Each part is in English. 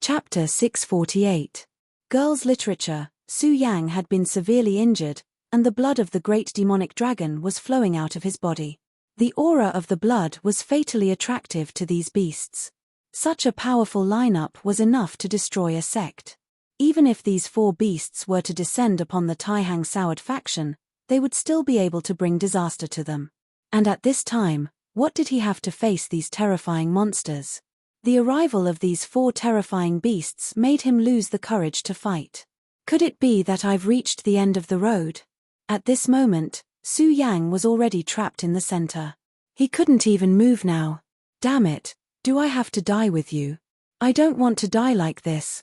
Chapter 648. Girls' Literature. Su Yang had been severely injured, and the blood of the great demonic dragon was flowing out of his body. The aura of the blood was fatally attractive to these beasts. Such a powerful lineup was enough to destroy a sect. Even if these four beasts were to descend upon the Taihang Soured faction, they would still be able to bring disaster to them. And at this time, what did he have to face these terrifying monsters? The arrival of these four terrifying beasts made him lose the courage to fight. Could it be that I've reached the end of the road? At this moment, Su Yang was already trapped in the center. He couldn't even move now. Damn it, do I have to die with you? I don't want to die like this,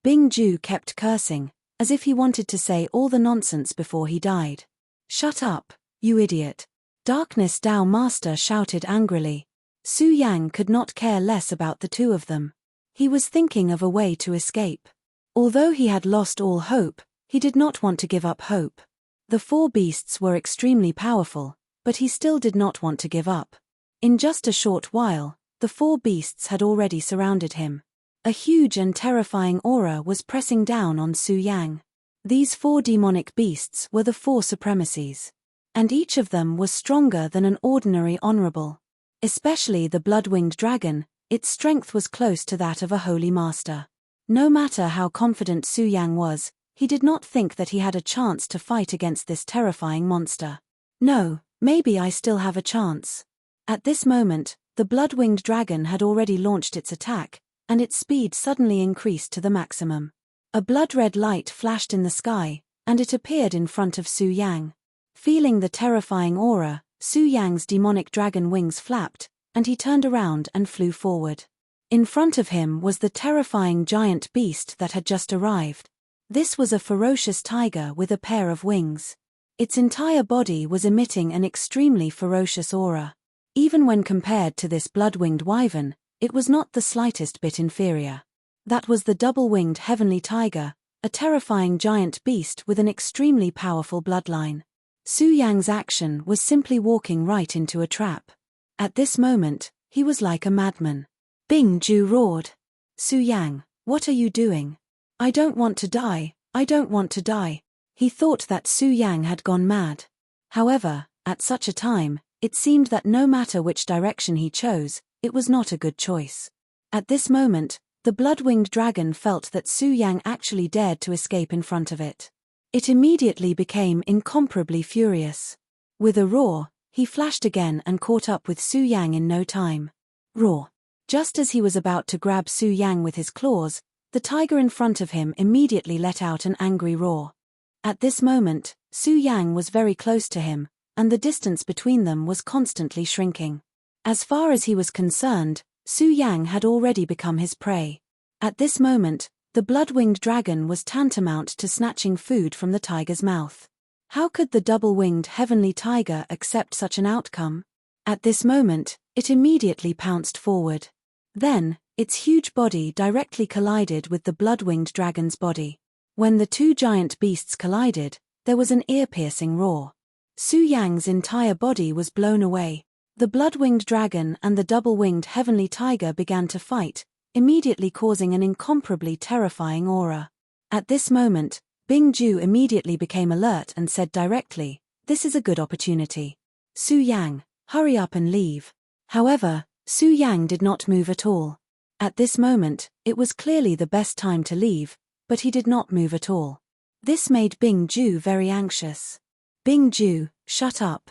Bing Ju kept cursing, as if he wanted to say all the nonsense before he died. Shut up, you idiot. Darkness Dao Master shouted angrily. Su Yang could not care less about the two of them. He was thinking of a way to escape. Although he had lost all hope, he did not want to give up hope. The four beasts were extremely powerful, but he still did not want to give up. In just a short while, the four beasts had already surrounded him. A huge and terrifying aura was pressing down on Su Yang. These four demonic beasts were the four supremacies. And each of them was stronger than an ordinary honorable. Especially the blood-winged dragon, its strength was close to that of a holy master. No matter how confident Su Yang was, he did not think that he had a chance to fight against this terrifying monster. No, maybe I still have a chance. At this moment, the blood-winged dragon had already launched its attack, and its speed suddenly increased to the maximum. A blood-red light flashed in the sky, and it appeared in front of Su Yang. Feeling the terrifying aura, Su Yang's demonic dragon wings flapped, and he turned around and flew forward. In front of him was the terrifying giant beast that had just arrived. This was a ferocious tiger with a pair of wings. Its entire body was emitting an extremely ferocious aura. Even when compared to this blood-winged wyvern, it was not the slightest bit inferior. That was the double-winged heavenly tiger, a terrifying giant beast with an extremely powerful bloodline. Su Yang's action was simply walking right into a trap. At this moment, he was like a madman. Bing Ju roared. Su Yang, what are you doing? I don't want to die, I don't want to die. He thought that Su Yang had gone mad. However, at such a time, it seemed that no matter which direction he chose, it was not a good choice. At this moment, the blood-winged dragon felt that Su Yang actually dared to escape in front of it. It immediately became incomparably furious. With a roar, he flashed again and caught up with Su Yang in no time. Roar. Just as he was about to grab Su Yang with his claws, the tiger in front of him immediately let out an angry roar. At this moment, Su Yang was very close to him, and the distance between them was constantly shrinking. As far as he was concerned, Su Yang had already become his prey. At this moment, the blood-winged dragon was tantamount to snatching food from the tiger's mouth. How could the double-winged heavenly tiger accept such an outcome? At this moment, it immediately pounced forward. Then, its huge body directly collided with the blood-winged dragon's body. When the two giant beasts collided, there was an ear-piercing roar. Su Yang's entire body was blown away. The blood-winged dragon and the double-winged heavenly tiger began to fight, immediately causing an incomparably terrifying aura. At this moment, Bing Ju immediately became alert and said directly, "This is a good opportunity. Su Yang, hurry up and leave." However, Su Yang did not move at all. At this moment, it was clearly the best time to leave, but he did not move at all. This made Bing Ju very anxious. Bing Ju, shut up.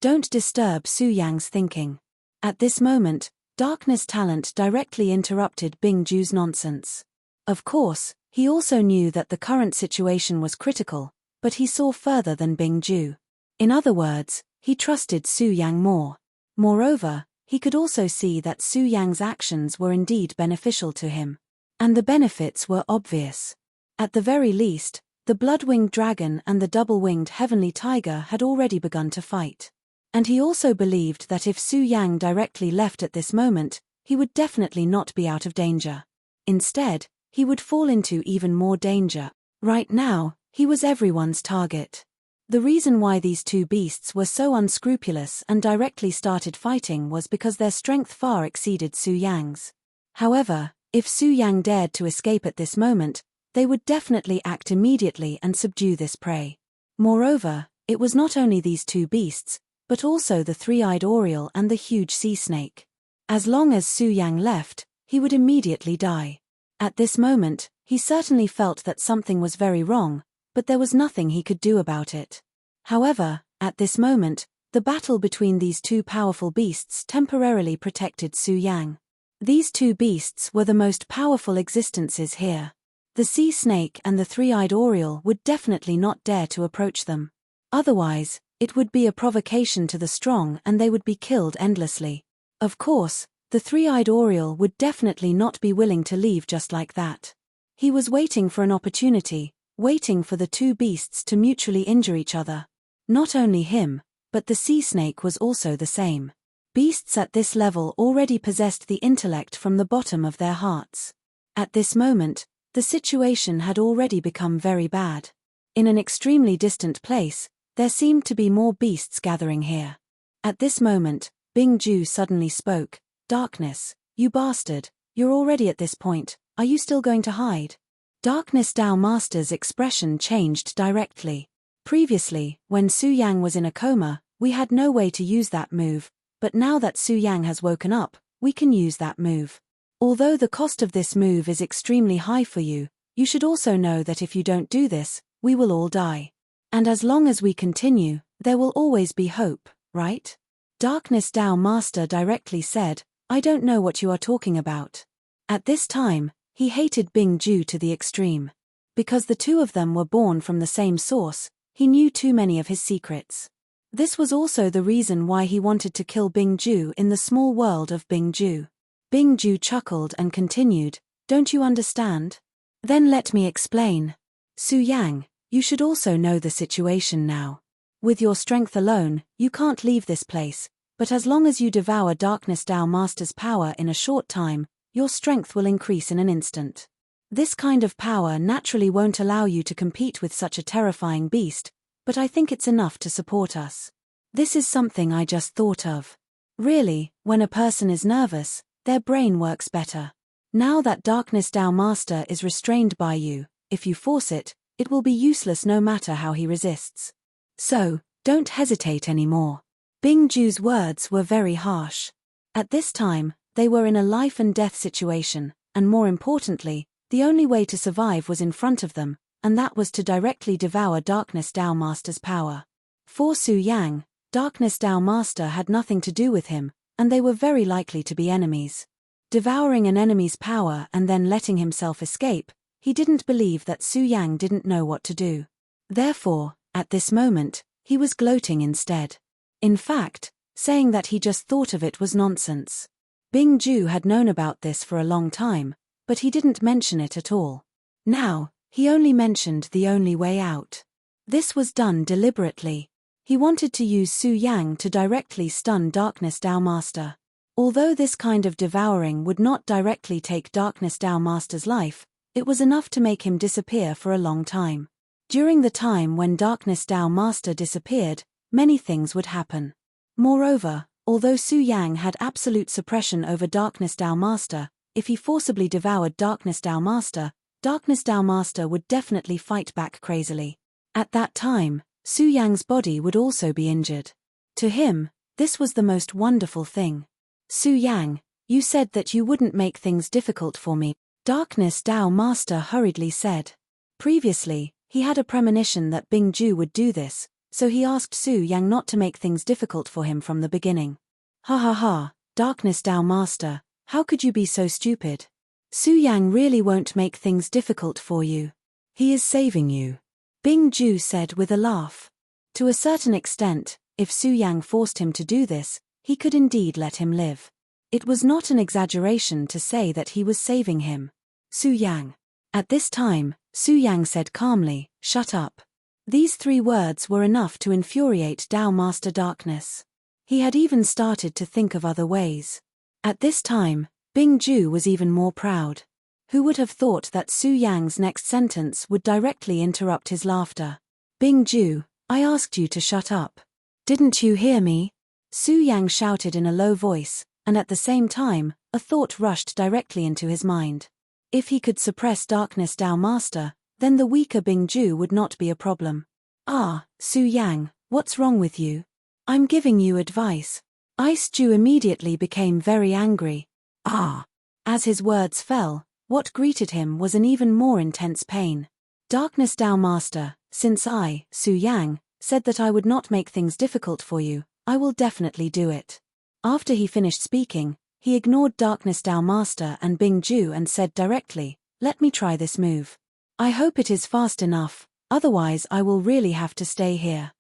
Don't disturb Su Yang's thinking. At this moment, Darkness Talent directly interrupted Bing Ju's nonsense. Of course, he also knew that the current situation was critical, but he saw further than Bing Ju. In other words, he trusted Su Yang more. Moreover, he could also see that Su Yang's actions were indeed beneficial to him. And the benefits were obvious. At the very least, the blood-winged dragon and the double-winged heavenly tiger had already begun to fight. And he also believed that if Su Yang directly left at this moment, he would definitely not be out of danger. Instead, he would fall into even more danger. Right now, he was everyone's target. The reason why these two beasts were so unscrupulous and directly started fighting was because their strength far exceeded Su Yang's. However, If Su Yang dared to escape at this moment, they would definitely act immediately and subdue this prey. Moreover, it was not only these two beasts, but also the three-eyed oriole and the huge sea snake. As long as Su Yang left, he would immediately die. At this moment, he certainly felt that something was very wrong, but there was nothing he could do about it. However, at this moment, the battle between these two powerful beasts temporarily protected Su Yang. These two beasts were the most powerful existences here. The sea snake and the three-eyed oriole would definitely not dare to approach them. Otherwise, it would be a provocation to the strong and they would be killed endlessly. Of course, the three-eyed oriole would definitely not be willing to leave just like that. He was waiting for an opportunity, waiting for the two beasts to mutually injure each other. Not only him, but the sea snake was also the same. Beasts at this level already possessed the intellect from the bottom of their hearts. At this moment, the situation had already become very bad. In an extremely distant place, there seemed to be more beasts gathering here. At this moment, Bingju suddenly spoke. "Darkness, you bastard, you're already at this point, are you still going to hide?" Darkness Dao Master's expression changed directly. Previously, when Su Yang was in a coma, we had no way to use that move, but now that Su Yang has woken up, we can use that move. Although the cost of this move is extremely high for you, you should also know that if you don't do this, we will all die. And as long as we continue, there will always be hope, right? Darkness Dao Master directly said, "I don't know what you are talking about." At this time, he hated Bingju to the extreme. Because the two of them were born from the same source, he knew too many of his secrets. This was also the reason why he wanted to kill Bingju in the small world of Bingju. Bingju chuckled and continued, "Don't you understand? Then let me explain. Su Yang, you should also know the situation now. With your strength alone, you can't leave this place, but as long as you devour Darkness Dao Master's power in a short time, your strength will increase in an instant. This kind of power naturally won't allow you to compete with such a terrifying beast, but I think it's enough to support us. This is something I just thought of. Really, when a person is nervous, their brain works better. Now that Darkness Dao Master is restrained by you, if you force it, it will be useless no matter how he resists. So, don't hesitate anymore." Bingju's words were very harsh. At this time, they were in a life and death situation, and more importantly, the only way to survive was in front of them, and that was to directly devour Darkness Dao Master's power. For Su Yang, Darkness Dao Master had nothing to do with him, and they were very likely to be enemies. Devouring an enemy's power and then letting himself escape, he didn't believe that Su Yang didn't know what to do. Therefore, at this moment, he was gloating instead. In fact, saying that he just thought of it was nonsense. Bingju had known about this for a long time, but he didn't mention it at all. Now, he only mentioned the only way out. This was done deliberately. He wanted to use Su Yang to directly stun Darkness Dao Master. Although this kind of devouring would not directly take Darkness Dao Master's life, it was enough to make him disappear for a long time. During the time when Darkness Dao Master disappeared, many things would happen. Moreover, although Su Yang had absolute suppression over Darkness Dao Master, if he forcibly devoured Darkness Dao Master would definitely fight back crazily. At that time, Su Yang's body would also be injured. To him, this was the most wonderful thing. "Su Yang, you said that you wouldn't make things difficult for me," Darkness Dao Master hurriedly said. Previously, he had a premonition that Bingju would do this, so he asked Su Yang not to make things difficult for him from the beginning. "Ha ha ha, Darkness Dao Master, how could you be so stupid? Su Yang really won't make things difficult for you. He is saving you," Bingju said with a laugh. To a certain extent, if Su Yang forced him to do this, he could indeed let him live. It was not an exaggeration to say that he was saving him. "Su Yang." At this time, Su Yang said calmly, "Shut up." These 3 words were enough to infuriate Dao Master Darkness. He had even started to think of other ways. At this time, Bingju was even more proud. Who would have thought that Su Yang's next sentence would directly interrupt his laughter? "Bingju, I asked you to shut up. Didn't you hear me?" Su Yang shouted in a low voice, and at the same time, a thought rushed directly into his mind. If he could suppress Darkness Tao Master, then the weaker Bingju would not be a problem. Ah, Su Yang, what's wrong with you? I'm giving you advice. Ice Dew immediately became very angry. Ah! As his words fell, what greeted him was an even more intense pain. Darkness Tao Master, since I, Su Yang, said that I would not make things difficult for you, I will definitely do it. After he finished speaking, he ignored Darkness Tao Master and Bingju and said directly, let me try this move. I hope it is fast enough, otherwise I will really have to stay here.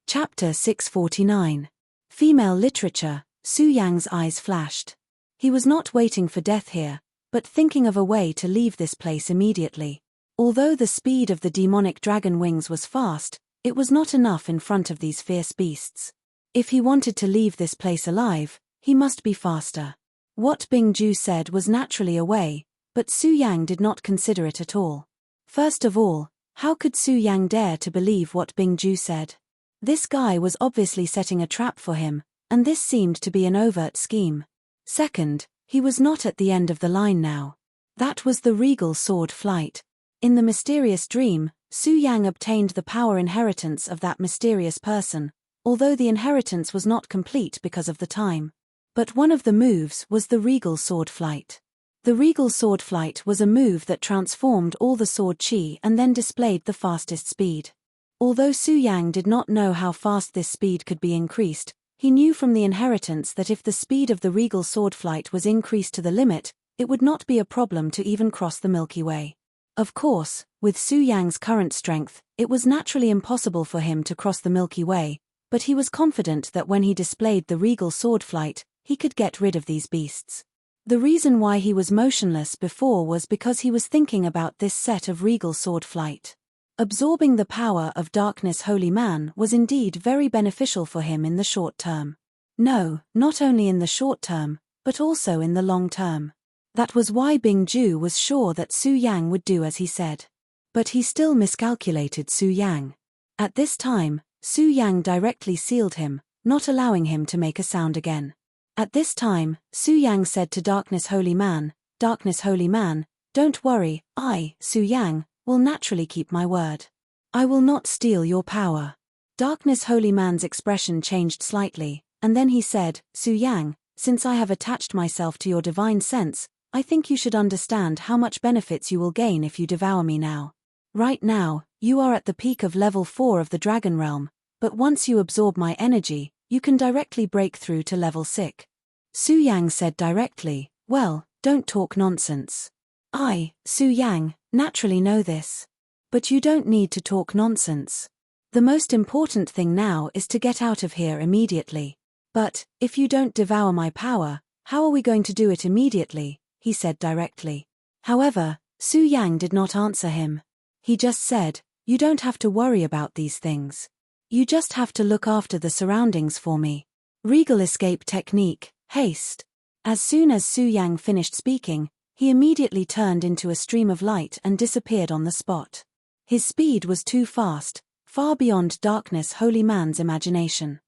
Chapter 649. Female Literature. Su Yang's eyes flashed. He was not waiting for death here, but thinking of a way to leave this place immediately. Although the speed of the demonic dragon wings was fast, it was not enough in front of these fierce beasts. If he wanted to leave this place alive, he must be faster. What Bingju said was naturally a way, but Su Yang did not consider it at all. First of all, how could Su Yang dare to believe what Bingju said? This guy was obviously setting a trap for him, and this seemed to be an overt scheme. Second, he was not at the end of the line now. That was the regal sword flight. In the mysterious dream, Su Yang obtained the power inheritance of that mysterious person, although the inheritance was not complete because of the time. But one of the moves was the regal sword flight. The regal sword flight was a move that transformed all the sword chi and then displayed the fastest speed. Although Su Yang did not know how fast this speed could be increased, he knew from the inheritance that if the speed of the regal sword flight was increased to the limit, it would not be a problem to even cross the Milky Way. Of course, with Su Yang's current strength, it was naturally impossible for him to cross the Milky Way, but he was confident that when he displayed the regal sword flight, he could get rid of these beasts. The reason why he was motionless before was because he was thinking about this set of regal sword flight. Absorbing the power of Darkness Holy Man was indeed very beneficial for him in the short term. No, not only in the short term, but also in the long term. That was why Bingju was sure that Su Yang would do as he said. But he still miscalculated Su Yang. At this time, Su Yang directly sealed him, not allowing him to make a sound again. At this time, Su Yang said to Darkness Holy Man, don't worry, I, Su Yang, will naturally keep my word. I will not steal your power. Darkness Holy Man's expression changed slightly, and then he said, Su Yang, since I have attached myself to your divine sense, I think you should understand how much benefits you will gain if you devour me now. Right now, you are at the peak of level 4 of the Dragon Realm, but once you absorb my energy, you can directly break through to level 6. Su Yang said directly, well, don't talk nonsense. I, Su Yang, naturally know this. But you don't need to talk nonsense. The most important thing now is to get out of here immediately. But, if you don't devour my power, how are we going to do it immediately? He said directly. However, Su Yang did not answer him. He just said, you don't have to worry about these things. You just have to look after the surroundings for me. Regal escape technique, haste. As soon as Su Yang finished speaking, he immediately turned into a stream of light and disappeared on the spot. His speed was too fast, far beyond Darkness Holy Man's imagination.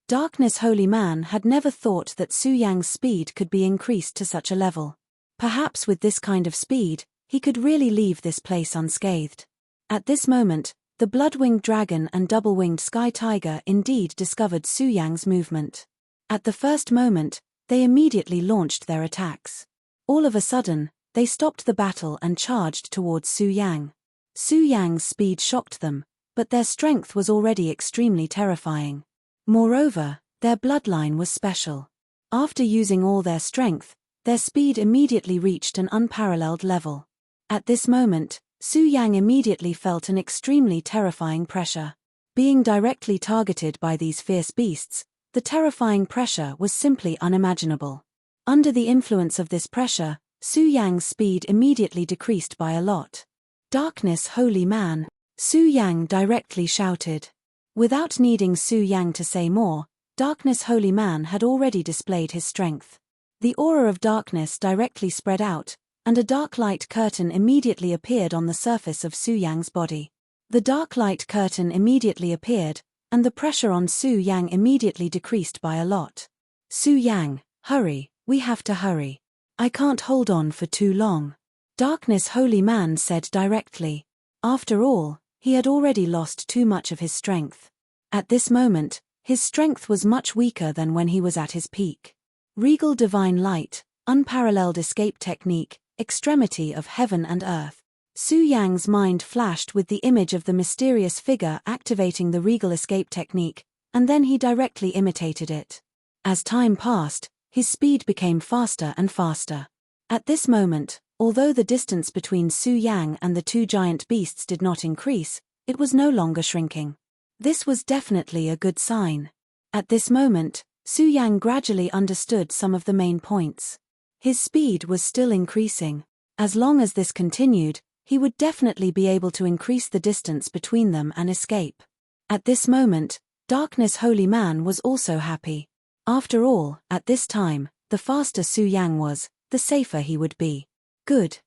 Darkness Holy Man had never thought that Su Yang's speed could be increased to such a level. Perhaps with this kind of speed, he could really leave this place unscathed. At this moment, the blood-winged dragon and double-winged sky tiger indeed discovered Su Yang's movement. At the first moment, they immediately launched their attacks. All of a sudden, they stopped the battle and charged towards Su Yang. Su Yang's speed shocked them, but their strength was already extremely terrifying. Moreover, their bloodline was special. After using all their strength, their speed immediately reached an unparalleled level. At this moment, Su Yang immediately felt an extremely terrifying pressure. Being directly targeted by these fierce beasts, the terrifying pressure was simply unimaginable. Under the influence of this pressure, Su Yang's speed immediately decreased by a lot. Darkness Holy Man, Su Yang directly shouted. Without needing Su Yang to say more, Darkness Holy Man had already displayed his strength. The aura of darkness directly spread out, and a dark light curtain immediately appeared on the surface of Su Yang's body. The dark light curtain immediately appeared, and the pressure on Su Yang immediately decreased by a lot. Su Yang, hurry, we have to hurry. I can't hold on for too long. Darkness holy man said directly. After all, he had already lost too much of his strength. At this moment, his strength was much weaker than when he was at his peak. Regal divine light, unparalleled escape technique, extremity of heaven and earth. Su Yang's mind flashed with the image of the mysterious figure activating the regal escape technique, and then he directly imitated it. As time passed, his speed became faster and faster. At this moment, although the distance between Su Yang and the two giant beasts did not increase, it was no longer shrinking. This was definitely a good sign. At this moment, Su Yang gradually understood some of the main points. His speed was still increasing. As long as this continued, he would definitely be able to increase the distance between them and escape. At this moment, Darkness Holy Man was also happy. After all, at this time, the faster Su Yang was, the safer he would be. Good,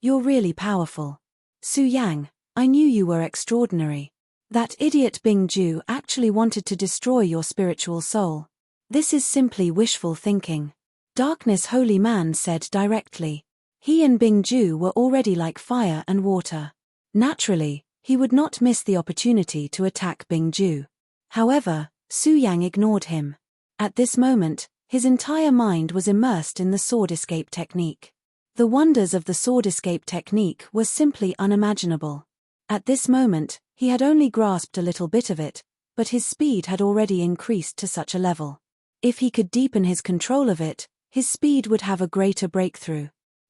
you're really powerful. Su Yang, I knew you were extraordinary. That idiot Bing Ju actually wanted to destroy your spiritual soul. This is simply wishful thinking. Darkness Holy Man said directly. He and Bing Ju were already like fire and water. Naturally, he would not miss the opportunity to attack Bing Ju. However, Su Yang ignored him. At this moment, his entire mind was immersed in the sword escape technique. The wonders of the sword escape technique were simply unimaginable. At this moment, he had only grasped a little bit of it, but his speed had already increased to such a level. If he could deepen his control of it, his speed would have a greater breakthrough.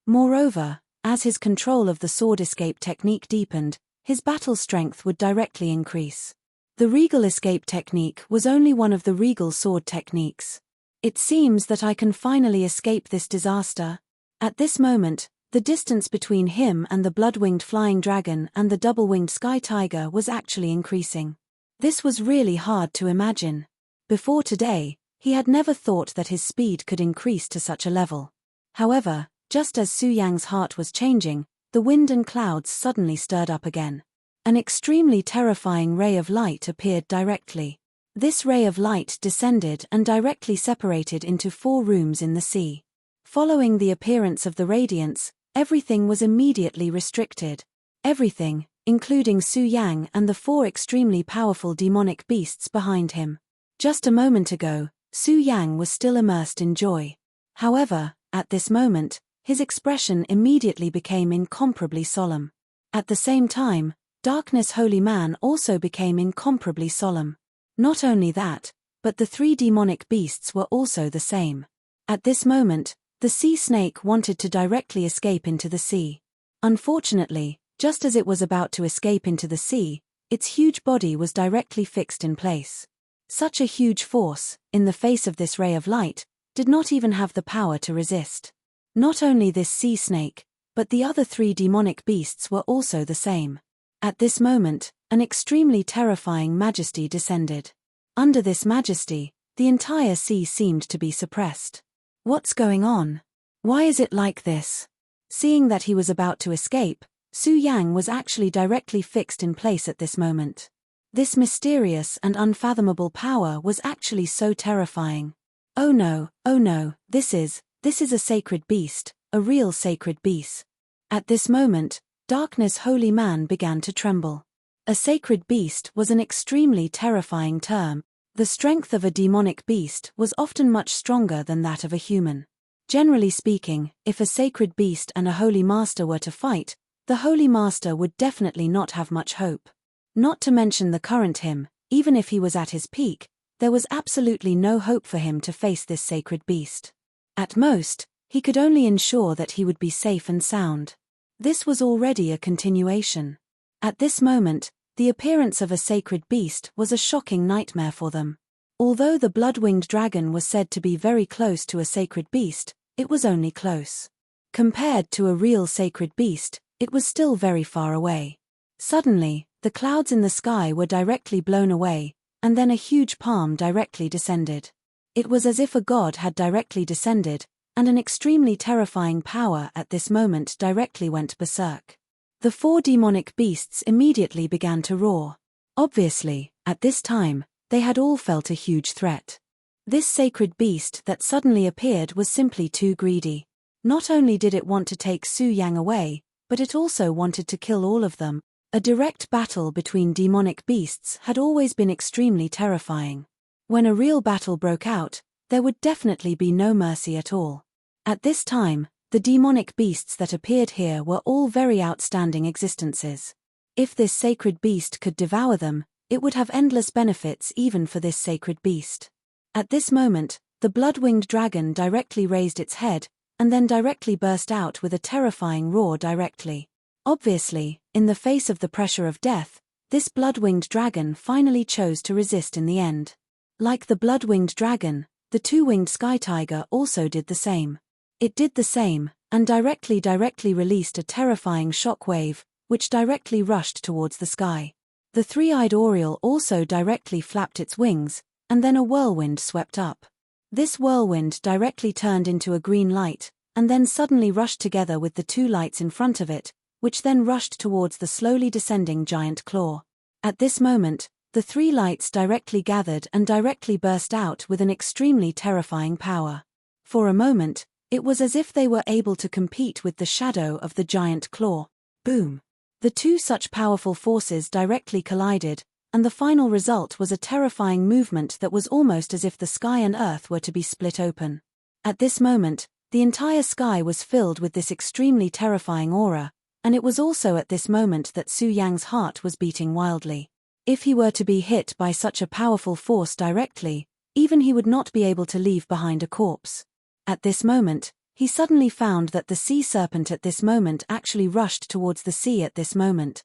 Moreover, as his control of the sword escape technique deepened, his battle strength would directly increase. The regal escape technique was only one of the regal sword techniques. It seems that I can finally escape this disaster. At this moment, the distance between him and the blood-winged flying dragon and the double-winged sky tiger was actually increasing. This was really hard to imagine. Before today, he had never thought that his speed could increase to such a level. However, just as Su Yang's heart was changing, the wind and clouds suddenly stirred up again. An extremely terrifying ray of light appeared directly. This ray of light descended and directly separated into 4 rooms in the sea. Following the appearance of the radiance, everything was immediately restricted. Everything, including Su Yang and the 4 extremely powerful demonic beasts behind him. Just a moment ago, Su Yang was still immersed in joy. However, at this moment, his expression immediately became incomparably solemn. At the same time, Darkness Holy Man also became incomparably solemn. Not only that, but the 3 demonic beasts were also the same. At this moment, the sea snake wanted to directly escape into the sea. Unfortunately, just as it was about to escape into the sea, its huge body was directly fixed in place. Such a huge force, in the face of this ray of light, did not even have the power to resist. Not only this sea snake, but the other 3 demonic beasts were also the same. At this moment, an extremely terrifying majesty descended. Under this majesty, the entire sea seemed to be suppressed. What's going on? Why is it like this? Seeing that he was about to escape, Su Yang was actually directly fixed in place at this moment. This mysterious and unfathomable power was actually so terrifying. Oh no, this is a sacred beast, a real sacred beast. At this moment, Darkness Holy Man began to tremble. A sacred beast was an extremely terrifying term. The strength of a demonic beast was often much stronger than that of a human. Generally speaking, if a sacred beast and a holy master were to fight, the holy master would definitely not have much hope. Not to mention the current him, even if he was at his peak, there was absolutely no hope for him to face this sacred beast. At most, he could only ensure that he would be safe and sound. This was already a continuation. At this moment, the appearance of a sacred beast was a shocking nightmare for them. Although the blood-winged dragon was said to be very close to a sacred beast, it was only close. Compared to a real sacred beast, it was still very far away. Suddenly, the clouds in the sky were directly blown away, and then a huge palm directly descended. It was as if a god had directly descended, and an extremely terrifying power at this moment directly went berserk. The 4 demonic beasts immediately began to roar. Obviously, at this time, they had all felt a huge threat. This sacred beast that suddenly appeared was simply too greedy. Not only did it want to take Su Yang away, but it also wanted to kill all of them. A direct battle between demonic beasts had always been extremely terrifying. When a real battle broke out, there would definitely be no mercy at all. At this time, the demonic beasts that appeared here were all very outstanding existences. If this sacred beast could devour them, it would have endless benefits even for this sacred beast. At this moment, the blood-winged dragon directly raised its head, and then directly burst out with a terrifying roar directly. Obviously, in the face of the pressure of death, this blood-winged dragon finally chose to resist in the end. Like the blood-winged dragon, the two-winged sky tiger also did the same. It did the same, and directly released a terrifying shock wave, which directly rushed towards the sky. The three-eyed oriole also directly flapped its wings, and then a whirlwind swept up. This whirlwind directly turned into a green light, and then suddenly rushed together with the two lights in front of it, which then rushed towards the slowly descending giant claw. At this moment, the three lights directly gathered and directly burst out with an extremely terrifying power. For a moment, it was as if they were able to compete with the shadow of the giant claw. Boom! The two such powerful forces directly collided, and the final result was a terrifying movement that was almost as if the sky and earth were to be split open. At this moment, the entire sky was filled with this extremely terrifying aura, and it was also at this moment that Su Yang's heart was beating wildly. If he were to be hit by such a powerful force directly, even he would not be able to leave behind a corpse. At this moment, he suddenly found that the sea serpent at this moment actually rushed towards the sea at this moment.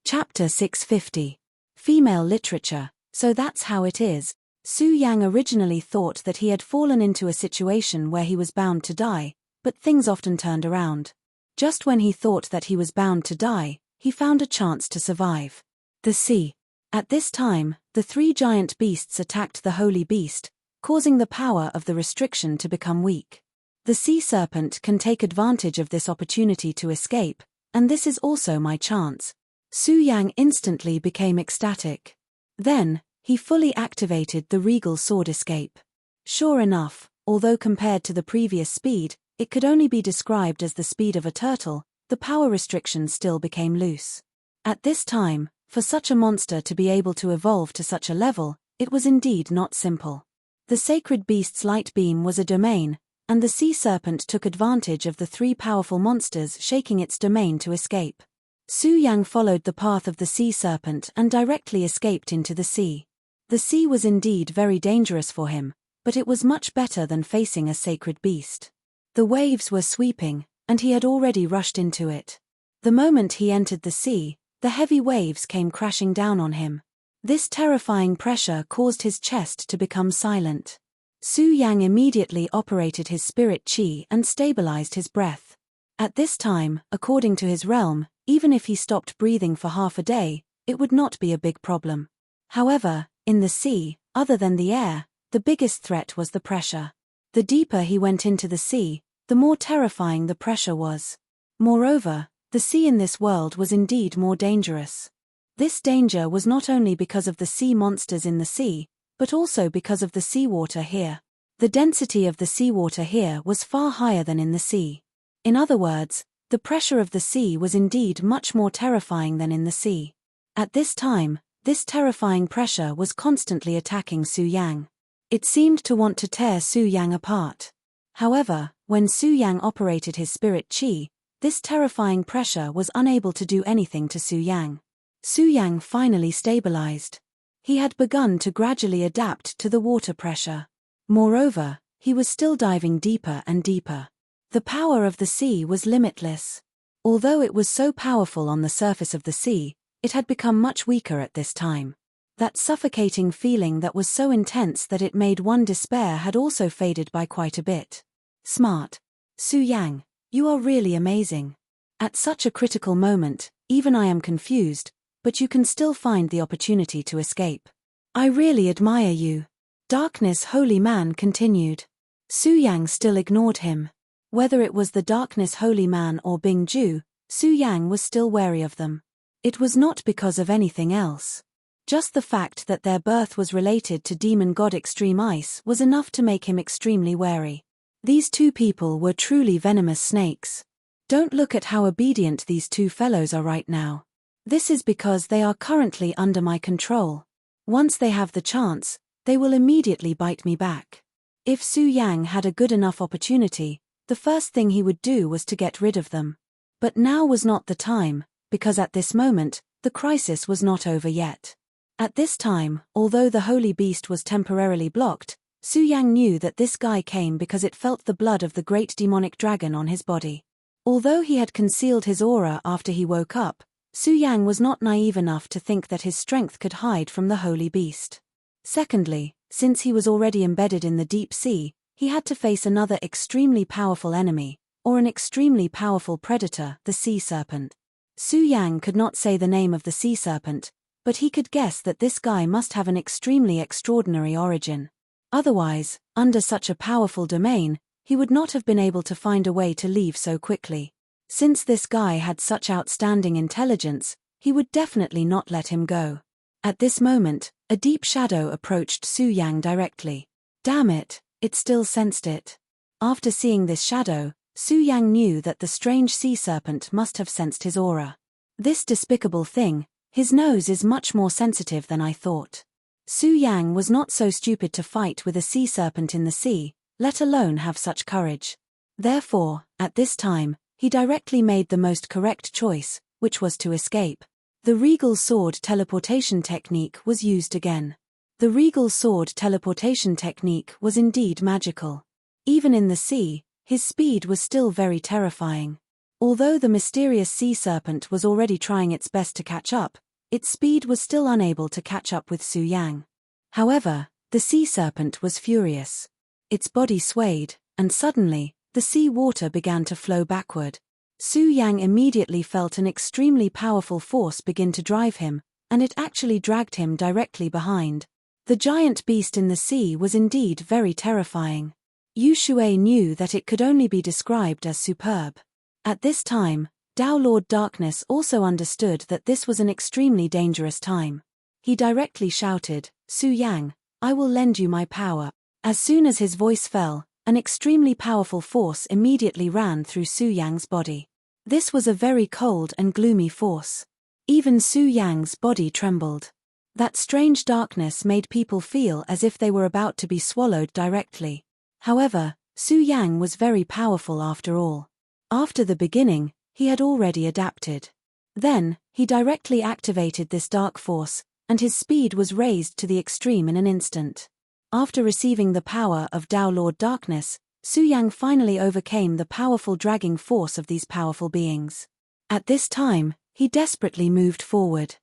Chapter 650. Female Literature. So that's how it is. Su Yang originally thought that he had fallen into a situation where he was bound to die, but things often turned around. Just when he thought that he was bound to die, he found a chance to survive. The sea. At this time, the three giant beasts attacked the holy beast, causing the power of the restriction to become weak. The sea serpent can take advantage of this opportunity to escape, and this is also my chance. Su Yang instantly became ecstatic. Then, he fully activated the regal sword escape. Sure enough, although compared to the previous speed, it could only be described as the speed of a turtle, the power restriction still became loose. At this time, for such a monster to be able to evolve to such a level, it was indeed not simple. The sacred beast's light beam was a domain, and the sea serpent took advantage of the three powerful monsters shaking its domain to escape. Su Yang followed the path of the sea serpent and directly escaped into the sea. The sea was indeed very dangerous for him, but it was much better than facing a sacred beast. The waves were sweeping, and he had already rushed into it. The moment he entered the sea, the heavy waves came crashing down on him. This terrifying pressure caused his chest to become silent. Su Yang immediately operated his spirit chi and stabilized his breath. At this time, according to his realm, even if he stopped breathing for half a day, it would not be a big problem. However, in the sea, other than the air, the biggest threat was the pressure. The deeper he went into the sea, the more terrifying the pressure was. Moreover, the sea in this world was indeed more dangerous. This danger was not only because of the sea monsters in the sea, but also because of the seawater here. The density of the seawater here was far higher than in the sea. In other words, the pressure of the sea was indeed much more terrifying than in the sea. At this time, this terrifying pressure was constantly attacking Su Yang. It seemed to want to tear Su Yang apart. However, when Su Yang operated his spirit chi, this terrifying pressure was unable to do anything to Su Yang. Su Yang finally stabilized. He had begun to gradually adapt to the water pressure. Moreover, he was still diving deeper and deeper. The power of the sea was limitless. Although it was so powerful on the surface of the sea, it had become much weaker at this time. That suffocating feeling that was so intense that it made one despair had also faded by quite a bit. Smart. Su Yang, you are really amazing. At such a critical moment, even I am confused, but you can still find the opportunity to escape. I really admire you. Darkness Holy Man continued. Su Yang still ignored him. Whether it was the Darkness Holy Man or Bing Ju, Su Yang was still wary of them. It was not because of anything else. Just the fact that their birth was related to demon god Extreme Ice was enough to make him extremely wary. These two people were truly venomous snakes. Don't look at how obedient these two fellows are right now. This is because they are currently under my control. Once they have the chance, they will immediately bite me back. If Su Yang had a good enough opportunity, the first thing he would do was to get rid of them. But now was not the time, because at this moment, the crisis was not over yet. At this time, although the holy beast was temporarily blocked, Su Yang knew that this guy came because it felt the blood of the great demonic dragon on his body. Although he had concealed his aura after he woke up, Su Yang was not naive enough to think that his strength could hide from the holy beast. Secondly, since he was already embedded in the deep sea, he had to face another extremely powerful enemy, or an extremely powerful predator, the sea serpent. Su Yang could not say the name of the sea serpent, but he could guess that this guy must have an extremely extraordinary origin. Otherwise, under such a powerful domain, he would not have been able to find a way to leave so quickly. Since this guy had such outstanding intelligence, he would definitely not let him go. At this moment, a deep shadow approached Su Yang directly. Damn it, it still sensed it. After seeing this shadow, Su Yang knew that the strange sea serpent must have sensed his aura. This despicable thing, his nose is much more sensitive than I thought. Su Yang was not so stupid to fight with a sea serpent in the sea, let alone have such courage. Therefore, at this time, he directly made the most correct choice, which was to escape. The regal sword teleportation technique was used again. The regal sword teleportation technique was indeed magical. Even in the sea, his speed was still very terrifying. Although the mysterious sea serpent was already trying its best to catch up, its speed was still unable to catch up with Su Yang. However, the sea serpent was furious. Its body swayed, and suddenly, the sea water began to flow backward. Su Yang immediately felt an extremely powerful force begin to drive him, and it actually dragged him directly behind. The giant beast in the sea was indeed very terrifying. Yu Shui knew that it could only be described as superb. At this time, Tao Lord Darkness also understood that this was an extremely dangerous time. He directly shouted, "Su Yang, I will lend you my power." As soon as his voice fell, an extremely powerful force immediately ran through Su Yang's body. This was a very cold and gloomy force. Even Su Yang's body trembled. That strange darkness made people feel as if they were about to be swallowed directly. However, Su Yang was very powerful after all. After the beginning, he had already adapted. Then, he directly activated this dark force, and his speed was raised to the extreme in an instant. After receiving the power of Tao Lord Darkness, Su Yang finally overcame the powerful dragging force of these powerful beings. At this time, he desperately moved forward.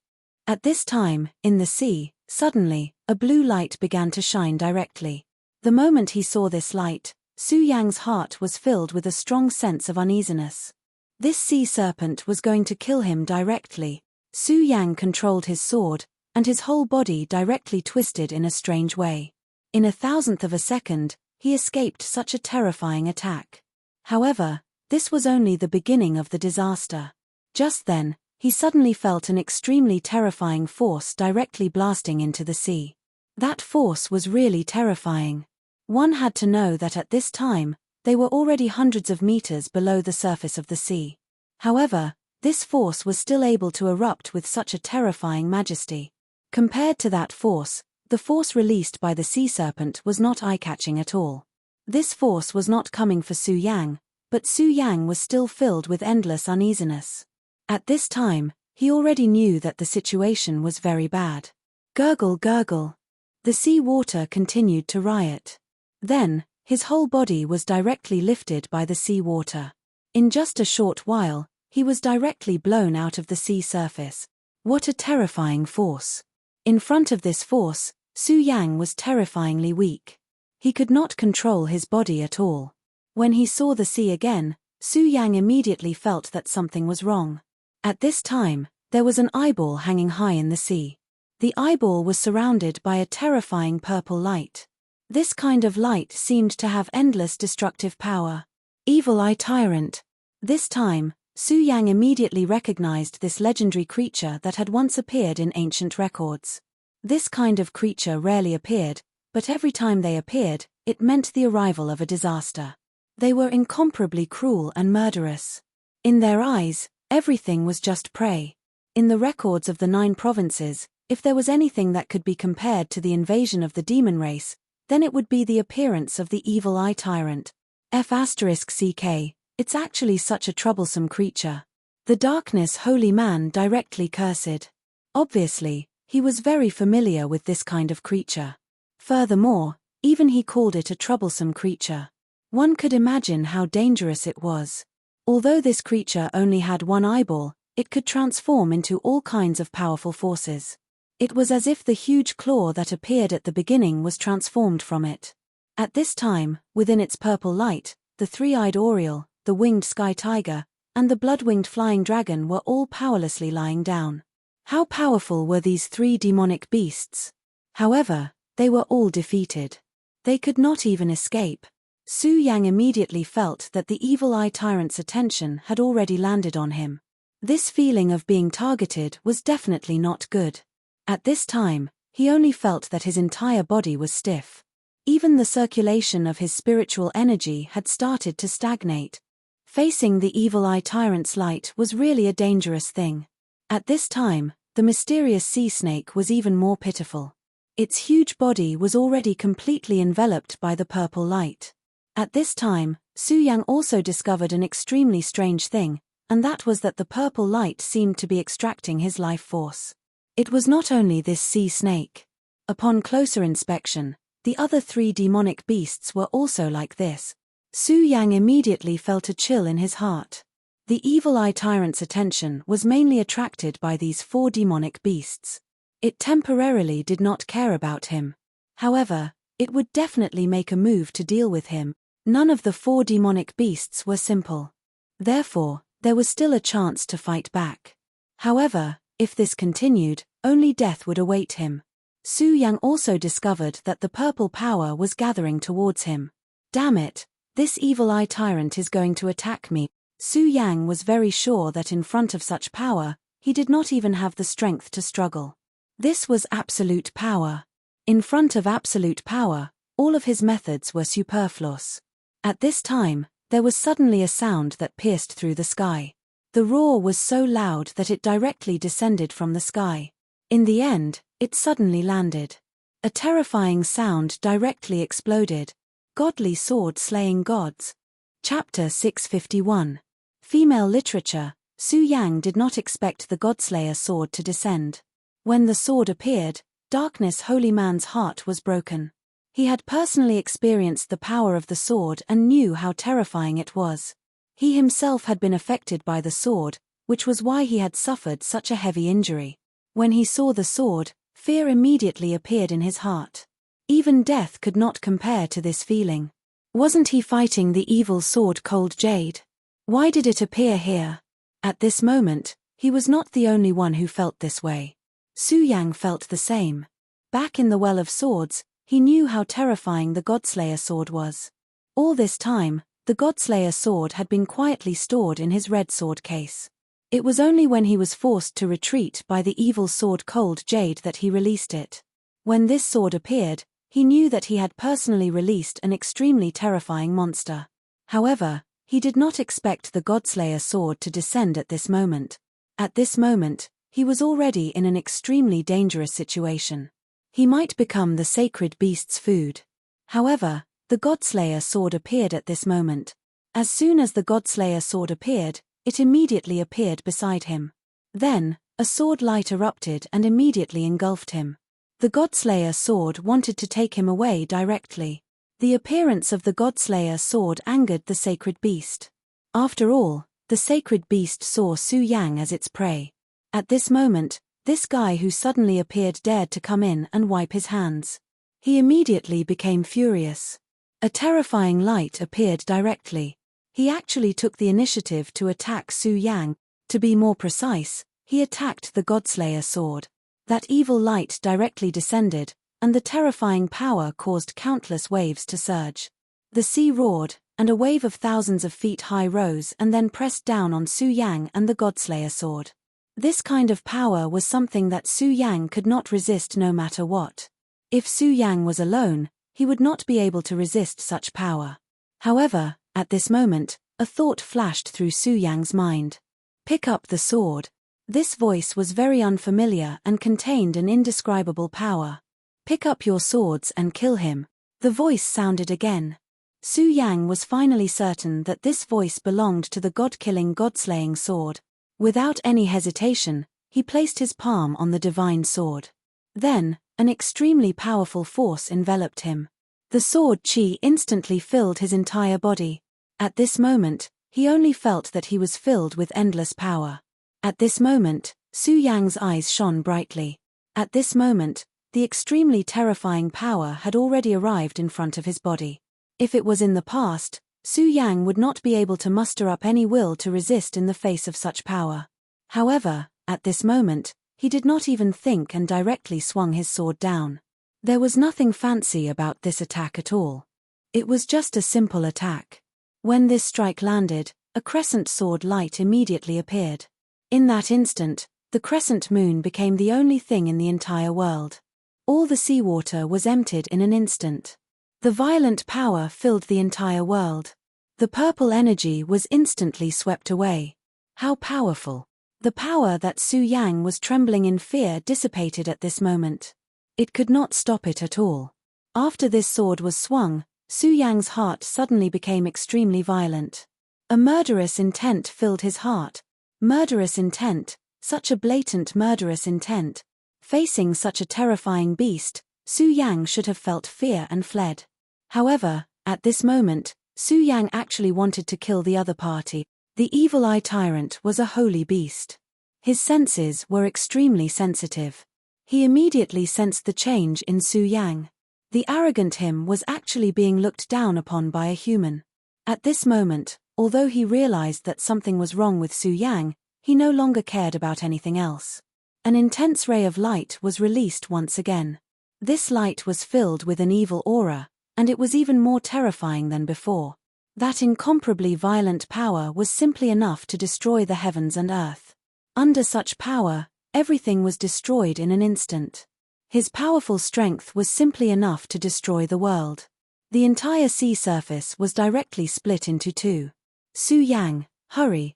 At this time, in the sea, suddenly, a blue light began to shine directly. The moment he saw this light, Su Yang's heart was filled with a strong sense of uneasiness. This sea serpent was going to kill him directly. Su Yang controlled his sword, and his whole body directly twisted in a strange way. In a thousandth of a second, he escaped such a terrifying attack. However, this was only the beginning of the disaster. Just then, he suddenly felt an extremely terrifying force directly blasting into the sea. That force was really terrifying. One had to know that at this time, they were already hundreds of meters below the surface of the sea. However, this force was still able to erupt with such a terrifying majesty. Compared to that force, the force released by the sea serpent was not eye-catching at all. This force was not coming for Su Yang, but Su Yang was still filled with endless uneasiness. At this time, he already knew that the situation was very bad. Gurgle, gurgle. The sea water continued to riot. Then, his whole body was directly lifted by the sea water. In just a short while, he was directly blown out of the sea surface. What a terrifying force. In front of this force, Su Yang was terrifyingly weak. He could not control his body at all. When he saw the sea again, Su Yang immediately felt that something was wrong. At this time, there was an eyeball hanging high in the sea. The eyeball was surrounded by a terrifying purple light. This kind of light seemed to have endless destructive power. Evil Eye Tyrant. This time, Su Yang immediately recognized this legendary creature that had once appeared in ancient records. This kind of creature rarely appeared, but every time they appeared, it meant the arrival of a disaster. They were incomparably cruel and murderous. In their eyes, everything was just prey. In the records of the 9 provinces, if there was anything that could be compared to the invasion of the demon race, then it would be the appearance of the evil eye tyrant. F***ck, it's actually such a troublesome creature. The darkness holy man directly cursed. Obviously, he was very familiar with this kind of creature. Furthermore, even he called it a troublesome creature. One could imagine how dangerous it was. Although this creature only had one eyeball, it could transform into all kinds of powerful forces. It was as if the huge claw that appeared at the beginning was transformed from it. At this time, within its purple light, the 3-eyed oriole, the winged sky tiger, and the blood-winged flying dragon were all powerlessly lying down. How powerful were these 3 demonic beasts? However, they were all defeated. They could not even escape. Su Yang immediately felt that the evil eye tyrant's attention had already landed on him. This feeling of being targeted was definitely not good. At this time, he only felt that his entire body was stiff. Even the circulation of his spiritual energy had started to stagnate. Facing the evil eye tyrant's light was really a dangerous thing. At this time, the mysterious sea snake was even more pitiful. Its huge body was already completely enveloped by the purple light. At this time, Su Yang also discovered an extremely strange thing, and that was that the purple light seemed to be extracting his life force. It was not only this sea snake. Upon closer inspection, the other 3 demonic beasts were also like this. Su Yang immediately felt a chill in his heart. The evil eye tyrant's attention was mainly attracted by these 4 demonic beasts. It temporarily did not care about him. However, it would definitely make a move to deal with him. None of the 4 demonic beasts were simple. Therefore, there was still a chance to fight back. However, if this continued, only death would await him. Su Yang also discovered that the purple power was gathering towards him. Damn it, this evil eye tyrant is going to attack me. Su Yang was very sure that in front of such power, he did not even have the strength to struggle. This was absolute power. In front of absolute power, all of his methods were superfluous. At this time, there was suddenly a sound that pierced through the sky. The roar was so loud that it directly descended from the sky. In the end, it suddenly landed. A terrifying sound directly exploded. Godly sword slaying gods. Chapter 651. Female literature. Su Yang did not expect the Godslayer sword to descend. When the sword appeared, Darkness Holy Man's heart was broken. He had personally experienced the power of the sword and knew how terrifying it was. He himself had been affected by the sword, which was why he had suffered such a heavy injury. When he saw the sword, fear immediately appeared in his heart. Even death could not compare to this feeling. Wasn't he fighting the evil sword Cold Jade? Why did it appear here? At this moment, he was not the only one who felt this way. Su Yang felt the same. Back in the Well of Swords, he knew how terrifying the Godslayer sword was. All this time, the Godslayer sword had been quietly stored in his red sword case. It was only when he was forced to retreat by the evil sword Cold Jade that he released it. When this sword appeared, he knew that he had personally released an extremely terrifying monster. However, he did not expect the Godslayer sword to descend at this moment. At this moment, he was already in an extremely dangerous situation. He might become the sacred beast's food. However, the Godslayer sword appeared at this moment. As soon as the Godslayer sword appeared, it immediately appeared beside him. Then, a sword light erupted and immediately engulfed him. The Godslayer sword wanted to take him away directly. The appearance of the Godslayer sword angered the sacred beast. After all, the sacred beast saw Su Yang as its prey. At this moment, this guy who suddenly appeared dared to come in and wipe his hands. He immediately became furious. A terrifying light appeared directly. He actually took the initiative to attack Su Yang. To be more precise, he attacked the Godslayer sword. That evil light directly descended, and the terrifying power caused countless waves to surge. The sea roared, and a wave of thousands of feet high rose and then pressed down on Su Yang and the Godslayer sword. This kind of power was something that Su Yang could not resist no matter what. If Su Yang was alone, he would not be able to resist such power. However, At this moment, a thought flashed through Su Yang's mind. Pick up the sword. This voice was very unfamiliar and contained an indescribable power. Pick up your swords and kill him. The voice sounded again. Su Yang was finally certain that this voice belonged to the god-killing, god-slaying sword. Without any hesitation, he placed his palm on the divine sword. Then, an extremely powerful force enveloped him. The sword chi instantly filled his entire body. At this moment, he only felt that he was filled with endless power. At this moment, Su Yang's eyes shone brightly. At this moment, the extremely terrifying power had already arrived in front of his body. If it was in the past, Su Yang would not be able to muster up any will to resist in the face of such power. However, at this moment, he did not even think and directly swung his sword down. There was nothing fancy about this attack at all. It was just a simple attack. When this strike landed, a crescent sword light immediately appeared. In that instant, the crescent moon became the only thing in the entire world. All the seawater was emptied in an instant. The violent power filled the entire world. The purple energy was instantly swept away. How powerful! The power that Su Yang was trembling in fear dissipated at this moment. It could not stop it at all. After this sword was swung, Su Yang's heart suddenly became extremely violent. A murderous intent filled his heart. Murderous intent, such a blatant murderous intent. Facing such a terrifying beast, Su Yang should have felt fear and fled. However, at this moment, Su Yang actually wanted to kill the other party. The evil eye tyrant was a holy beast. His senses were extremely sensitive. He immediately sensed the change in Su Yang. The arrogant him was actually being looked down upon by a human. At this moment, although he realized that something was wrong with Su Yang, he no longer cared about anything else. An intense ray of light was released once again. This light was filled with an evil aura, and it was even more terrifying than before. That incomparably violent power was simply enough to destroy the heavens and earth. Under such power, everything was destroyed in an instant. His powerful strength was simply enough to destroy the world. The entire sea surface was directly split into two. Su Yang, hurry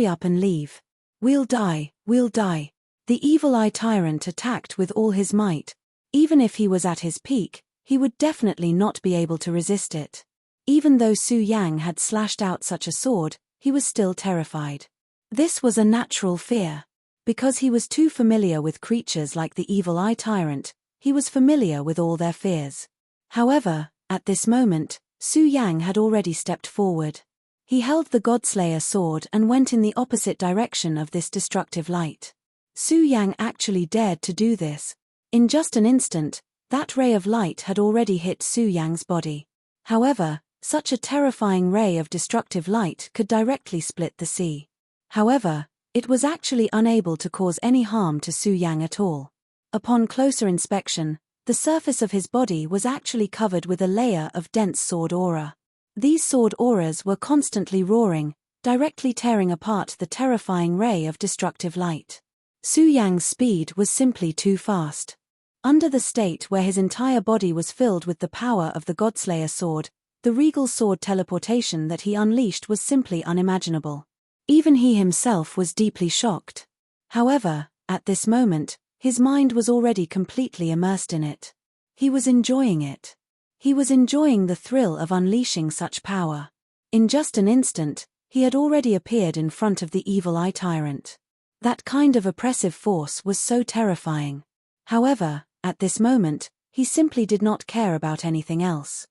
up and leave. We'll die. The evil eye tyrant attacked with all his might. Even if he was at his peak, he would definitely not be able to resist it. Even though Su Yang had slashed out such a sword, he was still terrified. This was a natural fear. Because he was too familiar with creatures like the evil eye tyrant, he was familiar with all their fears. However, at this moment, Su Yang had already stepped forward. He held the Godslayer sword and went in the opposite direction of this destructive light. Su Yang actually dared to do this. In just an instant, that ray of light had already hit Su Yang's body. However, such a terrifying ray of destructive light could directly split the sea. However, it was actually unable to cause any harm to Su Yang at all. Upon closer inspection, the surface of his body was actually covered with a layer of dense sword aura. These sword auras were constantly roaring, directly tearing apart the terrifying ray of destructive light. Su Yang's speed was simply too fast. Under the state where his entire body was filled with the power of the Godslayer sword, the regal sword teleportation that he unleashed was simply unimaginable. Even he himself was deeply shocked. However, at this moment, his mind was already completely immersed in it. He was enjoying it. He was enjoying the thrill of unleashing such power. In just an instant, he had already appeared in front of the evil eye tyrant. That kind of oppressive force was so terrifying. However, at this moment, he simply did not care about anything else.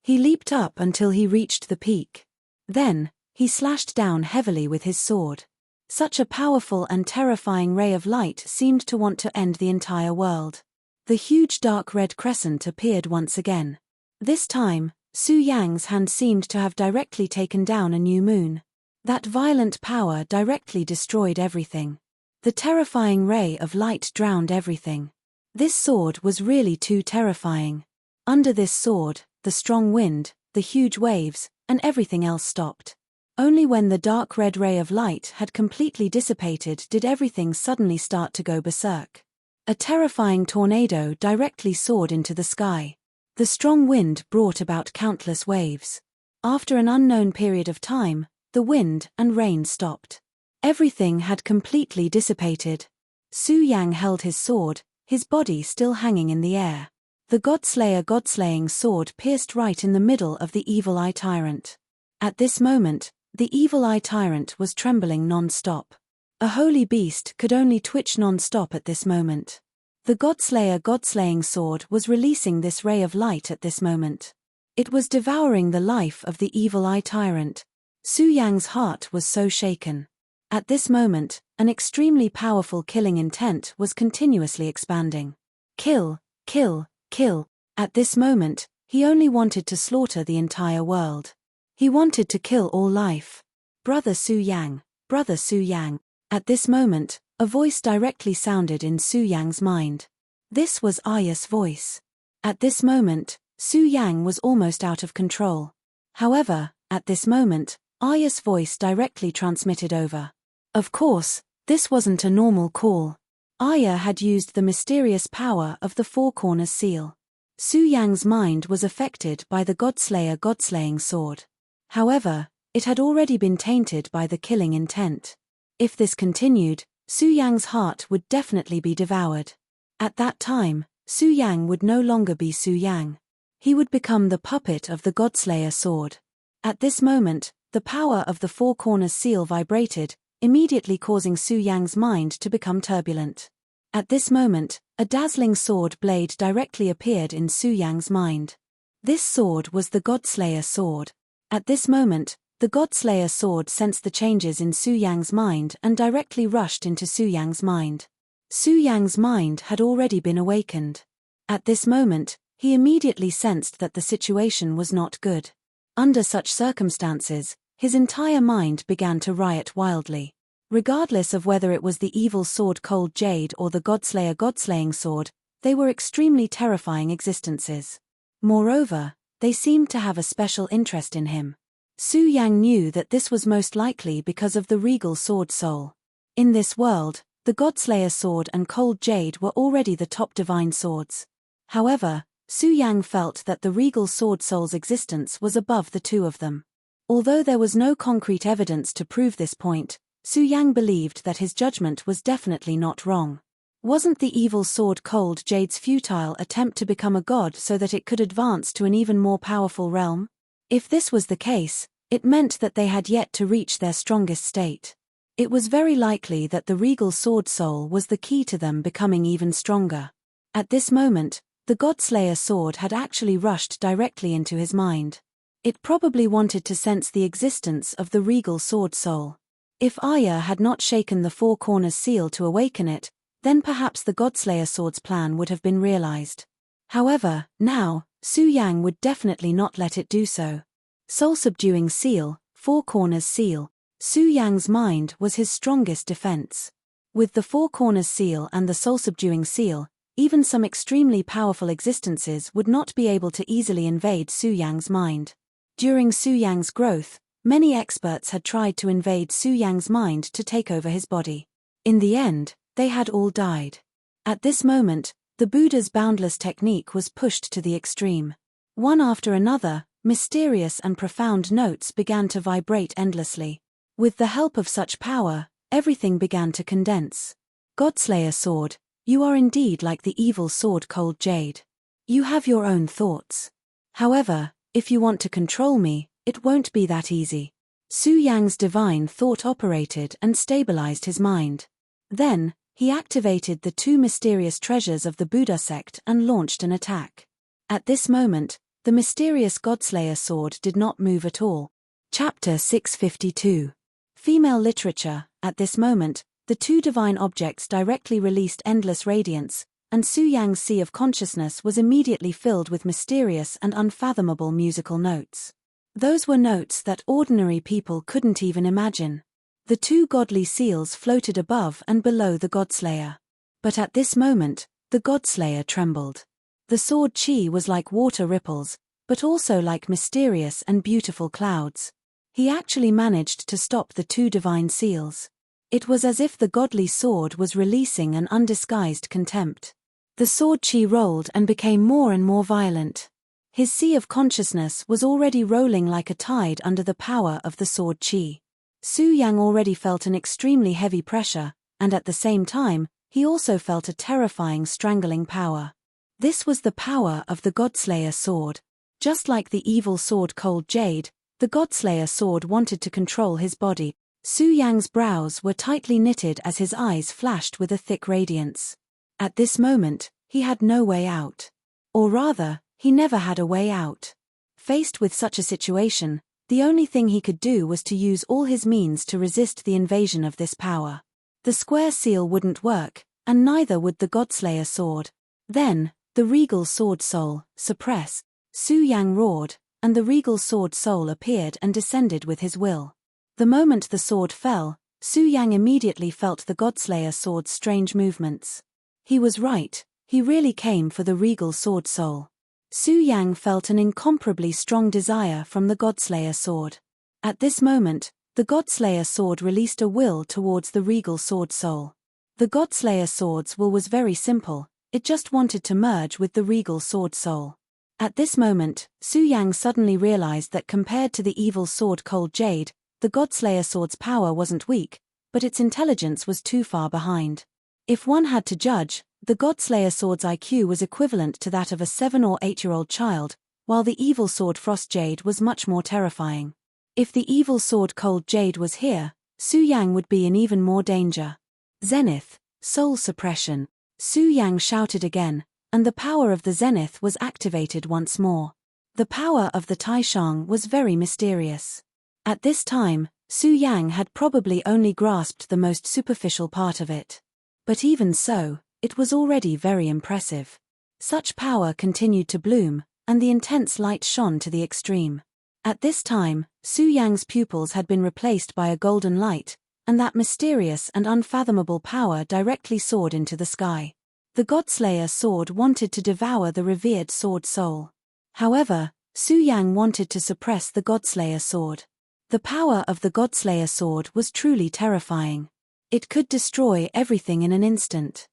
He leaped up until he reached the peak. Then, he slashed down heavily with his sword. Such a powerful and terrifying ray of light seemed to want to end the entire world. The huge dark red crescent appeared once again. This time, Su Yang's hand seemed to have directly taken down a new moon. That violent power directly destroyed everything. The terrifying ray of light drowned everything. This sword was really too terrifying. Under this sword, the strong wind, the huge waves, and everything else stopped. Only when the dark red ray of light had completely dissipated did everything suddenly start to go berserk. A terrifying tornado directly soared into the sky. The strong wind brought about countless waves. After an unknown period of time, the wind and rain stopped. Everything had completely dissipated. Su Yang held his sword, his body still hanging in the air. The God-slaying sword pierced right in the middle of the Evil Eye Tyrant. At this moment, the Evil Eye Tyrant was trembling non-stop. A holy beast could only twitch non-stop at this moment. The God-slaying sword was releasing this ray of light at this moment. It was devouring the life of the Evil Eye Tyrant. Su Yang's heart was so shaken. At this moment, an extremely powerful killing intent was continuously expanding. Kill, kill, kill. At this moment, he only wanted to slaughter the entire world. He wanted to kill all life. Brother Su Yang, Brother Su Yang. At this moment, a voice directly sounded in Su Yang's mind. This was Aya's voice. At this moment, Su Yang was almost out of control. However, at this moment, Aya's voice directly transmitted over. Of course, this wasn't a normal call. Aya had used the mysterious power of the Four Corners seal. Su Yang's mind was affected by the God-slaying sword. However, it had already been tainted by the killing intent. If this continued, Su Yang's heart would definitely be devoured. At that time, Su Yang would no longer be Su Yang. He would become the puppet of the God-slayer sword. At this moment, the power of the Four Corners seal vibrated, immediately causing Su Yang's mind to become turbulent. At this moment, a dazzling sword blade directly appeared in Su Yang's mind. This sword was the God-slayer sword. At this moment, the God-slayer sword sensed the changes in Su Yang's mind and directly rushed into Su Yang's mind. Su Yang's mind had already been awakened. At this moment, he immediately sensed that the situation was not good. Under such circumstances, his entire mind began to riot wildly. Regardless of whether it was the evil sword Cold Jade or the God-slaying sword, they were extremely terrifying existences. Moreover, they seemed to have a special interest in him. Su Yang knew that this was most likely because of the regal sword soul. In this world, the God-slayer sword and Cold Jade were already the top divine swords. However, Su Yang felt that the regal sword soul's existence was above the two of them. Although there was no concrete evidence to prove this point, Su Yang believed that his judgment was definitely not wrong. Wasn't the evil sword Cold Jade's futile attempt to become a god so that it could advance to an even more powerful realm? If this was the case, it meant that they had yet to reach their strongest state. It was very likely that the regal sword soul was the key to them becoming even stronger. At this moment, the God-slayer sword had actually rushed directly into his mind. It probably wanted to sense the existence of the regal sword soul. If Aya had not shaken the Four Corners seal to awaken it, then perhaps the God-slayer sword's plan would have been realized. However, now, Su Yang would definitely not let it do so. Soul-subduing seal, Four Corners seal. Su Yang's mind was his strongest defense. With the Four Corners seal and the soul-subduing seal, even some extremely powerful existences would not be able to easily invade Su Yang's mind. During Su Yang's growth, many experts had tried to invade Su Yang's mind to take over his body. In the end, they had all died. At this moment, the Buddha's boundless technique was pushed to the extreme. One after another, mysterious and profound notes began to vibrate endlessly. With the help of such power, everything began to condense. Godslayer sword, you are indeed like the evil sword Cold Jade. You have your own thoughts. However, if you want to control me, it won't be that easy. Su Yang's divine thought operated and stabilized his mind. Then, he activated the two mysterious treasures of the Buddha sect and launched an attack. At this moment, the mysterious Godslayer sword did not move at all. Chapter 652. Female literature. At this moment, the two divine objects directly released endless radiance, and Su Yang's sea of consciousness was immediately filled with mysterious and unfathomable musical notes. Those were notes that ordinary people couldn't even imagine. The two godly seals floated above and below the Godslayer. But at this moment, the Godslayer trembled. The sword chi was like water ripples, but also like mysterious and beautiful clouds. He actually managed to stop the two divine seals. It was as if the godly sword was releasing an undisguised contempt. The sword chi rolled and became more and more violent. His sea of consciousness was already rolling like a tide under the power of the sword chi. Su Yang already felt an extremely heavy pressure, and at the same time, he also felt a terrifying strangling power. This was the power of the Godslayer sword. Just like the evil sword Cold Jade, the Godslayer sword wanted to control his body. Su Yang's brows were tightly knitted as his eyes flashed with a thick radiance. At this moment, he had no way out. Or rather, he never had a way out. Faced with such a situation, the only thing he could do was to use all his means to resist the invasion of this power. The square seal wouldn't work, and neither would the Godslayer sword. Then, the regal sword soul, suppress. Su Yang roared, and the regal sword soul appeared and descended with his will. The moment the sword fell, Su Yang immediately felt the Godslayer sword's strange movements. He was right, he really came for the regal sword soul. Su Yang felt an incomparably strong desire from the Godslayer sword. At this moment, the Godslayer sword released a will towards the regal sword soul. The Godslayer sword's will was very simple, it just wanted to merge with the regal sword soul. At this moment, Su Yang suddenly realized that compared to the evil sword Cold Jade, the Godslayer sword's power wasn't weak, but its intelligence was too far behind. If one had to judge, the Godslayer sword's IQ was equivalent to that of a 7 or 8-year-old child, while the evil sword Frost Jade was much more terrifying. If the evil sword Cold Jade was here, Su Yang would be in even more danger. Zenith, soul suppression. Su Yang shouted again, and the power of the Zenith was activated once more. The power of the Taishang was very mysterious. At this time, Su Yang had probably only grasped the most superficial part of it. But even so, it was already very impressive. Such power continued to bloom, and the intense light shone to the extreme. At this time, Su Yang's pupils had been replaced by a golden light, and that mysterious and unfathomable power directly soared into the sky. The Godslayer sword wanted to devour the revered sword soul. However, Su Yang wanted to suppress the Godslayer sword. The power of the Godslayer sword was truly terrifying. It could destroy everything in an instant.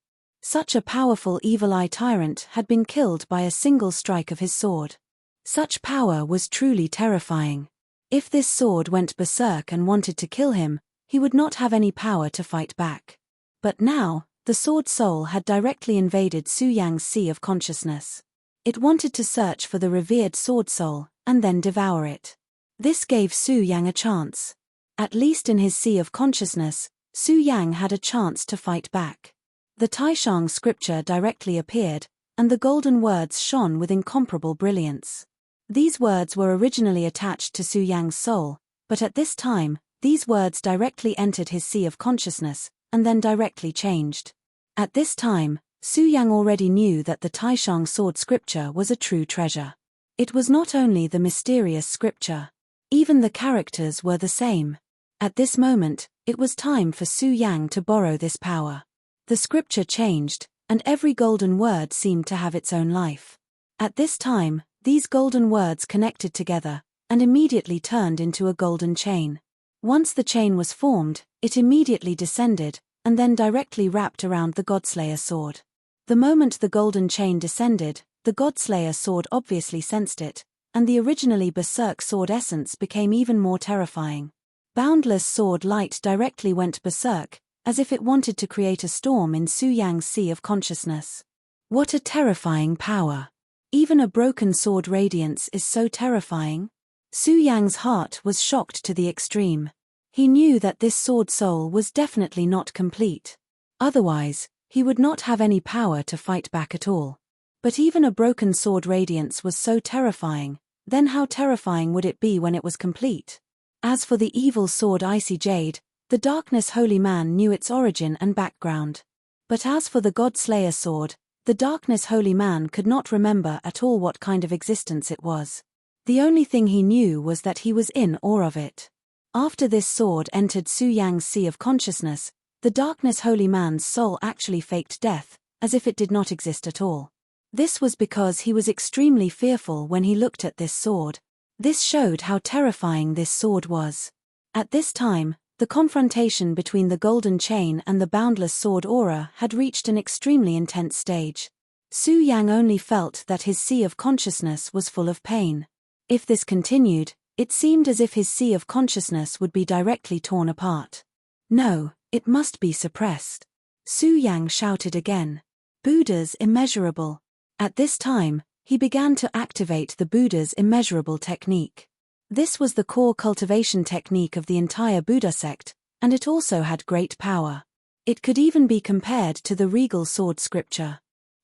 Such a powerful evil eye tyrant had been killed by a single strike of his sword. Such power was truly terrifying. If this sword went berserk and wanted to kill him, he would not have any power to fight back. But now, the sword soul had directly invaded Su Yang's sea of consciousness. It wanted to search for the revered sword soul, and then devour it. This gave Su Yang a chance. At least in his sea of consciousness, Su Yang had a chance to fight back. The Taishang scripture directly appeared, and the golden words shone with incomparable brilliance. These words were originally attached to Su Yang's soul, but at this time, these words directly entered his sea of consciousness, and then directly changed. At this time, Su Yang already knew that the Taishang sword scripture was a true treasure. It was not only the mysterious scripture. Even the characters were the same. At this moment, it was time for Su Yang to borrow this power. The scripture changed, and every golden word seemed to have its own life. At this time, these golden words connected together, and immediately turned into a golden chain. Once the chain was formed, it immediately descended, and then directly wrapped around the Godslayer sword. The moment the golden chain descended, the Godslayer sword obviously sensed it, and the originally berserk sword essence became even more terrifying. Boundless sword light directly went berserk, as if it wanted to create a storm in Su Yang's sea of consciousness. What a terrifying power! Even a broken sword radiance is so terrifying. Su Yang's heart was shocked to the extreme. He knew that this sword soul was definitely not complete. Otherwise, he would not have any power to fight back at all. But even a broken sword radiance was so terrifying, then how terrifying would it be when it was complete? As for the evil sword Icy Jade, the Darkness Holy Man knew its origin and background. But as for the God-Slayer sword, the Darkness Holy Man could not remember at all what kind of existence it was. The only thing he knew was that he was in awe of it. After this sword entered Su Yang's sea of consciousness, the Darkness Holy Man's soul actually faked death, as if it did not exist at all. This was because he was extremely fearful when he looked at this sword. This showed how terrifying this sword was. At this time, the confrontation between the golden chain and the boundless sword aura had reached an extremely intense stage. Su Yang only felt that his sea of consciousness was full of pain. If this continued, it seemed as if his sea of consciousness would be directly torn apart. No, it must be suppressed. Su Yang shouted again. Buddha's immeasurable. At this time, he began to activate the Buddha's immeasurable technique. This was the core cultivation technique of the entire Buddha sect, and it also had great power. It could even be compared to the regal sword scripture.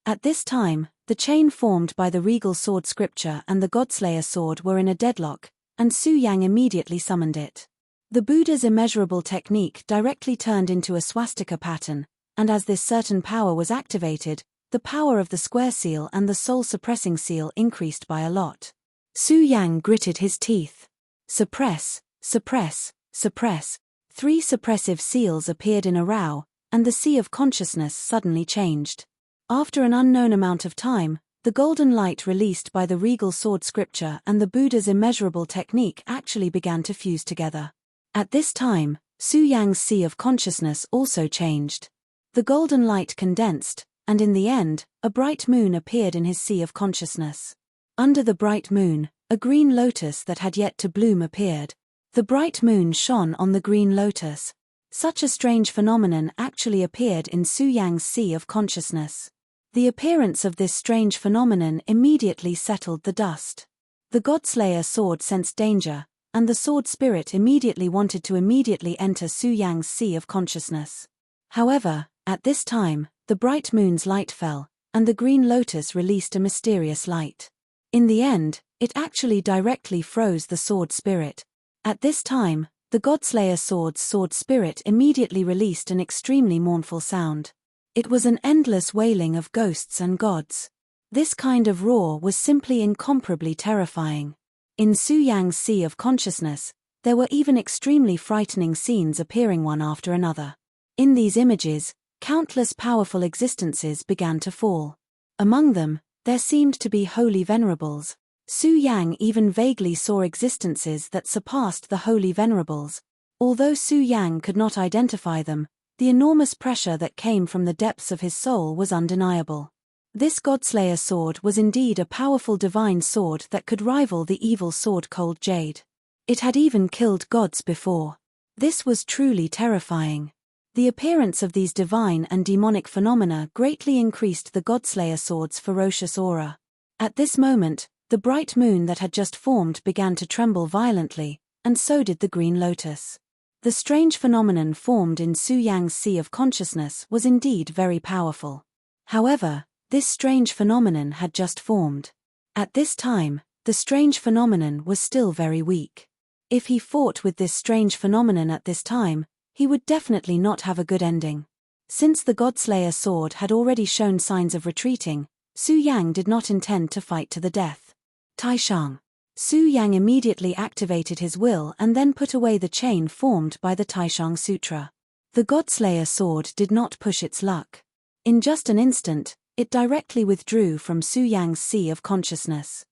At this time, the chain formed by the regal sword scripture and the Godslayer sword were in a deadlock, and Su Yang immediately summoned it. The Buddha's immeasurable technique directly turned into a swastika pattern, and as this certain power was activated, the power of the square seal and the soul-suppressing seal increased by a lot. Su Yang gritted his teeth. Suppress, suppress, suppress. 3 suppressive seals appeared in a row, and the sea of consciousness suddenly changed. After an unknown amount of time, the golden light released by the regal sword scripture and the Buddha's immeasurable technique actually began to fuse together. At this time, Su Yang's sea of consciousness also changed. The golden light condensed, and in the end, a bright moon appeared in his sea of consciousness. Under the bright moon, a green lotus that had yet to bloom appeared. The bright moon shone on the green lotus. Such a strange phenomenon actually appeared in Su Yang's sea of consciousness. The appearance of this strange phenomenon immediately settled the dust. The Godslayer sword sensed danger, and the sword spirit immediately wanted to immediately enter Su Yang's sea of consciousness. However, at this time, the bright moon's light fell, and the green lotus released a mysterious light. In the end, it actually directly froze the sword spirit. At this time, the Godslayer sword's sword spirit immediately released an extremely mournful sound. It was an endless wailing of ghosts and gods. This kind of roar was simply incomparably terrifying. In Su Yang's sea of consciousness, there were even extremely frightening scenes appearing one after another. In these images, countless powerful existences began to fall. Among them, there seemed to be holy venerables. Su Yang even vaguely saw existences that surpassed the holy venerables. Although Su Yang could not identify them, the enormous pressure that came from the depths of his soul was undeniable. This Godslayer sword was indeed a powerful divine sword that could rival the evil sword Cold Jade. It had even killed gods before. This was truly terrifying. The appearance of these divine and demonic phenomena greatly increased the Godslayer sword's ferocious aura. At this moment, the bright moon that had just formed began to tremble violently, and so did the green lotus. The strange phenomenon formed in Su Yang's sea of consciousness was indeed very powerful. However, this strange phenomenon had just formed. At this time, the strange phenomenon was still very weak. If he fought with this strange phenomenon at this time, he would definitely not have a good ending. Since the Godslayer sword had already shown signs of retreating, Su Yang did not intend to fight to the death. Taishang. Su Yang immediately activated his will and then put away the chain formed by the Taishang Sutra. The Godslayer sword did not push its luck. In just an instant, it directly withdrew from Su Yang's sea of consciousness.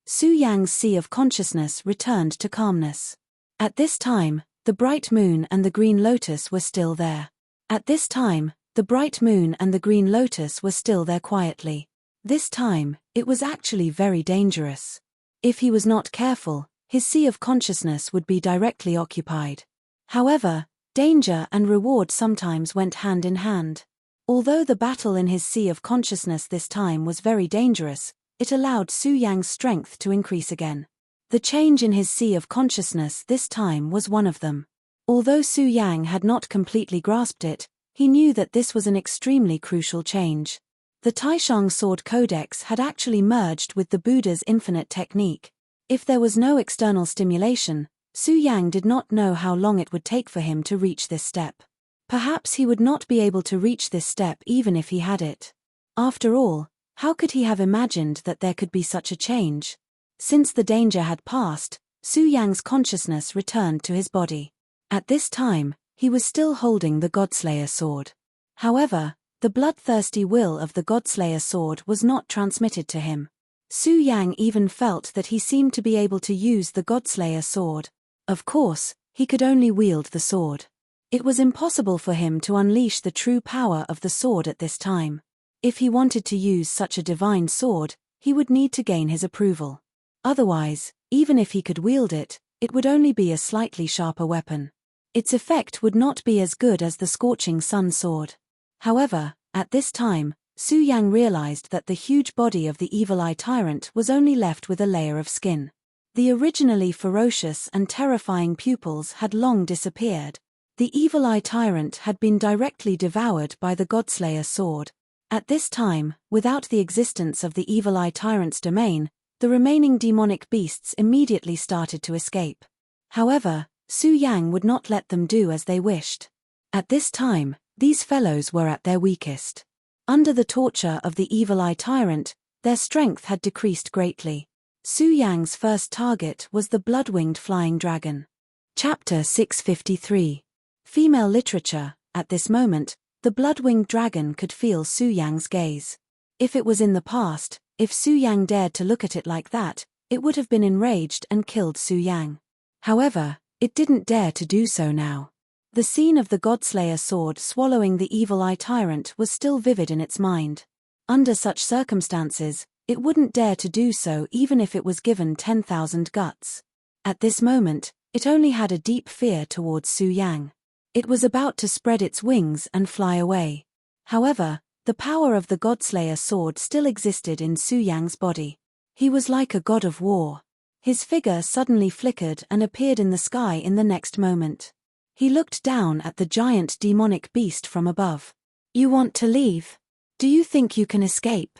Su Yang's sea of consciousness returned to calmness. At this time, the bright moon and the green lotus were still there. At this time, the bright moon and the green lotus were still there quietly. This time, it was actually very dangerous. If he was not careful, his sea of consciousness would be directly occupied. However, danger and reward sometimes went hand in hand. Although the battle in his sea of consciousness this time was very dangerous, it allowed Su Yang's strength to increase again. The change in his sea of consciousness this time was one of them. Although Su Yang had not completely grasped it, he knew that this was an extremely crucial change. The Taishang Sword Codex had actually merged with the Buddha's infinite technique. If there was no external stimulation, Su Yang did not know how long it would take for him to reach this step. Perhaps he would not be able to reach this step even if he had it. After all, how could he have imagined that there could be such a change? Since the danger had passed, Su Yang's consciousness returned to his body. At this time, he was still holding the Godslayer sword. However, the bloodthirsty will of the Godslayer sword was not transmitted to him. Su Yang even felt that he seemed to be able to use the Godslayer sword. Of course, he could only wield the sword. It was impossible for him to unleash the true power of the sword at this time. If he wanted to use such a divine sword, he would need to gain his approval. Otherwise, even if he could wield it, it would only be a slightly sharper weapon. Its effect would not be as good as the scorching sun sword. However, at this time, Su Yang realized that the huge body of the Evil Eye Tyrant was only left with a layer of skin. The originally ferocious and terrifying pupils had long disappeared. The Evil Eye Tyrant had been directly devoured by the Godslayer sword. At this time, without the existence of the Evil Eye Tyrant's domain, the remaining demonic beasts immediately started to escape. However, Su Yang would not let them do as they wished. At this time, these fellows were at their weakest. Under the torture of the Evil Eye Tyrant, their strength had decreased greatly. Su Yang's first target was the blood-winged flying dragon. Chapter 653. Female literature. At this moment, the blood-winged dragon could feel Su Yang's gaze. If it was in the past, if Su Yang dared to look at it like that, it would have been enraged and killed Su Yang. However, it didn't dare to do so now. The scene of the Godslayer sword swallowing the Evil Eye Tyrant was still vivid in its mind. Under such circumstances, it wouldn't dare to do so even if it was given 10,000 guts. At this moment, it only had a deep fear towards Su Yang. It was about to spread its wings and fly away. However, the power of the Godslayer sword still existed in Su Yang's body. He was like a god of war. His figure suddenly flickered and appeared in the sky in the next moment. He looked down at the giant demonic beast from above. "You want to leave? Do you think you can escape?"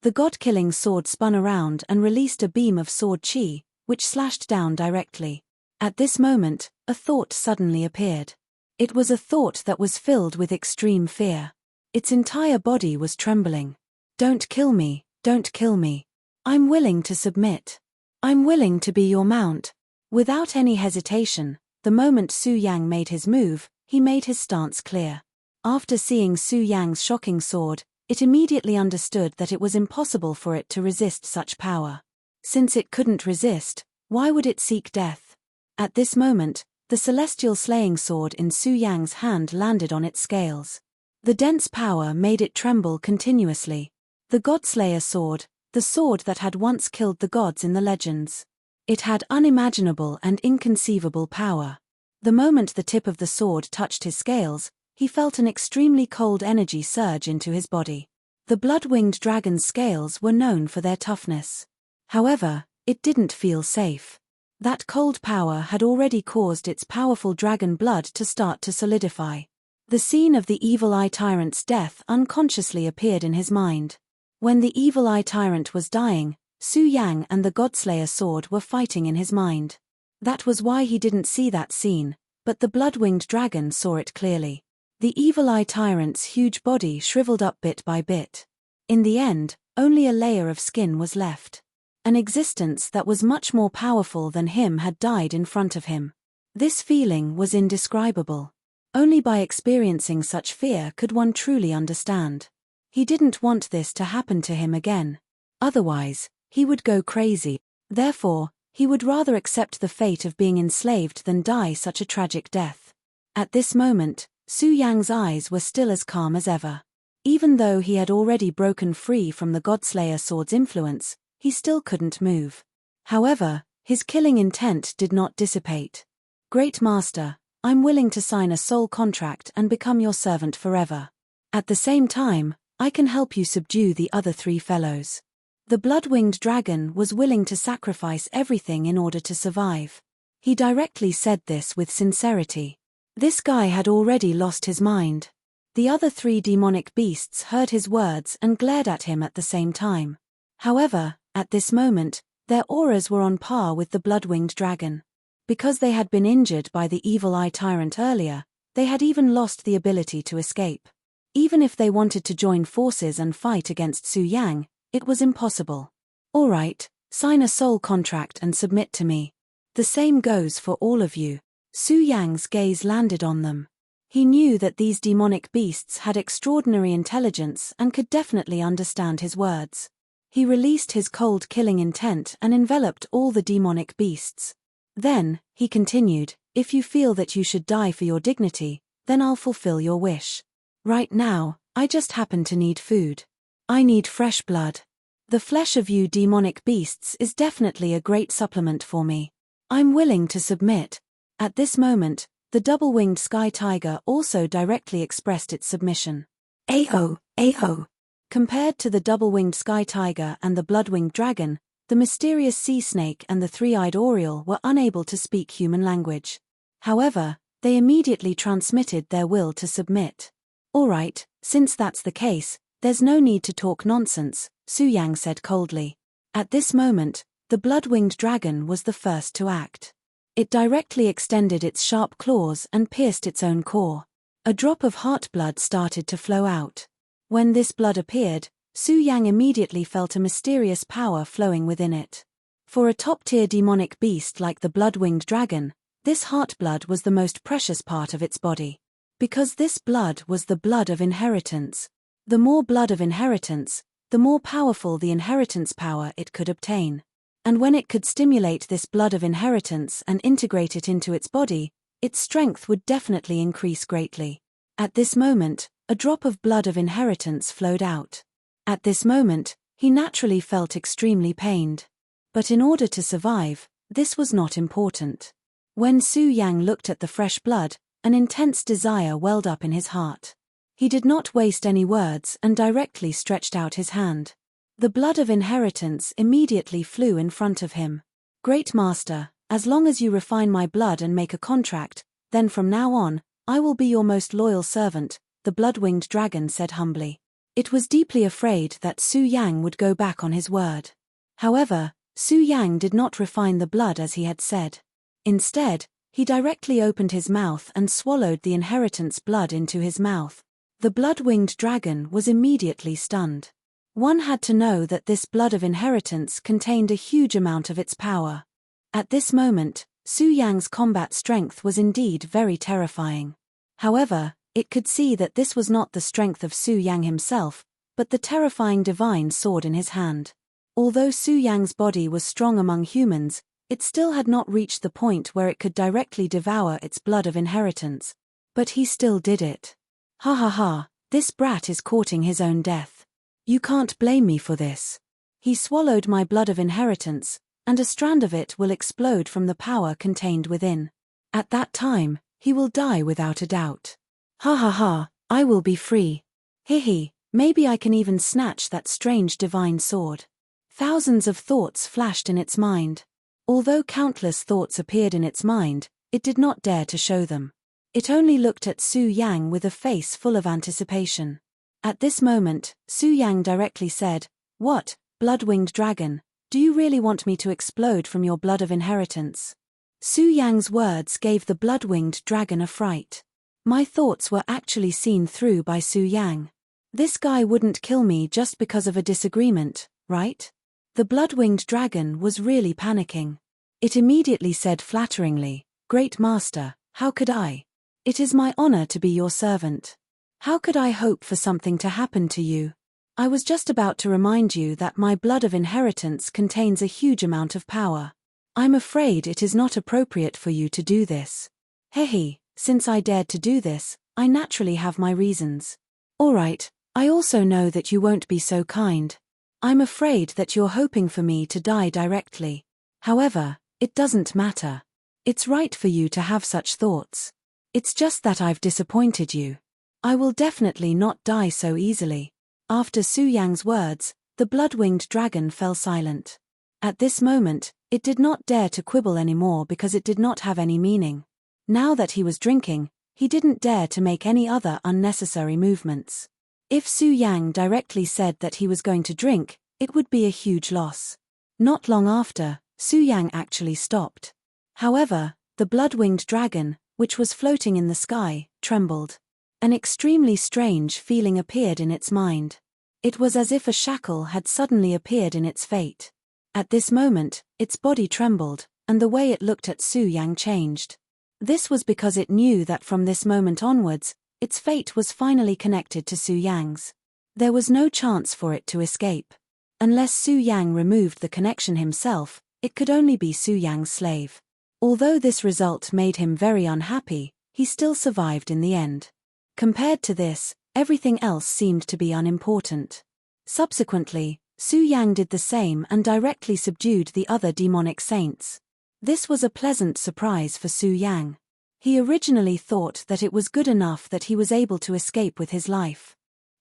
The god-killing sword spun around and released a beam of sword chi, which slashed down directly. At this moment, a thought suddenly appeared. It was a thought that was filled with extreme fear. Its entire body was trembling. "Don't kill me, don't kill me. I'm willing to submit. I'm willing to be your mount." Without any hesitation, the moment Su Yang made his move, he made his stance clear. After seeing Su Yang's shocking sword, it immediately understood that it was impossible for it to resist such power. Since it couldn't resist, why would it seek death? At this moment, the celestial slaying sword in Su Yang's hand landed on its scales. The dense power made it tremble continuously. The Godslayer sword, the sword that had once killed the gods in the legends. It had unimaginable and inconceivable power. The moment the tip of the sword touched his scales, he felt an extremely cold energy surge into his body. The blood-winged dragon's scales were known for their toughness. However, it didn't feel safe. That cold power had already caused its powerful dragon blood to start to solidify. The scene of the Evil Eye Tyrant's death unconsciously appeared in his mind. When the Evil Eye Tyrant was dying, Su Yang and the Godslayer sword were fighting in his mind. That was why he didn't see that scene, but the blood-winged dragon saw it clearly. The Evil Eye Tyrant's huge body shriveled up bit by bit. In the end, only a layer of skin was left. An existence that was much more powerful than him had died in front of him. This feeling was indescribable. Only by experiencing such fear could one truly understand. He didn't want this to happen to him again. Otherwise, he would go crazy. Therefore, he would rather accept the fate of being enslaved than die such a tragic death. At this moment, Su Yang's eyes were still as calm as ever. Even though he had already broken free from the Godslayer sword's influence, he still couldn't move. However, his killing intent did not dissipate. "Great Master, I'm willing to sign a soul contract and become your servant forever. At the same time, I can help you subdue the other three fellows." The blood-winged dragon was willing to sacrifice everything in order to survive. He directly said this with sincerity. This guy had already lost his mind. The other three demonic beasts heard his words and glared at him at the same time. However, at this moment, their auras were on par with the blood-winged dragon. Because they had been injured by the Evil Eye Tyrant earlier, they had even lost the ability to escape. Even if they wanted to join forces and fight against Su Yang, it was impossible. "All right, sign a soul contract and submit to me. The same goes for all of you." Su Yang's gaze landed on them. He knew that these demonic beasts had extraordinary intelligence and could definitely understand his words. He released his cold killing intent and enveloped all the demonic beasts. Then, he continued, "If you feel that you should die for your dignity, then I'll fulfill your wish. Right now, I just happen to need food. I need fresh blood. The flesh of you demonic beasts is definitely a great supplement for me. I'm willing to submit. At this moment, the double-winged sky tiger also directly expressed its submission. Aho, aho. Compared to the double-winged sky tiger and the blood-winged dragon, the mysterious sea snake and the three-eyed oriole were unable to speak human language. However, they immediately transmitted their will to submit. All right, since that's the case, there's no need to talk nonsense, Su Yang said coldly. At this moment, the blood-winged dragon was the first to act. It directly extended its sharp claws and pierced its own core. A drop of heart blood started to flow out. When this blood appeared, Su Yang immediately felt a mysterious power flowing within it. For a top-tier demonic beast like the blood-winged dragon, this heart blood was the most precious part of its body. Because this blood was the blood of inheritance. The more blood of inheritance, the more powerful the inheritance power it could obtain. And when it could stimulate this blood of inheritance and integrate it into its body, its strength would definitely increase greatly. At this moment, a drop of blood of inheritance flowed out. At this moment, he naturally felt extremely pained. But in order to survive, this was not important. When Su Yang looked at the fresh blood, an intense desire welled up in his heart. He did not waste any words and directly stretched out his hand. The blood of inheritance immediately flew in front of him. Great Master, as long as you refine my blood and make a contract, then from now on, I will be your most loyal servant, the blood-winged dragon said humbly. It was deeply afraid that Su Yang would go back on his word. However, Su Yang did not refine the blood as he had said. Instead, he directly opened his mouth and swallowed the inheritance blood into his mouth. The blood-winged dragon was immediately stunned. One had to know that this blood of inheritance contained a huge amount of its power. At this moment, Su Yang's combat strength was indeed very terrifying. However, it could see that this was not the strength of Su Yang himself, but the terrifying divine sword in his hand. Although Su Yang's body was strong among humans, it still had not reached the point where it could directly devour its blood of inheritance. But he still did it. Ha ha ha, this brat is courting his own death. You can't blame me for this. He swallowed my blood of inheritance, and a strand of it will explode from the power contained within. At that time, he will die without a doubt. Ha ha ha, I will be free. Hihi, maybe I can even snatch that strange divine sword. Thousands of thoughts flashed in its mind. Although countless thoughts appeared in its mind, it did not dare to show them. It only looked at Su Yang with a face full of anticipation. At this moment, Su Yang directly said, "What, blood-winged dragon, do you really want me to explode from your blood of inheritance?" Su Yang's words gave the blood-winged dragon a fright. My thoughts were actually seen through by Su Yang. This guy wouldn't kill me just because of a disagreement, right? The blood-winged dragon was really panicking. It immediately said flatteringly, "Great Master, how could I? It is my honor to be your servant. How could I hope for something to happen to you? I was just about to remind you that my blood of inheritance contains a huge amount of power. I'm afraid it is not appropriate for you to do this. Hehe, since I dared to do this, I naturally have my reasons. Alright, I also know that you won't be so kind. I'm afraid that you're hoping for me to die directly. However, it doesn't matter. It's right for you to have such thoughts. It's just that I've disappointed you. I will definitely not die so easily." After Su Yang's words, the blood-winged dragon fell silent. At this moment, it did not dare to quibble anymore because it did not have any meaning. Now that he was drinking, he didn't dare to make any other unnecessary movements. If Su Yang directly said that he was going to drink, it would be a huge loss. Not long after, Su Yang actually stopped. However, the blood-winged dragon, which was floating in the sky, trembled. An extremely strange feeling appeared in its mind. It was as if a shackle had suddenly appeared in its fate. At this moment, its body trembled, and the way it looked at Su Yang changed. This was because it knew that from this moment onwards, its fate was finally connected to Su Yang's. There was no chance for it to escape. Unless Su Yang removed the connection himself, it could only be Su Yang's slave. Although this result made him very unhappy, he still survived in the end. Compared to this, everything else seemed to be unimportant. Subsequently, Su Yang did the same and directly subdued the other demonic saints. This was a pleasant surprise for Su Yang. He originally thought that it was good enough that he was able to escape with his life.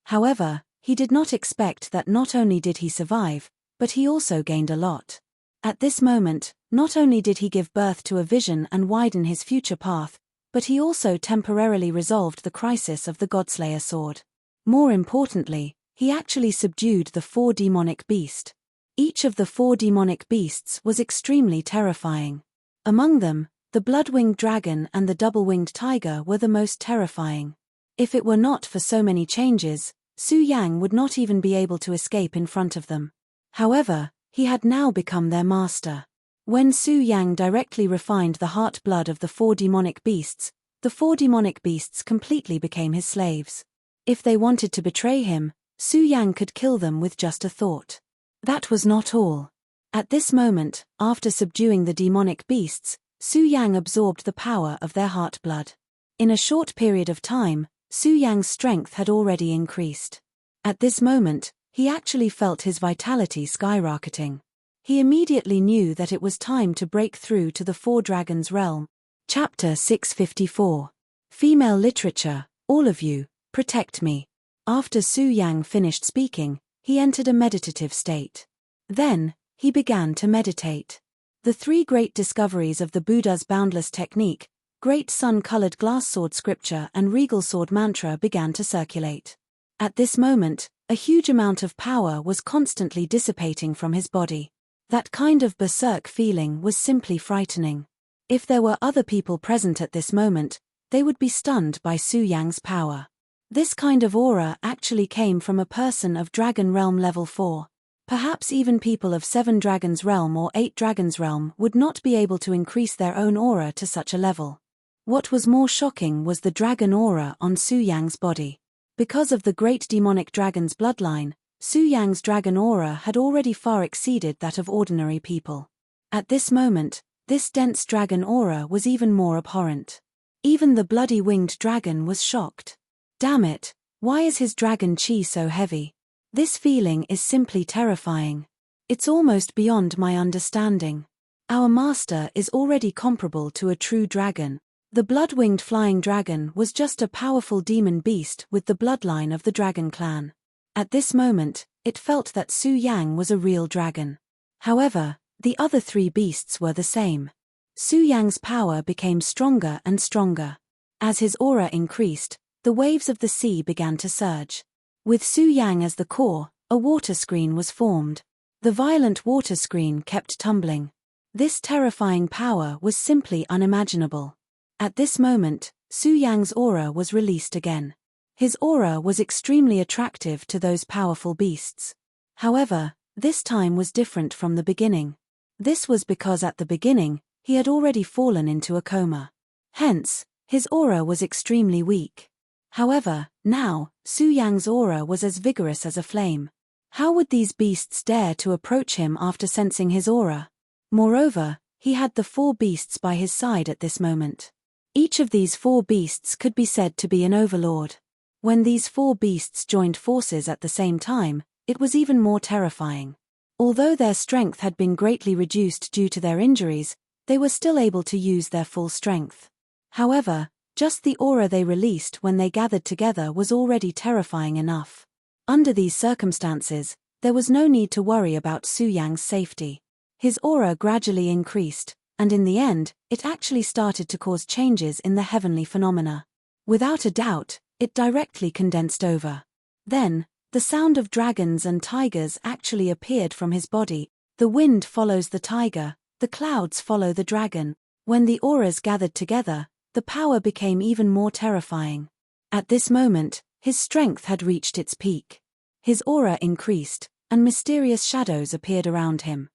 However, he did not expect that not only did he survive, but he also gained a lot. At this moment, not only did he give birth to a vision and widen his future path, but he also temporarily resolved the crisis of the Godslayer sword. More importantly, he actually subdued the 4 demonic beasts. Each of the 4 demonic beasts was extremely terrifying. Among them, the blood-winged dragon and the double-winged tiger were the most terrifying. If it were not for so many changes, Su Yang would not even be able to escape in front of them. However, he had now become their master. When Su Yang directly refined the heart blood of the 4 demonic beasts, the 4 demonic beasts completely became his slaves. If they wanted to betray him, Su Yang could kill them with just a thought. That was not all. At this moment, after subduing the demonic beasts, Su Yang absorbed the power of their heart blood. In a short period of time, Su Yang's strength had already increased. At this moment, he actually felt his vitality skyrocketing. He immediately knew that it was time to break through to the 4 dragons realm. Chapter 654. Female Literature, all of you, protect me. After Su Yang finished speaking, he entered a meditative state. Then, he began to meditate. The 3 great discoveries of the Buddha's boundless technique, great sun-colored glass sword scripture and regal sword mantra began to circulate. At this moment, a huge amount of power was constantly dissipating from his body. That kind of berserk feeling was simply frightening. If there were other people present at this moment, they would be stunned by Su Yang's power. This kind of aura actually came from a person of Dragon Realm level 4. Perhaps even people of 7 Dragons Realm or 8 Dragons Realm would not be able to increase their own aura to such a level. What was more shocking was the dragon aura on Su Yang's body. Because of the great demonic dragon's bloodline, Su Yang's dragon aura had already far exceeded that of ordinary people. At this moment, this dense dragon aura was even more abhorrent. Even the bloody winged dragon was shocked. Damn it, why is his dragon chi so heavy? This feeling is simply terrifying. It's almost beyond my understanding. Our master is already comparable to a true dragon. The blood-winged flying dragon was just a powerful demon beast with the bloodline of the dragon clan. At this moment, it felt that Su Yang was a real dragon. However, the other 3 beasts were the same. Su Yang's power became stronger and stronger. As his aura increased, the waves of the sea began to surge. With Su Yang as the core, a water screen was formed. The violent water screen kept tumbling. This terrifying power was simply unimaginable. At this moment, Su Yang's aura was released again. His aura was extremely attractive to those powerful beasts. However, this time was different from the beginning. This was because at the beginning, he had already fallen into a coma. Hence, his aura was extremely weak. However, now, Su Yang's aura was as vigorous as a flame. How would these beasts dare to approach him after sensing his aura? Moreover, he had the 4 beasts by his side at this moment. Each of these 4 beasts could be said to be an overlord. When these 4 beasts joined forces at the same time, it was even more terrifying. Although their strength had been greatly reduced due to their injuries, they were still able to use their full strength. However, just the aura they released when they gathered together was already terrifying enough. Under these circumstances, there was no need to worry about Su Yang's safety. His aura gradually increased, and in the end, it actually started to cause changes in the heavenly phenomena. Without a doubt, it directly condensed over. Then, the sound of dragons and tigers actually appeared from his body. The wind follows the tiger, the clouds follow the dragon. When the auras gathered together, the power became even more terrifying. At this moment, his strength had reached its peak. His aura increased, and mysterious shadows appeared around him.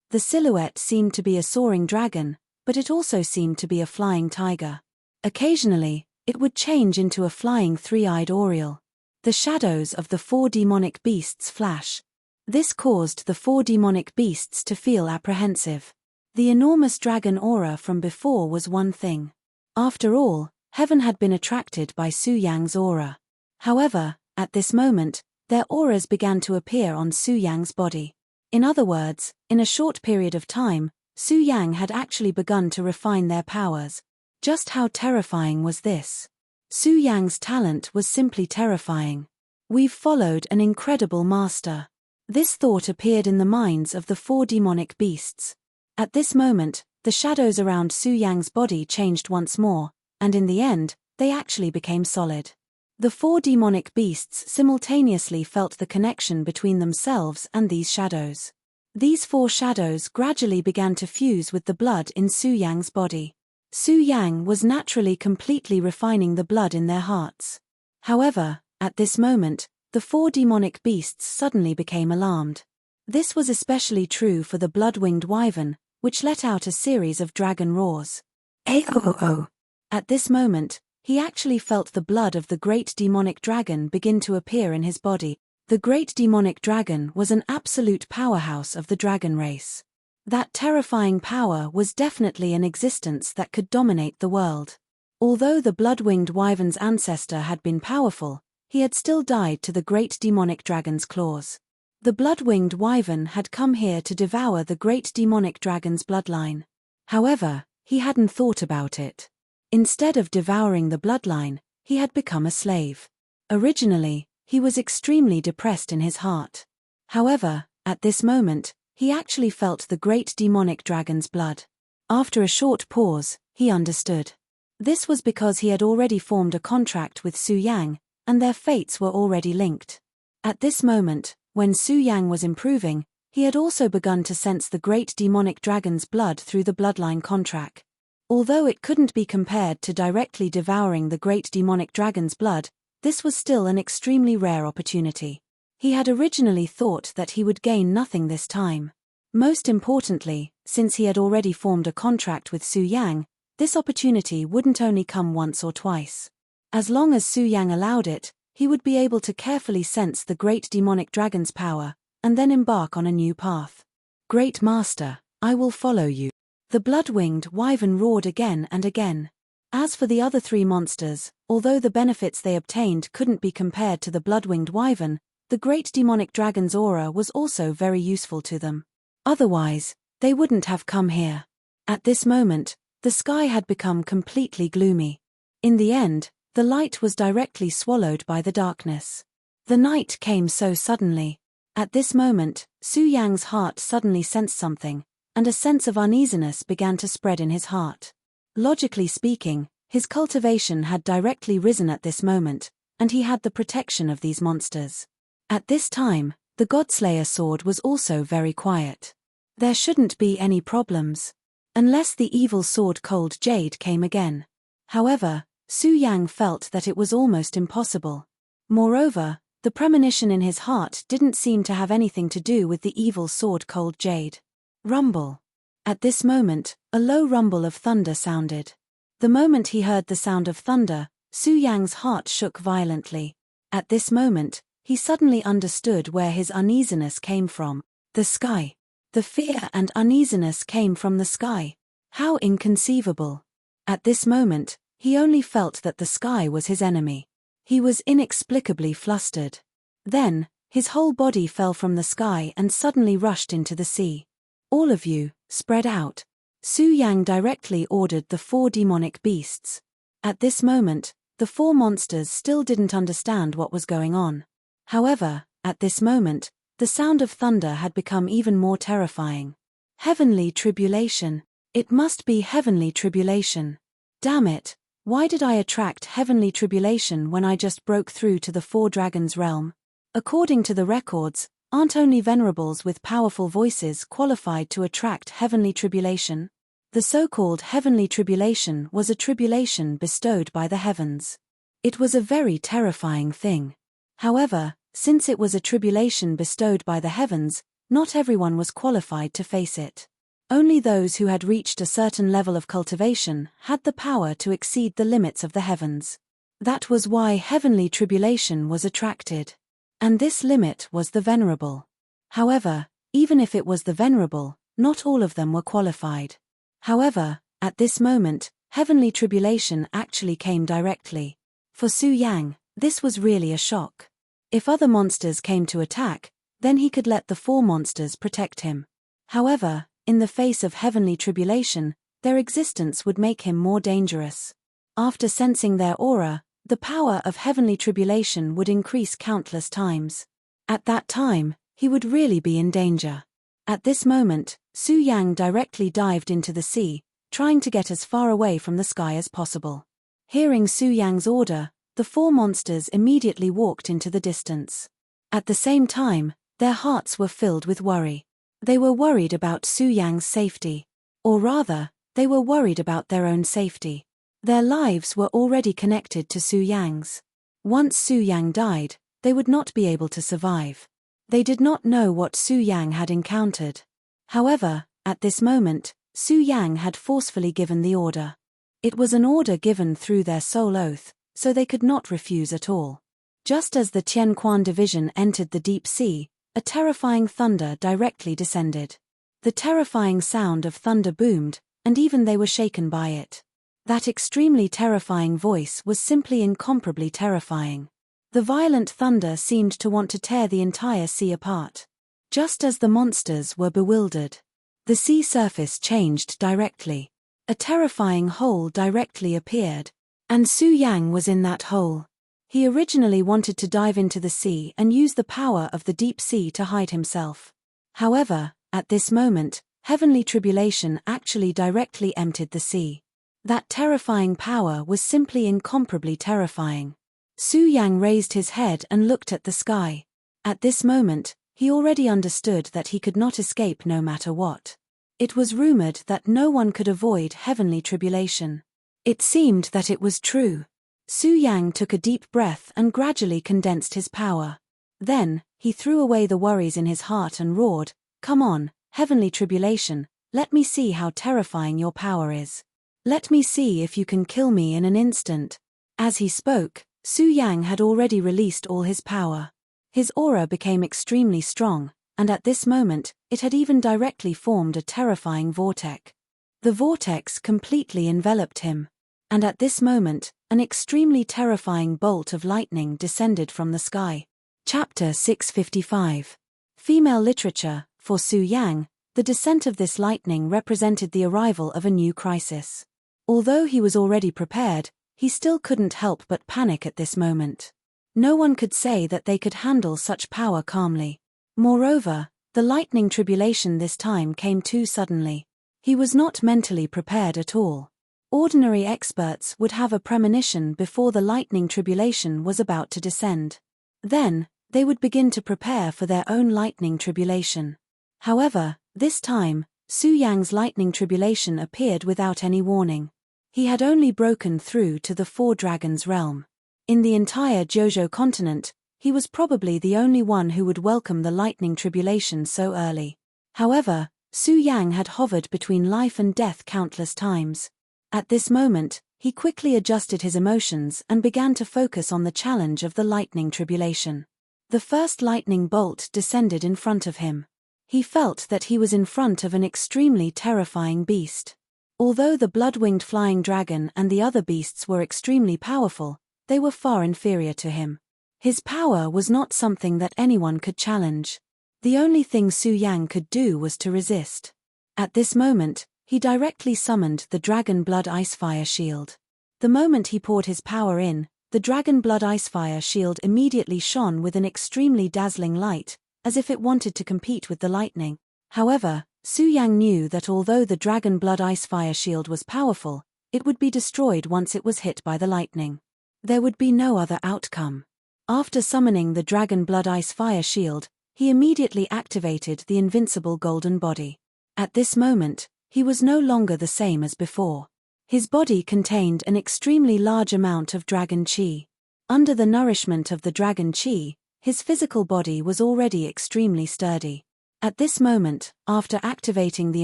The silhouette seemed to be a soaring dragon, but it also seemed to be a flying tiger. Occasionally, it would change into a flying 3-eyed oriole. The shadows of the 4 demonic beasts flash. This caused the 4 demonic beasts to feel apprehensive. The enormous dragon aura from before was one thing. After all, heaven had been attracted by Su Yang's aura. However, at this moment, their auras began to appear on Su Yang's body. In other words, in a short period of time, Su Yang had actually begun to refine their powers. Just how terrifying was this? Su Yang's talent was simply terrifying. We've followed an incredible master. This thought appeared in the minds of the 4 demonic beasts. At this moment, the shadows around Su Yang's body changed once more, and in the end, they actually became solid. The 4 demonic beasts simultaneously felt the connection between themselves and these shadows. These 4 shadows gradually began to fuse with the blood in Su Yang's body. Su Yang was naturally completely refining the blood in their hearts. However, at this moment, the 4 demonic beasts suddenly became alarmed. This was especially true for the blood-winged wyvern, which let out a series of dragon roars. Aoo! At this moment, he actually felt the blood of the great demonic dragon begin to appear in his body. The great demonic dragon was an absolute powerhouse of the dragon race. That terrifying power was definitely an existence that could dominate the world. Although the blood-winged wyvern's ancestor had been powerful, he had still died to the great demonic dragon's claws. The blood-winged wyvern had come here to devour the great demonic dragon's bloodline. However, he hadn't thought about it. Instead of devouring the bloodline, he had become a slave. Originally, he was extremely depressed in his heart. However, at this moment, he actually felt the great demonic dragon's blood. After a short pause, he understood. This was because he had already formed a contract with Su Yang, and their fates were already linked. At this moment, when Su Yang was improving, he had also begun to sense the great demonic dragon's blood through the bloodline contract. Although it couldn't be compared to directly devouring the great demonic dragon's blood, this was still an extremely rare opportunity. He had originally thought that he would gain nothing this time. Most importantly, since he had already formed a contract with Su Yang, this opportunity wouldn't only come once or twice. As long as Su Yang allowed it, he would be able to carefully sense the great demonic dragon's power, and then embark on a new path. Great Master, I will follow you. The blood-winged wyvern roared again and again. As for the other 3 monsters, although the benefits they obtained couldn't be compared to the blood-winged wyvern, the great demonic dragon's aura was also very useful to them. Otherwise, they wouldn't have come here. At this moment, the sky had become completely gloomy. In the end, the light was directly swallowed by the darkness. The night came so suddenly. At this moment, Su Yang's heart suddenly sensed something, and a sense of uneasiness began to spread in his heart. Logically speaking, his cultivation had directly risen at this moment, and he had the protection of these monsters. At this time, the Godslayer sword was also very quiet. There shouldn't be any problems. Unless the evil sword Cold Jade came again. However, Su Yang felt that it was almost impossible. Moreover, the premonition in his heart didn't seem to have anything to do with the evil sword Cold Jade. Rumble. At this moment, a low rumble of thunder sounded. The moment he heard the sound of thunder, Su Yang's heart shook violently. At this moment, he suddenly understood where his uneasiness came from. The sky. The fear and uneasiness came from the sky. How inconceivable. At this moment, he only felt that the sky was his enemy. He was inexplicably flustered. Then, his whole body fell from the sky and suddenly rushed into the sea. All of you, spread out. Su Yang directly ordered the 4 demonic beasts. At this moment, the 4 monsters still didn't understand what was going on. However, at this moment, the sound of thunder had become even more terrifying. Heavenly tribulation. It must be heavenly tribulation. Damn it, why did I attract heavenly tribulation when I just broke through to the 4 dragons' realm? According to the records, aren't only venerables with powerful voices qualified to attract heavenly tribulation? The so-called heavenly tribulation was a tribulation bestowed by the heavens. It was a very terrifying thing. However, since it was a tribulation bestowed by the heavens, not everyone was qualified to face it. Only those who had reached a certain level of cultivation had the power to exceed the limits of the heavens. That was why heavenly tribulation was attracted. And this limit was the venerable. However, even if it was the venerable, not all of them were qualified. However, at this moment, heavenly tribulation actually came directly. For Su Yang, this was really a shock. If other monsters came to attack, then he could let the 4 monsters protect him. However, in the face of heavenly tribulation, their existence would make him more dangerous. After sensing their aura, the power of heavenly tribulation would increase countless times. At that time, he would really be in danger. At this moment, Su Yang directly dived into the sea, trying to get as far away from the sky as possible. Hearing Su Yang's order, the 4 monsters immediately walked into the distance. At the same time, their hearts were filled with worry. They were worried about Su Yang's safety. Or rather, they were worried about their own safety. Their lives were already connected to Su Yang's. Once Su Yang died, they would not be able to survive. They did not know what Su Yang had encountered. However, at this moment, Su Yang had forcefully given the order. It was an order given through their soul oath, so they could not refuse at all. Just as the Tianquan division entered the deep sea, a terrifying thunder directly descended. The terrifying sound of thunder boomed, and even they were shaken by it. That extremely terrifying voice was simply incomparably terrifying. The violent thunder seemed to want to tear the entire sea apart. Just as the monsters were bewildered, the sea surface changed directly. A terrifying hole directly appeared, and Su Yang was in that hole. He originally wanted to dive into the sea and use the power of the deep sea to hide himself. However, at this moment, heavenly tribulation actually directly emptied the sea. That terrifying power was simply incomparably terrifying. Su Yang raised his head and looked at the sky. At this moment, he already understood that he could not escape no matter what. It was rumored that no one could avoid heavenly tribulation. It seemed that it was true. Su Yang took a deep breath and gradually condensed his power. Then, he threw away the worries in his heart and roared, "Come on, heavenly tribulation, let me see how terrifying your power is. Let me see if you can kill me in an instant." As he spoke, Su Yang had already released all his power. His aura became extremely strong, and at this moment, it had even directly formed a terrifying vortex. The vortex completely enveloped him. And at this moment, an extremely terrifying bolt of lightning descended from the sky. Chapter 655. Female Literature. For Su Yang, the descent of this lightning represented the arrival of a new crisis. Although he was already prepared, he still couldn't help but panic at this moment. No one could say that they could handle such power calmly. Moreover, the lightning tribulation this time came too suddenly. He was not mentally prepared at all. Ordinary experts would have a premonition before the lightning tribulation was about to descend. Then, they would begin to prepare for their own lightning tribulation. However, this time, Su Yang's lightning tribulation appeared without any warning. He had only broken through to the 4 dragons realm. In the entire Jojo continent, he was probably the only one who would welcome the lightning tribulation so early. However, Su Yang had hovered between life and death countless times. At this moment, he quickly adjusted his emotions and began to focus on the challenge of the lightning tribulation. The first lightning bolt descended in front of him. He felt that he was in front of an extremely terrifying beast. Although the blood-winged flying dragon and the other beasts were extremely powerful, they were far inferior to him. His power was not something that anyone could challenge. The only thing Su Yang could do was to resist. At this moment, he directly summoned the Dragon Blood Icefire Shield. The moment he poured his power in, the Dragon Blood Icefire Shield immediately shone with an extremely dazzling light, as if it wanted to compete with the lightning. However, Su Yang knew that although the Dragon Blood Icefire Shield was powerful, it would be destroyed once it was hit by the lightning. There would be no other outcome. After summoning the Dragon Blood Icefire Shield, he immediately activated the invincible golden body. At this moment, he was no longer the same as before. His body contained an extremely large amount of dragon chi. Under the nourishment of the dragon chi, his physical body was already extremely sturdy. At this moment, after activating the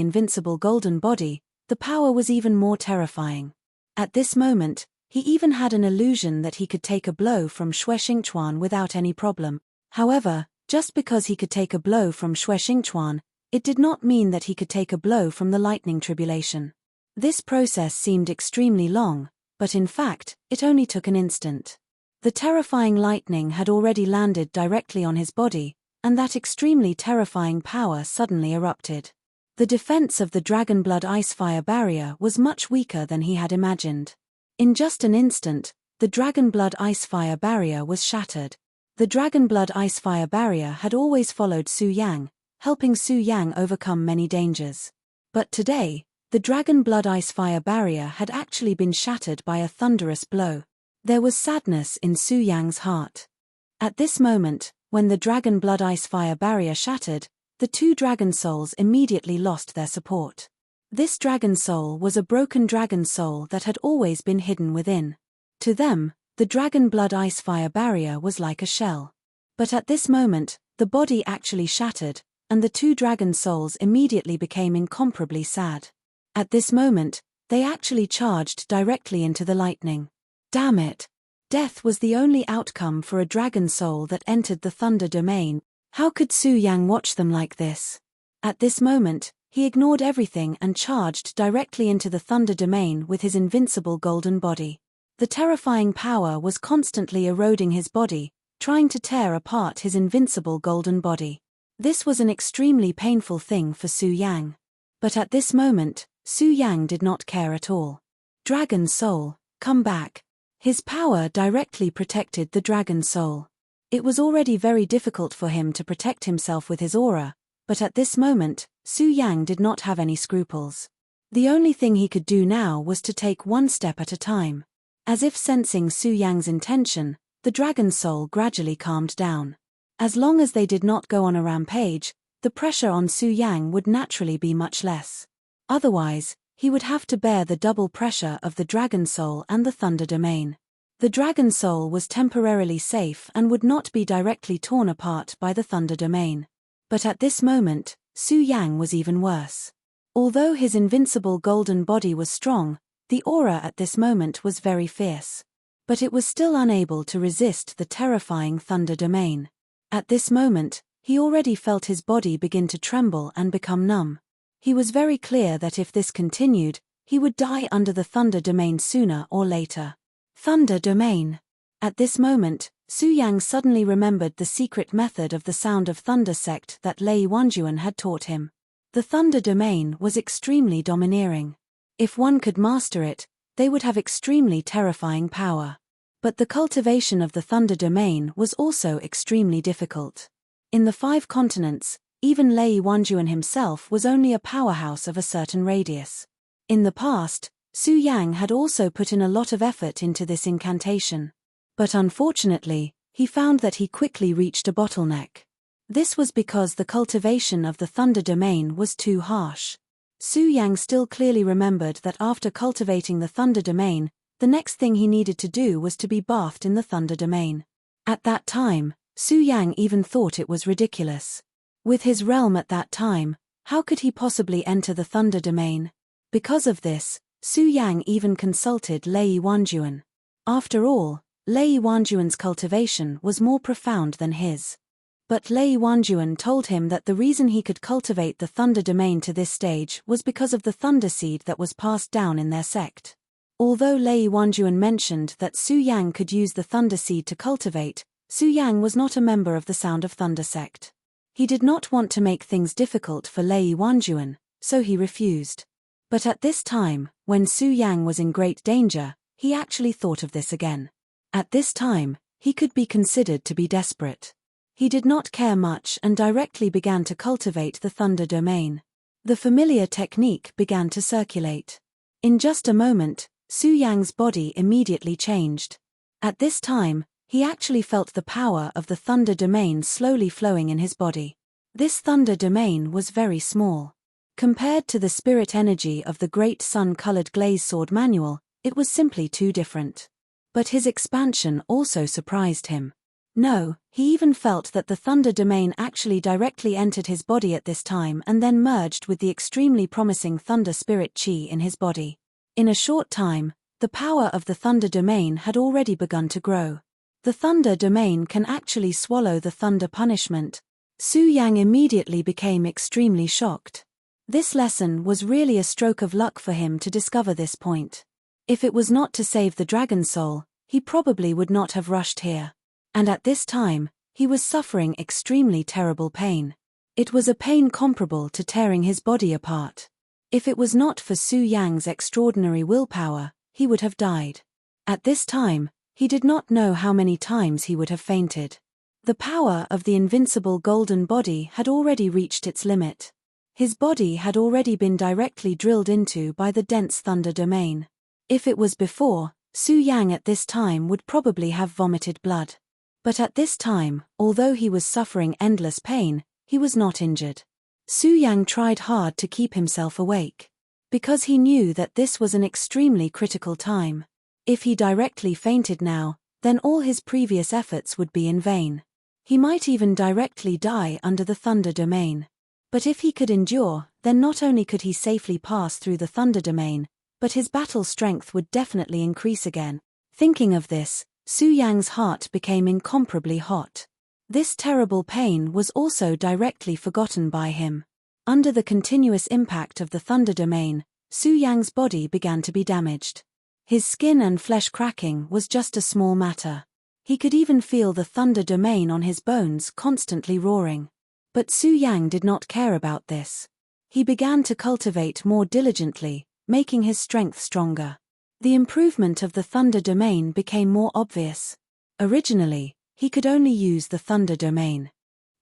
invincible golden body, the power was even more terrifying. At this moment, he even had an illusion that he could take a blow from Xue Xingchuan without any problem. However, just because he could take a blow from Xue Xingchuan, it did not mean that he could take a blow from the lightning tribulation. This process seemed extremely long, but in fact, it only took an instant. The terrifying lightning had already landed directly on his body, and that extremely terrifying power suddenly erupted. The defense of the dragon blood ice-fire barrier was much weaker than he had imagined. In just an instant, the dragon blood ice-fire barrier was shattered. The dragon blood ice-fire barrier had always followed Su Yang, helping Su Yang overcome many dangers. But today, the dragon blood ice-fire barrier had actually been shattered by a thunderous blow. There was sadness in Su Yang's heart. At this moment, when the dragon blood ice-fire barrier shattered, the two dragon souls immediately lost their support. This dragon soul was a broken dragon soul that had always been hidden within. To them, the dragon blood ice-fire barrier was like a shell. But at this moment, the body actually shattered, and the two dragon souls immediately became incomparably sad. At this moment, they actually charged directly into the lightning. Damn it! Death was the only outcome for a dragon soul that entered the thunder domain. How could Su Yang watch them like this? At this moment, he ignored everything and charged directly into the thunder domain with his invincible golden body. The terrifying power was constantly eroding his body, trying to tear apart his invincible golden body. This was an extremely painful thing for Su Yang. But at this moment, Su Yang did not care at all. Dragon soul, come back. His power directly protected the dragon soul. It was already very difficult for him to protect himself with his aura, but at this moment, Su Yang did not have any scruples. The only thing he could do now was to take one step at a time. As if sensing Su Yang's intention, the dragon soul gradually calmed down. As long as they did not go on a rampage, the pressure on Su Yang would naturally be much less. Otherwise, he would have to bear the double pressure of the dragon soul and the thunder domain. The dragon soul was temporarily safe and would not be directly torn apart by the thunder domain. But at this moment, Su Yang was even worse. Although his invincible golden body was strong, the aura at this moment was very fierce. But it was still unable to resist the terrifying thunder domain. At this moment, he already felt his body begin to tremble and become numb. He was very clear that if this continued, he would die under the thunder domain sooner or later. Thunder domain. At this moment, Su Yang suddenly remembered the secret method of the Sound of Thunder sect that Lei Wanjuan had taught him. The thunder domain was extremely domineering. If one could master it, they would have extremely terrifying power. But the cultivation of the thunder domain was also extremely difficult. In the 5 continents, even Lei Wanjuan himself was only a powerhouse of a certain radius. In the past, Su Yang had also put in a lot of effort into this incantation. But unfortunately, he found that he quickly reached a bottleneck. This was because the cultivation of the thunder domain was too harsh. Su Yang still clearly remembered that after cultivating the thunder domain, the next thing he needed to do was to be bathed in the thunder domain. At that time, Su Yang even thought it was ridiculous. With his realm at that time, how could he possibly enter the thunder domain? Because of this, Su Yang even consulted Lei Wanjuan. After all, Lei Wanjuan's cultivation was more profound than his. But Lei Wanjuan told him that the reason he could cultivate the thunder domain to this stage was because of the thunder seed that was passed down in their sect. Although Lei Wanjuan mentioned that Su Yang could use the thunder seed to cultivate, Su Yang was not a member of the Sound of Thunder sect. He did not want to make things difficult for Lei Wanjuan, so he refused. But at this time, when Su Yang was in great danger, he actually thought of this again. At this time, he could be considered to be desperate. He did not care much and directly began to cultivate the thunder domain. The familiar technique began to circulate. In just a moment, Su Yang's body immediately changed. At this time, he actually felt the power of the thunder domain slowly flowing in his body. This thunder domain was very small. Compared to the spirit energy of the great sun-colored glaze sword manual, it was simply too different. But his expansion also surprised him. No, he even felt that the thunder domain actually directly entered his body at this time and then merged with the extremely promising thunder spirit chi in his body. In a short time, the power of the thunder domain had already begun to grow. The thunder domain can actually swallow the thunder punishment. Su Yang immediately became extremely shocked. This lesson was really a stroke of luck for him to discover this point. If it was not to save the dragon soul, he probably would not have rushed here. And at this time, he was suffering extremely terrible pain. It was a pain comparable to tearing his body apart. If it was not for Su Yang's extraordinary willpower, he would have died. At this time, he did not know how many times he would have fainted. The power of the invincible golden body had already reached its limit. His body had already been directly drilled into by the dense thunder domain. If it was before, Su Yang at this time would probably have vomited blood. But at this time, although he was suffering endless pain, he was not injured. Su Yang tried hard to keep himself awake. Because he knew that this was an extremely critical time. If he directly fainted now, then all his previous efforts would be in vain. He might even directly die under the thunder domain. But if he could endure, then not only could he safely pass through the thunder domain, but his battle strength would definitely increase again. Thinking of this, Su Yang's heart became incomparably hot. This terrible pain was also directly forgotten by him. Under the continuous impact of the thunder domain, Su Yang's body began to be damaged. His skin and flesh cracking was just a small matter. He could even feel the thunder domain on his bones constantly roaring. But Su Yang did not care about this. He began to cultivate more diligently, making his strength stronger. The improvement of the thunder domain became more obvious. Originally, he could only use the thunder domain.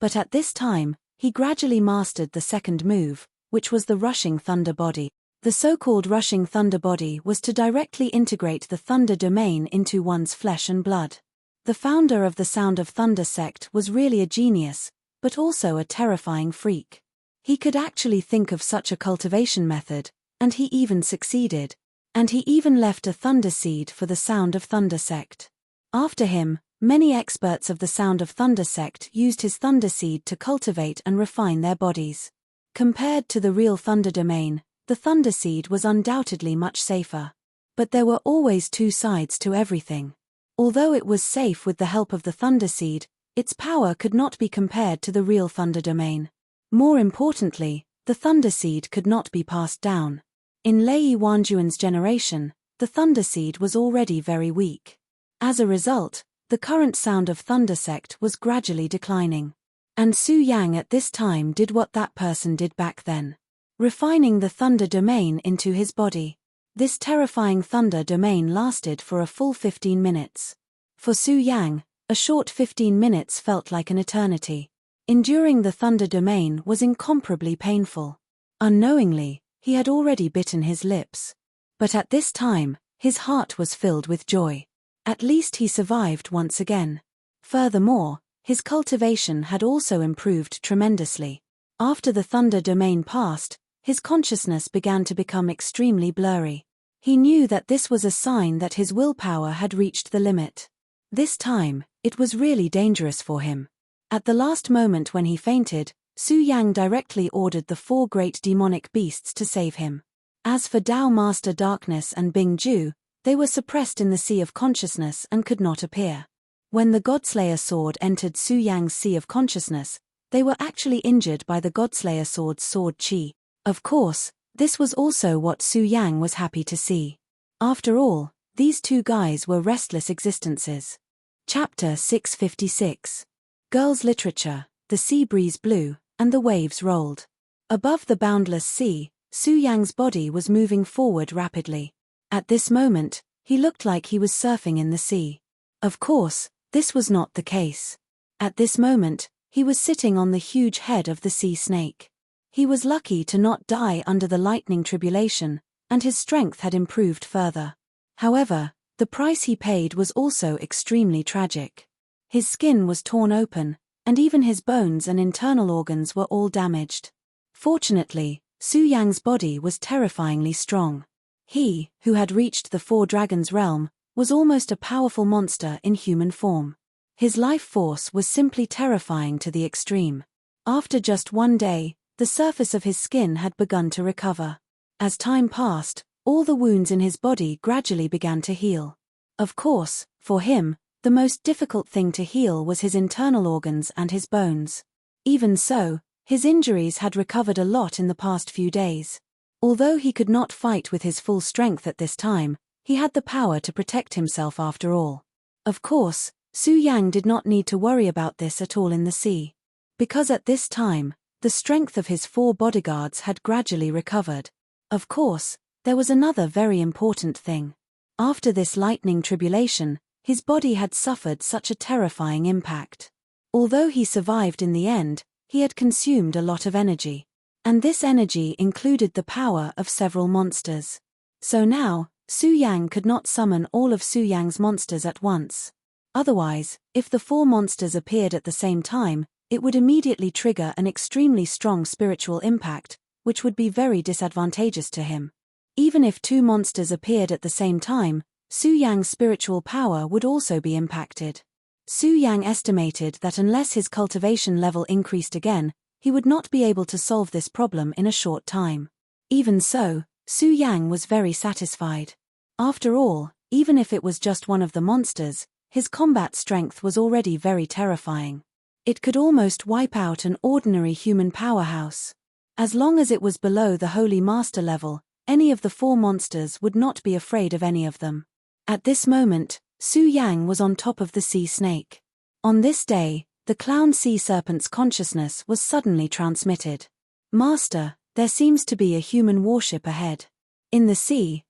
But at this time, he gradually mastered the second move, which was the rushing thunder body. The so-called rushing thunder body was to directly integrate the thunder domain into one's flesh and blood. The founder of the Sound of Thunder sect was really a genius, but also a terrifying freak. He could actually think of such a cultivation method, and he even succeeded. And he even left a thunder seed for the Sound of Thunder sect. After him, many experts of the Sound of Thunder sect used his thunder seed to cultivate and refine their bodies. Compared to the real thunder domain, the thunder seed was undoubtedly much safer. But there were always two sides to everything. Although it was safe with the help of the thunder seed, its power could not be compared to the real thunder domain. More importantly, the thunder seed could not be passed down. In Lei Wanjuan's generation, the thunder seed was already very weak. As a result, the current Sound of Thunder sect was gradually declining. And Su Yang at this time did what that person did back then. Refining the thunder domain into his body. This terrifying thunder domain lasted for a full 15 minutes. For Su Yang, a short 15 minutes felt like an eternity. Enduring the thunder domain was incomparably painful. Unknowingly, he had already bitten his lips. But at this time, his heart was filled with joy. At least he survived once again. Furthermore, his cultivation had also improved tremendously. After the thunder domain passed, his consciousness began to become extremely blurry. He knew that this was a sign that his willpower had reached the limit. This time, it was really dangerous for him. At the last moment when he fainted, Su Yang directly ordered the 4 great demonic beasts to save him. As for Tao Master Darkness and Bing Ju, they were suppressed in the sea of consciousness and could not appear. When the Godslayer sword entered Su Yang's sea of consciousness, they were actually injured by the Godslayer sword's sword chi. Of course, this was also what Su Yang was happy to see. After all, these two guys were restless existences. Chapter 656. Girls' Literature, The Sea Breeze Blew, and the Waves Rolled. Above the boundless sea, Su Yang's body was moving forward rapidly. At this moment, he looked like he was surfing in the sea. Of course, this was not the case. At this moment, he was sitting on the huge head of the sea snake. He was lucky to not die under the lightning tribulation, and his strength had improved further. However, the price he paid was also extremely tragic. His skin was torn open, and even his bones and internal organs were all damaged. Fortunately, Su Yang's body was terrifyingly strong. He, who had reached the 4 dragons realm, was almost a powerful monster in human form. His life force was simply terrifying to the extreme. After just 1 day, the surface of his skin had begun to recover. As time passed, all the wounds in his body gradually began to heal. Of course, for him, the most difficult thing to heal was his internal organs and his bones. Even so, his injuries had recovered a lot in the past few days. Although he could not fight with his full strength at this time, He had the power to protect himself after all. Of course, Su Yang did not need to worry about this at all in the sea. Because at this time, the strength of his 4 bodyguards had gradually recovered. Of course, there was another very important thing. After this lightning tribulation, his body had suffered such a terrifying impact. Although he survived in the end, he had consumed a lot of energy. And this energy included the power of several monsters. So now, Su Yang could not summon all of Su Yang's monsters at once. Otherwise, if the 4 monsters appeared at the same time, it would immediately trigger an extremely strong spiritual impact, which would be very disadvantageous to him. Even if 2 monsters appeared at the same time, Su Yang's spiritual power would also be impacted. Su Yang estimated that unless his cultivation level increased again, he would not be able to solve this problem in a short time. Even so, Su Yang was very satisfied. After all, even if it was just one of the monsters, his combat strength was already very terrifying. It could almost wipe out an ordinary human powerhouse. As long as it was below the Holy Master level, any of the 4 monsters would not be afraid of any of them. At this moment, Su Yang was on top of the sea snake. On this day, the clown sea serpent's consciousness was suddenly transmitted. Master, there seems to be a human warship ahead. In the sea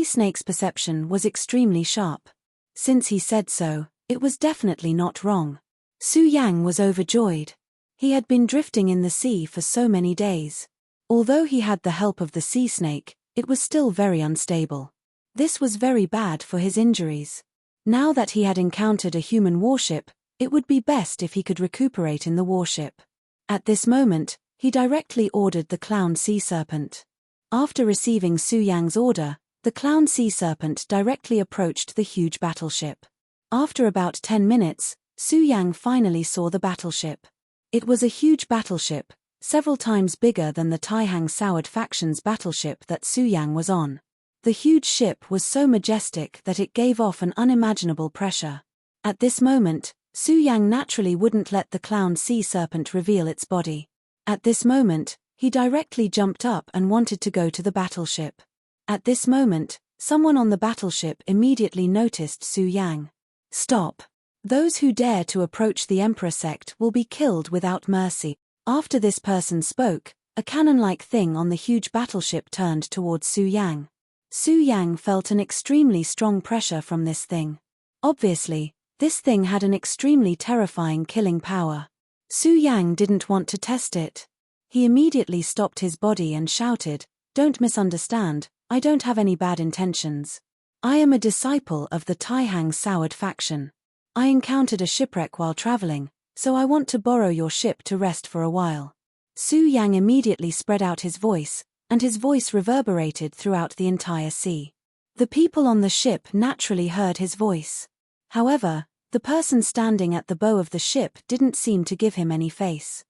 snake's perception was extremely sharp. Since he said so, it was definitely not wrong. Su Yang was overjoyed. He had been drifting in the sea for so many days. Although he had the help of the sea snake, it was still very unstable. This was very bad for his injuries. Now that he had encountered a human warship, it would be best if he could recuperate in the warship. At this moment, he directly ordered the clown sea serpent. After receiving Su Yang's order, the clown sea serpent directly approached the huge battleship. After about 10 minutes, Su Yang finally saw the battleship. It was a huge battleship, several times bigger than the Taihang Soured faction's battleship that Su Yang was on. The huge ship was so majestic that it gave off an unimaginable pressure. At this moment, Su Yang naturally wouldn't let the clown sea serpent reveal its body. At this moment, he directly jumped up and wanted to go to the battleship. At this moment, someone on the battleship immediately noticed Su Yang. Stop! Those who dare to approach the Emperor sect will be killed without mercy. After this person spoke, a cannon-like thing on the huge battleship turned towards Su Yang. Su Yang felt an extremely strong pressure from this thing. Obviously, this thing had an extremely terrifying killing power. Su Yang didn't want to test it. He immediately stopped his body and shouted, "Don't misunderstand, I don't have any bad intentions. I am a disciple of the Taihang Soured faction. I encountered a shipwreck while traveling, so I want to borrow your ship to rest for a while." Su Yang immediately spread out his voice, and his voice reverberated throughout the entire sea. The people on the ship naturally heard his voice. However, the person standing at the bow of the ship didn't seem to give him any face.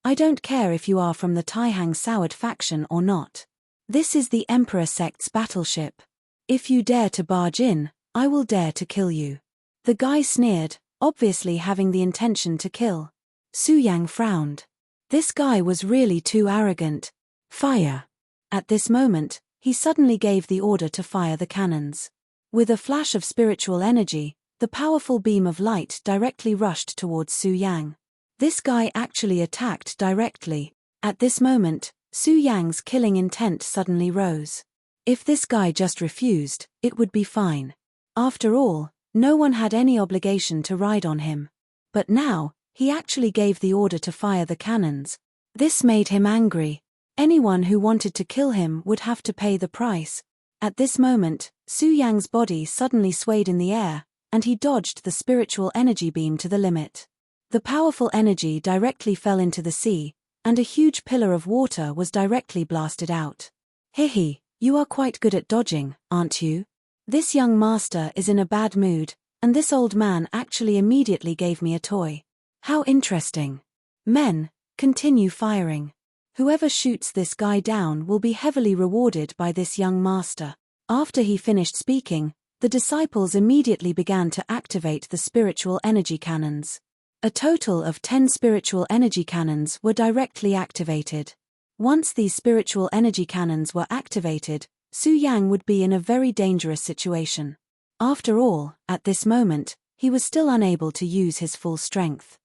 I don't care if you are from the Taihang Soured faction or not. This is the Emperor sect's battleship. If you dare to barge in, I will dare to kill you. The guy sneered, obviously having the intention to kill. Su Yang frowned. This guy was really too arrogant. Fire! At this moment, he suddenly gave the order to fire the cannons. With a flash of spiritual energy, the powerful beam of light directly rushed towards Su Yang. This guy actually attacked directly. At this moment, Su Yang's killing intent suddenly rose. If this guy just refused, it would be fine. After all, no one had any obligation to ride on him. But now, he actually gave the order to fire the cannons. This made him angry. Anyone who wanted to kill him would have to pay the price. At this moment, Su Yang's body suddenly swayed in the air, and he dodged the spiritual energy beam to the limit. The powerful energy directly fell into the sea, and a huge pillar of water was directly blasted out. Hehe, you are quite good at dodging, aren't you? This young master is in a bad mood, and this old man actually immediately gave me a toy. How interesting. Men, continue firing. Whoever shoots this guy down will be heavily rewarded by this young master. After he finished speaking, the disciples immediately began to activate the spiritual energy cannons. A total of 10 spiritual energy cannons were directly activated. Once these spiritual energy cannons were activated, Su Yang would be in a very dangerous situation. After all, at this moment, he was still unable to use his full strength.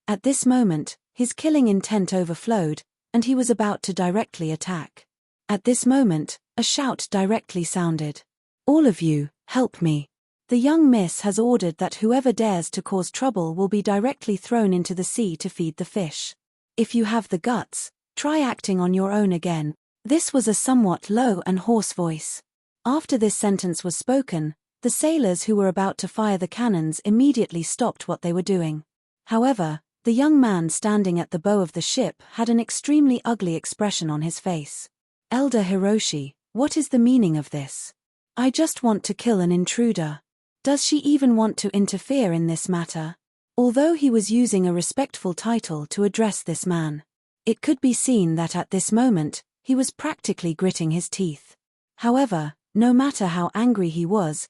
At this moment, his killing intent overflowed, and he was about to directly attack. At this moment, a shout directly sounded. "All of you, help me. The young miss has ordered that whoever dares to cause trouble will be directly thrown into the sea to feed the fish. If you have the guts, try acting on your own again." This was a somewhat low and hoarse voice. After this sentence was spoken, the sailors who were about to fire the cannons immediately stopped what they were doing. However, the young man standing at the bow of the ship had an extremely ugly expression on his face. "Elder Hiroshi, what is the meaning of this? I just want to kill an intruder. Does she even want to interfere in this matter?" Although he was using a respectful title to address this man, it could be seen that at this moment, he was practically gritting his teeth. However, no matter how angry he was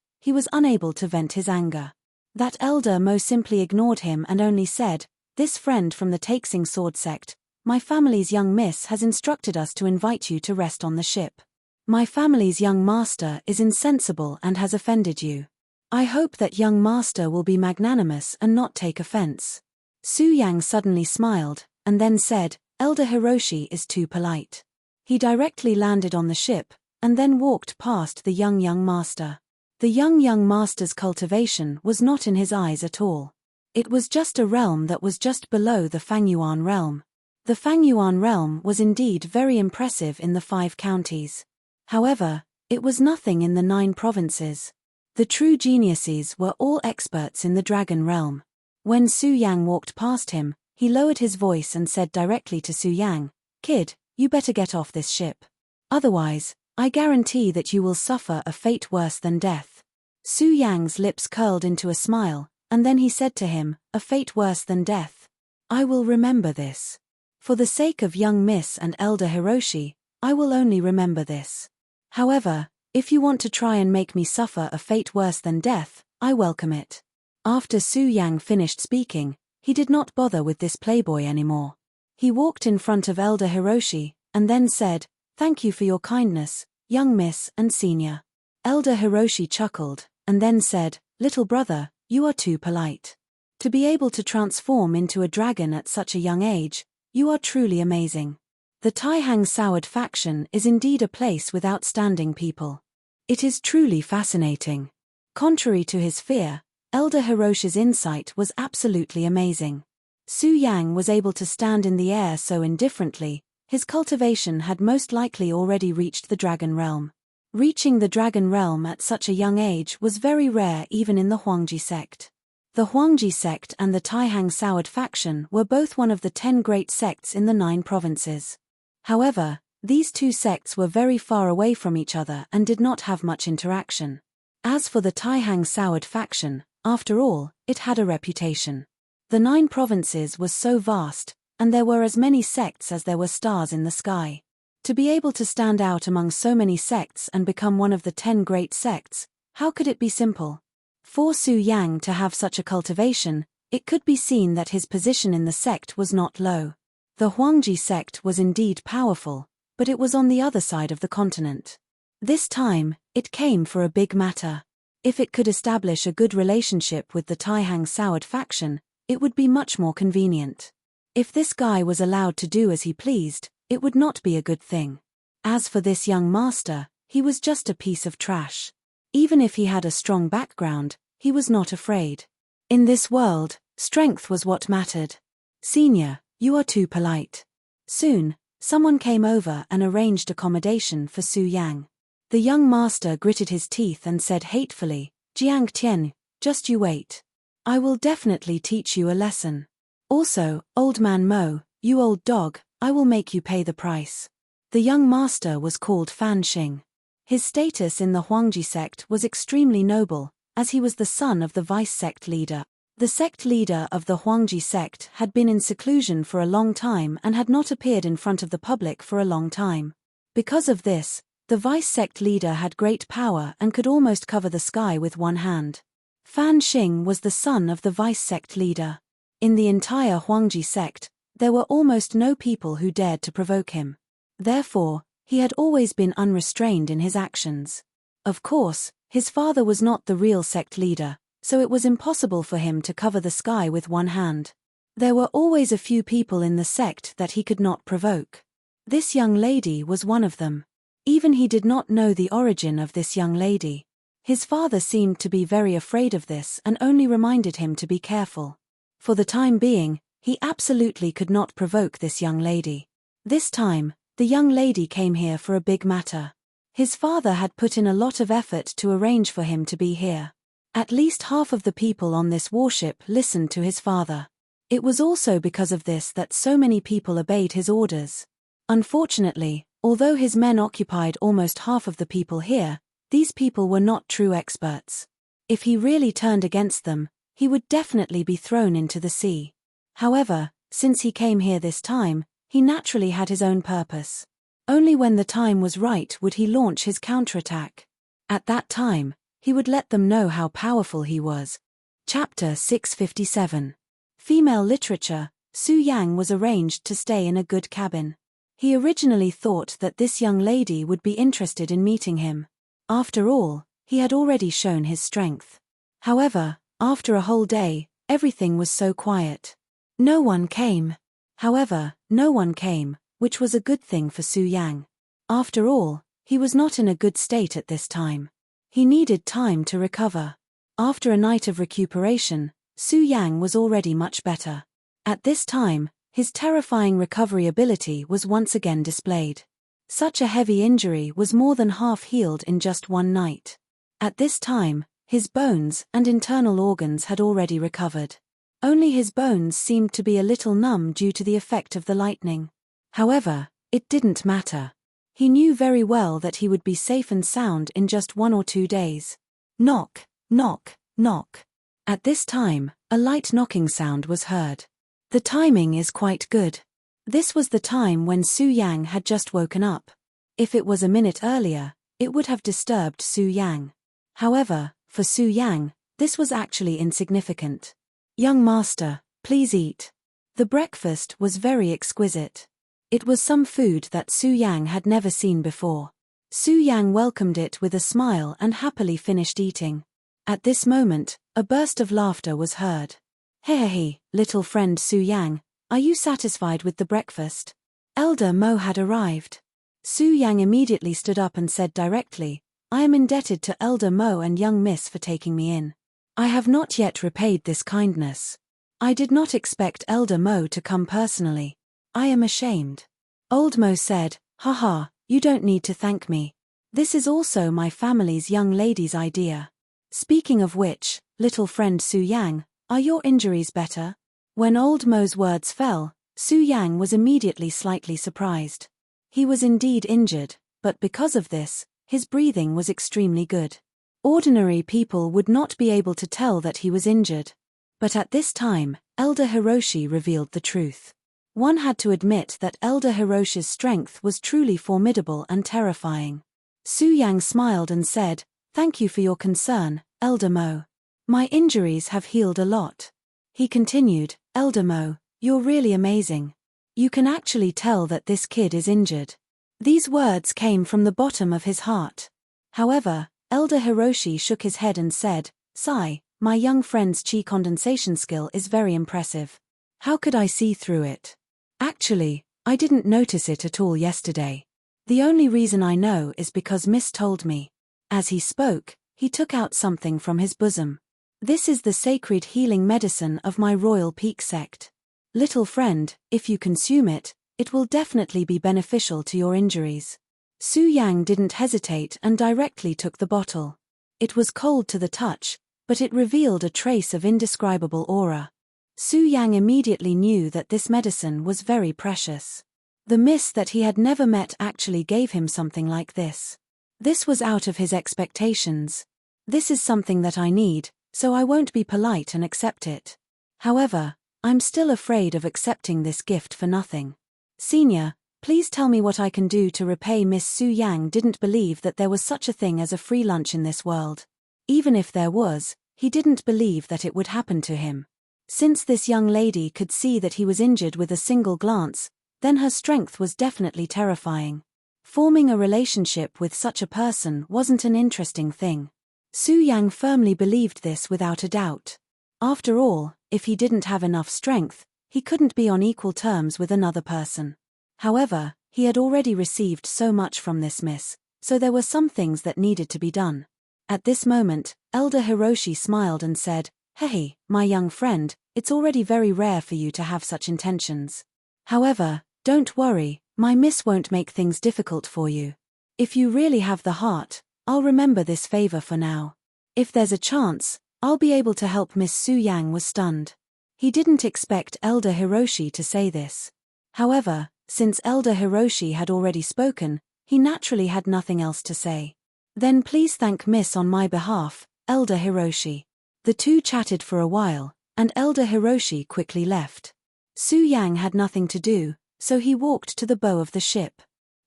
unable to vent his anger. That elder Mo simply ignored him and only said, "This friend from the Taixing sword sect, my family's young miss, has instructed us to invite you to rest on the ship. My family's young master is insensible and has offended you. I hope that young master will be magnanimous and not take offense." Su Yang suddenly smiled, and then said, "Elder Hiroshi is too polite." He directly landed on the ship, and then walked past the young master. The young master's cultivation was not in his eyes at all. It was just a realm that was just below the Fangyuan realm. The Fangyuan realm was indeed very impressive in the 5 counties. However, it was nothing in the 9 provinces. The true geniuses were all experts in the dragon realm. When Su Yang walked past him, he lowered his voice and said directly to Su Yang, "Kid, you better get off this ship. Otherwise, I guarantee that you will suffer a fate worse than death." Su Yang's lips curled into a smile, and then he said to him, "A fate worse than death? I will remember this. For the sake of young miss and Elder Hiroshi, I will only remember this. However, if you want to try and make me suffer a fate worse than death, I welcome it." After Su Yang finished speaking, he did not bother with this playboy anymore. He walked in front of Elder Hiroshi, and then said, "Thank you for your kindness, young miss and senior." Elder Hiroshi chuckled, and then said, "Little brother, you are too polite. To be able to transform into a dragon at such a young age, you are truly amazing. The Taihang Soured faction is indeed a place with outstanding people. It is truly fascinating." Contrary to his fear, Elder Hiroshi's insight was absolutely amazing. Su Yang was able to stand in the air so indifferently, his cultivation had most likely already reached the dragon realm. Reaching the dragon realm at such a young age was very rare even in the Huangji sect. The Huangji sect and the Taihang Soured faction were both one of the 10 great sects in the 9 provinces. However, these 2 sects were very far away from each other and did not have much interaction. As for the Taihang Soured faction, after all, it had a reputation. The 9 provinces was so vast, and there were as many sects as there were stars in the sky. To be able to stand out among so many sects and become one of the 10 great sects, how could it be simple? For Su Yang to have such a cultivation, it could be seen that his position in the sect was not low. The Huangji sect was indeed powerful, but it was on the other side of the continent. This time, it came for a big matter. If it could establish a good relationship with the Taihang Soured faction, it would be much more convenient. If this guy was allowed to do as he pleased, it would not be a good thing. As for this young master, he was just a piece of trash. Even if he had a strong background, he was not afraid. In this world, strength was what mattered. "Senior, you are too polite." Soon, someone came over and arranged accommodation for Su Yang. The young master gritted his teeth and said hatefully, "Jiang Tian, just you wait. I will definitely teach you a lesson. Also, old man Mo, you old dog, I will make you pay the price." The young master was called Fan Xing. His status in the Huangji sect was extremely noble, as he was the son of the vice sect leader. The sect leader of the Huangji sect had been in seclusion for a long time and had not appeared in front of the public for a long time. Because of this, the vice sect leader had great power and could almost cover the sky with one hand. Fan Xing was the son of the vice sect leader. In the entire Huangji sect, there were almost no people who dared to provoke him. Therefore, He had always been unrestrained in his actions. Of course, his father was not the real sect leader, so it was impossible for him to cover the sky with one hand. There were always a few people in the sect that he could not provoke. This young lady was one of them. Even he did not know the origin of this young lady. His father seemed to be very afraid of this and only reminded him to be careful. For the time being, he absolutely could not provoke this young lady. This time, the young lady came here for a big matter. His father had put in a lot of effort to arrange for him to be here. At least half of the people on this warship listened to his father. It was also because of this that so many people obeyed his orders. Unfortunately, although his men occupied almost half of the people here, these people were not true experts. If he really turned against them, he would definitely be thrown into the sea. However, since he came here this time, he naturally had his own purpose. Only when the time was right would he launch his counterattack. At that time, he would let them know how powerful he was. Chapter 657. Female Literature. Su Yang was arranged to stay in a good cabin. He originally thought that this young lady would be interested in meeting him. After all, he had already shown his strength. However, after a whole day, everything was so quiet. No one came. However, no one came, which was a good thing for Su Yang. After all, he was not in a good state at this time. He needed time to recover. After a night of recuperation, Su Yang was already much better. At this time, his terrifying recovery ability was once again displayed. Such a heavy injury was more than half healed in just one night. At this time, his bones and internal organs had already recovered. Only his bones seemed to be a little numb due to the effect of the lightning. However, it didn't matter. He knew very well that he would be safe and sound in just 1 or 2 days. Knock, knock, knock. At this time, a light knocking sound was heard. The timing is quite good. This was the time when Su Yang had just woken up. If it was a minute earlier, it would have disturbed Su Yang. However, for Su Yang, this was actually insignificant. Young master, please eat. The breakfast was very exquisite. It was some food that Su Yang had never seen before. Su Yang welcomed it with a smile and happily finished eating. At this moment, a burst of laughter was heard. Hey, little friend Su Yang, are you satisfied with the breakfast? Elder Mo had arrived. Su Yang immediately stood up and said directly, I am indebted to Elder Mo and young miss for taking me in. I have not yet repaid this kindness. I did not expect Elder Mo to come personally. I am ashamed. Old Mo said, haha, you don't need to thank me. This is also my family's young lady's idea. Speaking of which, little friend Su Yang, are your injuries better? When Old Mo's words fell, Su Yang was immediately slightly surprised. He was indeed injured, but because of this, his breathing was extremely good. Ordinary people would not be able to tell that he was injured. But at this time, Elder Hiroshi revealed the truth. One had to admit that Elder Hiroshi's strength was truly formidable and terrifying. Su Yang smiled and said, Thank you for your concern, Elder Mo. My injuries have healed a lot. He continued, Elder Mo, you're really amazing. You can actually tell that this kid is injured. These words came from the bottom of his heart. However, Elder Hiroshi shook his head and said, Sigh, my young friend's chi condensation skill is very impressive. How could I see through it? Actually, I didn't notice it at all yesterday. The only reason I know is because Miss told me. As he spoke, he took out something from his bosom. This is the sacred healing medicine of my royal peak sect. Little friend, if you consume it, it will definitely be beneficial to your injuries. Su Yang didn't hesitate and directly took the bottle. It was cold to the touch, but it revealed a trace of indescribable aura. Su Yang immediately knew that this medicine was very precious. The miss that he had never met actually gave him something like this. This was out of his expectations. This is something that I need, so I won't be polite and accept it. However, I'm still afraid of accepting this gift for nothing. Senior, please tell me what I can do to repay Miss Su Yang didn't believe that there was such a thing as a free lunch in this world. Even if there was, he didn't believe that it would happen to him. Since this young lady could see that he was injured with a single glance, then her strength was definitely terrifying. Forming a relationship with such a person wasn't an interesting thing. Su Yang firmly believed this without a doubt. After all, if he didn't have enough strength, he couldn't be on equal terms with another person. However, he had already received so much from this miss, so there were some things that needed to be done. At this moment, Elder Hiroshi smiled and said, "Hey, my young friend, it's already very rare for you to have such intentions. However, don't worry, my miss won't make things difficult for you. If you really have the heart, I'll remember this favor for now. If there's a chance, I'll be able to help." Miss Su Yang was stunned. He didn't expect Elder Hiroshi to say this. However, since Elder Hiroshi had already spoken, he naturally had nothing else to say. "Then please thank Miss on my behalf, Elder Hiroshi." The two chatted for a while, and Elder Hiroshi quickly left. Su Yang had nothing to do, so he walked to the bow of the ship.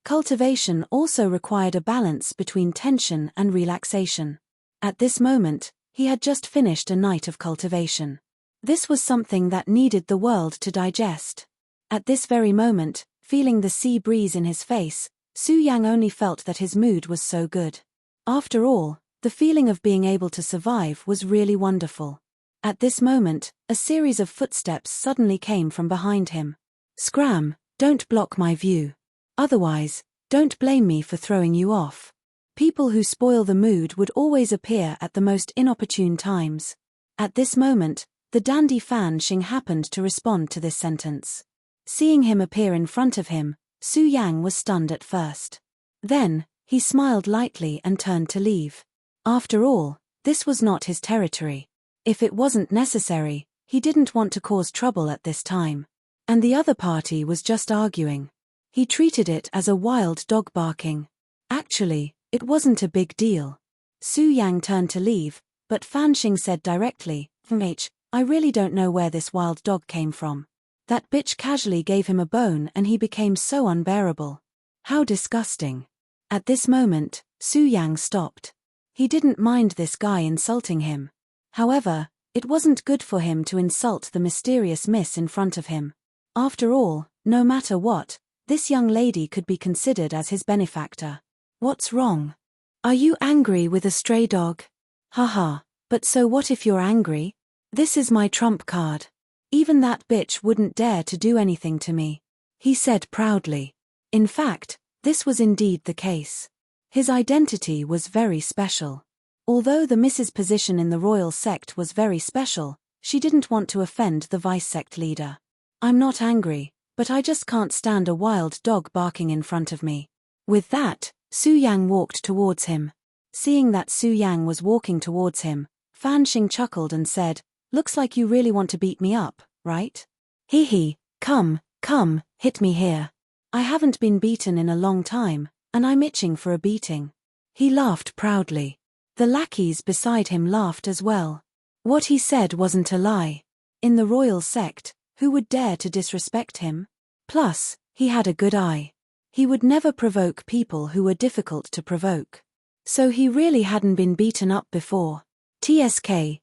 Cultivation also required a balance between tension and relaxation. At this moment, he had just finished a night of cultivation. This was something that needed the world to digest. At this very moment, feeling the sea breeze in his face, Su Yang only felt that his mood was so good. After all, the feeling of being able to survive was really wonderful. At this moment, a series of footsteps suddenly came from behind him. "Scram, don't block my view. Otherwise, don't blame me for throwing you off." People who spoil the mood would always appear at the most inopportune times. At this moment, the dandy Fan Xing happened to respond to this sentence. Seeing him appear in front of him, Su Yang was stunned at first. Then, he smiled lightly and turned to leave. After all, this was not his territory. If it wasn't necessary, he didn't want to cause trouble at this time. And the other party was just arguing. He treated it as a wild dog barking. Actually, it wasn't a big deal. Su Yang turned to leave, but Fan Xing said directly, "I really don't know where this wild dog came from. That bitch casually gave him a bone and he became so unbearable. How disgusting." At this moment, Su Yang stopped. He didn't mind this guy insulting him. However, it wasn't good for him to insult the mysterious miss in front of him. After all, no matter what, this young lady could be considered as his benefactor. What's wrong? Are you angry with a stray dog? Haha, but so what if you're angry? This is my trump card. Even that bitch wouldn't dare to do anything to me, he said proudly. In fact, this was indeed the case. His identity was very special. Although the Miss's position in the royal sect was very special, she didn't want to offend the vice sect leader. "I'm not angry, but I just can't stand a wild dog barking in front of me." With that, Su Yang walked towards him. Seeing that Su Yang was walking towards him, Fan Xing chuckled and said, "Looks like you really want to beat me up, right? Hee, come, hit me here. I haven't been beaten in a long time, and I'm itching for a beating." He laughed proudly. The lackeys beside him laughed as well. What he said wasn't a lie. In the royal sect, who would dare to disrespect him? Plus, he had a good eye. He would never provoke people who were difficult to provoke. So he really hadn't been beaten up before. TSK.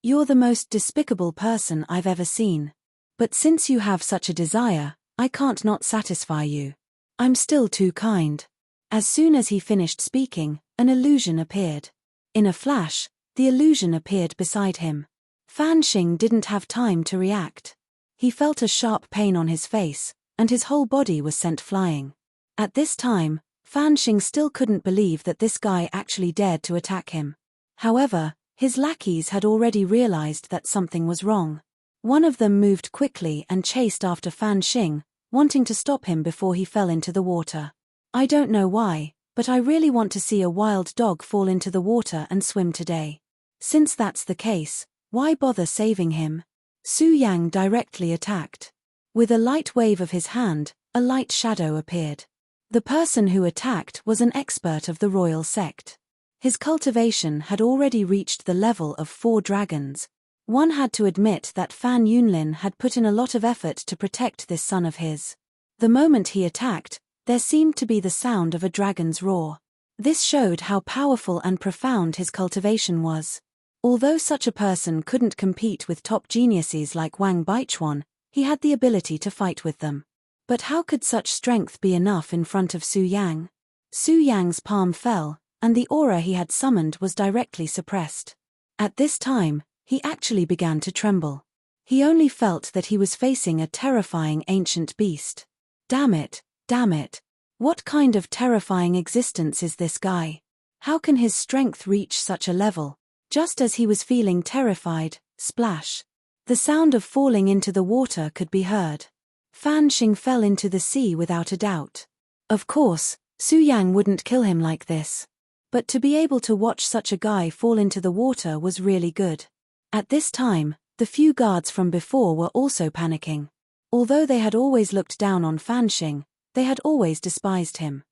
You're the most despicable person I've ever seen. But since you have such a desire, I can't not satisfy you. I'm still too kind. As soon as he finished speaking, an illusion appeared. In a flash, the illusion appeared beside him. Fan Xing didn't have time to react. He felt a sharp pain on his face, and his whole body was sent flying. At this time, Fan Xing still couldn't believe that this guy actually dared to attack him. However, his lackeys had already realized that something was wrong. One of them moved quickly and chased after Fan Xing, wanting to stop him before he fell into the water. I don't know why, but I really want to see a wild dog fall into the water and swim today. Since that's the case, why bother saving him? Su Yang directly attacked. With a light wave of his hand, a light shadow appeared. The person who attacked was an expert of the royal sect. His cultivation had already reached the level of 4 dragons. One had to admit that Fan Yunlin had put in a lot of effort to protect this son of his. The moment he attacked, there seemed to be the sound of a dragon's roar. This showed how powerful and profound his cultivation was. Although such a person couldn't compete with top geniuses like Wang Baichuan, he had the ability to fight with them. But how could such strength be enough in front of Su Yang? Su Yang's palm fell, and the aura he had summoned was directly suppressed. At this time, he actually began to tremble. He only felt that he was facing a terrifying ancient beast. Damn it, damn it. What kind of terrifying existence is this guy? How can his strength reach such a level? Just as he was feeling terrified, splash. The sound of falling into the water could be heard. Fan Xing fell into the sea without a doubt. Of course, Su Yang wouldn't kill him like this. But to be able to watch such a guy fall into the water was really good. At this time, the few guards from before were also panicking. Although they had always looked down on Fan Xing, they had always despised him.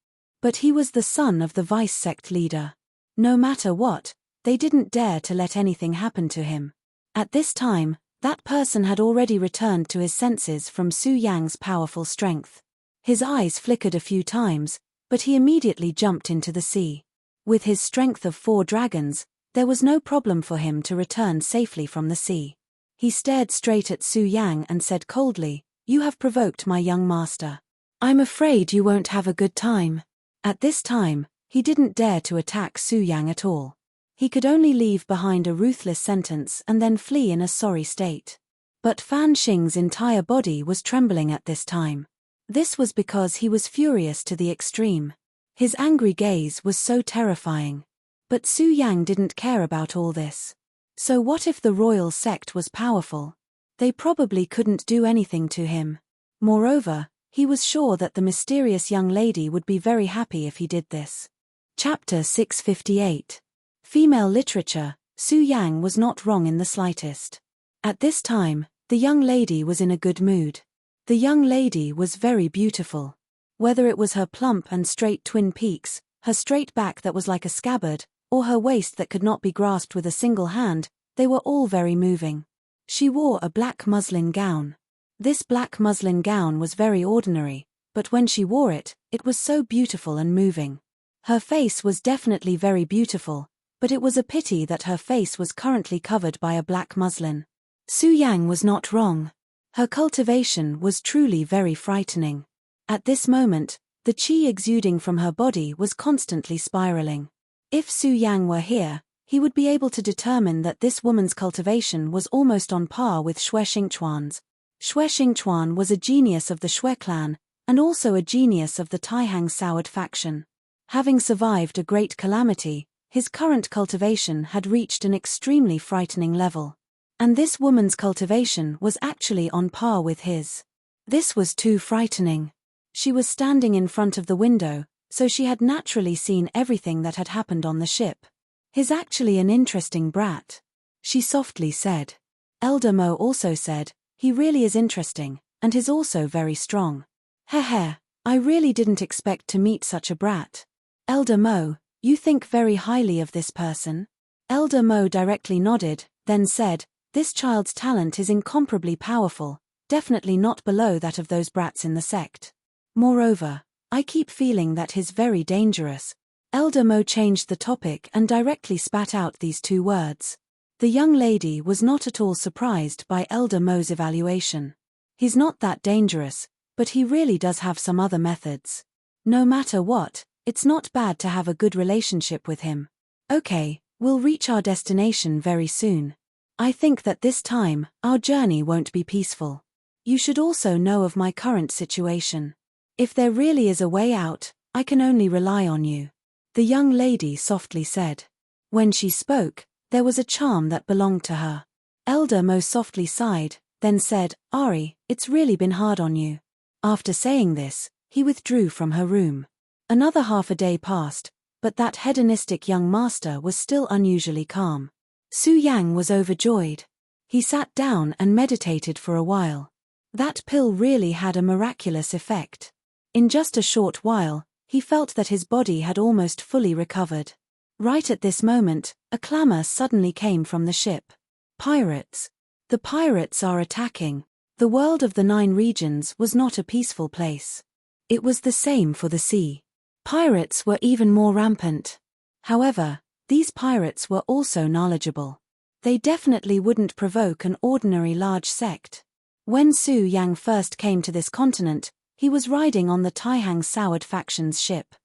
But he was the son of the vice sect leader. No matter what, they didn't dare to let anything happen to him. At this time, that person had already returned to his senses from Su Yang's powerful strength. His eyes flickered a few times, but he immediately jumped into the sea. With his strength of 4 dragons, there was no problem for him to return safely from the sea. He stared straight at Su Yang and said coldly, "You have provoked my young master. I'm afraid you won't have a good time." At this time, he didn't dare to attack Su Yang at all. He could only leave behind a ruthless sentence and then flee in a sorry state. But Fan Xing's entire body was trembling at this time. This was because he was furious to the extreme. His angry gaze was so terrifying. But Su Yang didn't care about all this. So what if the royal sect was powerful? They probably couldn't do anything to him. Moreover, he was sure that the mysterious young lady would be very happy if he did this. Chapter 658. Female Literature. Su Yang was not wrong in the slightest. At this time, the young lady was in a good mood. The young lady was very beautiful. Whether it was her plump and straight twin peaks, her straight back that was like a scabbard, or her waist that could not be grasped with a single hand, they were all very moving. She wore a black muslin gown. This black muslin gown was very ordinary, but when she wore it, it was so beautiful and moving. Her face was definitely very beautiful, but it was a pity that her face was currently covered by a black muslin. Su Yang was not wrong. Her cultivation was truly very frightening. At this moment, the qi exuding from her body was constantly spiraling. If Su Yang were here, he would be able to determine that this woman's cultivation was almost on par with Xue Xingchuan's. Xue Xingchuan was a genius of the Xue clan, and also a genius of the Taihang Soured faction. Having survived a great calamity, his current cultivation had reached an extremely frightening level. And this woman's cultivation was actually on par with his. This was too frightening. She was standing in front of the window, so she had naturally seen everything that had happened on the ship. "He's actually an interesting brat," she softly said. Elder Mo also said, "He really is interesting, and he's also very strong." "Heh, I really didn't expect to meet such a brat." "Elder Mo, you think very highly of this person?" Elder Mo directly nodded, then said, "This child's talent is incomparably powerful, definitely not below that of those brats in the sect. Moreover, I keep feeling that he's very dangerous." Elder Mo changed the topic and directly spat out these 2 words. The young lady was not at all surprised by Elder Mo's evaluation. "He's not that dangerous, but he really does have some other methods. No matter what, it's not bad to have a good relationship with him. Okay, we'll reach our destination very soon. I think that this time, our journey won't be peaceful. You should also know of my current situation. If there really is a way out, I can only rely on you," the young lady softly said. When she spoke, there was a charm that belonged to her. Elder Mo softly sighed, then said, "Ari, it's really been hard on you." After saying this, he withdrew from her room. Another half a day passed, but that hedonistic young master was still unusually calm. Su Yang was overjoyed. He sat down and meditated for a while. That pill really had a miraculous effect. In just a short while, he felt that his body had almost fully recovered. Right at this moment, a clamor suddenly came from the ship. "Pirates! The pirates are attacking!" The world of the 9 regions was not a peaceful place. It was the same for the sea. Pirates were even more rampant. However, these pirates were also knowledgeable. They definitely wouldn't provoke an ordinary large sect. When Su Yang first came to this continent, He was riding on the Taihang Soured faction's ship.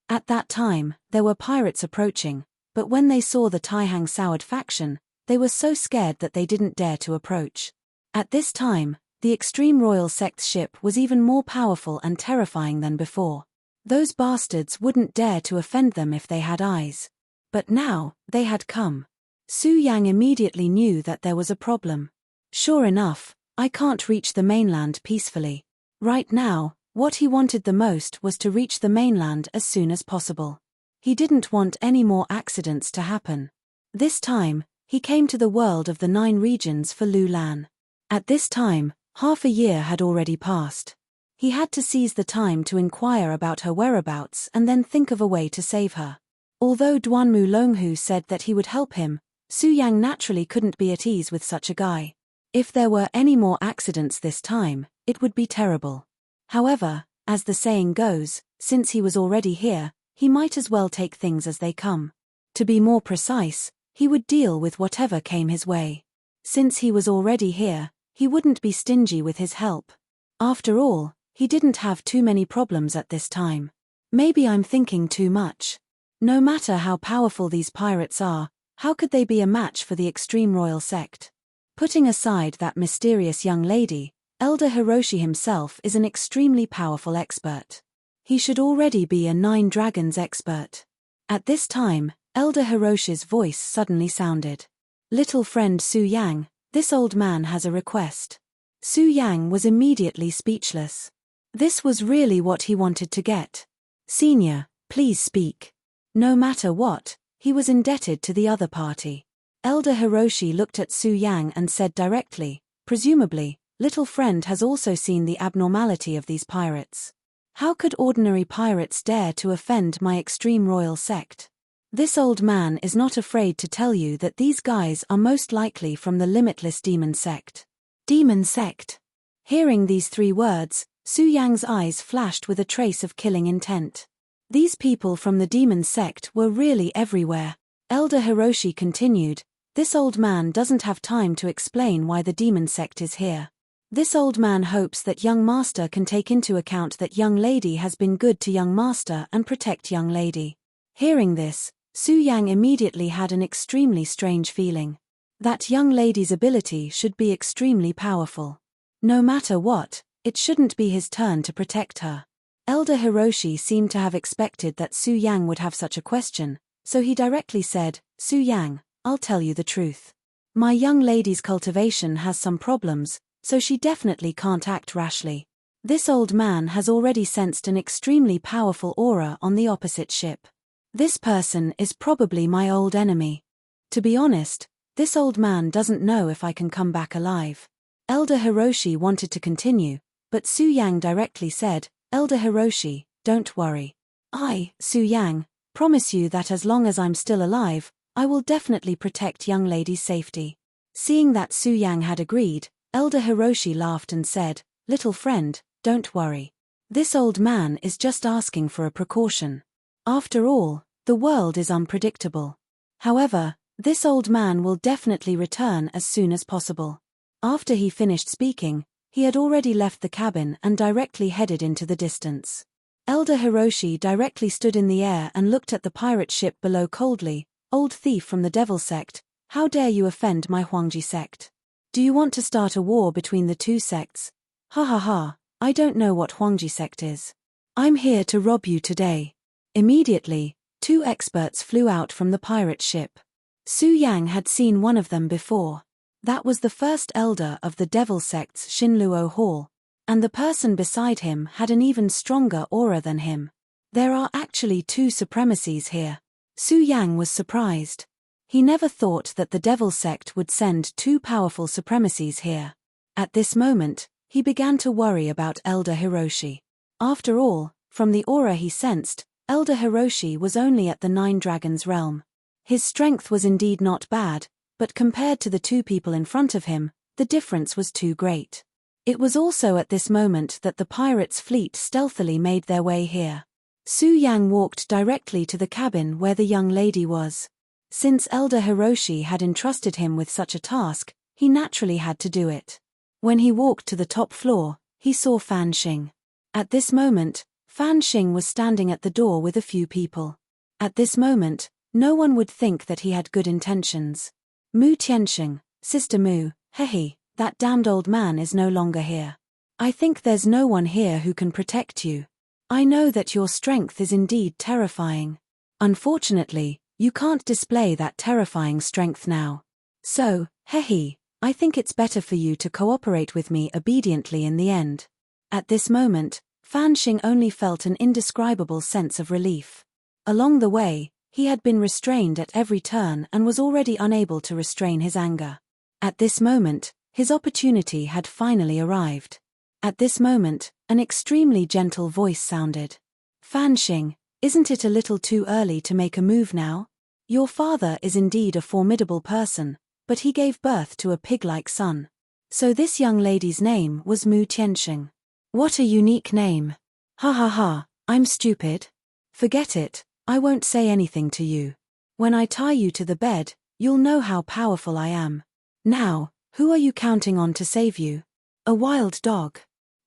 At that time, there were pirates approaching, but when they saw the Taihang Soured faction, they were so scared that they didn't dare to approach. At this time, the Extreme Royal Sect's ship was even more powerful and terrifying than before. Those bastards wouldn't dare to offend them if they had eyes. But now, they had come. Su Yang immediately knew that there was a problem. Sure enough, I can't reach the mainland peacefully. Right now, what he wanted the most was to reach the mainland as soon as possible. He didn't want any more accidents to happen. This time, he came to the world of the 9 regions for Lu Lan. At this time, half a year had already passed. He had to seize the time to inquire about her whereabouts and then think of a way to save her. Although Duanmu Longhu said that he would help him, Su Yang naturally couldn't be at ease with such a guy. If there were any more accidents this time, it would be terrible. However, as the saying goes, since he was already here, he might as well take things as they come. To be more precise, he would deal with whatever came his way. Since he was already here, he wouldn't be stingy with his help. After all, he didn't have too many problems at this time. Maybe I'm thinking too much. No matter how powerful these pirates are, how could they be a match for the Extreme Royal Sect? Putting aside that mysterious young lady, Elder Hiroshi himself is an extremely powerful expert. He should already be a 9 dragons expert. At this time, Elder Hiroshi's voice suddenly sounded. Little friend Su Yang, this old man has a request. Su Yang was immediately speechless. This was really what he wanted to get. Senior, please speak. No matter what, he was indebted to the other party. Elder Hiroshi looked at Su Yang and said directly, presumably, little friend has also seen the abnormality of these pirates. How could ordinary pirates dare to offend my Extreme Royal Sect? This old man is not afraid to tell you that these guys are most likely from the Limitless Demon Sect. Demon Sect. Hearing these 3 words, Su Yang's eyes flashed with a trace of killing intent. These people from the Demon Sect were really everywhere. Elder Hiroshi continued, this old man doesn't have time to explain why the Demon Sect is here. This old man hopes that young master can take into account that young lady has been good to young master and protect young lady. Hearing this, Su Yang immediately had an extremely strange feeling. That young lady's ability should be extremely powerful. No matter what, it shouldn't be his turn to protect her. Elder Hiroshi seemed to have expected that Su Yang would have such a question, so he directly said, Su Yang, I'll tell you the truth. My young lady's cultivation has some problems, so she definitely can't act rashly. This old man has already sensed an extremely powerful aura on the opposite ship. This person is probably my old enemy. To be honest, this old man doesn't know if I can come back alive. Elder Hiroshi wanted to continue, but Su Yang directly said, Elder Hiroshi, don't worry. I, Su Yang, promise you that as long as I'm still alive, I will definitely protect young lady's safety. Seeing that Su Yang had agreed, Elder Hiroshi laughed and said, little friend, don't worry. This old man is just asking for a precaution. After all, the world is unpredictable. However, this old man will definitely return as soon as possible. After he finished speaking, he had already left the cabin and directly headed into the distance. Elder Hiroshi directly stood in the air and looked at the pirate ship below coldly. Old thief from the Devil Sect, how dare you offend my Huangji sect? Do you want to start a war between the 2 sects? Ha ha ha, I don't know what Huangji sect is. I'm here to rob you today. Immediately, 2 experts flew out from the pirate ship. Su Yang had seen one of them before. That was the first elder of the Devil Sect's Shinluo Hall, and the person beside him had an even stronger aura than him. There are actually 2 supremacies here. Su Yang was surprised. He never thought that the Devil Sect would send 2 powerful supremacies here. At this moment, he began to worry about Elder Hiroshi. After all, from the aura he sensed, Elder Hiroshi was only at the 9 dragons realm. His strength was indeed not bad, but compared to the 2 people in front of him, the difference was too great. It was also at this moment that the pirates' fleet stealthily made their way here. Su Yang walked directly to the cabin where the young lady was. Since Elder Hiroshi had entrusted him with such a task, he naturally had to do it. When he walked to the top floor, he saw Fan Xing. At this moment, Fan Xing was standing at the door with a few people. At this moment, no one would think that he had good intentions. Mu Tianxing, Sister Mu, hehe, that damned old man is no longer here. I think there's no one here who can protect you. I know that your strength is indeed terrifying. Unfortunately, you can't display that terrifying strength now. So, hehe, I think it's better for you to cooperate with me obediently in the end. At this moment, Fan Xing only felt an indescribable sense of relief. Along the way, he had been restrained at every turn and was already unable to restrain his anger. At this moment, his opportunity had finally arrived. At this moment, an extremely gentle voice sounded. Fan Xing, isn't it a little too early to make a move now? Your father is indeed a formidable person, but he gave birth to a pig-like son. So this young lady's name was Mu Tianxing. What a unique name. Ha ha ha, I'm stupid. Forget it, I won't say anything to you. When I tie you to the bed, you'll know how powerful I am. Now, who are you counting on to save you? A wild dog.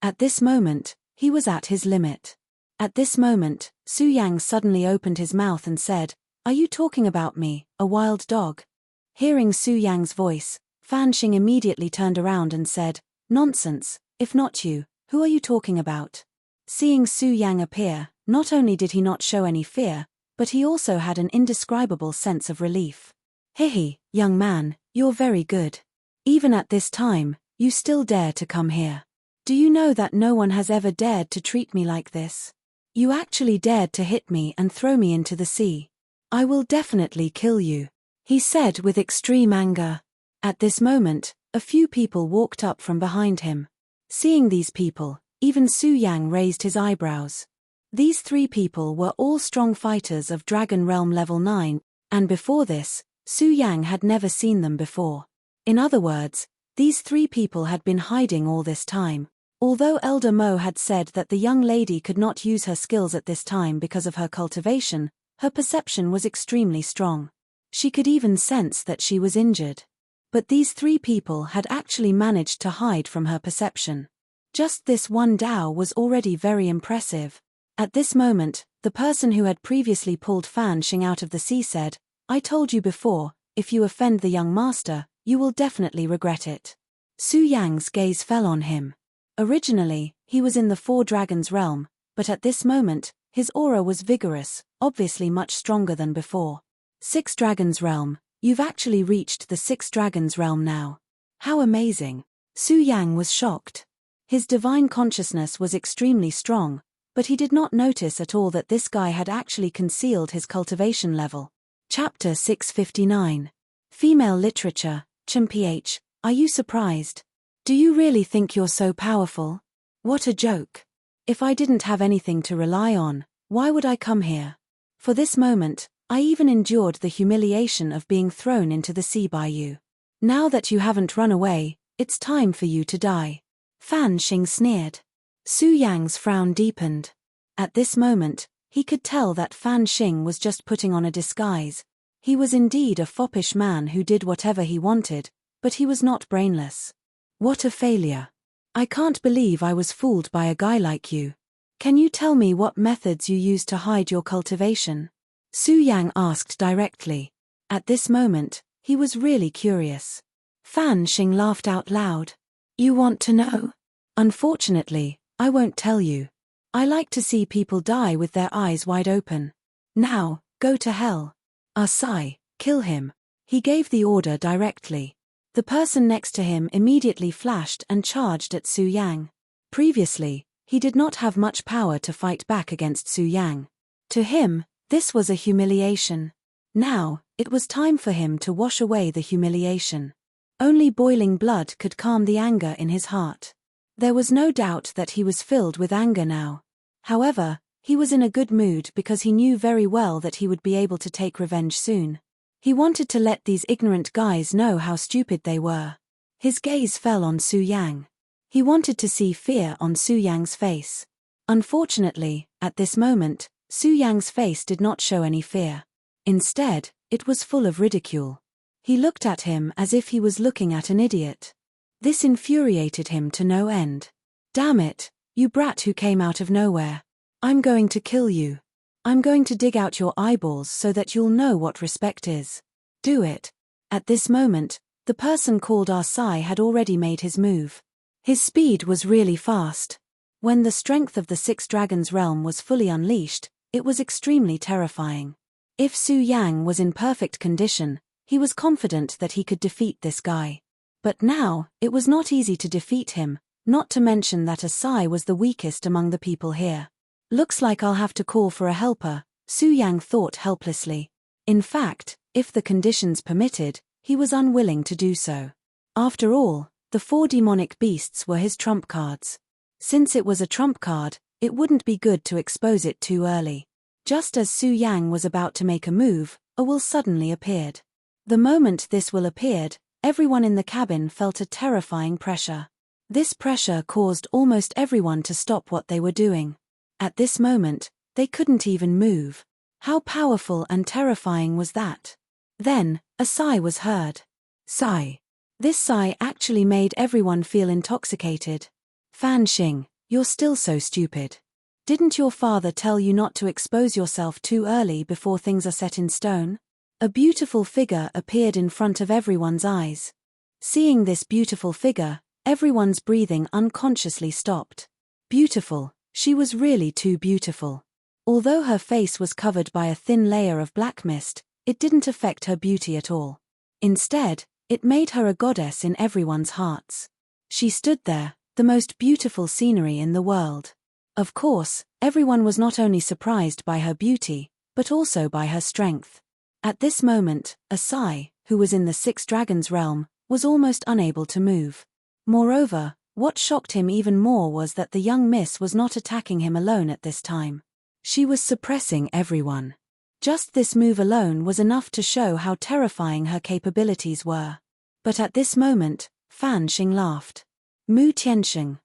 At this moment, he was at his limit. At this moment, Su Yang suddenly opened his mouth and said, "Are you talking about me, a wild dog?" Hearing Su Yang's voice, Fan Xing immediately turned around and said, "Nonsense, if not you, who are you talking about?" Seeing Su Yang appear, not only did he not show any fear, but he also had an indescribable sense of relief. "Hehe, young man, you're very good. Even at this time, you still dare to come here. Do you know that no one has ever dared to treat me like this? You actually dared to hit me and throw me into the sea. I will definitely kill you," he said with extreme anger. At this moment, a few people walked up from behind him. Seeing these people, even Su Yang raised his eyebrows. These three people were all strong fighters of Dragon Realm level 9, and before this, Su Yang had never seen them before. In other words, these three people had been hiding all this time. Although Elder Mo had said that the young lady could not use her skills at this time because of her cultivation, her perception was extremely strong. She could even sense that she was injured. But these three people had actually managed to hide from her perception. Just this one Dao was already very impressive. At this moment, the person who had previously pulled Fan Xing out of the sea said, "I told you before, if you offend the young master, you will definitely regret it." Su Yang's gaze fell on him. Originally, he was in the Four Dragons realm, but at this moment, his aura was vigorous, obviously much stronger than before. Six Dragons realm, you've actually reached the Six Dragons realm now. How amazing. Su Yang was shocked. His divine consciousness was extremely strong, but he did not notice at all that this guy had actually concealed his cultivation level. Chapter 659. Female Literature, ChMPH, are you surprised? Do you really think you're so powerful? What a joke. If I didn't have anything to rely on, why would I come here? For this moment, I even endured the humiliation of being thrown into the sea by you. Now that you haven't run away, it's time for you to die. Fan Xing sneered. Su Yang's frown deepened. At this moment, he could tell that Fan Xing was just putting on a disguise. He was indeed a foppish man who did whatever he wanted, but he was not brainless. What a failure. I can't believe I was fooled by a guy like you. Can you tell me what methods you use to hide your cultivation? Su Yang asked directly. At this moment, he was really curious. Fan Xing laughed out loud. You want to know? Unfortunately, I won't tell you. I like to see people die with their eyes wide open. Now, go to hell. Asai, kill him. He gave the order directly. The person next to him immediately flashed and charged at Su Yang. Previously, he did not have much power to fight back against Su Yang. To him, this was a humiliation. Now, it was time for him to wash away the humiliation. Only boiling blood could calm the anger in his heart. There was no doubt that he was filled with anger now. However, he was in a good mood because he knew very well that he would be able to take revenge soon. He wanted to let these ignorant guys know how stupid they were. His gaze fell on Su Yang. He wanted to see fear on Su Yang's face. Unfortunately, at this moment, Su Yang's face did not show any fear. Instead, it was full of ridicule. He looked at him as if he was looking at an idiot. This infuriated him to no end. Damn it, You brat who came out of nowhere. I'm going to kill you. I'm going to dig out your eyeballs so that you'll know what respect is. Do it. At this moment, the person called Arsai had already made his move. His speed was really fast. When the strength of the six dragons realm was fully unleashed, it was extremely terrifying. If Su Yang was in perfect condition, he was confident that he could defeat this guy. But now, it was not easy to defeat him, not to mention that Arsai was the weakest among the people here. Looks like I'll have to call for a helper, Su Yang thought helplessly. In fact, if the conditions permitted, he was unwilling to do so. After all, the four demonic beasts were his trump cards. Since it was a trump card, it wouldn't be good to expose it too early. Just as Su Yang was about to make a move, a will suddenly appeared. The moment this will appeared, everyone in the cabin felt a terrifying pressure. This pressure caused almost everyone to stop what they were doing. At this moment, they couldn't even move. How powerful and terrifying was that? Then, a sigh was heard. Sigh. This sigh actually made everyone feel intoxicated. Fan Xing, you're still so stupid. Didn't your father tell you not to expose yourself too early before things are set in stone? A beautiful figure appeared in front of everyone's eyes. Seeing this beautiful figure, everyone's breathing unconsciously stopped. Beautiful. She was really too beautiful. Although her face was covered by a thin layer of black mist, it didn't affect her beauty at all. Instead, it made her a goddess in everyone's hearts. She stood there, the most beautiful scenery in the world. Of course, everyone was not only surprised by her beauty, but also by her strength. At this moment, Arsai, who was in the six dragons realm, was almost unable to move. Moreover, what shocked him even more was that the young miss was not attacking him alone at this time. She was suppressing everyone. Just this move alone was enough to show how terrifying her capabilities were. But at this moment, Fan Xing laughed. Mu Tianxing,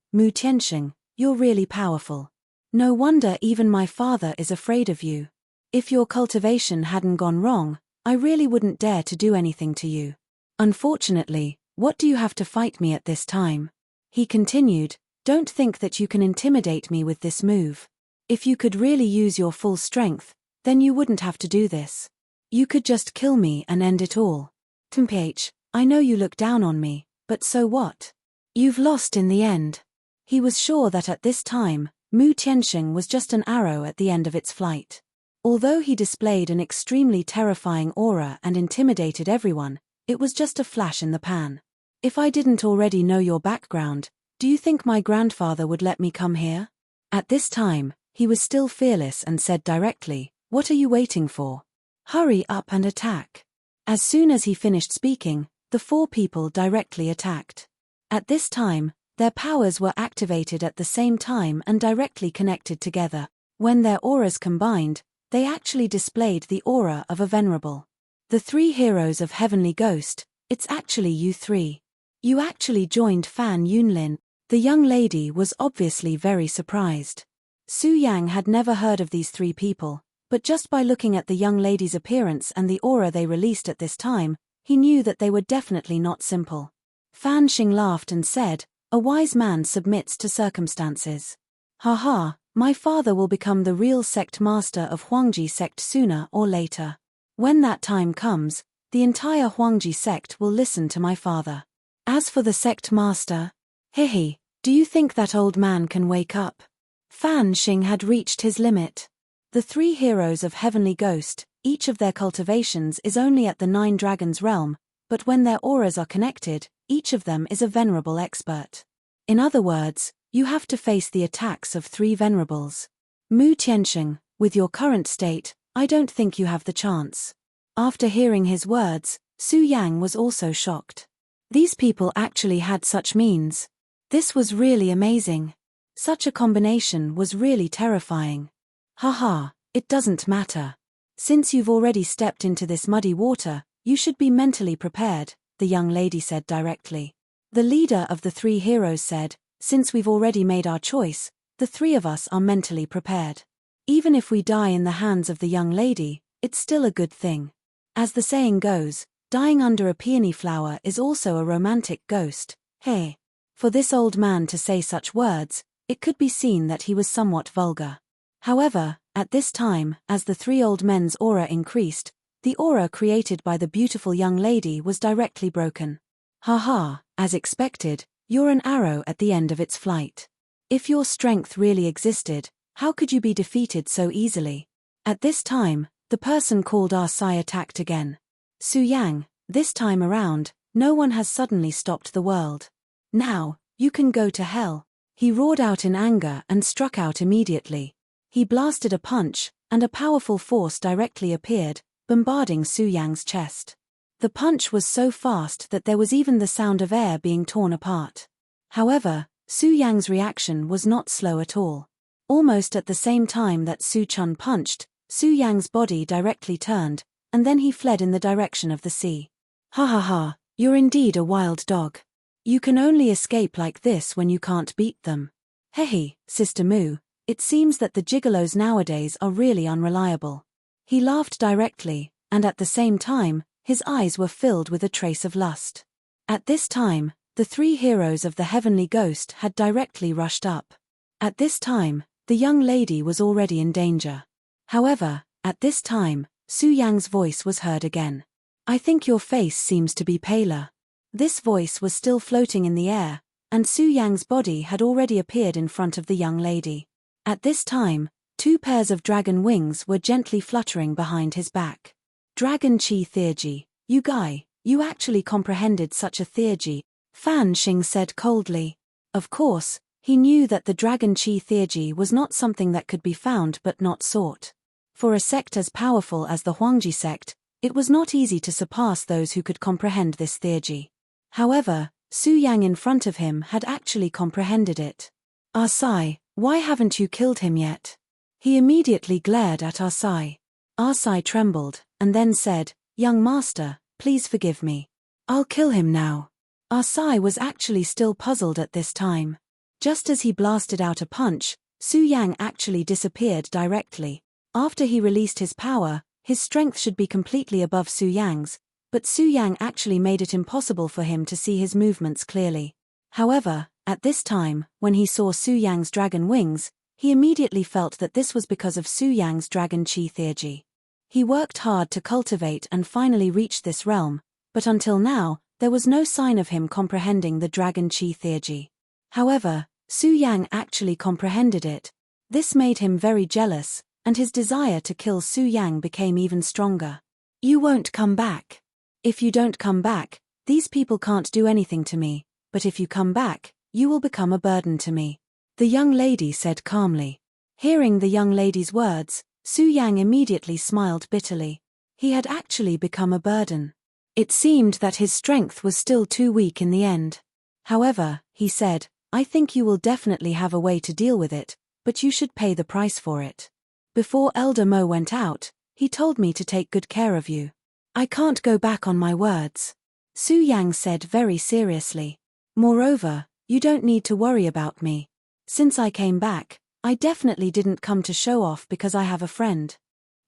you're really powerful. No wonder even my father is afraid of you. If your cultivation hadn't gone wrong, I really wouldn't dare to do anything to you. Unfortunately, what do you have to fight me at this time? He continued, don't think that you can intimidate me with this move. If you could really use your full strength, then you wouldn't have to do this. You could just kill me and end it all. Temph, I know you look down on me, but so what? You've lost in the end. He was sure that at this time, Mu Tianxing was just an arrow at the end of its flight. Although he displayed an extremely terrifying aura and intimidated everyone, it was just a flash in the pan. If I didn't already know your background, do you think my grandfather would let me come here? At this time, he was still fearless and said directly, what are you waiting for? Hurry up and attack. As soon as he finished speaking, the four people directly attacked. At this time, their powers were activated at the same time and directly connected together. When their auras combined, they actually displayed the aura of a venerable. The three heroes of Heavenly Ghost, it's actually you three. You actually joined Fan Yunlin. The young lady was obviously very surprised. Su Yang had never heard of these three people, but just by looking at the young lady's appearance and the aura they released at this time, he knew that they were definitely not simple. Fan Xing laughed and said, a wise man submits to circumstances. Haha, my father will become the real sect master of Huangji sect sooner or later. When that time comes, the entire Huangji sect will listen to my father. As for the sect master, hehe, do you think that old man can wake up? Fan Xing had reached his limit. The three heroes of Heavenly Ghost, each of their cultivations is only at the 9 dragons realm, but when their auras are connected, each of them is a venerable expert. In other words, you have to face the attacks of 3 venerables. Mu Tianxing, with your current state, I don't think you have the chance. After hearing his words, Su Yang was also shocked. These people actually had such means. This was really amazing. Such a combination was really terrifying. Haha, it doesn't matter. Since you've already stepped into this muddy water, you should be mentally prepared, the young lady said directly. The leader of the 3 heroes said, since we've already made our choice, the 3 of us are mentally prepared. Even if we die in the hands of the young lady, it's still a good thing. As the saying goes, dying under a peony flower is also a romantic ghost, hey. For this old man to say such words, it could be seen that he was somewhat vulgar. However, at this time, as the three old men's aura increased, the aura created by the beautiful young lady was directly broken. Haha, as expected, you're an arrow at the end of its flight. If your strength really existed, how could you be defeated so easily? At this time, the person called Arsai attacked again. Su Yang, this time around, no one has suddenly stopped the world. Now, you can go to hell. He roared out in anger and struck out immediately. He blasted a punch, and a powerful force directly appeared, bombarding Su Yang's chest. The punch was so fast that there was even the sound of air being torn apart. However, Su Yang's reaction was not slow at all. Almost at the same time that Su Chun punched, Su Yang's body directly turned, and then he fled in the direction of the sea. Ha ha ha, you're indeed a wild dog. You can only escape like this when you can't beat them. Hehe, Sister Moo, it seems that the gigolos nowadays are really unreliable. He laughed directly, and at the same time, his eyes were filled with a trace of lust. At this time, the three heroes of the heavenly ghost had directly rushed up. At this time, the young lady was already in danger. However, at this time, Su Yang's voice was heard again. I think your face seems to be paler. This voice was still floating in the air, and Su Yang's body had already appeared in front of the young lady. At this time, 2 pairs of dragon wings were gently fluttering behind his back. Dragon Chi Theurgy, you guy, you actually comprehended such a theurgy, Fan Xing said coldly. Of course, he knew that the Dragon Chi Theurgy was not something that could be found but not sought. For a sect as powerful as the Huangji sect, it was not easy to surpass those who could comprehend this theurgy. However, Su Yang in front of him had actually comprehended it. Arsai, why haven't you killed him yet? He immediately glared at Arsai. Arsai trembled, and then said, Young master, please forgive me. I'll kill him now. Arsai was actually still puzzled at this time. Just as he blasted out a punch, Su Yang actually disappeared directly. After he released his power, his strength should be completely above Su Yang's, but Su Yang actually made it impossible for him to see his movements clearly. However, at this time, when he saw Su Yang's dragon wings, he immediately felt that this was because of Su Yang's Dragon Chi Theurgy. He worked hard to cultivate and finally reached this realm, but until now, there was no sign of him comprehending the Dragon Chi Theurgy. However, Su Yang actually comprehended it. This made him very jealous, and his desire to kill Su Yang became even stronger. You won't come back. If you don't come back, these people can't do anything to me, but if you come back, you will become a burden to me. The young lady said calmly. Hearing the young lady's words, Su Yang immediately smiled bitterly. He had actually become a burden. It seemed that his strength was still too weak in the end. However, he said, I think you will definitely have a way to deal with it, but you should pay the price for it. Before Elder Mo went out, he told me to take good care of you. I can't go back on my words. Su Yang said very seriously. Moreover, you don't need to worry about me. Since I came back, I definitely didn't come to show off because I have a friend.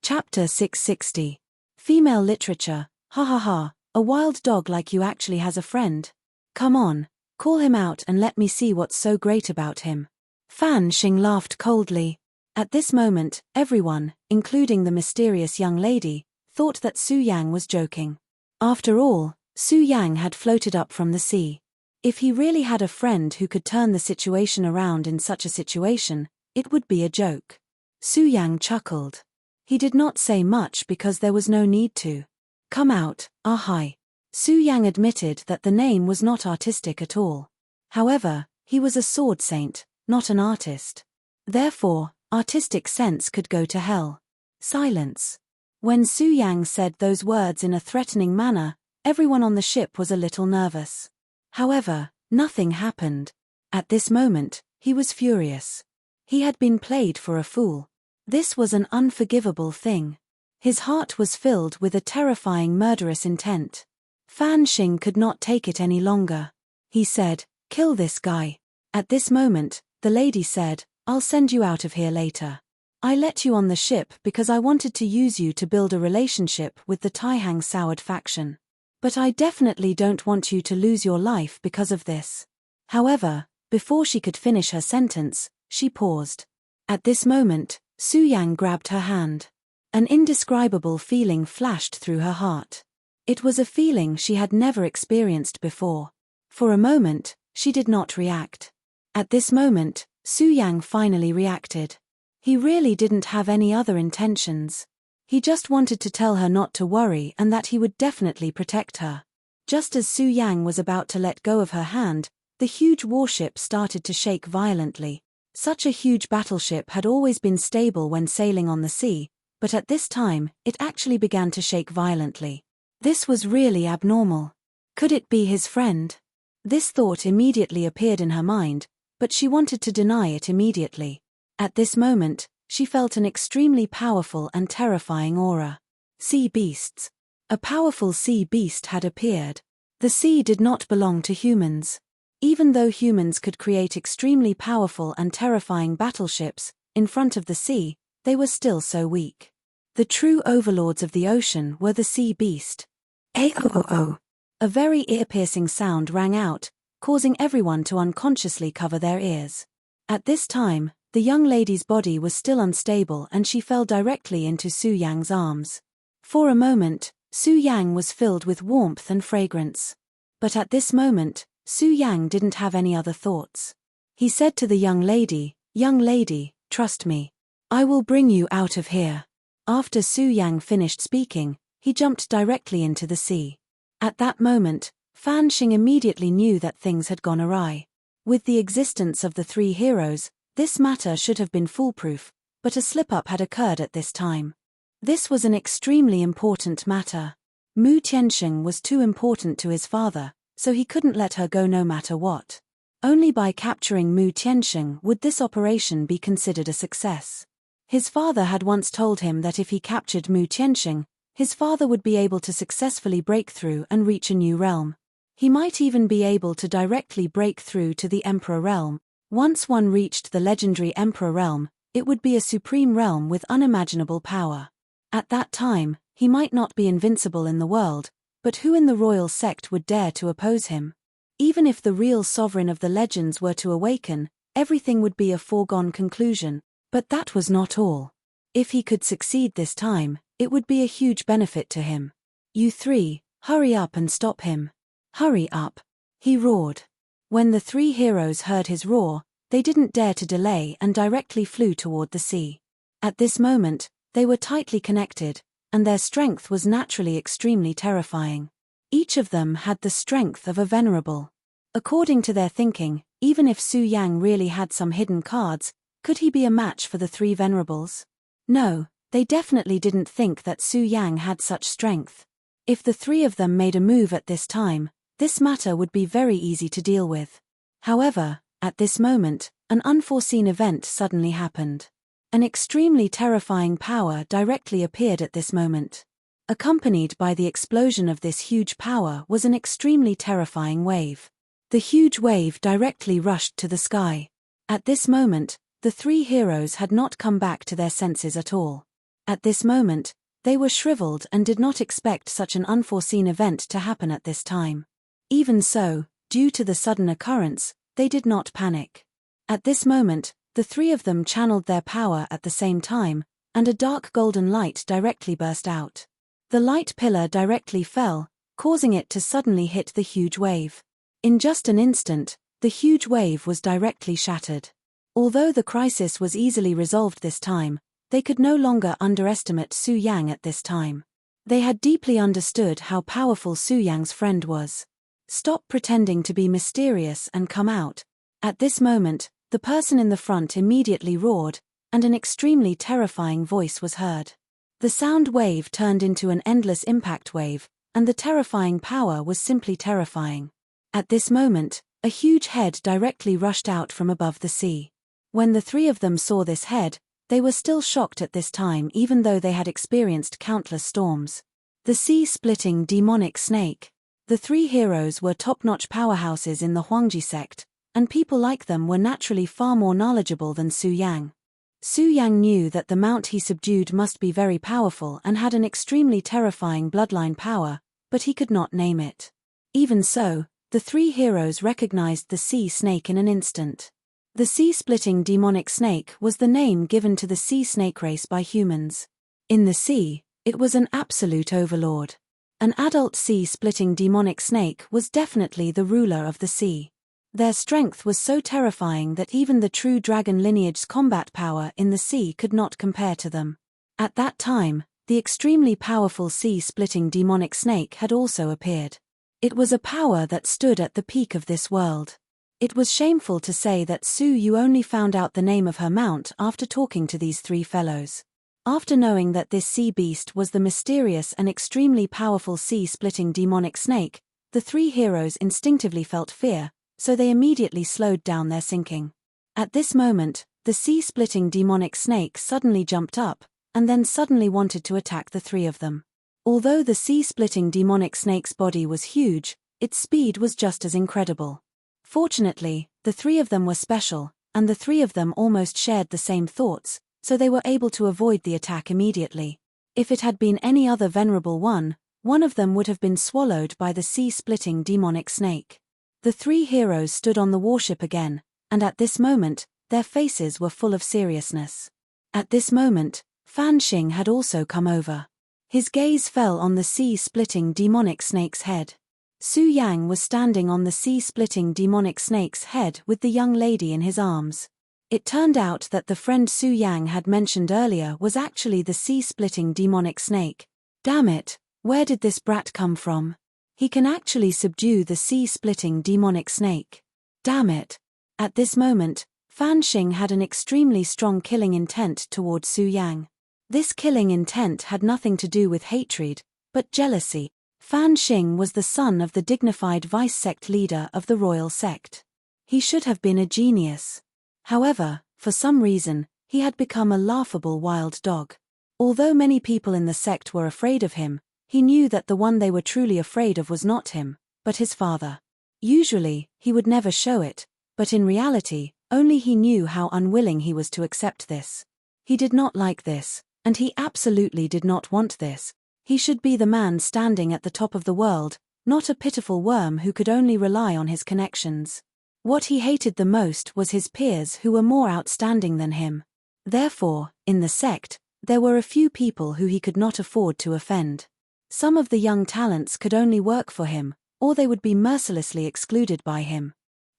Chapter 660. Female literature, ha ha ha, a wild dog like you actually has a friend. Come on, call him out and let me see what's so great about him. Fan Xing laughed coldly. At this moment, everyone, including the mysterious young lady, thought that Su Yang was joking. After all, Su Yang had floated up from the sea. If he really had a friend who could turn the situation around in such a situation, it would be a joke. Su Yang chuckled. He did not say much because there was no need to. Come out, Ahai. Su Yang admitted that the name was not artistic at all. However, he was a sword saint, not an artist. Therefore, artistic sense could go to hell. Silence. When Su Yang said those words in a threatening manner, everyone on the ship was a little nervous. However, nothing happened. At this moment, he was furious. He had been played for a fool. This was an unforgivable thing. His heart was filled with a terrifying murderous intent. Fan Xing could not take it any longer. He said, kill this guy. At this moment, the lady said, I'll send you out of here later. I let you on the ship because I wanted to use you to build a relationship with the Taihang Soured faction. But I definitely don't want you to lose your life because of this. However, Before she could finish her sentence, she paused. At this moment, Su Yang grabbed her hand. An indescribable feeling flashed through her heart. It was a feeling she had never experienced before. For a moment, she did not react. At this moment, Su Yang finally reacted. He really didn't have any other intentions. He just wanted to tell her not to worry and that he would definitely protect her. Just as Su Yang was about to let go of her hand, the huge warship started to shake violently. Such a huge battleship had always been stable when sailing on the sea, but at this time, it actually began to shake violently. This was really abnormal. Could it be his friend? This thought immediately appeared in her mind, but she wanted to deny it immediately. At this moment, she felt an extremely powerful and terrifying aura. Sea beasts. A powerful sea beast had appeared. The sea did not belong to humans. Even though humans could create extremely powerful and terrifying battleships, in front of the sea, they were still so weak. The true overlords of the ocean were the sea beast. A-o-o-o. A very ear-piercing sound rang out, causing everyone to unconsciously cover their ears. At this time, the young lady's body was still unstable and she fell directly into Su Yang's arms. For a moment, Su Yang was filled with warmth and fragrance. But at this moment, Su Yang didn't have any other thoughts. He said to the young lady, "Young lady, trust me. I will bring you out of here." After Su Yang finished speaking, he jumped directly into the sea. At that moment, Fan Xing immediately knew that things had gone awry. With the existence of the three heroes, this matter should have been foolproof, but a slip-up had occurred at this time. This was an extremely important matter. Mu Tianxing was too important to his father, so he couldn't let her go no matter what. Only by capturing Mu Tianxing would this operation be considered a success. His father had once told him that if he captured Mu Tianxing, his father would be able to successfully break through and reach a new realm. He might even be able to directly break through to the Emperor realm. Once one reached the legendary Emperor realm, it would be a supreme realm with unimaginable power. At that time, he might not be invincible in the world, but who in the royal sect would dare to oppose him? Even if the real sovereign of the legends were to awaken, everything would be a foregone conclusion. But that was not all. If he could succeed this time, it would be a huge benefit to him. "You three, hurry up and stop him. Hurry up," he roared. When the three heroes heard his roar, they didn't dare to delay and directly flew toward the sea. At this moment, they were tightly connected, and their strength was naturally extremely terrifying. Each of them had the strength of a venerable. According to their thinking, even if Su Yang really had some hidden cards, could he be a match for the three venerables? No, they definitely didn't think that Su Yang had such strength. If the three of them made a move at this time, this matter would be very easy to deal with. However, at this moment, an unforeseen event suddenly happened. An extremely terrifying power directly appeared at this moment. Accompanied by the explosion of this huge power was an extremely terrifying wave. The huge wave directly rushed to the sky. At this moment, the three heroes had not come back to their senses at all. At this moment, they were shriveled and did not expect such an unforeseen event to happen at this time. Even so, due to the sudden occurrence, they did not panic. At this moment, the three of them channeled their power at the same time, and a dark golden light directly burst out. The light pillar directly fell, causing it to suddenly hit the huge wave. In just an instant, the huge wave was directly shattered. Although the crisis was easily resolved this time, they could no longer underestimate Su Yang at this time. They had deeply understood how powerful Su Yang's friend was. "Stop pretending to be mysterious and come out." At this moment, the person in the front immediately roared, and an extremely terrifying voice was heard. The sound wave turned into an endless impact wave, and the terrifying power was simply terrifying. At this moment, a huge head directly rushed out from above the sea. When the three of them saw this head, they were still shocked at this time even though they had experienced countless storms. The sea-splitting demonic snake. The three heroes were top-notch powerhouses in the Huangji sect, and people like them were naturally far more knowledgeable than Su Yang. Su Yang knew that the mount he subdued must be very powerful and had an extremely terrifying bloodline power, but he could not name it. Even so, The three heroes recognized the sea snake in an instant. The sea-splitting demonic snake was the name given to the sea snake race by humans. In the sea, it was an absolute overlord. An adult sea-splitting demonic snake was definitely the ruler of the sea. Their strength was so terrifying that even the true dragon lineage's combat power in the sea could not compare to them. At that time, the extremely powerful sea-splitting demonic snake had also appeared. It was a power that stood at the peak of this world. It was shameful to say that Su Yu only found out the name of her mount after talking to these three fellows. After knowing that this sea beast was the mysterious and extremely powerful sea-splitting demonic snake, the three heroes instinctively felt fear, so they immediately slowed down their sinking. At this moment, the sea-splitting demonic snake suddenly jumped up, and then suddenly wanted to attack the three of them. Although the sea-splitting demonic snake's body was huge, its speed was just as incredible. Fortunately, the three of them were special, and the three of them almost shared the same thoughts, so they were able to avoid the attack immediately. If it had been any other venerable one of them would have been swallowed by the sea-splitting demonic snake. The three heroes stood on the warship again, and at this moment, their faces were full of seriousness. At this moment, Fan Xing had also come over. His gaze fell on the sea-splitting demonic snake's head. Su Yang was standing on the sea-splitting demonic snake's head with the young lady in his arms. It turned out that the friend Su Yang had mentioned earlier was actually the sea-splitting demonic snake. Damn it, where did this brat come from? He can actually subdue the sea-splitting demonic snake. Damn it. At this moment, Fan Xing had an extremely strong killing intent toward Su Yang. This killing intent had nothing to do with hatred, but jealousy. Fan Xing was the son of the dignified vice-sect leader of the royal sect. He should have been a genius. However, for some reason, he had become a laughable wild dog. Although many people in the sect were afraid of him, he knew that the one they were truly afraid of was not him, but his father. Usually, he would never show it, but in reality, only he knew how unwilling he was to accept this. He did not like this, and he absolutely did not want this. He should be the man standing at the top of the world, not a pitiful worm who could only rely on his connections. What he hated the most was his peers who were more outstanding than him. Therefore, in the sect, there were a few people who he could not afford to offend. Some of the young talents could only work for him, or they would be mercilessly excluded by him.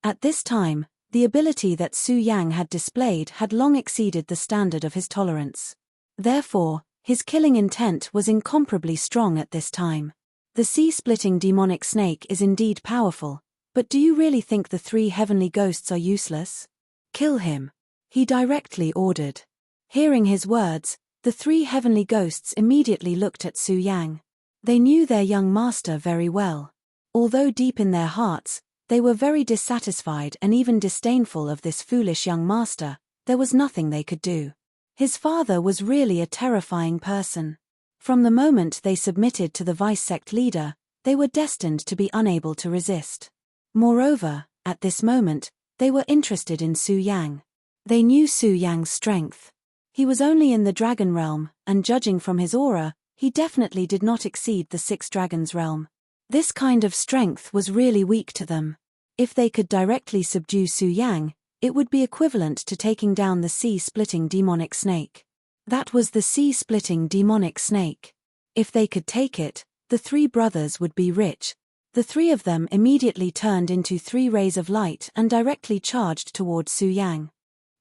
At this time, the ability that Su Yang had displayed had long exceeded the standard of his tolerance. Therefore, his killing intent was incomparably strong at this time. The sea-splitting demonic snake is indeed powerful, but do you really think the three heavenly ghosts are useless? Kill him. He directly ordered. Hearing his words, the three heavenly ghosts immediately looked at Su Yang. They knew their young master very well. Although deep in their hearts, they were very dissatisfied and even disdainful of this foolish young master, there was nothing they could do. His father was really a terrifying person. From the moment they submitted to the vice-sect leader, they were destined to be unable to resist. Moreover, at this moment, they were interested in Su Yang. They knew Su Yang's strength. He was only in the dragon realm, and judging from his aura, he definitely did not exceed the 6 dragons realm. This kind of strength was really weak to them. If they could directly subdue Su Yang, it would be equivalent to taking down the sea-splitting demonic snake. That was the sea-splitting demonic snake. If they could take it, the three brothers would be rich. The three of them immediately turned into 3 rays of light and directly charged toward Su Yang.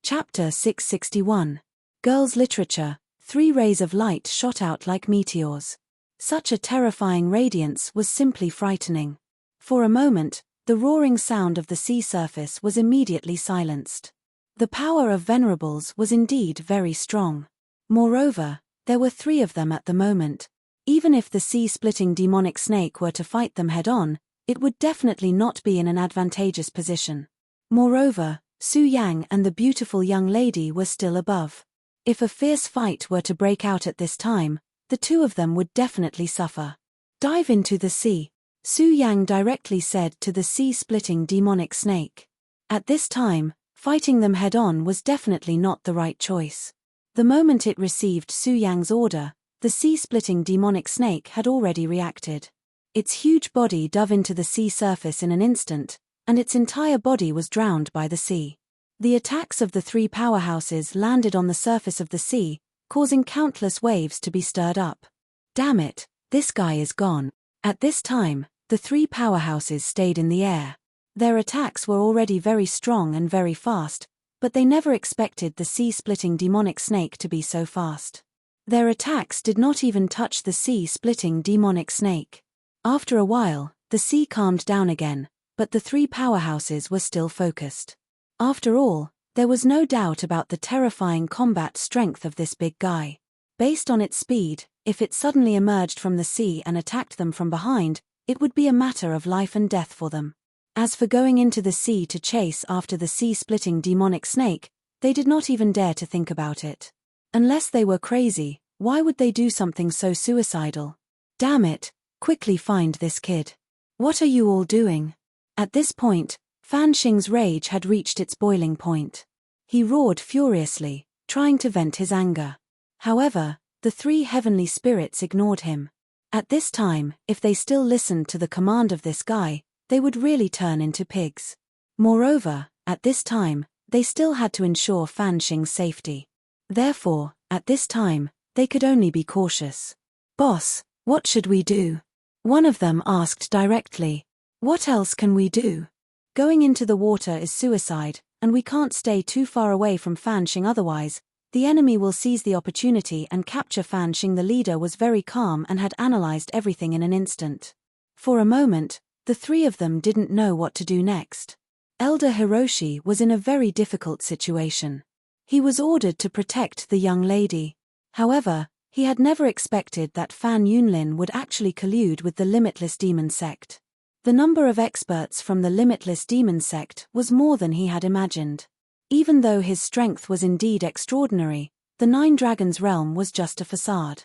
Chapter 661. Girls' Literature. 3 rays of light shot out like meteors. Such a terrifying radiance was simply frightening. For a moment, the roaring sound of the sea surface was immediately silenced. The power of venerables was indeed very strong. Moreover, there were 3 of them at the moment. Even if the sea-splitting demonic snake were to fight them head-on, it would definitely not be in an advantageous position. Moreover, Su Yang and the beautiful young lady were still above. If a fierce fight were to break out at this time, the 2 of them would definitely suffer. Dive into the sea, Su Yang directly said to the sea-splitting demonic snake. At this time, fighting them head-on was definitely not the right choice. The moment it received Su Yang's order, the sea-splitting demonic snake had already reacted. Its huge body dove into the sea surface in an instant, and its entire body was drowned by the sea. The attacks of the three powerhouses landed on the surface of the sea, causing countless waves to be stirred up. Damn it, this guy is gone. At this time, the three powerhouses stayed in the air. Their attacks were already very strong and very fast, but they never expected the sea-splitting demonic snake to be so fast. Their attacks did not even touch the sea-splitting demonic snake. After a while, the sea calmed down again, but the three powerhouses were still focused. After all, there was no doubt about the terrifying combat strength of this big guy. Based on its speed, if it suddenly emerged from the sea and attacked them from behind, it would be a matter of life and death for them. As for going into the sea to chase after the sea-splitting demonic snake, they did not even dare to think about it. Unless they were crazy, why would they do something so suicidal? Damn it, quickly find this kid. What are you all doing? At this point, Fan Xing's rage had reached its boiling point. He roared furiously, trying to vent his anger. However, the three heavenly spirits ignored him. At this time, if they still listened to the command of this guy, they would really turn into pigs. Moreover, at this time, they still had to ensure Fan Xing's safety. Therefore, at this time, they could only be cautious. "Boss, what should we do?" one of them asked directly. "What else can we do? Going into the water is suicide, and we can't stay too far away from Fan Xing otherwise. The enemy will seize the opportunity and capture Fan Xing." The leader was very calm and had analyzed everything in an instant. For a moment, the three of them didn't know what to do next. Elder Hiroshi was in a very difficult situation. He was ordered to protect the young lady. However, he had never expected that Fan Yunlin would actually collude with the Limitless Demon Sect. The number of experts from the Limitless Demon Sect was more than he had imagined. Even though his strength was indeed extraordinary, the Nine Dragons realm was just a facade.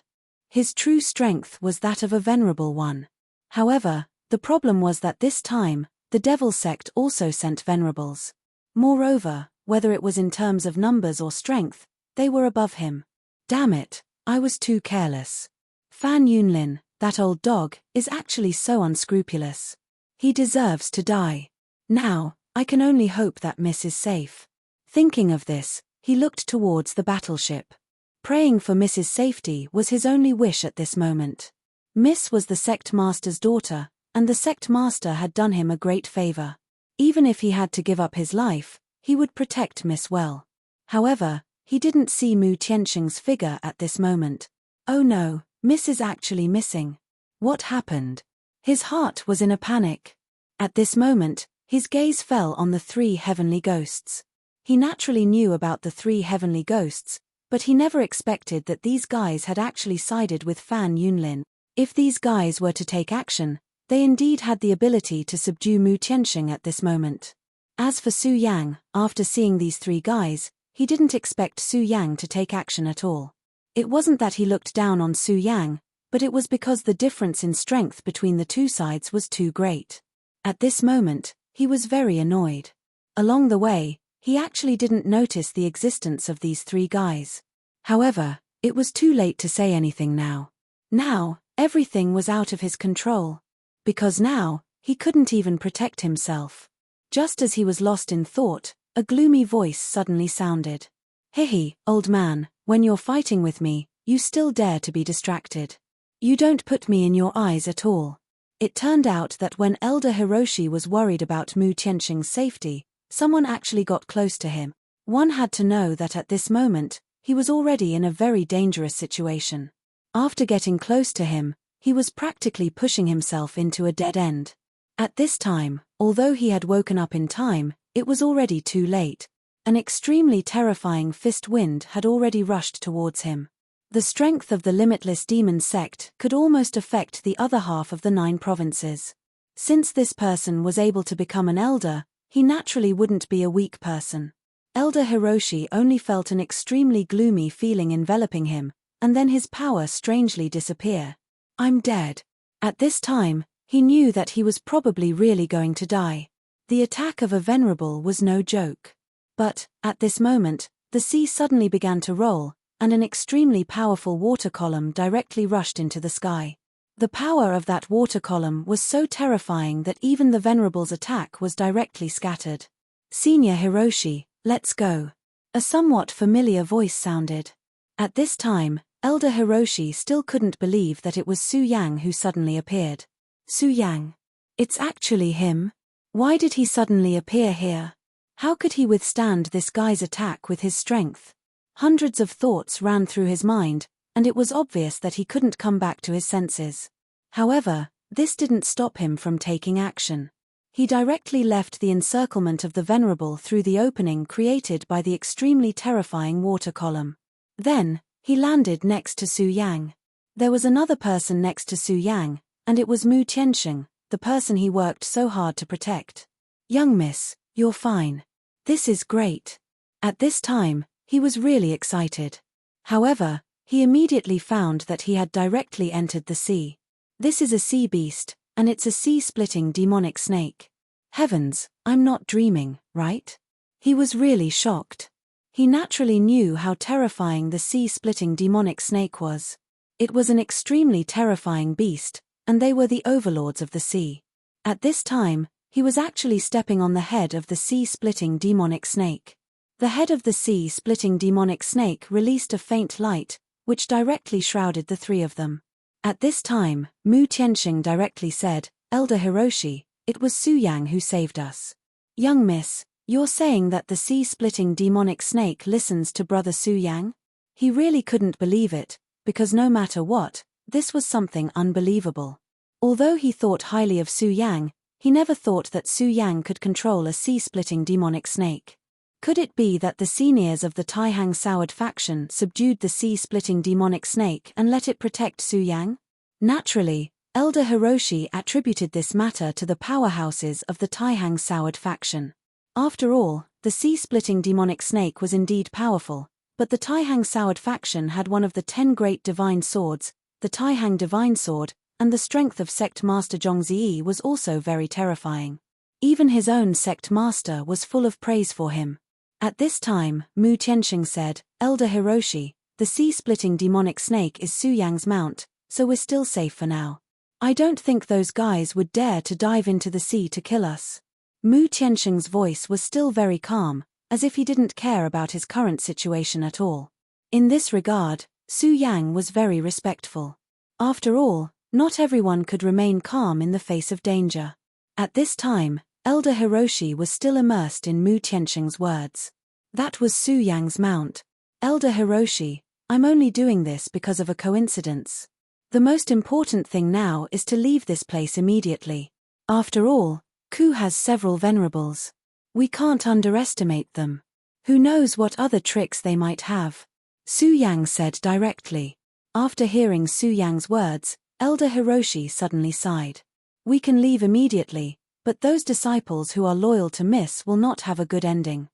His true strength was that of a venerable one. However, the problem was that this time, the Devil Sect also sent venerables. Moreover, whether it was in terms of numbers or strength, they were above him. Damn it, I was too careless. Fan Yunlin, that old dog, is actually so unscrupulous. He deserves to die. Now, I can only hope that Miss is safe. Thinking of this, he looked towards the battleship. Praying for Miss's safety was his only wish at this moment. Miss was the sect master's daughter, and the sect master had done him a great favor. Even if he had to give up his life, he would protect Miss well. However, he didn't see Mu Tianxing's figure at this moment. Oh no, Miss is actually missing. What happened? His heart was in a panic. At this moment, his gaze fell on the three heavenly ghosts. He naturally knew about the three heavenly ghosts, but he never expected that these guys had actually sided with Fan Yunlin. If these guys were to take action, they indeed had the ability to subdue Mu Tianxing at this moment. As for Su Yang, after seeing these three guys, he didn't expect Su Yang to take action at all. It wasn't that he looked down on Su Yang, but it was because the difference in strength between the two sides was too great. At this moment, he was very annoyed. Along the way, he actually didn't notice the existence of these three guys. However, it was too late to say anything now. Now, everything was out of his control. Because now, he couldn't even protect himself. Just as he was lost in thought, a gloomy voice suddenly sounded. "Hehe, old man, when you're fighting with me, you still dare to be distracted. You don't put me in your eyes at all." It turned out that when Elder Hiroshi was worried about Mu Tianxing's safety, someone actually got close to him. One had to know that at this moment, he was already in a very dangerous situation. After getting close to him, he was practically pushing himself into a dead end. At this time, although he had woken up in time, it was already too late. An extremely terrifying fist wind had already rushed towards him. The strength of the Limitless Demon Sect could almost affect the other half of the 9 provinces. Since this person was able to become an elder, he naturally wouldn't be a weak person. Elder Hiroshi only felt an extremely gloomy feeling enveloping him, and then his power strangely disappear. "I'm dead." At this time, he knew that he was probably really going to die. The attack of a venerable was no joke. But, at this moment, the sea suddenly began to roll, and an extremely powerful water column directly rushed into the sky. The power of that water column was so terrifying that even the Venerable's attack was directly scattered. "Senior Hiroshi, let's go." A somewhat familiar voice sounded. At this time, Elder Hiroshi still couldn't believe that it was Su Yang who suddenly appeared. Su Yang. It's actually him? Why did he suddenly appear here? How could he withstand this guy's attack with his strength? Hundreds of thoughts ran through his mind, and it was obvious that he couldn't come back to his senses. However, this didn't stop him from taking action. He directly left the encirclement of the Venerable through the opening created by the extremely terrifying water column. Then, he landed next to Su Yang. There was another person next to Su Yang, and it was Mu Tiansheng, the person he worked so hard to protect. "Young miss, you're fine. This is great." At this time, he was really excited. However, he immediately found that he had directly entered the sea. This is a sea beast, and it's a sea-splitting demonic snake. Heavens, I'm not dreaming, right? He was really shocked. He naturally knew how terrifying the sea-splitting demonic snake was. It was an extremely terrifying beast, and they were the overlords of the sea. At this time, he was actually stepping on the head of the sea-splitting demonic snake. The head of the sea-splitting demonic snake released a faint light, which directly shrouded the three of them. At this time, Mu Tiansheng directly said, "Elder Hiroshi, it was Su Yang who saved us." "Young miss, you're saying that the sea-splitting demonic snake listens to Brother Su Yang?" He really couldn't believe it, because no matter what, this was something unbelievable. Although he thought highly of Su Yang, he never thought that Su Yang could control a sea-splitting demonic snake. Could it be that the seniors of the Taihang Soured faction subdued the sea-splitting demonic snake and let it protect Su Yang? Naturally, Elder Hiroshi attributed this matter to the powerhouses of the Taihang Soured faction. After all, the sea-splitting demonic snake was indeed powerful, but the Taihang Soured faction had one of the 10 great divine swords, the Taihang Divine Sword, and the strength of Sect Master Zhongziyi was also very terrifying. Even his own Sect Master was full of praise for him. At this time, Mu Tiansheng said, "Elder Hiroshi, the sea-splitting demonic snake is Su Yang's mount, so we're still safe for now. I don't think those guys would dare to dive into the sea to kill us." Mu Tiansheng's voice was still very calm, as if he didn't care about his current situation at all. In this regard, Su Yang was very respectful. After all, not everyone could remain calm in the face of danger. At this time, Elder Hiroshi was still immersed in Mu Tiansheng's words. "That was Su Yang's mount. Elder Hiroshi, I'm only doing this because of a coincidence. The most important thing now is to leave this place immediately. After all, Ku has several venerables. We can't underestimate them. Who knows what other tricks they might have?" Su Yang said directly. After hearing Su Yang's words, Elder Hiroshi suddenly sighed. "We can leave immediately, but those disciples who are loyal to Miss will not have a good ending."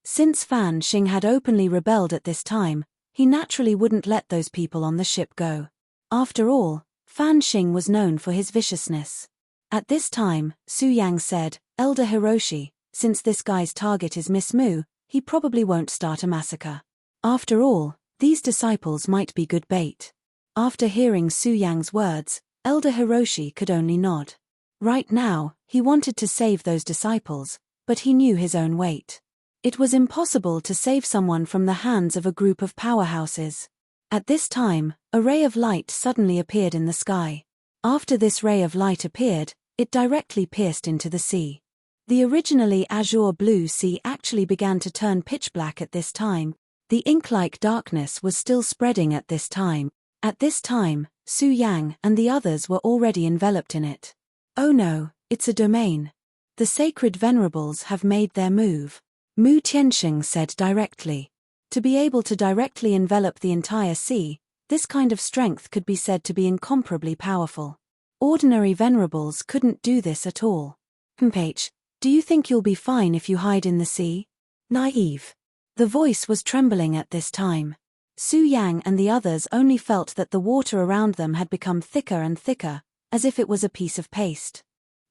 Since Fan Xing had openly rebelled at this time, he naturally wouldn't let those people on the ship go. After all, Fan Xing was known for his viciousness. At this time, Su Yang said, "Elder Hiroshi, since this guy's target is Miss Mu, he probably won't start a massacre. After all, these disciples might be good bait." After hearing Su Yang's words, Elder Hiroshi could only nod. Right now, he wanted to save those disciples, but he knew his own weight. It was impossible to save someone from the hands of a group of powerhouses. At this time, a ray of light suddenly appeared in the sky. After this ray of light appeared, it directly pierced into the sea. The originally azure blue sea actually began to turn pitch black at this time. The ink-like darkness was still spreading at this time. At this time, Su Yang and the others were already enveloped in it. "Oh no, it's a domain. The sacred venerables have made their move," Mu Tiansheng said directly. To be able to directly envelop the entire sea, this kind of strength could be said to be incomparably powerful. Ordinary venerables couldn't do this at all. "H, do you think you'll be fine if you hide in the sea?" Naive. The voice was trembling at this time. Su Yang and the others only felt that the water around them had become thicker and thicker, as if it was a piece of paste.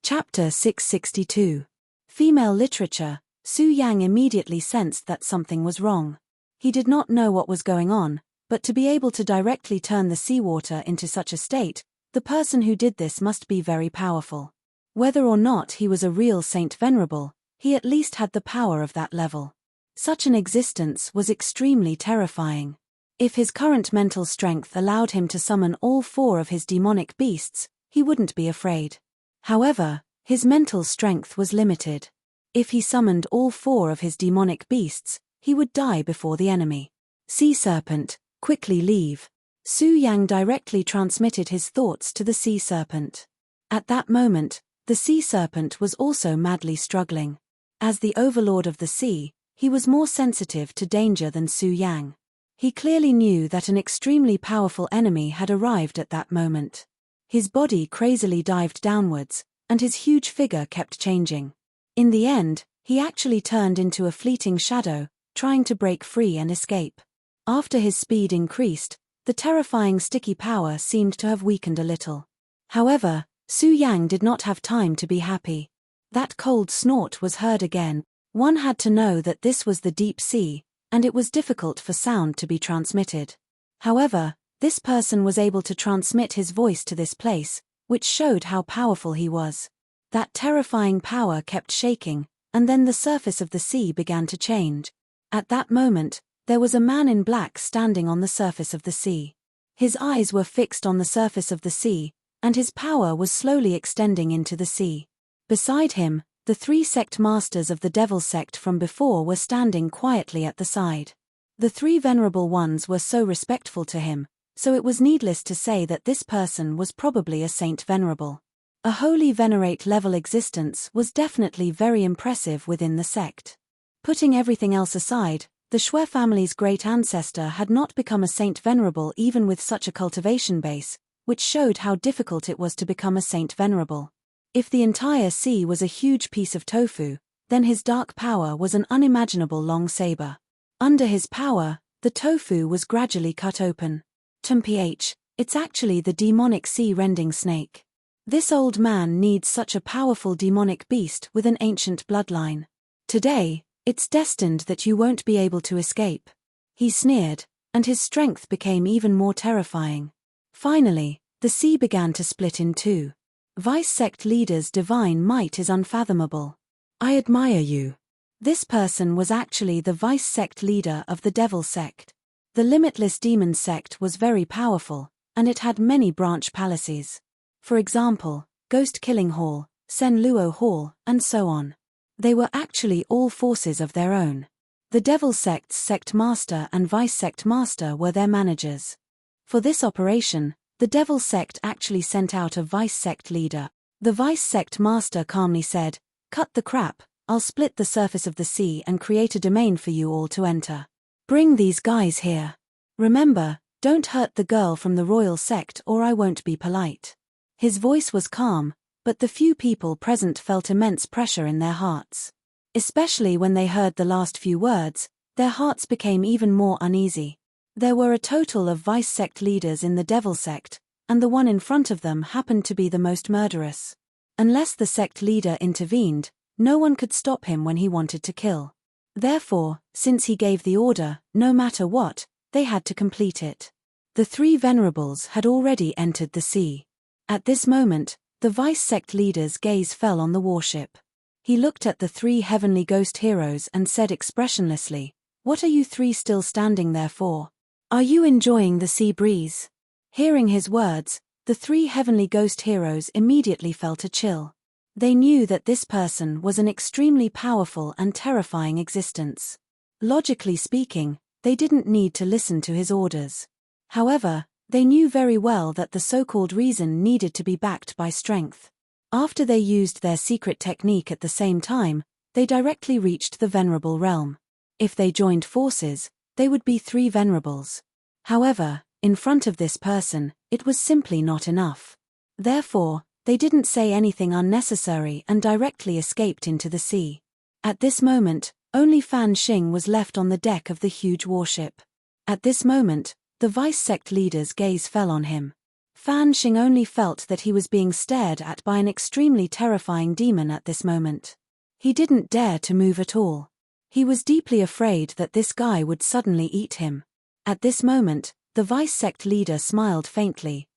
Chapter 662. Female Literature. Su Yang immediately sensed that something was wrong. He did not know what was going on, but to be able to directly turn the seawater into such a state The person who did this must be very powerful. Whether or not he was a real Saint Venerable, he at least had the power of that level. Such an existence was extremely terrifying. If his current mental strength allowed him to summon all 4 of his demonic beasts, he wouldn't be afraid. However, his mental strength was limited. If he summoned all 4 of his demonic beasts, he would die before the enemy. Sea Serpent, quickly leave. Su Yang directly transmitted his thoughts to the Sea Serpent. At that moment, the Sea Serpent was also madly struggling. As the overlord of the sea, he was more sensitive to danger than Su Yang. He clearly knew that an extremely powerful enemy had arrived at that moment. His body crazily dived downwards, and his huge figure kept changing. In the end, he actually turned into a fleeting shadow, trying to break free and escape. After his speed increased, the terrifying sticky power seemed to have weakened a little. However, Su Yang did not have time to be happy. That cold snort was heard again. One had to know that this was the deep sea, and it was difficult for sound to be transmitted. However, this person was able to transmit his voice to this place, which showed how powerful he was. That terrifying power kept shaking, and then the surface of the sea began to change. At that moment, there was a man in black standing on the surface of the sea. His eyes were fixed on the surface of the sea, and his power was slowly extending into the sea. Beside him, the 3 sect masters of the Devil sect from before were standing quietly at the side. The 3 venerable ones were so respectful to him, so it was needless to say that this person was probably a Saint Venerable. A holy venerate level existence was definitely very impressive within the sect. Putting everything else aside, the Shui family's great ancestor had not become a Saint Venerable even with such a cultivation base, which showed how difficult it was to become a Saint Venerable. If the entire sea was a huge piece of tofu, then his dark power was an unimaginable long saber. Under his power, the tofu was gradually cut open. Mph, it's actually the demonic sea-rending snake. This old man needs such a powerful demonic beast with an ancient bloodline. Today, it's destined that you won't be able to escape. He sneered, and his strength became even more terrifying. Finally, the sea began to split in 2. Vice sect leader's divine might is unfathomable. I admire you. This person was actually the vice sect leader of the Devil sect. The Limitless Demon sect was very powerful, and it had many branch palaces. For example, Ghost Killing Hall, Sen Luo Hall, and so on. They were actually all forces of their own. The Devil sect's sect master and vice sect master were their managers. For this operation, the Devil sect actually sent out a vice sect leader. The vice sect master calmly said, "Cut the crap, I'll split the surface of the sea and create a domain for you all to enter. Bring these guys here. Remember, don't hurt the girl from the royal sect or I won't be polite." His voice was calm, but the few people present felt immense pressure in their hearts. Especially when they heard the last few words, their hearts became even more uneasy. There were a total of vice sect leaders in the Devil sect, and the one in front of them happened to be the most murderous. Unless the sect leader intervened, no one could stop him when he wanted to kill. Therefore, since he gave the order, no matter what, they had to complete it. The 3 venerables had already entered the sea. At this moment, the vice sect leader's gaze fell on the warship. He looked at the 3 heavenly ghost heroes and said expressionlessly, "What are you 3 still standing there for? Are you enjoying the sea breeze?" Hearing his words, the 3 heavenly ghost heroes immediately felt a chill. They knew that this person was an extremely powerful and terrifying existence. Logically speaking, they didn't need to listen to his orders. However, they knew very well that the so-called reason needed to be backed by strength. After they used their secret technique at the same time, they directly reached the venerable realm. If they joined forces, they would be 3 venerables. However, in front of this person, it was simply not enough. Therefore, they didn't say anything unnecessary and directly escaped into the sea. At this moment, only Fan Xing was left on the deck of the huge warship. At this moment, the vice sect leader's gaze fell on him. Fan Xing only felt that he was being stared at by an extremely terrifying demon at this moment. He didn't dare to move at all. He was deeply afraid that this guy would suddenly eat him. At this moment, the vice sect leader smiled faintly.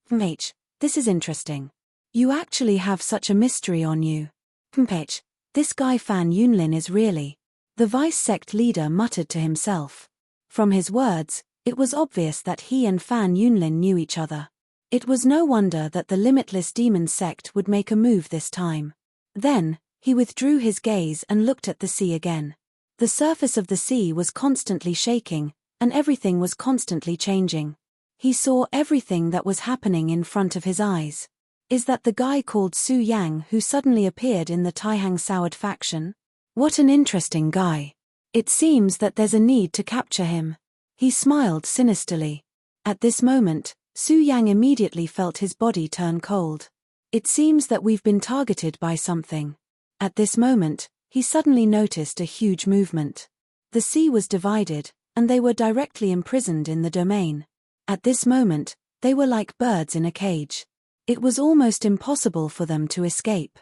This is interesting. You actually have such a mystery on you. Mpech, this guy Fan Yunlin is really. The vice sect leader muttered to himself. From his words, it was obvious that he and Fan Yunlin knew each other. It was no wonder that the Limitless Demon sect would make a move this time. Then, he withdrew his gaze and looked at the sea again. The surface of the sea was constantly shaking, and everything was constantly changing. He saw everything that was happening in front of his eyes. Is that the guy called Su Yang who suddenly appeared in the Taihang Soured faction? What an interesting guy. It seems that there's a need to capture him. He smiled sinisterly. At this moment, Su Yang immediately felt his body turn cold. It seems that we've been targeted by something. At this moment, he suddenly noticed a huge movement. The sea was divided, and they were directly imprisoned in the domain. At this moment, they were like birds in a cage. It was almost impossible for them to escape.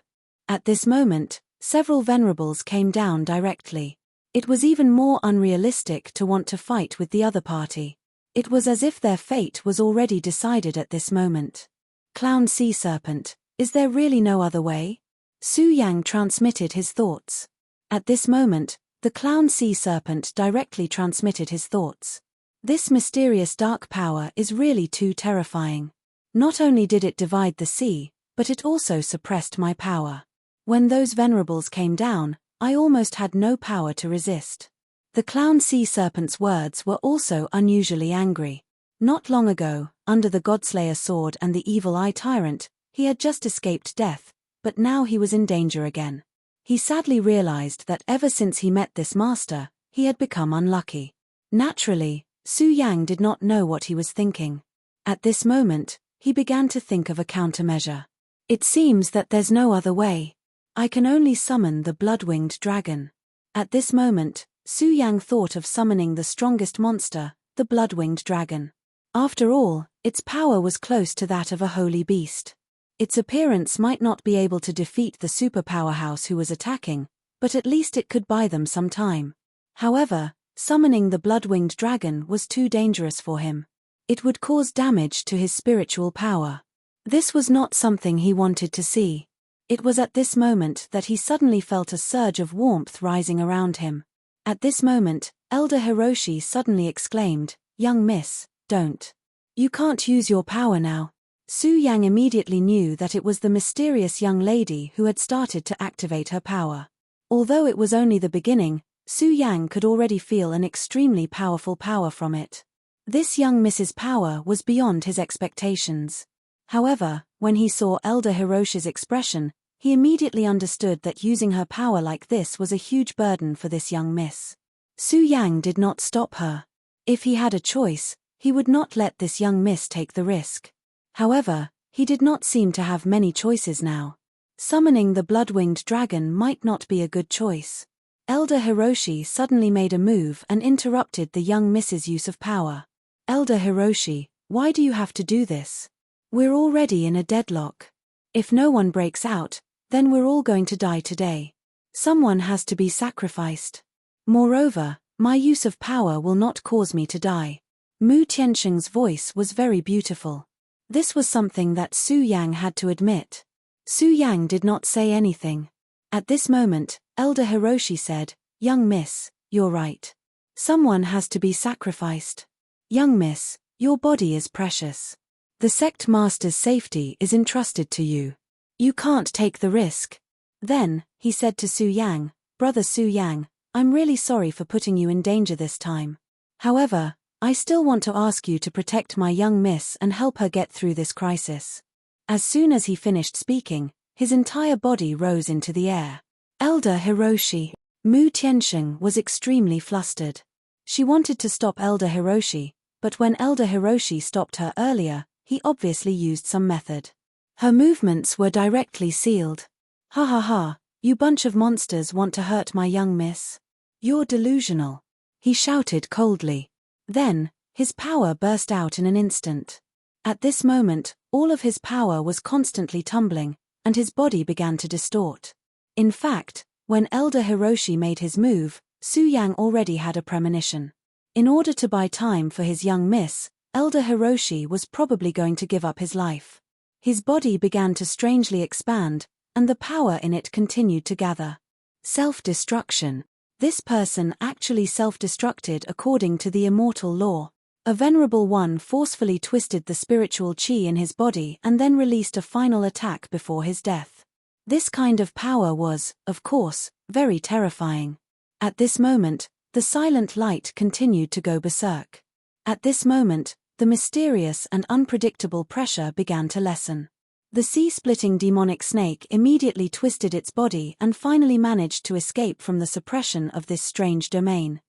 At this moment, several venerables came down directly. It was even more unrealistic to want to fight with the other party. It was as if their fate was already decided at this moment. Clown Sea Serpent, is there really no other way? Su Yang transmitted his thoughts. At this moment, the Clown Sea Serpent directly transmitted his thoughts. This mysterious dark power is really too terrifying. Not only did it divide the sea, but it also suppressed my power. When those venerables came down, I almost had no power to resist. The Clown Sea Serpent's words were also unusually angry. Not long ago, under the Godslayer sword and the Evil Eye Tyrant, he had just escaped death, but now he was in danger again. He sadly realized that ever since he met this master, he had become unlucky. Naturally, Su Yang did not know what he was thinking. At this moment, he began to think of a countermeasure. It seems that there's no other way. I can only summon the blood-winged dragon. At this moment, Su Yang thought of summoning the strongest monster, the blood-winged dragon. After all, its power was close to that of a holy beast. Its appearance might not be able to defeat the superpowerhouse who was attacking, but at least it could buy them some time. However, summoning the blood-winged dragon was too dangerous for him. It would cause damage to his spiritual power. This was not something he wanted to see. It was at this moment that he suddenly felt a surge of warmth rising around him. At this moment, Elder Hiroshi suddenly exclaimed, "Young miss, don't. You can't use your power now." Su Yang immediately knew that it was the mysterious young lady who had started to activate her power. Although it was only the beginning, Su Yang could already feel an extremely powerful power from it. This young miss's power was beyond his expectations. However, when he saw Elder Hiroshi's expression, he immediately understood that using her power like this was a huge burden for this young miss. Su Yang did not stop her. If he had a choice, he would not let this young miss take the risk. However, he did not seem to have many choices now. Summoning the blood-winged dragon might not be a good choice. Elder Hiroshi suddenly made a move and interrupted the young miss's use of power. "Elder Hiroshi, why do you have to do this? We're already in a deadlock. If no one breaks out, then we're all going to die today. Someone has to be sacrificed. Moreover, my use of power will not cause me to die." Mu Tiansheng's voice was very beautiful. This was something that Su Yang had to admit. Su Yang did not say anything. At this moment, Elder Hiroshi said, "Young miss, you're right. Someone has to be sacrificed. Young miss, your body is precious. The sect master's safety is entrusted to you. You can't take the risk." Then, he said to Su Yang, "Brother Su Yang, I'm really sorry for putting you in danger this time. However, I still want to ask you to protect my young miss and help her get through this crisis." As soon as he finished speaking, his entire body rose into the air. Elder Hiroshi. Mu Tiansheng was extremely flustered. She wanted to stop Elder Hiroshi, but when Elder Hiroshi stopped her earlier, he obviously used some method. Her movements were directly sealed. "Ha ha ha, you bunch of monsters want to hurt my young miss? You're delusional," he shouted coldly. Then, his power burst out in an instant. At this moment, all of his power was constantly tumbling, and his body began to distort. In fact, when Elder Hiroshi made his move, Su Yang already had a premonition. In order to buy time for his young miss, Elder Hiroshi was probably going to give up his life. His body began to strangely expand, and the power in it continued to gather. Self-destruction. This person actually self-destructed according to the immortal law. A venerable one forcefully twisted the spiritual chi in his body and then released a final attack before his death. This kind of power was, of course, very terrifying. At this moment, the silent light continued to go berserk. At this moment, the mysterious and unpredictable pressure began to lessen. The sea-splitting demonic snake immediately twisted its body and finally managed to escape from the suppression of this strange domain.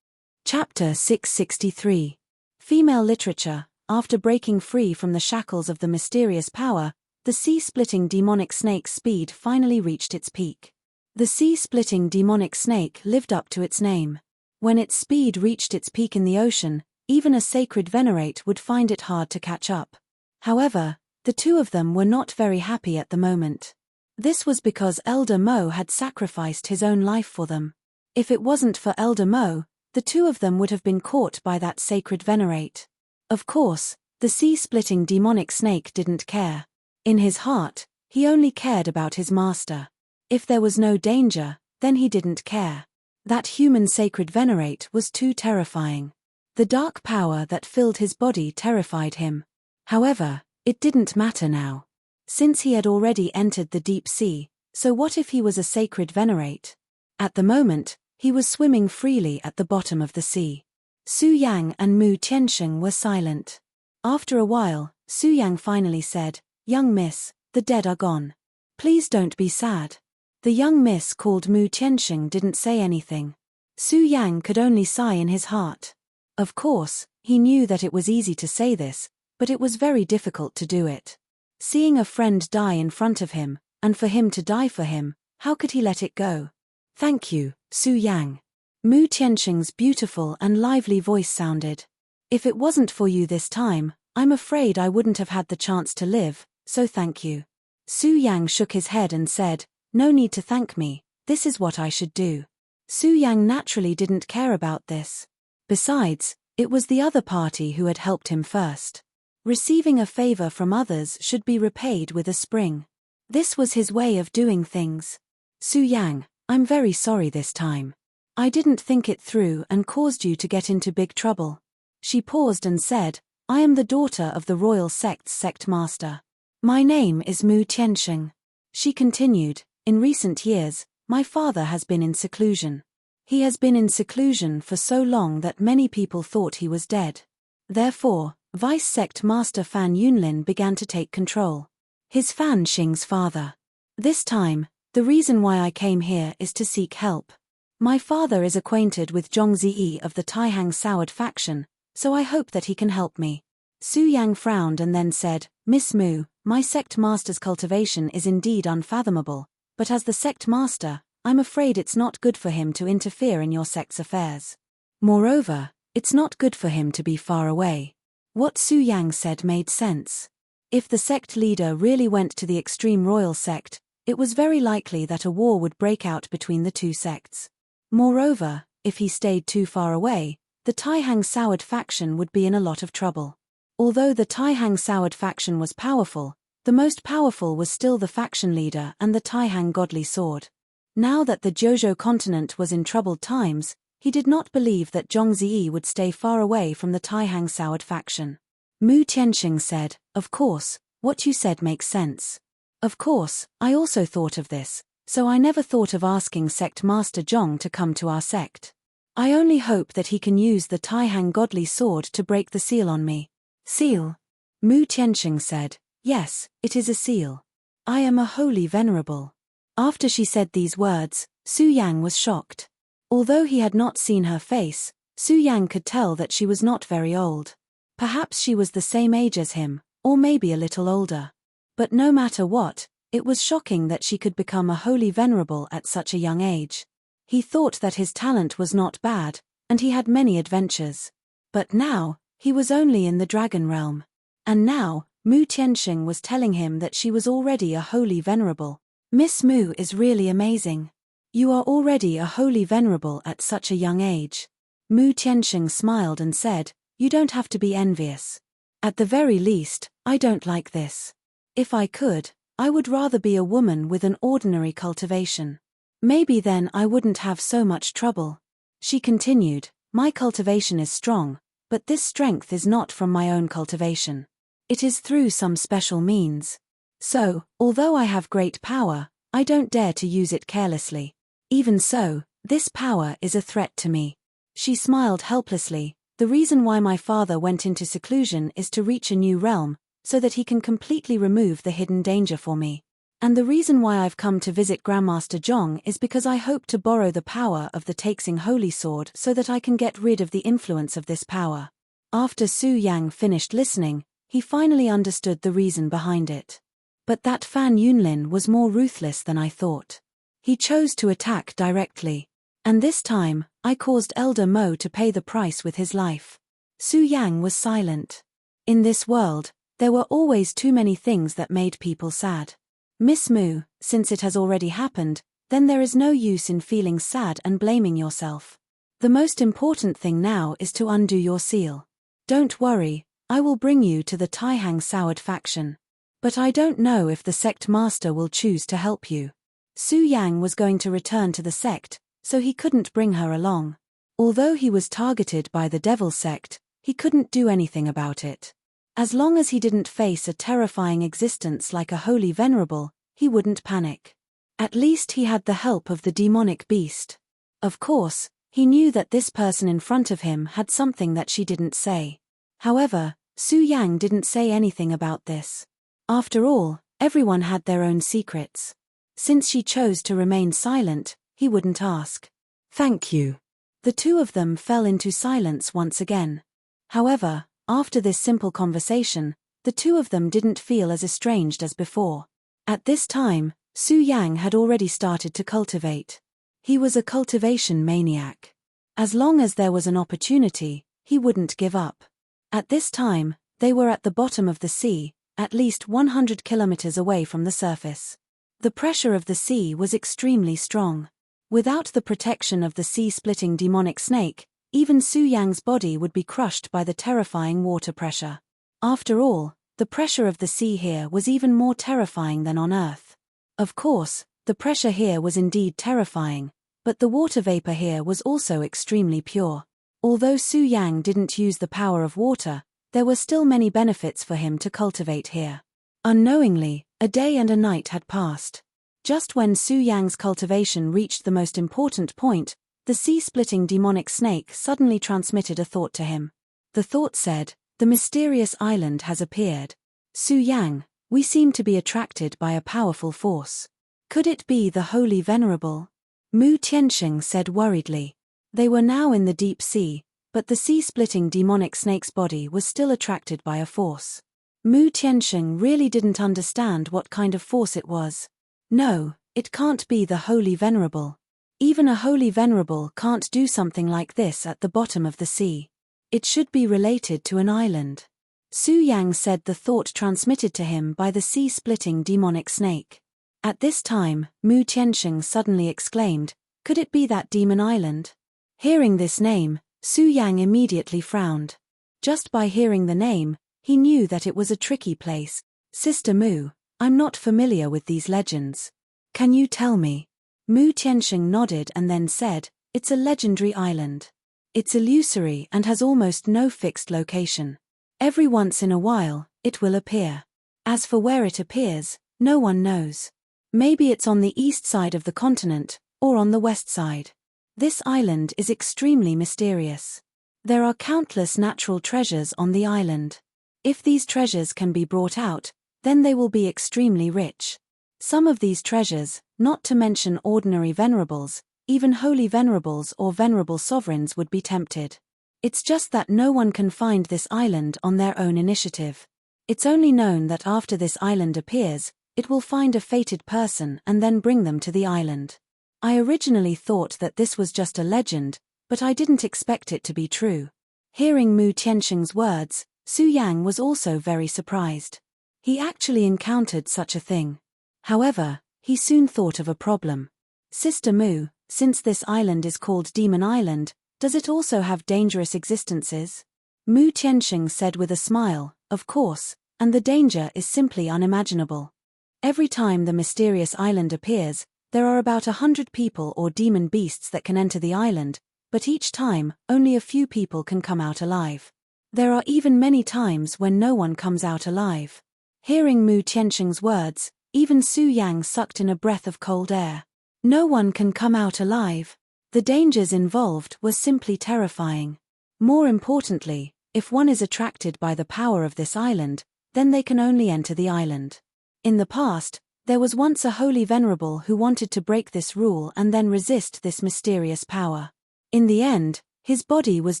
Chapter 663. Female literature. After breaking free from the shackles of the mysterious power, the sea-splitting demonic snake's speed finally reached its peak. The sea-splitting demonic snake lived up to its name. When its speed reached its peak in the ocean, even a sacred venerate would find it hard to catch up. However, the two of them were not very happy at the moment. This was because Elder Mo had sacrificed his own life for them. If it wasn't for Elder Mo, the two of them would have been caught by that sacred venerate. Of course, the sea-splitting demonic snake didn't care. In his heart, he only cared about his master. If there was no danger, then he didn't care. That human sacred venerate was too terrifying. The dark power that filled his body terrified him. However, it didn't matter now. Since he had already entered the deep sea, so what if he was a sacred venerate? At the moment, he was swimming freely at the bottom of the sea. Su Yang and Mu Tiansheng were silent. After a while, Su Yang finally said, "Young miss, the dead are gone. Please don't be sad." The young miss called Mu Tiansheng didn't say anything. Su Yang could only sigh in his heart. Of course, he knew that it was easy to say this, but it was very difficult to do it. Seeing a friend die in front of him, and for him to die for him, how could he let it go? "Thank you, Su Yang." Mu Tiansheng's beautiful and lively voice sounded. "If it wasn't for you this time, I'm afraid I wouldn't have had the chance to live, so thank you." Su Yang shook his head and said, "No need to thank me, this is what I should do." Su Yang naturally didn't care about this. Besides, it was the other party who had helped him first. Receiving a favor from others should be repaid with a spring. This was his way of doing things. "Su Yang, I'm very sorry this time. I didn't think it through and caused you to get into big trouble." She paused and said, "I am the daughter of the royal sect's sect master. My name is Mu Tiansheng." She continued, "In recent years, my father has been in seclusion. He has been in seclusion for so long that many people thought he was dead. Therefore, Vice Sect Master Fan Yunlin began to take control. His Fan Xing's father. This time, the reason why I came here is to seek help. My father is acquainted with Zhong Ziyi of the Taihang Soured faction, so I hope that he can help me." Su Yang frowned and then said, "Miss Mu, my sect master's cultivation is indeed unfathomable, but as the sect master, I'm afraid it's not good for him to interfere in your sect's affairs. Moreover, it's not good for him to be far away." What Su Yang said made sense. If the sect leader really went to the extreme royal sect, it was very likely that a war would break out between the two sects. Moreover, if he stayed too far away, the Taihang Soured faction would be in a lot of trouble. Although the Taihang Soured faction was powerful, the most powerful was still the faction leader and the Taihang Godly Sword. Now that the Jiuzhou continent was in troubled times, he did not believe that Zhong Ziyi would stay far away from the Taihang Soured faction. Mu Tiansheng said, "Of course, what you said makes sense. Of course, I also thought of this, so I never thought of asking Sect Master Zhong to come to our sect. I only hope that he can use the Taihang Godly Sword to break the seal on me." "Seal?" Mu Tiansheng said, "Yes, it is a seal. I am a holy venerable." After she said these words, Su Yang was shocked. Although he had not seen her face, Su Yang could tell that she was not very old. Perhaps she was the same age as him, or maybe a little older. But no matter what, it was shocking that she could become a holy venerable at such a young age. He thought that his talent was not bad, and he had many adventures. But now, he was only in the dragon realm. And now, Mu Tiansheng was telling him that she was already a holy venerable. "Miss Mu is really amazing. You are already a holy venerable at such a young age." Mu Tiansheng smiled and said, "You don't have to be envious. At the very least, I don't like this. If I could, I would rather be a woman with an ordinary cultivation. Maybe then I wouldn't have so much trouble. She continued, my cultivation is strong, but this strength is not from my own cultivation. It is through some special means. So, although I have great power, I don't dare to use it carelessly. Even so, this power is a threat to me. She smiled helplessly. The reason why my father went into seclusion is to reach a new realm, so that he can completely remove the hidden danger for me. And the reason why I've come to visit Grandmaster Zhong is because I hope to borrow the power of the Taixing Holy Sword so that I can get rid of the influence of this power. After Su Yang finished listening, he finally understood the reason behind it. But that Fan Yunlin was more ruthless than I thought. He chose to attack directly. And this time, I caused Elder Mo to pay the price with his life. Su Yang was silent. In this world, there were always too many things that made people sad. Miss Mu, since it has already happened, then there is no use in feeling sad and blaming yourself. The most important thing now is to undo your seal. Don't worry, I will bring you to the Taihang Soured faction. But I don't know if the sect master will choose to help you. Su Yang was going to return to the sect, so he couldn't bring her along. Although he was targeted by the Devil sect, he couldn't do anything about it. As long as he didn't face a terrifying existence like a holy venerable, he wouldn't panic. At least he had the help of the demonic beast. Of course, he knew that this person in front of him had something that she didn't say. However, Su Yang didn't say anything about this. After all, everyone had their own secrets. Since she chose to remain silent, he wouldn't ask. Thank you. The two of them fell into silence once again. However, after this simple conversation, the two of them didn't feel as estranged as before. At this time, Su Yang had already started to cultivate. He was a cultivation maniac. As long as there was an opportunity, he wouldn't give up. At this time, they were at the bottom of the sea, at least 100 kilometers away from the surface. The pressure of the sea was extremely strong. Without the protection of the sea-splitting demonic snake, even Su Yang's body would be crushed by the terrifying water pressure. After all, the pressure of the sea here was even more terrifying than on Earth. Of course, the pressure here was indeed terrifying, but the water vapor here was also extremely pure. Although Su Yang didn't use the power of water, there were still many benefits for him to cultivate here. Unknowingly, a day and a night had passed. Just when Su Yang's cultivation reached the most important point, the sea-splitting demonic snake suddenly transmitted a thought to him. The thought said, the mysterious island has appeared. Su Yang, we seem to be attracted by a powerful force. Could it be the Holy Venerable? Mu Tianxing said worriedly. They were now in the deep sea, but the sea-splitting demonic snake's body was still attracted by a force. Mu Tianxing really didn't understand what kind of force it was. No, it can't be the Holy Venerable. Even a Holy Venerable can't do something like this at the bottom of the sea. It should be related to an island. Su Yang said the thought transmitted to him by the sea-splitting demonic snake. At this time, Mu Tianxing suddenly exclaimed, could it be that demon island? Hearing this name, Su Yang immediately frowned. Just by hearing the name, he knew that it was a tricky place. Sister Mu, I'm not familiar with these legends. Can you tell me? Mu Tianxing nodded and then said, it's a legendary island. It's illusory and has almost no fixed location. Every once in a while, it will appear. As for where it appears, no one knows. Maybe it's on the east side of the continent, or on the west side. This island is extremely mysterious. There are countless natural treasures on the island. If these treasures can be brought out, then they will be extremely rich. Some of these treasures, not to mention ordinary venerables, even holy venerables or venerable sovereigns would be tempted. It's just that no one can find this island on their own initiative. It's only known that after this island appears, it will find a fated person and then bring them to the island. I originally thought that this was just a legend, but I didn't expect it to be true. Hearing Mu Tianxing's words, Su Yang was also very surprised. He actually encountered such a thing. However, he soon thought of a problem. Sister Mu, since this island is called Demon Island, does it also have dangerous existences? Mu Tianxing said with a smile, of course, and the danger is simply unimaginable. Every time the mysterious island appears, there are about 100 people or demon beasts that can enter the island, but each time, only a few people can come out alive. There are even many times when no one comes out alive. Hearing Mu Tianxing's words, even Su Yang sucked in a breath of cold air. No one can come out alive. The dangers involved were simply terrifying. More importantly, if one is attracted by the power of this island, then they can only enter the island. In the past, there was once a holy venerable who wanted to break this rule and then resist this mysterious power. In the end, his body was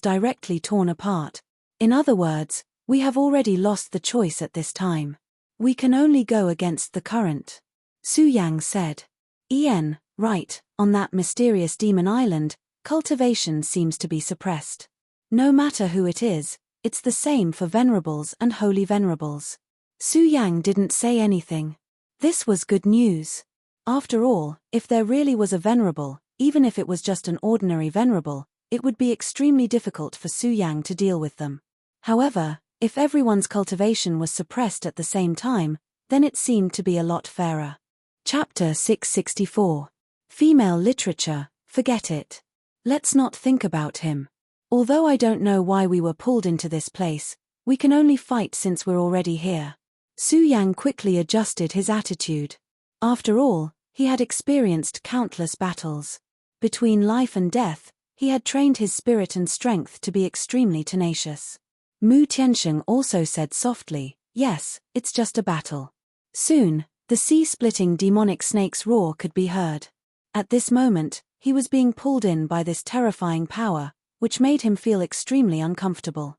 directly torn apart. In other words, we have already lost the choice at this time. We can only go against the current. Su Yang said. Right, on that mysterious demon island, cultivation seems to be suppressed. No matter who it is, it's the same for venerables and holy venerables. Su Yang didn't say anything. This was good news. After all, if there really was a venerable, even if it was just an ordinary venerable, it would be extremely difficult for Su Yang to deal with them. However, if everyone's cultivation was suppressed at the same time, then it seemed to be a lot fairer. Chapter 664. Female Literature, Forget It. Let's not think about him. Although I don't know why we were pulled into this place, we can only fight since we're already here. Su Yang quickly adjusted his attitude. After all, he had experienced countless battles. Between life and death, he had trained his spirit and strength to be extremely tenacious. Mu Tianxing also said softly, "Yes, it's just a battle." Soon, the sea-splitting demonic snake's roar could be heard. At this moment, he was being pulled in by this terrifying power, which made him feel extremely uncomfortable.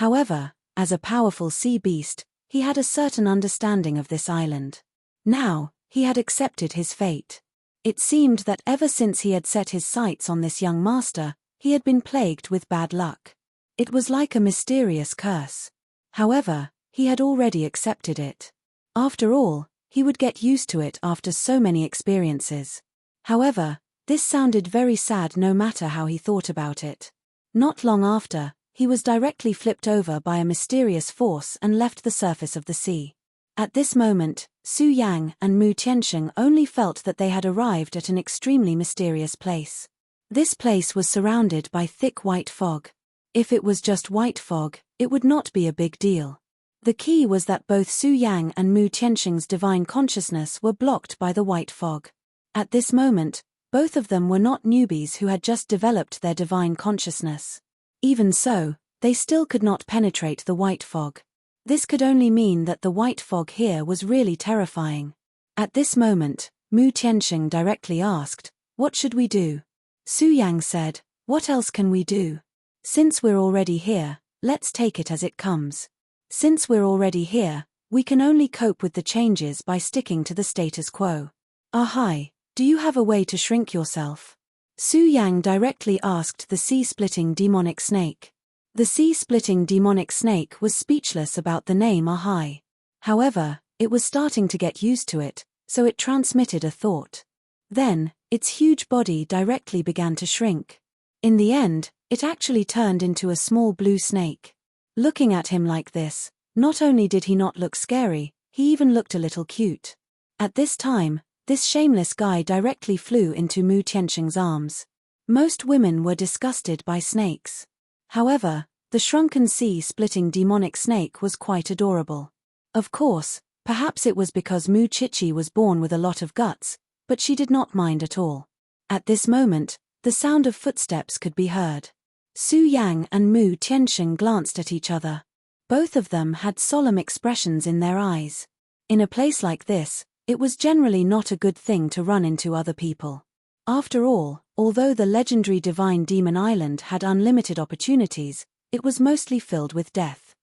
However, as a powerful sea beast, he had a certain understanding of this island. Now, he had accepted his fate. It seemed that ever since he had set his sights on this young master, he had been plagued with bad luck. It was like a mysterious curse. However, he had already accepted it. After all, he would get used to it after so many experiences. However, this sounded very sad no matter how he thought about it. Not long after, he was directly flipped over by a mysterious force and left the surface of the sea. At this moment, Su Yang and Mu Tianxing only felt that they had arrived at an extremely mysterious place. This place was surrounded by thick white fog. If it was just white fog, it would not be a big deal. The key was that both Su Yang and Mu Tianxing's divine consciousness were blocked by the white fog. At this moment, both of them were not newbies who had just developed their divine consciousness. Even so, they still could not penetrate the white fog. This could only mean that the white fog here was really terrifying. At this moment, Mu Tianxing directly asked, "What should we do?" Su Yang said, "What else can we do? Since we're already here, let's take it as it comes. Since we're already here, we can only cope with the changes by sticking to the status quo." "Hi, do you have a way to shrink yourself?" Su Yang directly asked the sea-splitting demonic snake. The sea-splitting demonic snake was speechless about the name Ahai. However, it was starting to get used to it, so it transmitted a thought. Then, its huge body directly began to shrink. In the end, it actually turned into a small blue snake. Looking at him like this, not only did he not look scary, he even looked a little cute. At this time, this shameless guy directly flew into Mu Tianxing's arms. Most women were disgusted by snakes. However, the shrunken sea-splitting demonic snake was quite adorable. Of course, perhaps it was because Mu Chichi was born with a lot of guts, but she did not mind at all. At this moment, the sound of footsteps could be heard. Su Yang and Mu Tianxing glanced at each other. Both of them had solemn expressions in their eyes. In a place like this, it was generally not a good thing to run into other people. After all, although the legendary Divine Demon Island had unlimited opportunities, it was mostly filled with death.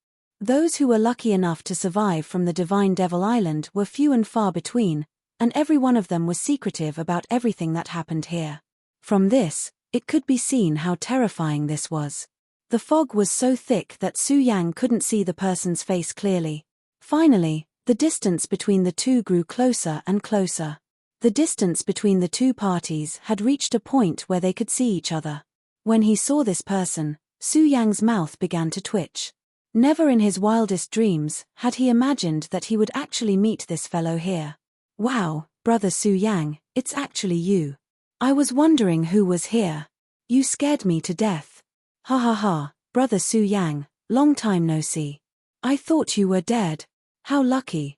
Those who were lucky enough to survive from the Divine Devil Island were few and far between, and every one of them was secretive about everything that happened here. From this, it could be seen how terrifying this was. The fog was so thick that Su Yang couldn't see the person's face clearly. Finally, the distance between the two grew closer and closer. The distance between the two parties had reached a point where they could see each other. When he saw this person, Su Yang's mouth began to twitch. Never in his wildest dreams had he imagined that he would actually meet this fellow here. Wow, brother Su Yang, it's actually you. I was wondering who was here. You scared me to death. Ha ha ha, brother Su Yang, long time no see. I thought you were dead. How lucky,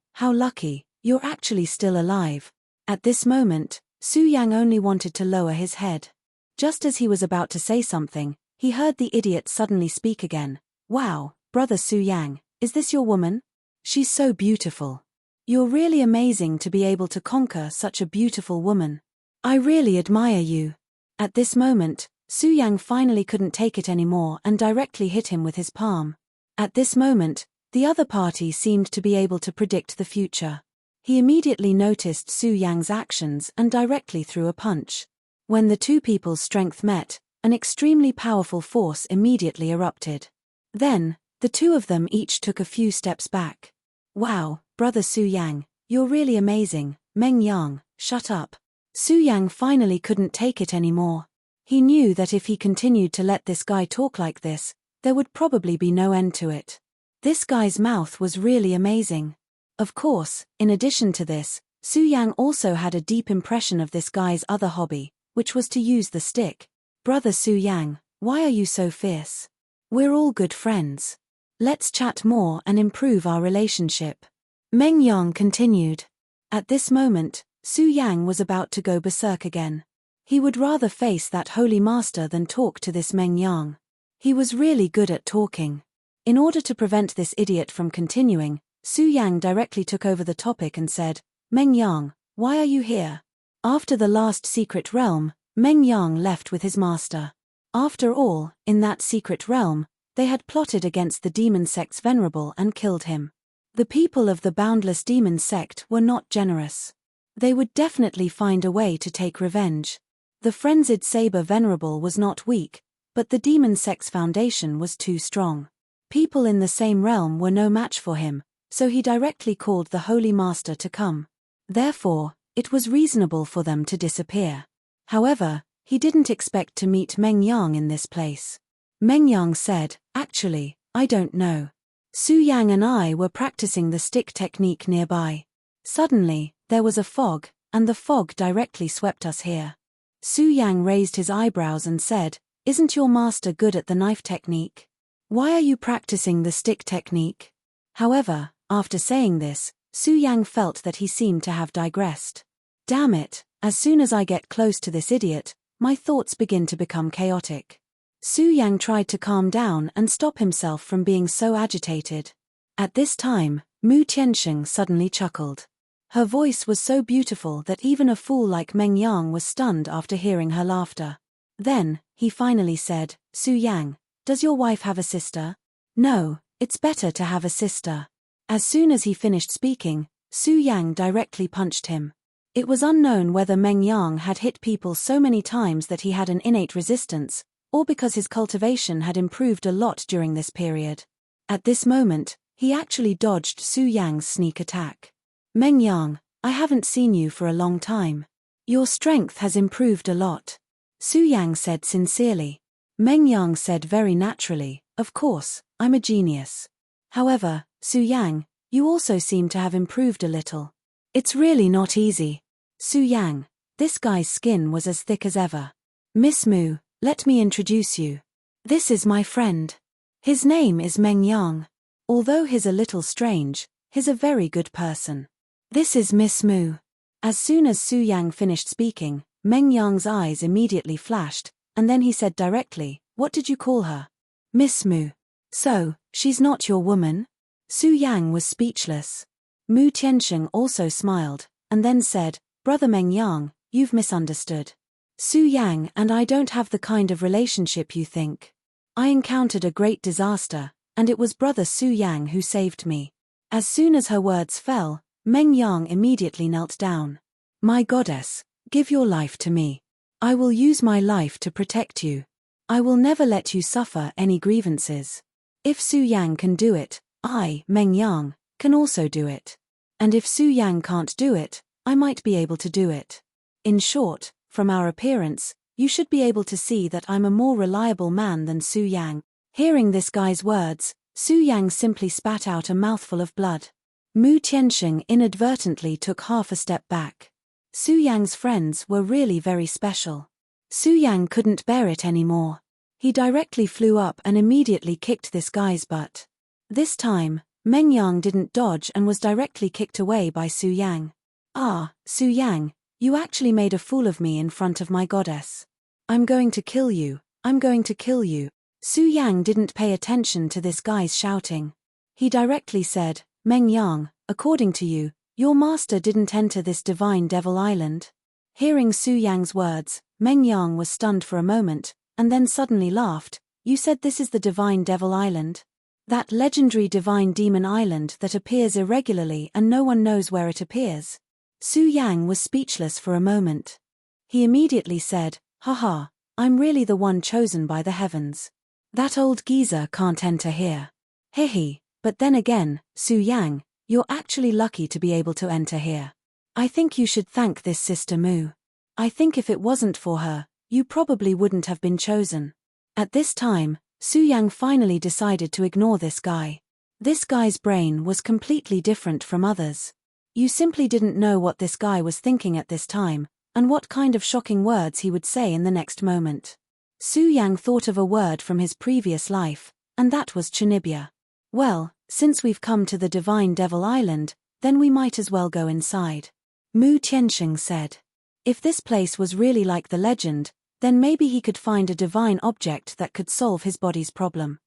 you're actually still alive. At this moment, Su Yang only wanted to lower his head. Just as he was about to say something, he heard the idiot suddenly speak again. Wow, brother Su Yang, is this your woman? She's so beautiful. You're really amazing to be able to conquer such a beautiful woman. I really admire you. At this moment, Su Yang finally couldn't take it anymore and directly hit him with his palm. At this moment, the other party seemed to be able to predict the future. He immediately noticed Su Yang's actions and directly threw a punch. When the two people's strength met, an extremely powerful force immediately erupted. Then, the two of them each took a few steps back. Wow, brother Su Yang, you're really amazing. Meng Yang, shut up. Su Yang finally couldn't take it anymore. He knew that if he continued to let this guy talk like this, there would probably be no end to it. This guy's mouth was really amazing. Of course, in addition to this, Su Yang also had a deep impression of this guy's other hobby, which was to use the stick. Brother Su Yang, why are you so fierce? We're all good friends. Let's chat more and improve our relationship. Meng Yang continued. At this moment, Su Yang was about to go berserk again. He would rather face that holy master than talk to this Meng Yang. He was really good at talking. In order to prevent this idiot from continuing, Su Yang directly took over the topic and said, Meng Yang, why are you here? After the last secret realm, Meng Yang left with his master. After all, in that secret realm, they had plotted against the demon sect's venerable and killed him. The people of the boundless demon sect were not generous. They would definitely find a way to take revenge. The frenzied saber venerable was not weak, but the demon sect's foundation was too strong. People in the same realm were no match for him, so he directly called the Holy Master to come. Therefore, it was reasonable for them to disappear. However, he didn't expect to meet Meng Yang in this place. Meng Yang said, actually, I don't know. Su Yang and I were practicing the stick technique nearby. Suddenly, there was a fog, and the fog directly swept us here. Su Yang raised his eyebrows and said, isn't your master good at the knife technique? Why are you practicing the stick technique? However, after saying this, Su Yang felt that he seemed to have digressed. Damn it, as soon as I get close to this idiot, my thoughts begin to become chaotic. Su Yang tried to calm down and stop himself from being so agitated. At this time, Mu Tiansheng suddenly chuckled. Her voice was so beautiful that even a fool like Meng Yang was stunned after hearing her laughter. Then, he finally said, Su Yang, does your wife have a sister? No, it's better to have a sister. As soon as he finished speaking, Su Yang directly punched him. It was unknown whether Meng Yang had hit people so many times that he had an innate resistance, or because his cultivation had improved a lot during this period. At this moment, he actually dodged Su Yang's sneak attack. Meng Yang, I haven't seen you for a long time. Your strength has improved a lot. Su Yang said sincerely. Meng Yang said very naturally, of course, I'm a genius. However, Su Yang, you also seem to have improved a little. It's really not easy. Su Yang, this guy's skin was as thick as ever. Miss Mu, let me introduce you. This is my friend. His name is Meng Yang. Although he's a little strange, he's a very good person. This is Miss Mu. As soon as Su Yang finished speaking, Meng Yang's eyes immediately flashed, and then he said directly, what did you call her? Miss Mu. So, she's not your woman? Su Yang was speechless. Mu Tiansheng also smiled, and then said, Brother Meng Yang, you've misunderstood. Su Yang and I don't have the kind of relationship you think. I encountered a great disaster, and it was Brother Su Yang who saved me. As soon as her words fell, Meng Yang immediately knelt down. My goddess, give your life to me. I will use my life to protect you. I will never let you suffer any grievances. If Su Yang can do it, I, Meng Yang, can also do it. And if Su Yang can't do it, I might be able to do it. In short, from our appearance, you should be able to see that I'm a more reliable man than Su Yang. Hearing this guy's words, Su Yang simply spat out a mouthful of blood. Mu Tianxing inadvertently took half a step back. Su Yang's friends were really very special. Su Yang couldn't bear it anymore. He directly flew up and immediately kicked this guy's butt. This time, Meng Yang didn't dodge and was directly kicked away by Su Yang. Ah, Su Yang, you actually made a fool of me in front of my goddess. I'm going to kill you, I'm going to kill you. Su Yang didn't pay attention to this guy's shouting. He directly said, Meng Yang, according to you, your master didn't enter this divine devil island. Hearing Su Yang's words, Meng Yang was stunned for a moment, and then suddenly laughed. You said this is the divine devil island? That legendary divine demon island that appears irregularly and no one knows where it appears. Su Yang was speechless for a moment. He immediately said, haha, I'm really the one chosen by the heavens. That old geezer can't enter here. Hehe, but then again, Su Yang, you're actually lucky to be able to enter here. I think you should thank this Sister Mu. I think if it wasn't for her, you probably wouldn't have been chosen. At this time, Su Yang finally decided to ignore this guy. This guy's brain was completely different from others. You simply didn't know what this guy was thinking at this time, and what kind of shocking words he would say in the next moment. Su Yang thought of a word from his previous life, and that was Chunibya. Well, since we've come to the Divine Devil Island, then we might as well go inside. Mu Tianxing said. If this place was really like the legend, then maybe he could find a divine object that could solve his body's problem.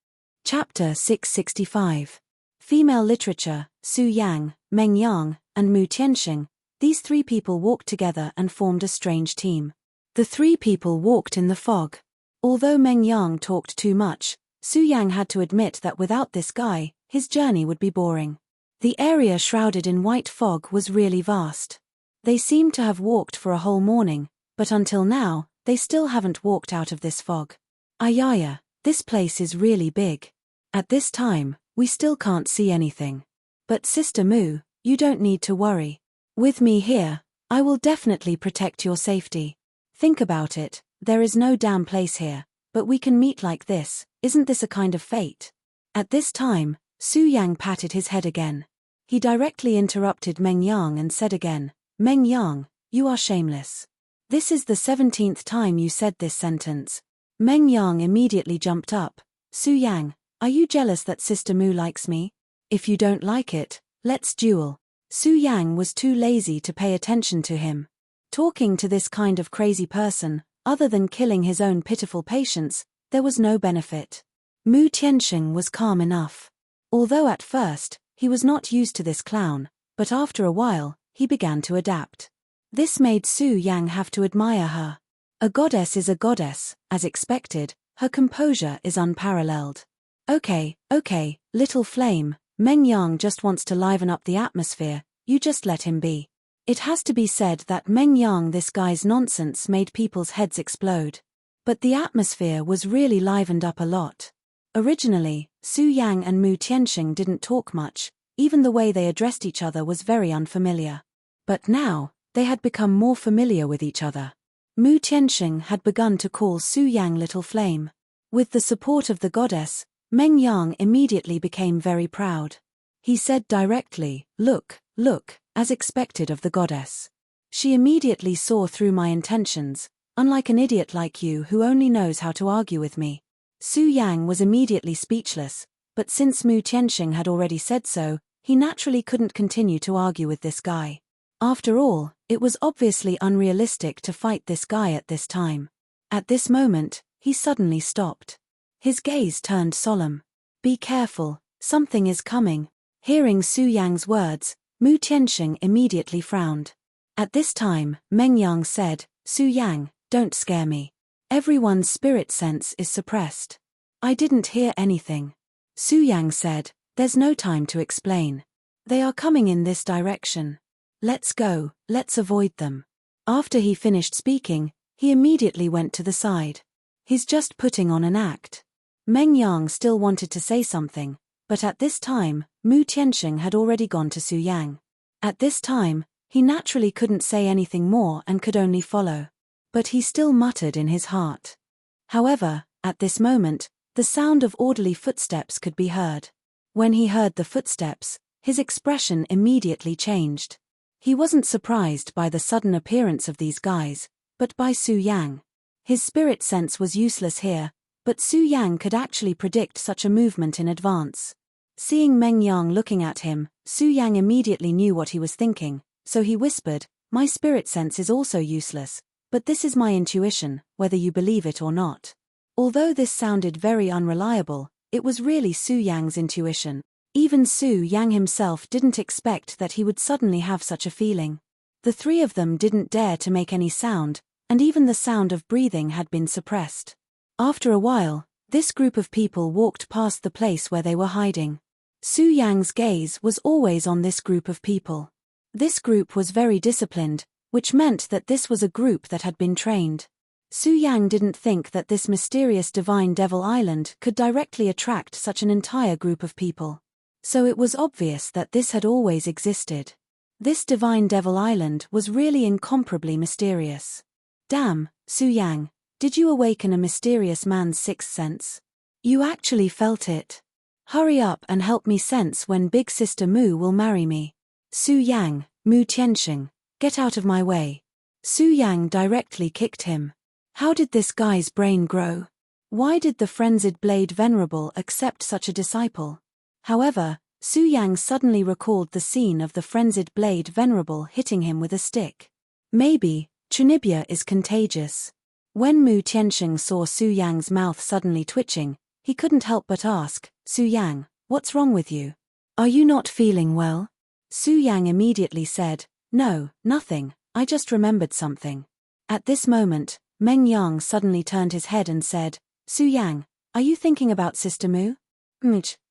Chapter 665. Female Literature, Su Yang, Meng Yang, and Mu Tianxing. These three people walked together and formed a strange team. The three people walked in the fog. Although Meng Yang talked too much, Su Yang had to admit that without this guy, his journey would be boring. The area shrouded in white fog was really vast. They seemed to have walked for a whole morning, but until now, they still haven't walked out of this fog. Ayaya, this place is really big. At this time, we still can't see anything. But Sister Mu, you don't need to worry. With me here, I will definitely protect your safety. Think about it, there is no damn place here, but we can meet like this, isn't this a kind of fate? At this time, Su Yang patted his head again. He directly interrupted Meng Yang and said again, Meng Yang, you are shameless. This is the 17th time you said this sentence. Meng Yang immediately jumped up. Su Yang, are you jealous that Sister Mu likes me? If you don't like it, let's duel. Su Yang was too lazy to pay attention to him. Talking to this kind of crazy person, other than killing his own pitiful patients, there was no benefit. Mu Tianxing was calm enough. Although at first, he was not used to this clown, but after a while, he began to adapt. This made Su Yang have to admire her. A goddess is a goddess, as expected, her composure is unparalleled. Okay, little flame, Meng Yang just wants to liven up the atmosphere, you just let him be. It has to be said that Meng Yang, this guy's nonsense made people's heads explode. But the atmosphere was really livened up a lot. Originally, Su Yang and Mu Tianxing didn't talk much, even the way they addressed each other was very unfamiliar. But now, they had become more familiar with each other. Mu Tianxing had begun to call Su Yang Little Flame. With the support of the goddess, Meng Yang immediately became very proud. He said directly, look, as expected of the goddess. She immediately saw through my intentions, unlike an idiot like you who only knows how to argue with me. Su Yang was immediately speechless, but since Mu Tianxing had already said so, he naturally couldn't continue to argue with this guy. After all, it was obviously unrealistic to fight this guy at this time. At this moment, he suddenly stopped. His gaze turned solemn. Be careful, something is coming. Hearing Su Yang's words, Mu Tianxing immediately frowned. At this time, Meng Yang said, Su Yang, don't scare me. Everyone's spirit sense is suppressed. I didn't hear anything. Su Yang said, there's no time to explain. They are coming in this direction. Let's go, let's avoid them. After he finished speaking, he immediately went to the side. He's just putting on an act. Meng Yang still wanted to say something, but at this time, Mu Tianxing had already gone to Su Yang. At this time, he naturally couldn't say anything more and could only follow. But he still muttered in his heart. However, at this moment, the sound of orderly footsteps could be heard. When he heard the footsteps, his expression immediately changed. He wasn't surprised by the sudden appearance of these guys, but by Su Yang. His spirit sense was useless here, but Su Yang could actually predict such a movement in advance. Seeing Meng Yang looking at him, Su Yang immediately knew what he was thinking, so he whispered, "My spirit sense is also useless, but this is my intuition, whether you believe it or not." Although this sounded very unreliable, it was really Su Yang's intuition. Even Su Yang himself didn't expect that he would suddenly have such a feeling. The three of them didn't dare to make any sound, and even the sound of breathing had been suppressed. After a while, this group of people walked past the place where they were hiding. Su Yang's gaze was always on this group of people. This group was very disciplined, which meant that this was a group that had been trained. Su Yang didn't think that this mysterious divine devil island could directly attract such an entire group of people. So it was obvious that this had always existed. This divine devil island was really incomparably mysterious. Damn, Su Yang, did you awaken a mysterious man's sixth sense? You actually felt it. Hurry up and help me sense when Big Sister Mu will marry me. Su Yang, Mu Tianxing, get out of my way. Su Yang directly kicked him. How did this guy's brain grow? Why did the frenzied Blade Venerable accept such a disciple? However, Su Yang suddenly recalled the scene of the frenzied Blade Venerable hitting him with a stick. Maybe, Chunibya is contagious. When Mu Tianxing saw Su Yang's mouth suddenly twitching, he couldn't help but ask, "Su Yang, what's wrong with you? Are you not feeling well?" Su Yang immediately said, "No, nothing, I just remembered something." At this moment, Meng Yang suddenly turned his head and said, "Su Yang, are you thinking about Sister Mu?"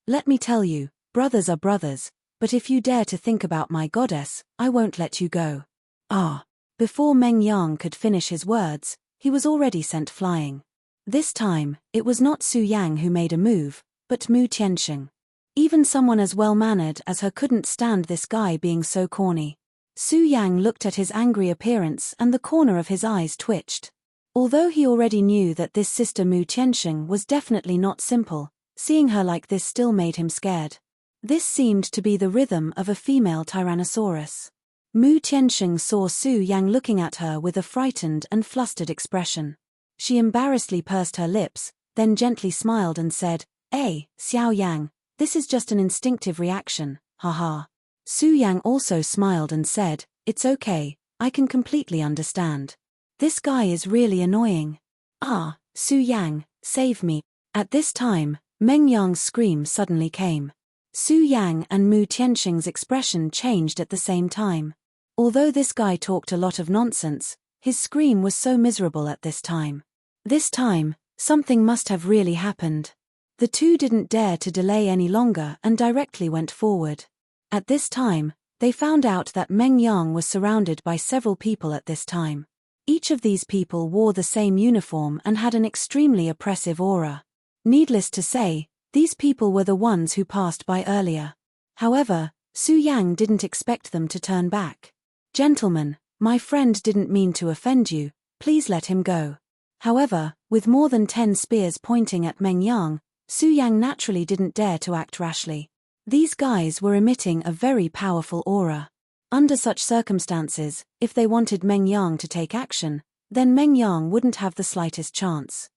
Let me tell you, brothers are brothers, but if you dare to think about my goddess, I won't let you go." Ah! Before Meng Yang could finish his words, he was already sent flying. This time, it was not Su Yang who made a move, but Mu Tianxing. Even someone as well-mannered as her couldn't stand this guy being so corny. Su Yang looked at his angry appearance and the corner of his eyes twitched. Although he already knew that this Sister Mu Tianxing was definitely not simple, seeing her like this still made him scared. This seemed to be the rhythm of a female Tyrannosaurus. Mu Tianxing saw Su Yang looking at her with a frightened and flustered expression. She embarrassedly pursed her lips, then gently smiled and said, Xiao Yang, this is just an instinctive reaction, haha." Su Yang also smiled and said, "It's okay, I can completely understand. This guy is really annoying. Ah, Su Yang, save me." At this time, Meng Yang's scream suddenly came. Su Yang and Mu Tianxing's expression changed at the same time. Although this guy talked a lot of nonsense, his scream was so miserable at this time. This time, something must have really happened. The two didn't dare to delay any longer and directly went forward. At this time, they found out that Meng Yang was surrounded by several people at this time. Each of these people wore the same uniform and had an extremely oppressive aura. Needless to say, these people were the ones who passed by earlier. However, Su Yang didn't expect them to turn back. "Gentlemen, my friend didn't mean to offend you, please let him go." However, with more than 10 spears pointing at Meng Yang, Su Yang naturally didn't dare to act rashly. These guys were emitting a very powerful aura. Under such circumstances, if they wanted Meng Yang to take action, then Meng Yang wouldn't have the slightest chance.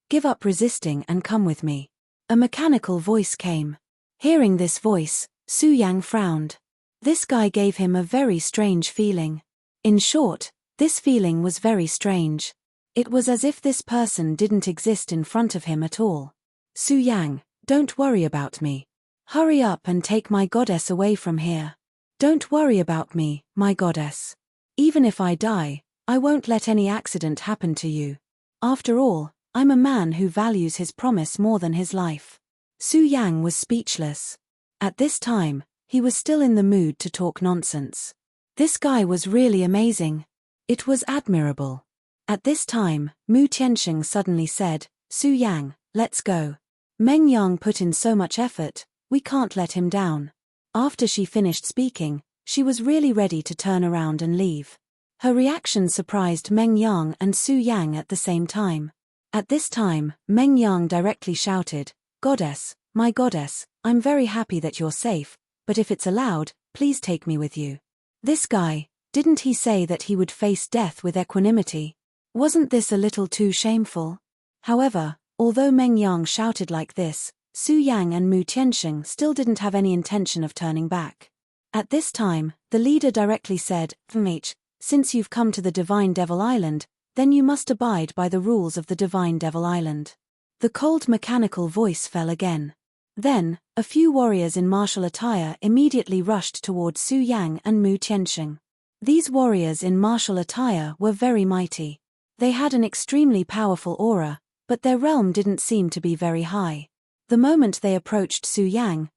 Give up resisting and come with me." A mechanical voice came. Hearing this voice, Su Yang frowned. This guy gave him a very strange feeling. In short, this feeling was very strange. It was as if this person didn't exist in front of him at all. "Su Yang, don't worry about me. Hurry up and take my goddess away from here. Don't worry about me, my goddess. Even if I die, I won't let any accident happen to you. After all, I'm a man who values his promise more than his life." Su Yang was speechless. At this time, he was still in the mood to talk nonsense. This guy was really amazing. It was admirable. At this time, Mu Tianxing suddenly said, "Su Yang, let's go. Meng Yang put in so much effort, we can't let him down." After she finished speaking, she was really ready to turn around and leave. Her reaction surprised Meng Yang and Su Yang at the same time. At this time, Meng Yang directly shouted, "Goddess, "My goddess, I'm very happy that you're safe, but if it's allowed, please take me with you." This guy, didn't he say that he would face death with equanimity? Wasn't this a little too shameful? However, although Meng Yang shouted like this, Su Yang and Mu Tianxing still didn't have any intention of turning back. At this time, the leader directly said, "Enrich, since you've come to the Divine Devil Island, then you must abide by the rules of the Divine Devil Island." The cold mechanical voice fell again. Then, a few warriors in martial attire immediately rushed towards Su Yang and Mu Tianxing. These warriors in martial attire were very mighty. They had an extremely powerful aura, but their realm didn't seem to be very high. The moment they approached Su Yang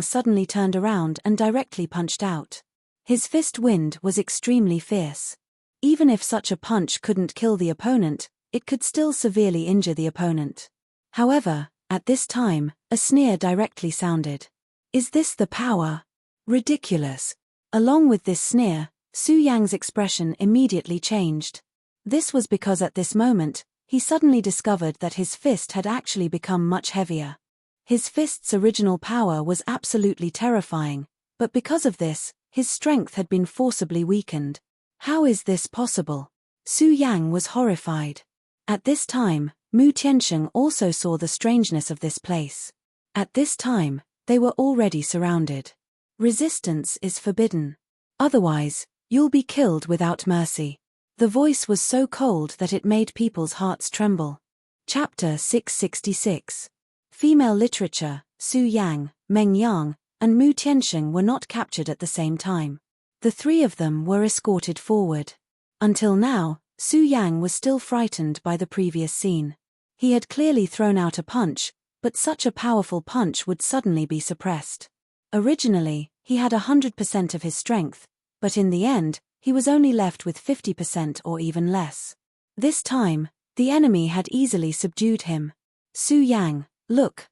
suddenly turned around and directly punched out. His fist wind was extremely fierce. Even if such a punch couldn't kill the opponent, it could still severely injure the opponent. However, at this time, a sneer directly sounded. "Is this the power? Ridiculous." Along with this sneer, Su Yang's expression immediately changed. This was because at this moment, he suddenly discovered that his fist had actually become much heavier. His fist's original power was absolutely terrifying, but because of this, his strength had been forcibly weakened. How is this possible? Su Yang was horrified. At this time, Mu Tianxing also saw the strangeness of this place. At this time, they were already surrounded. "Resistance is forbidden. Otherwise, you'll be killed without mercy." The voice was so cold that it made people's hearts tremble. Chapter 666. Female literature. Su Yang, Meng Yang, and Mu Tianxing were not captured at the same time. The three of them were escorted forward. Until now, Su Yang was still frightened by the previous scene. He had clearly thrown out a punch, but such a powerful punch would suddenly be suppressed. Originally, he had 100% of his strength, but in the end, he was only left with 50% or even less. This time, the enemy had easily subdued him. "Su Yang, look,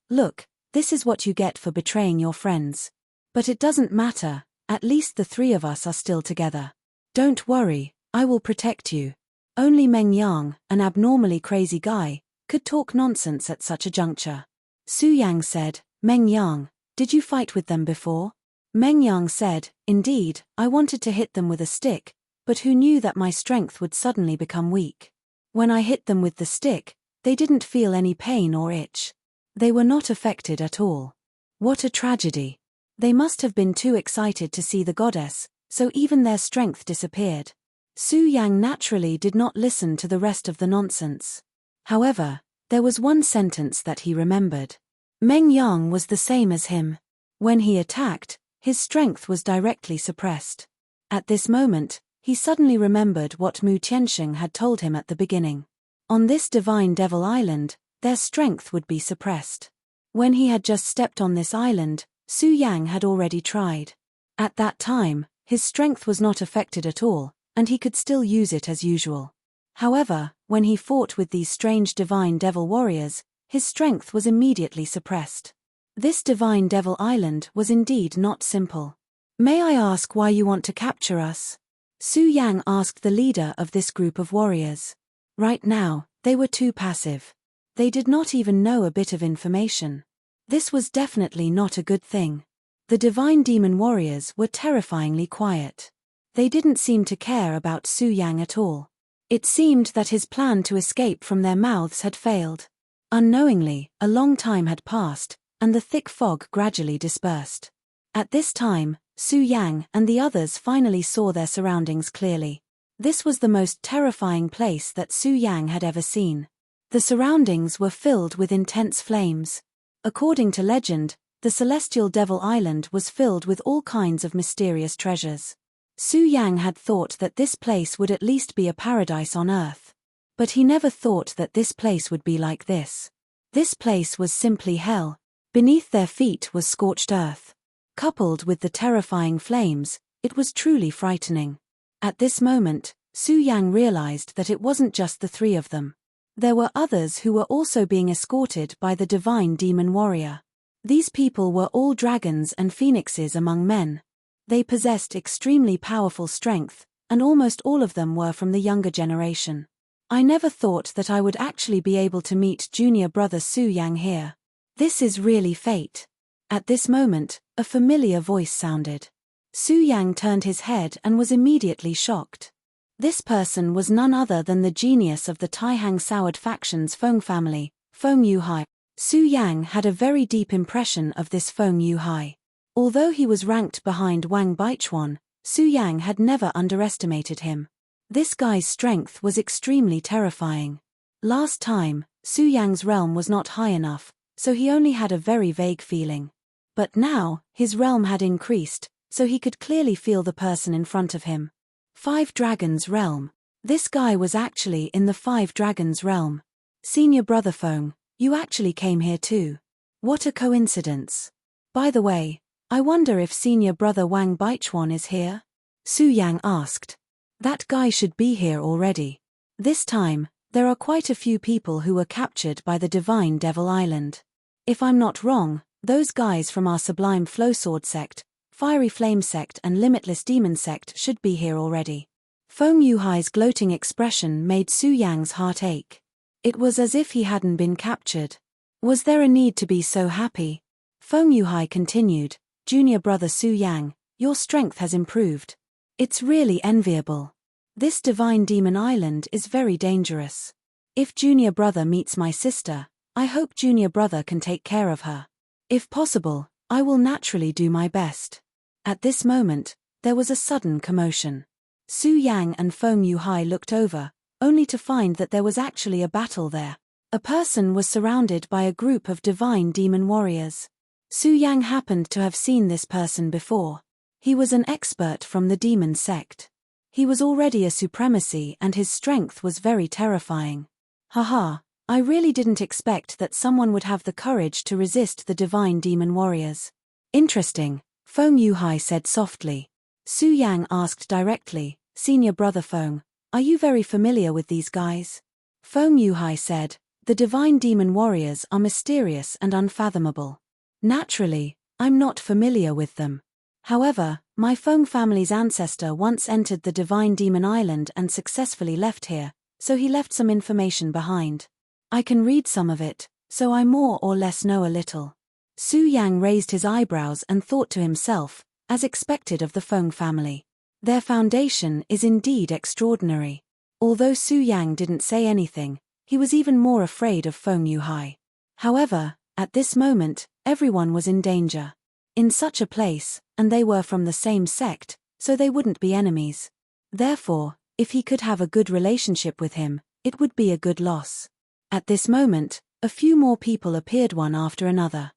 this is what you get for betraying your friends. But it doesn't matter, at least the three of us are still together. Don't worry, I will protect you." Only Meng Yang, an abnormally crazy guy, could talk nonsense at such a juncture. Su Yang said, "Meng Yang, did you fight with them before?" Meng Yang said, "Indeed, I wanted to hit them with a stick, but who knew that my strength would suddenly become weak? When I hit them with the stick, they didn't feel any pain or itch. They were not affected at all. What a tragedy. They must have been too excited to see the goddess, so even their strength disappeared." Su Yang naturally did not listen to the rest of the nonsense. However, there was one sentence that he remembered. Meng Yang was the same as him. When he attacked, his strength was directly suppressed. At this moment, he suddenly remembered what Mu Tianxing had told him at the beginning. On this Divine Devil Island, their strength would be suppressed. When he had just stepped on this island, Su Yang had already tried. At that time, his strength was not affected at all, and he could still use it as usual. However, when he fought with these strange Divine Devil warriors, his strength was immediately suppressed. This Divine Devil Island was indeed not simple. "May I ask why you want to capture us?" Su Yang asked the leader of this group of warriors. Right now, they were too passive. They did not even know a bit of information. This was definitely not a good thing. The Divine Demon warriors were terrifyingly quiet. They didn't seem to care about Su Yang at all. It seemed that his plan to escape from their mouths had failed. Unknowingly, a long time had passed, and the thick fog gradually dispersed. At this time, Su Yang and the others finally saw their surroundings clearly. This was the most terrifying place that Su Yang had ever seen. The surroundings were filled with intense flames. According to legend, the Celestial Devil Island was filled with all kinds of mysterious treasures. Su Yang had thought that this place would at least be a paradise on earth. But he never thought that this place would be like this. This place was simply hell. Beneath their feet was scorched earth. Coupled with the terrifying flames, it was truly frightening. At this moment, Su Yang realized that it wasn't just the three of them. There were others who were also being escorted by the Divine Demon Warrior. These people were all dragons and phoenixes among men. They possessed extremely powerful strength, and almost all of them were from the younger generation. I never thought that I would actually be able to meet junior brother Su Yang here. This is really fate. At this moment, a familiar voice sounded. Su Yang turned his head and was immediately shocked. This person was none other than the genius of the Taihang Soured faction's Feng family, Feng Yuhai. Su Yang had a very deep impression of this Feng Yuhai. Although he was ranked behind Wang Baichuan, Su Yang had never underestimated him. This guy's strength was extremely terrifying. Last time, Su Yang's realm was not high enough, so he only had a very vague feeling. But now, his realm had increased, so he could clearly feel the person in front of him. Five Dragons Realm. This guy was actually in the Five Dragons Realm. Senior Brother Feng, you actually came here too. What a coincidence. By the way, I wonder if Senior Brother Wang Baichuan is here? Su Yang asked. That guy should be here already. This time, there are quite a few people who were captured by the Divine Devil Island. If I'm not wrong, those guys from our Sublime Flow Sword sect, Fiery Flame sect and Limitless Demon sect should be here already. Feng Yuhai's gloating expression made Su Yang's heart ache. It was as if he hadn't been captured. Was there a need to be so happy? Feng Yuhai continued, Junior Brother Su Yang, your strength has improved. It's really enviable. This Divine Demon Island is very dangerous. If Junior Brother meets my sister, I hope Junior Brother can take care of her. If possible, I will naturally do my best. At this moment, there was a sudden commotion. Su Yang and Feng Yuhai looked over, only to find that there was actually a battle there. A person was surrounded by a group of divine demon warriors. Su Yang happened to have seen this person before. He was an expert from the demon sect. He was already a supremacy and his strength was very terrifying. Haha, I really didn't expect that someone would have the courage to resist the divine demon warriors. Interesting, Feng Yuhai said softly. Su Yang asked directly, Senior Brother Feng, are you very familiar with these guys? Feng Yuhai said, the divine demon warriors are mysterious and unfathomable. Naturally, I'm not familiar with them. However, my Feng family's ancestor once entered the Divine Demon Island and successfully left here, so he left some information behind. I can read some of it, so I more or less know a little. Su Yang raised his eyebrows and thought to himself, as expected of the Feng family. Their foundation is indeed extraordinary. Although Su Yang didn't say anything, he was even more afraid of Feng Yuhai. However, at this moment, everyone was in danger. In such a place, and they were from the same sect, so they wouldn't be enemies. Therefore, if he could have a good relationship with him, it would be a good loss. At this moment, a few more people appeared one after another.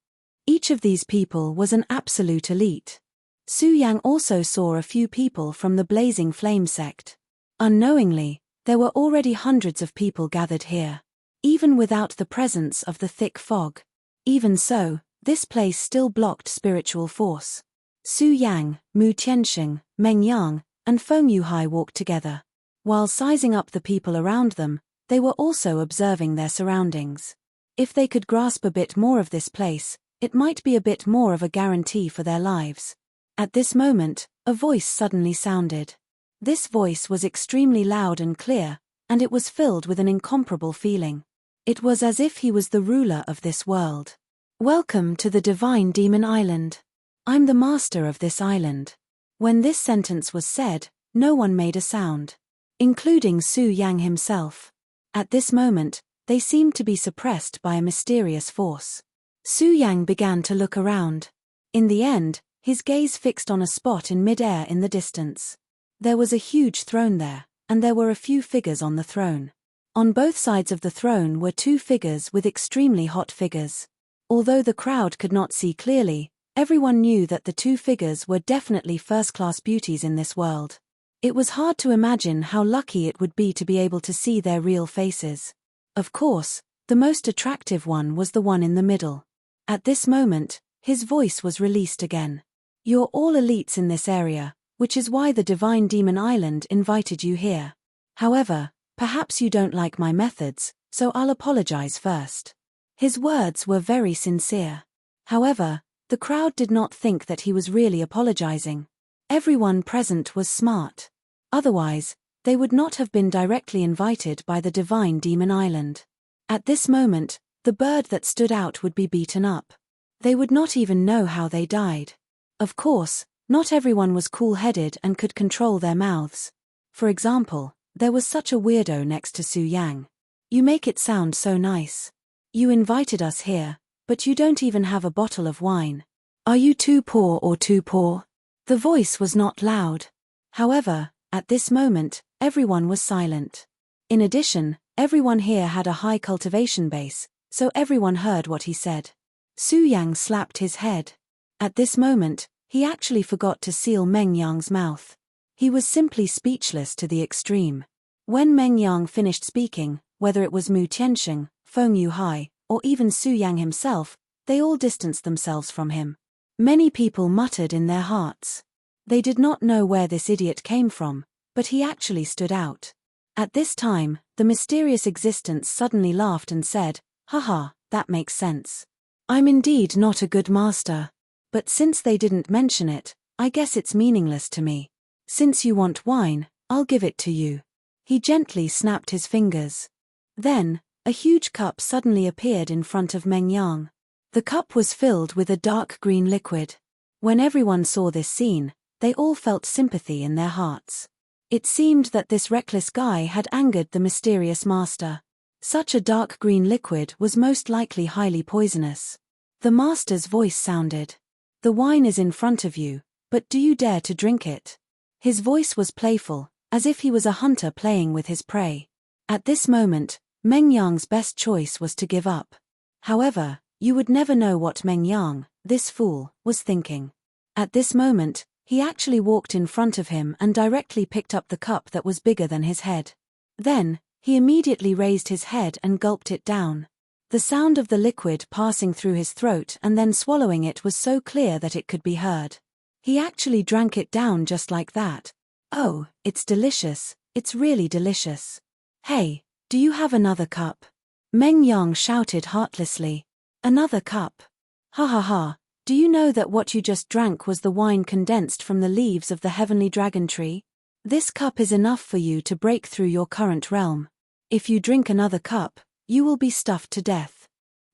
Each of these people was an absolute elite. Su Yang also saw a few people from the Blazing Flame sect. Unknowingly, there were already hundreds of people gathered here. Even without the presence of the thick fog. Even so, this place still blocked spiritual force. Su Yang, Mu Tianxing, Meng Yang, and Feng Yuhai walked together. While sizing up the people around them, they were also observing their surroundings. If they could grasp a bit more of this place, it might be a bit more of a guarantee for their lives. At this moment, a voice suddenly sounded. This voice was extremely loud and clear, and it was filled with an incomparable feeling. It was as if he was the ruler of this world. Welcome to the Divine Demon Island. I'm the master of this island. When this sentence was said, no one made a sound. Including Su Yang himself. At this moment, they seemed to be suppressed by a mysterious force. Su Yang began to look around. In the end, his gaze fixed on a spot in mid-air in the distance. There was a huge throne there, and there were a few figures on the throne. On both sides of the throne were two figures with extremely hot figures. Although the crowd could not see clearly, everyone knew that the two figures were definitely first-class beauties in this world. It was hard to imagine how lucky it would be to be able to see their real faces. Of course, the most attractive one was the one in the middle. At this moment, his voice was released again. You're all elites in this area, which is why the Divine Demon Island invited you here. However, perhaps you don't like my methods, so I'll apologize first. His words were very sincere. However, the crowd did not think that he was really apologizing. Everyone present was smart. Otherwise, they would not have been directly invited by the Divine Demon Island. At this moment, The bird that stood out would be beaten up. They would not even know how they died. Of course, not everyone was cool-headed and could control their mouths. For example, there was such a weirdo next to Su Yang. You make it sound so nice. You invited us here, but you don't even have a bottle of wine. Are you too poor or too poor? The voice was not loud. However, at this moment, everyone was silent. In addition, everyone here had a high cultivation base, so everyone heard what he said. Su Yang slapped his head. At this moment, he actually forgot to seal Meng Yang's mouth. He was simply speechless to the extreme. When Meng Yang finished speaking, whether it was Mu Tiansheng, Feng Yuhai, or even Su Yang himself, they all distanced themselves from him. Many people muttered in their hearts. They did not know where this idiot came from, but he actually stood out. At this time, the mysterious existence suddenly laughed and said, "Haha, that makes sense. I'm indeed not a good master. But since they didn't mention it, I guess it's meaningless to me. Since you want wine, I'll give it to you." He gently snapped his fingers. Then, a huge cup suddenly appeared in front of Meng Yang. The cup was filled with a dark green liquid. When everyone saw this scene, they all felt sympathy in their hearts. It seemed that this reckless guy had angered the mysterious master. Such a dark green liquid was most likely highly poisonous. The master's voice sounded. "The wine is in front of you, but do you dare to drink it?" His voice was playful, as if he was a hunter playing with his prey. At this moment, Meng Yang's best choice was to give up. However, you would never know what Meng Yang, this fool, was thinking. At this moment, he actually walked in front of him and directly picked up the cup that was bigger than his head. Then, he immediately raised his head and gulped it down. The sound of the liquid passing through his throat and then swallowing it was so clear that it could be heard. He actually drank it down just like that. "Oh, it's delicious, it's really delicious. Hey, do you have another cup?" Meng Yang shouted heartlessly. "Another cup? Ha ha ha, do you know that what you just drank was the wine condensed from the leaves of the heavenly dragon tree? This cup is enough for you to break through your current realm. If you drink another cup, you will be stuffed to death."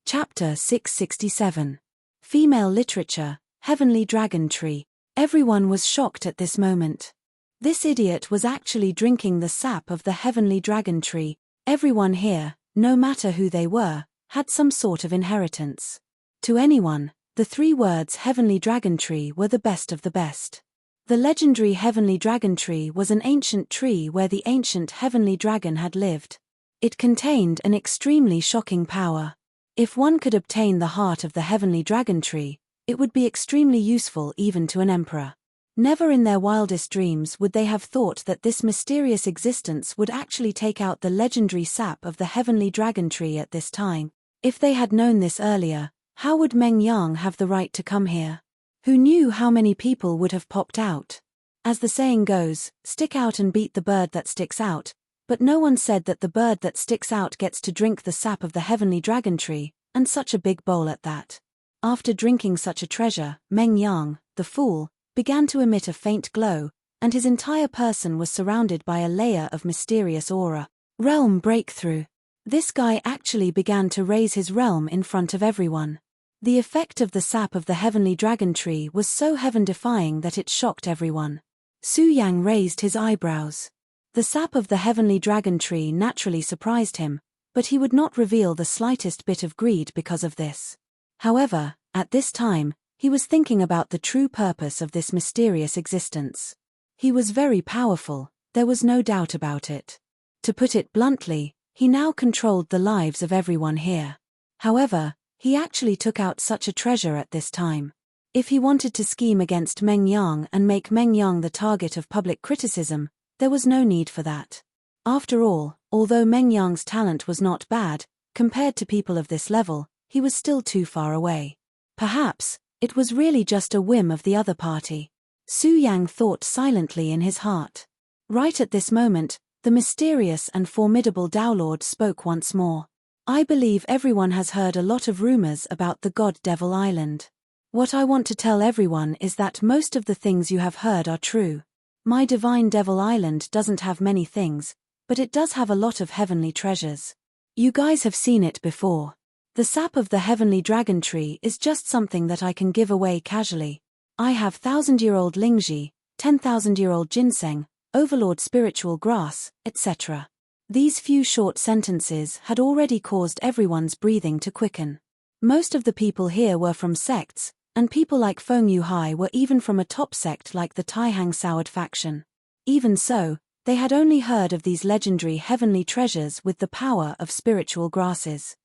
Chapter 667. Female Literature, Heavenly Dragon Tree. Everyone was shocked at this moment. This idiot was actually drinking the sap of the heavenly dragon tree. Everyone here, no matter who they were, had some sort of inheritance. To anyone, the 3 words heavenly dragon tree were the best of the best. The legendary heavenly dragon tree was an ancient tree where the ancient heavenly dragon had lived. It contained an extremely shocking power. If one could obtain the heart of the heavenly dragon tree, it would be extremely useful even to an emperor. Never in their wildest dreams would they have thought that this mysterious existence would actually take out the legendary sap of the heavenly dragon tree at this time. If they had known this earlier, how would Meng Yang have the right to come here? Who knew how many people would have popped out? As the saying goes, stick out and beat the bird that sticks out, but no one said that the bird that sticks out gets to drink the sap of the heavenly dragon tree, and such a big bowl at that. After drinking such a treasure, Meng Yang, the fool, began to emit a faint glow, and his entire person was surrounded by a layer of mysterious aura. Realm breakthrough. This guy actually began to raise his realm in front of everyone. The effect of the sap of the heavenly dragon tree was so heaven-defying that it shocked everyone. Su Yang raised his eyebrows. The sap of the heavenly dragon tree naturally surprised him, but he would not reveal the slightest bit of greed because of this. However, at this time, he was thinking about the true purpose of this mysterious existence. He was very powerful, there was no doubt about it. To put it bluntly, he now controlled the lives of everyone here. However, he actually took out such a treasure at this time. If he wanted to scheme against Meng Yang and make Meng Yang the target of public criticism, there was no need for that. After all, although Meng Yang's talent was not bad, compared to people of this level, he was still too far away. Perhaps, it was really just a whim of the other party. Su Yang thought silently in his heart. Right at this moment, the mysterious and formidable Dowlord spoke once more. "I believe everyone has heard a lot of rumors about the God Devil Island. What I want to tell everyone is that most of the things you have heard are true. My divine Devil Island doesn't have many things, but it does have a lot of heavenly treasures. You guys have seen it before. The sap of the heavenly dragon tree is just something that I can give away casually. I have 1,000-year-old lingji, 10,000-year-old ginseng, overlord spiritual grass, etc. These few short sentences had already caused everyone's breathing to quicken. Most of the people here were from sects, and people like Feng Yuhai were even from a top sect like the Taihang Soured faction. Even so, they had only heard of these legendary heavenly treasures with the power of spiritual grasses.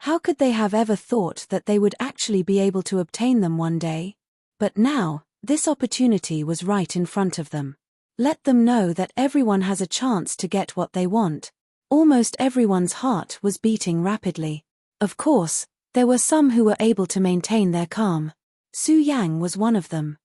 How could they have ever thought that they would actually be able to obtain them one day? But now, this opportunity was right in front of them. Let them know that everyone has a chance to get what they want. Almost everyone's heart was beating rapidly. Of course, there were some who were able to maintain their calm. Su Yang was one of them.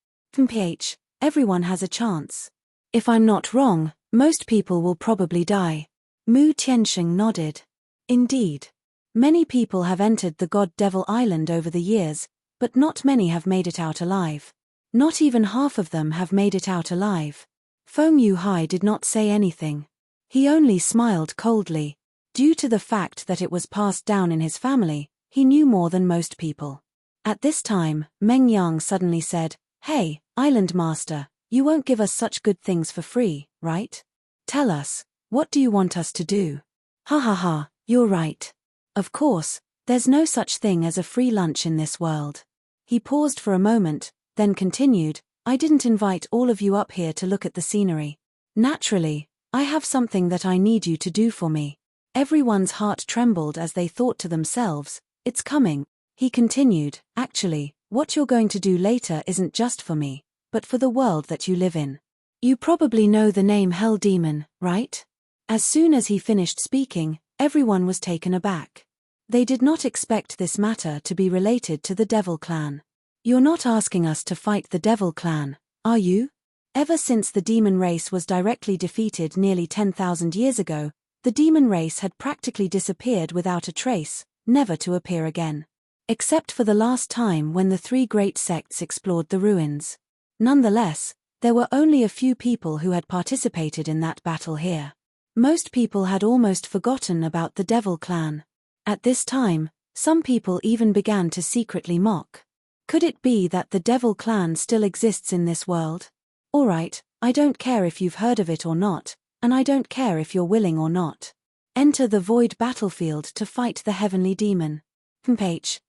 Everyone has a chance. If I'm not wrong, most people will probably die. Mu Tiansheng nodded. Indeed. Many people have entered the God-Devil Island over the years, but not many have made it out alive. Not even half of them have made it out alive. Feng Yuhai did not say anything. He only smiled coldly. Due to the fact that it was passed down in his family, he knew more than most people. At this time, Meng Yang suddenly said, "Hey, Island Master, you won't give us such good things for free, right? Tell us, what do you want us to do?" "Ha ha ha, you're right. Of course, there's no such thing as a free lunch in this world." He paused for a moment, then continued, "I didn't invite all of you up here to look at the scenery. Naturally, I have something that I need you to do for me." Everyone's heart trembled as they thought to themselves, "It's coming." He continued, "Actually, what you're going to do later isn't just for me, but for the world that you live in. You probably know the name Hell Demon, right?" As soon as he finished speaking, everyone was taken aback. They did not expect this matter to be related to the Devil Clan. "You're not asking us to fight the Devil Clan, are you?" Ever since the demon race was directly defeated nearly 10,000 years ago, the demon race had practically disappeared without a trace, never to appear again. Except for the last time when the three great sects explored the ruins. Nonetheless, there were only a few people who had participated in that battle here. Most people had almost forgotten about the Devil Clan. At this time, some people even began to secretly mock. Could it be that the Devil Clan still exists in this world? Alright, I don't care if you've heard of it or not, and I don't care if you're willing or not. Enter the void battlefield to fight the heavenly demon.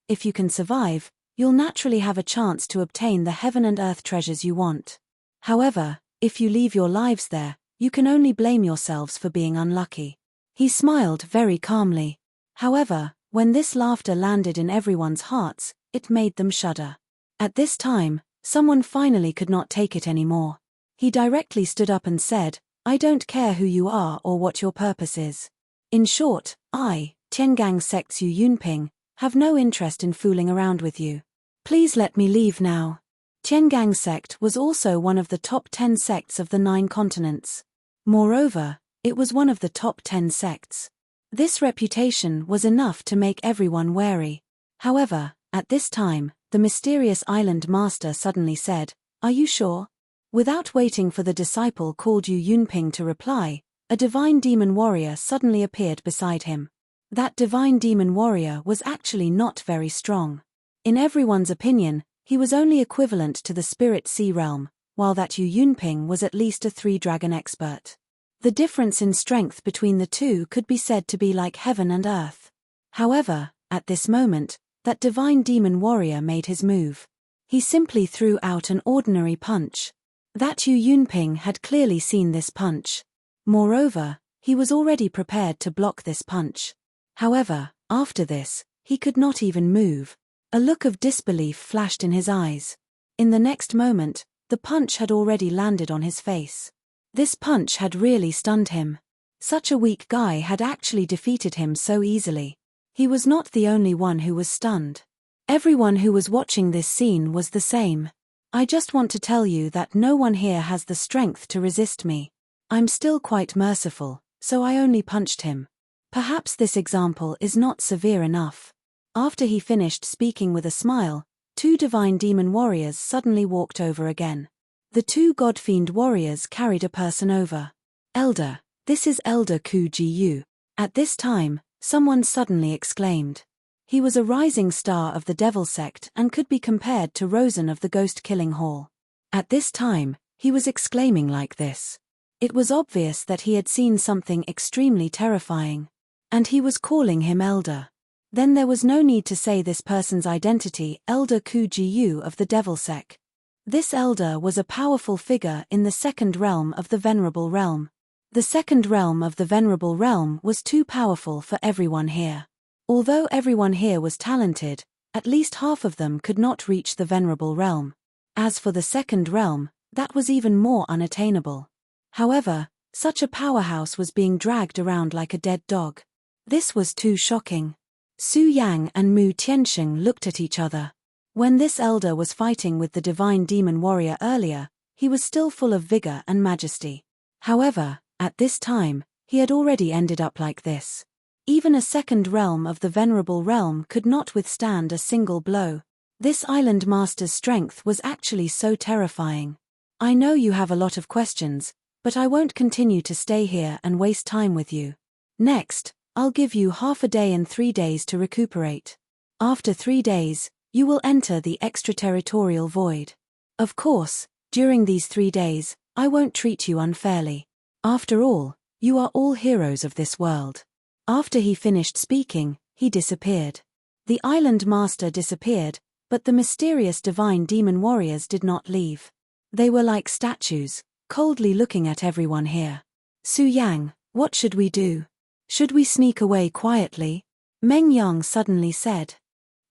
If you can survive, you'll naturally have a chance to obtain the heaven and earth treasures you want. However, if you leave your lives there, you can only blame yourselves for being unlucky. He smiled very calmly. However, when this laughter landed in everyone's hearts, it made them shudder. At this time, someone finally could not take it anymore. He directly stood up and said, "I don't care who you are or what your purpose is. In short, I, Tiangang Sect's Yu Yunping, have no interest in fooling around with you. Please let me leave now." Tiangang Sect was also one of the top 10 sects of the 9 continents. Moreover, it was one of the top 10 sects. This reputation was enough to make everyone wary. However, at this time, the mysterious island master suddenly said, "Are you sure?" Without waiting for the disciple called Yu Yunping to reply, a divine demon warrior suddenly appeared beside him. That divine demon warrior was actually not very strong. In everyone's opinion, he was only equivalent to the spirit sea realm, while that Yu Yunping was at least a 3-dragon expert. The difference in strength between the two could be said to be like heaven and earth. However, at this moment, that divine demon warrior made his move. He simply threw out an ordinary punch. That Yu Yunping had clearly seen this punch. Moreover, he was already prepared to block this punch. However, after this, he could not even move. A look of disbelief flashed in his eyes. In the next moment, the punch had already landed on his face. This punch had really stunned him. Such a weak guy had actually defeated him so easily. He was not the only one who was stunned. Everyone who was watching this scene was the same. "I just want to tell you that no one here has the strength to resist me. I'm still quite merciful, so I only punched him. Perhaps this example is not severe enough." After he finished speaking with a smile, 2 divine demon warriors suddenly walked over again. The 2 god-fiend warriors carried a person over. "Elder, this is Elder Ku Ji Yu." At this time, someone suddenly exclaimed. He was a rising star of the Devil sect and could be compared to Rosen of the Ghost-Killing Hall. At this time, he was exclaiming like this. It was obvious that he had seen something extremely terrifying. And he was calling him Elder. Then there was no need to say this person's identity, Elder Ku-Ji-Yu of the Devil sect. This Elder was a powerful figure in the second realm of the Venerable Realm. The second realm of the Venerable Realm was too powerful for everyone here. Although everyone here was talented, at least half of them could not reach the Venerable Realm. As for the second realm, that was even more unattainable. However, such a powerhouse was being dragged around like a dead dog. This was too shocking. Su Yang and Mu Tiansheng looked at each other. When this elder was fighting with the divine demon warrior earlier, he was still full of vigor and majesty. However, at this time, he had already ended up like this. Even a second realm of the Venerable Realm could not withstand a single blow. This island master's strength was actually so terrifying. I know you have a lot of questions, but I won't continue to stay here and waste time with you. Next, I'll give you half a day and 3 days to recuperate. After 3 days, you will enter the extraterritorial void. Of course, during these 3 days, I won't treat you unfairly. After all, you are all heroes of this world. After he finished speaking, he disappeared. The island master disappeared, but the mysterious divine demon warriors did not leave. They were like statues, coldly looking at everyone here. Su Yang, what should we do? Should we sneak away quietly? Meng Yang suddenly said.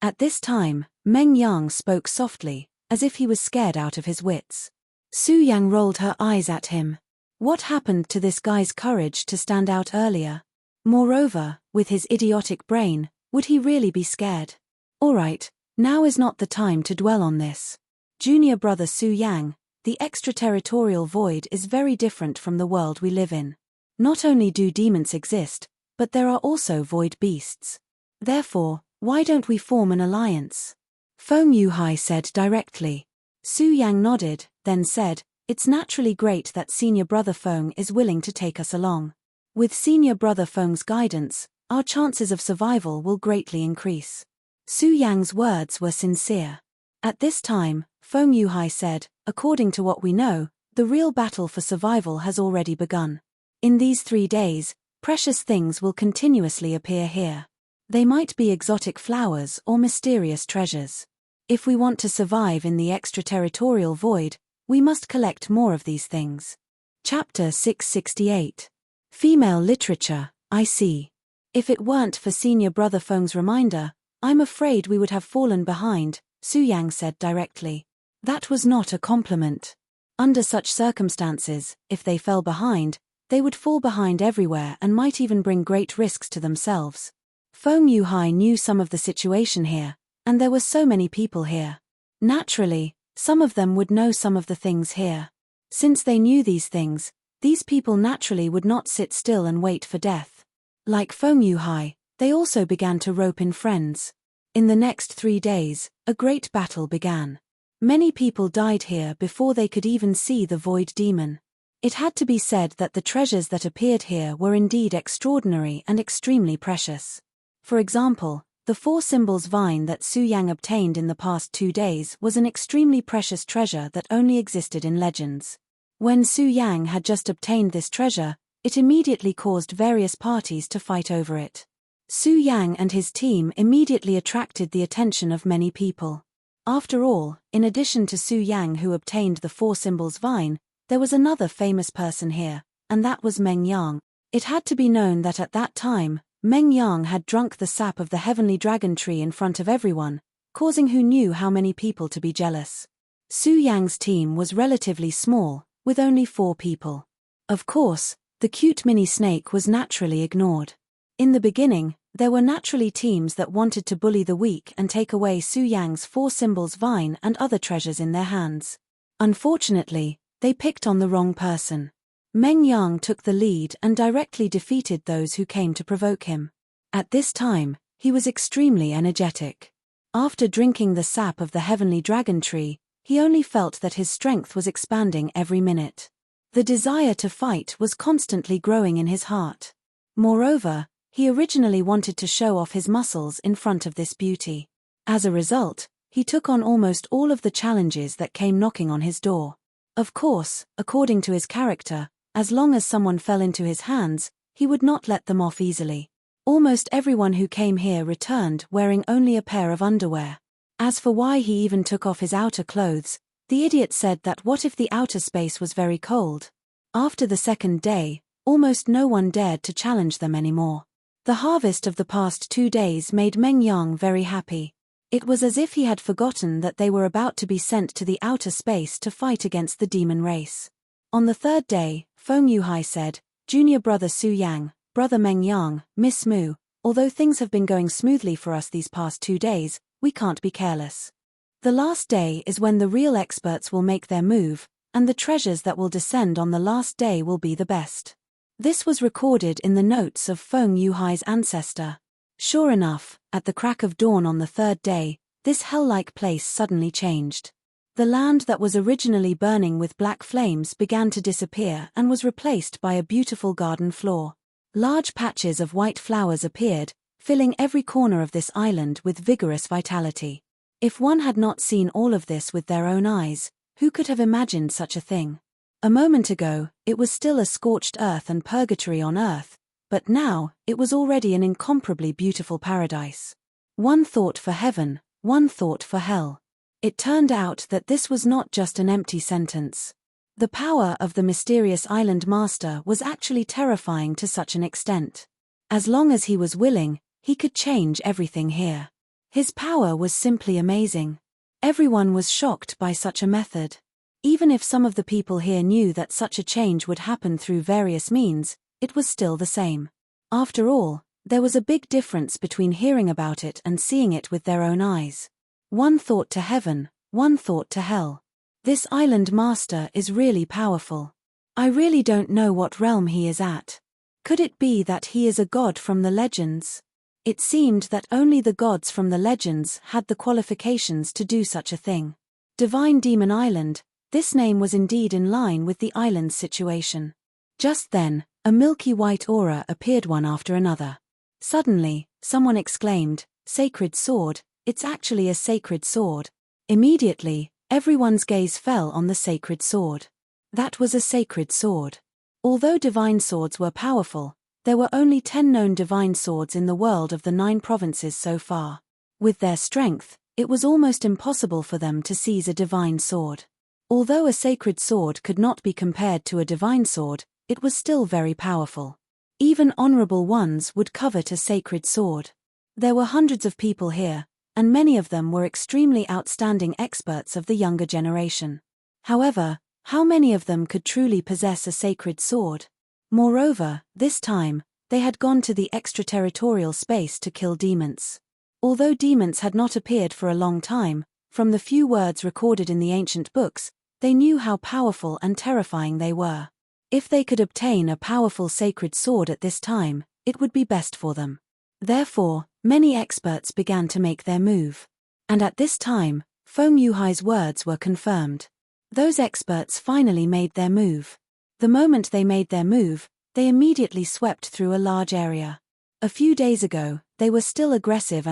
At this time, Meng Yang spoke softly, as if he was scared out of his wits. Su Yang rolled her eyes at him. What happened to this guy's courage to stand out earlier? Moreover, with his idiotic brain, would he really be scared? Alright, now is not the time to dwell on this. Junior brother Su Yang, the extraterritorial void is very different from the world we live in. Not only do demons exist, but there are also void beasts. Therefore, why don't we form an alliance? Feng Yuhai said directly. Su Yang nodded, then said, it's naturally great that senior brother Feng is willing to take us along. With senior brother Feng's guidance, our chances of survival will greatly increase. Su Yang's words were sincere. At this time, Feng Yuhai said, according to what we know, the real battle for survival has already begun. In these 3 days, precious things will continuously appear here. They might be exotic flowers or mysterious treasures. If we want to survive in the extraterritorial void, we must collect more of these things. Chapter 668. Female Literature, I see. If it weren't for senior brother Feng's reminder, I'm afraid we would have fallen behind, Su Yang said directly. That was not a compliment. Under such circumstances, if they fell behind, they would fall behind everywhere and might even bring great risks to themselves. Feng Yuhai knew some of the situation here, and there were so many people here. Naturally, some of them would know some of the things here. Since they knew these things, these people naturally would not sit still and wait for death. Like Feng Yuhai, they also began to rope in friends. In the next 3 days, a great battle began. Many people died here before they could even see the void demon. It had to be said that the treasures that appeared here were indeed extraordinary and extremely precious. For example, the 4 symbols vine that Su Yang obtained in the past 2 days was an extremely precious treasure that only existed in legends. When Su Yang had just obtained this treasure, it immediately caused various parties to fight over it. Su Yang and his team immediately attracted the attention of many people. After all, in addition to Su Yang who obtained the 4 symbols vine, there was another famous person here, and that was Meng Yang. It had to be known that at that time, Meng Yang had drunk the sap of the heavenly dragon tree in front of everyone, causing who knew how many people to be jealous. Su Yang's team was relatively small, with only 4 people. Of course, the cute mini snake was naturally ignored. In the beginning, there were naturally teams that wanted to bully the weak and take away Su Yang's 4 symbols vine and other treasures in their hands. Unfortunately, they picked on the wrong person. Meng Yang took the lead and directly defeated those who came to provoke him. At this time, he was extremely energetic. After drinking the sap of the heavenly dragon tree, he only felt that his strength was expanding every minute. The desire to fight was constantly growing in his heart. Moreover, He originally wanted to show off his muscles in front of this beauty. As a result, he took on almost all of the challenges that came knocking on his door. Of course, according to his character, as long as someone fell into his hands, he would not let them off easily. Almost everyone who came here returned wearing only a pair of underwear. As for why he even took off his outer clothes, the idiot said that what if the outer space was very cold? After the second day, almost no one dared to challenge them anymore. The harvest of the past 2 days made Meng Yang very happy. It was as if he had forgotten that they were about to be sent to the outer space to fight against the demon race. On the third day, Feng Yuhai said, "Junior brother Su Yang, brother Meng Yang, Miss Mu, although things have been going smoothly for us these past 2 days, we can't be careless. The last day is when the real experts will make their move, and the treasures that will descend on the last day will be the best." This was recorded in the notes of Feng Yuhai's ancestor. Sure enough, at the crack of dawn on the third day, this hell-like place suddenly changed. The land that was originally burning with black flames began to disappear and was replaced by a beautiful garden floor. Large patches of white flowers appeared, filling every corner of this island with vigorous vitality. If one had not seen all of this with their own eyes, who could have imagined such a thing? A moment ago, it was still a scorched earth and purgatory on earth, but now, it was already an incomparably beautiful paradise. One thought for heaven, one thought for hell. It turned out that this was not just an empty sentence. The power of the mysterious island master was actually terrifying to such an extent. As long as he was willing, he could change everything here. His power was simply amazing. Everyone was shocked by such a method. Even if some of the people here knew that such a change would happen through various means, it was still the same. After all, there was a big difference between hearing about it and seeing it with their own eyes. One thought to heaven, one thought to hell. This island master is really powerful. I really don't know what realm he is at. Could it be that he is a god from the legends? It seemed that only the gods from the legends had the qualifications to do such a thing. Divine Demon Island, this name was indeed in line with the island's situation. Just then, a milky white aura appeared one after another. Suddenly, someone exclaimed, "Sacred sword, it's actually a sacred sword." Immediately, everyone's gaze fell on the sacred sword. That was a sacred sword. Although divine swords were powerful, there were only 10 known divine swords in the world of the 9 provinces so far. With their strength, it was almost impossible for them to seize a divine sword. Although a sacred sword could not be compared to a divine sword, it was still very powerful. Even honorable ones would covet a sacred sword. There were hundreds of people here, and many of them were extremely outstanding experts of the younger generation. However, how many of them could truly possess a sacred sword? Moreover, this time, they had gone to the extraterritorial space to kill demons. Although demons had not appeared for a long time, from the few words recorded in the ancient books, they knew how powerful and terrifying they were. If they could obtain a powerful sacred sword at this time, it would be best for them. Therefore, many experts began to make their move. And at this time, Feng Yuhai's words were confirmed. Those experts finally made their move. The moment they made their move, they immediately swept through a large area. A few days ago, they were still aggressive,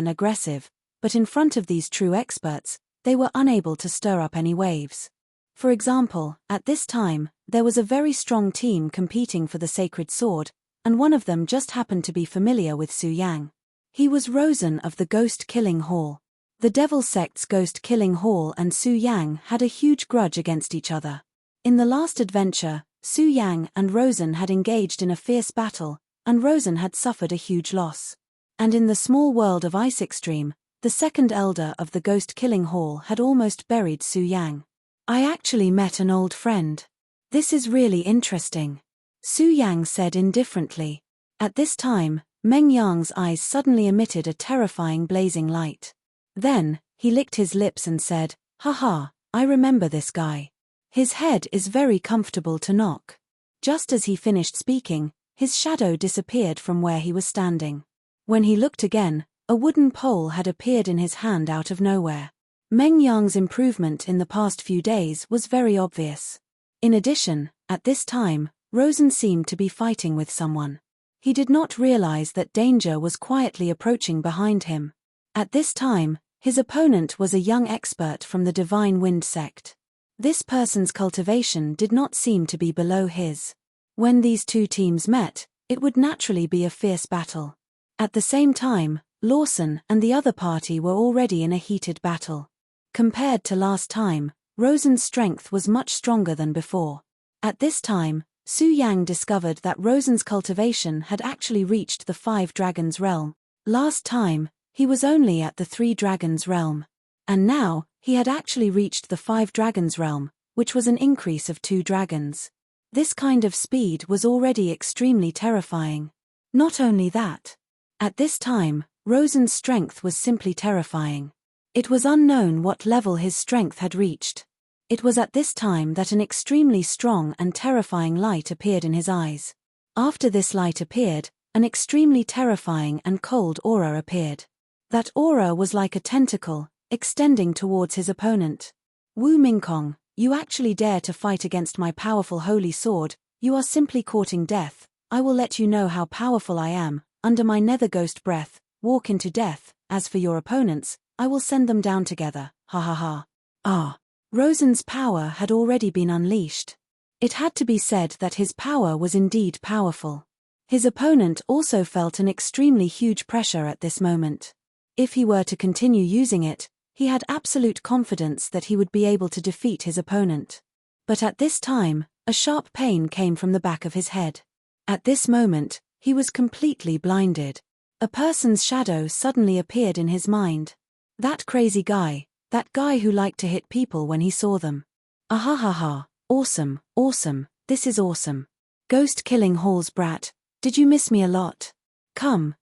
but in front of these true experts, they were unable to stir up any waves. For example, at this time, there was a very strong team competing for the sacred sword, and one of them just happened to be familiar with Su Yang. He was Rosen of the Ghost Killing Hall. The Devil Sect's Ghost Killing Hall and Su Yang had a huge grudge against each other. In the last adventure, Su Yang and Rosen had engaged in a fierce battle, and Rosen had suffered a huge loss. And in the small world of Ice Extreme, the second elder of the Ghost Killing Hall had almost buried Su Yang. "I actually met an old friend. This is really interesting," Su Yang said indifferently. At this time, Meng Yang's eyes suddenly emitted a terrifying blazing light. Then, he licked his lips and said, "Haha, I remember this guy. His head is very comfortable to knock." Just as he finished speaking, his shadow disappeared from where he was standing. When he looked again, a wooden pole had appeared in his hand out of nowhere. Meng Yang's improvement in the past few days was very obvious. In addition, at this time, Rosen seemed to be fighting with someone. He did not realize that danger was quietly approaching behind him. At this time, his opponent was a young expert from the Divine Wind sect. This person's cultivation did not seem to be below his. When these two teams met, it would naturally be a fierce battle. At the same time, Lawson and the other party were already in a heated battle. Compared to last time, Rosen's strength was much stronger than before. At this time, Su Yang discovered that Rosen's cultivation had actually reached the 5 dragons realm. Last time, he was only at the 3 dragons realm. And now, he had actually reached the 5 dragons realm, which was an increase of 2 dragons. This kind of speed was already extremely terrifying. Not only that. At this time, Rosen's strength was simply terrifying. It was unknown what level his strength had reached. It was at this time that an extremely strong and terrifying light appeared in his eyes. After this light appeared, an extremely terrifying and cold aura appeared. That aura was like a tentacle, extending towards his opponent. Wu Mingkong, you actually dare to fight against my powerful holy sword, you are simply courting death. I will let you know how powerful I am. Under my nether ghost breath, walk into death. As for your opponents, I will send them down together, ha ha ha. Ah. Rosen's power had already been unleashed. It had to be said that his power was indeed powerful. His opponent also felt an extremely huge pressure at this moment. If he were to continue using it, he had absolute confidence that he would be able to defeat his opponent. But at this time, a sharp pain came from the back of his head. At this moment, he was completely blinded. A person's shadow suddenly appeared in his mind. That crazy guy. That guy who liked to hit people when he saw them. Ahahaha, awesome, awesome, this is awesome. Ghost killing Hall's brat, did you miss me a lot? Come,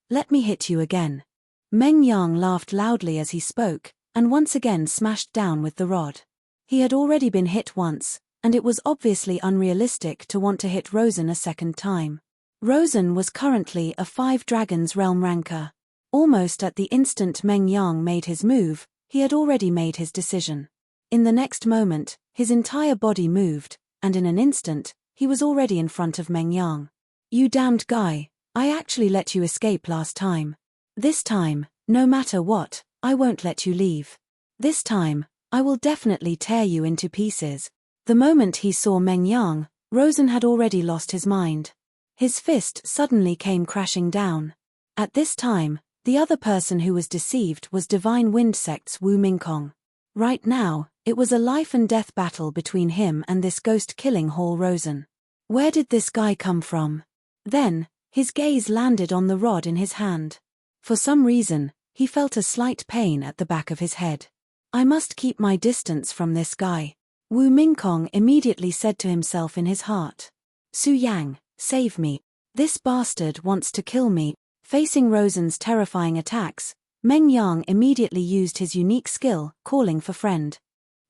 let me hit you again. Meng Yang laughed loudly as he spoke, and once again smashed down with the rod. He had already been hit once, and it was obviously unrealistic to want to hit Rosen a second time. Rosen was currently a 5 dragons realm ranker. Almost at the instant Meng Yang made his move, he had already made his decision. In the next moment, his entire body moved, and in an instant, he was already in front of Meng Yang. You damned guy, I actually let you escape last time. This time, no matter what, I won't let you leave. This time, I will definitely tear you into pieces. The moment he saw Meng Yang, Rosen had already lost his mind. His fist suddenly came crashing down. At this time, the other person who was deceived was Divine Wind Sect's Wu Mingkong. Right now, it was a life and death battle between him and this ghost-killing Hall Rosen. Where did this guy come from? Then, his gaze landed on the rod in his hand. For some reason, he felt a slight pain at the back of his head. I must keep my distance from this guy. Wu Mingkong immediately said to himself in his heart. Su Yang, save me. This bastard wants to kill me. Facing Rosen's terrifying attacks, Meng Yang immediately used his unique skill, calling for friend.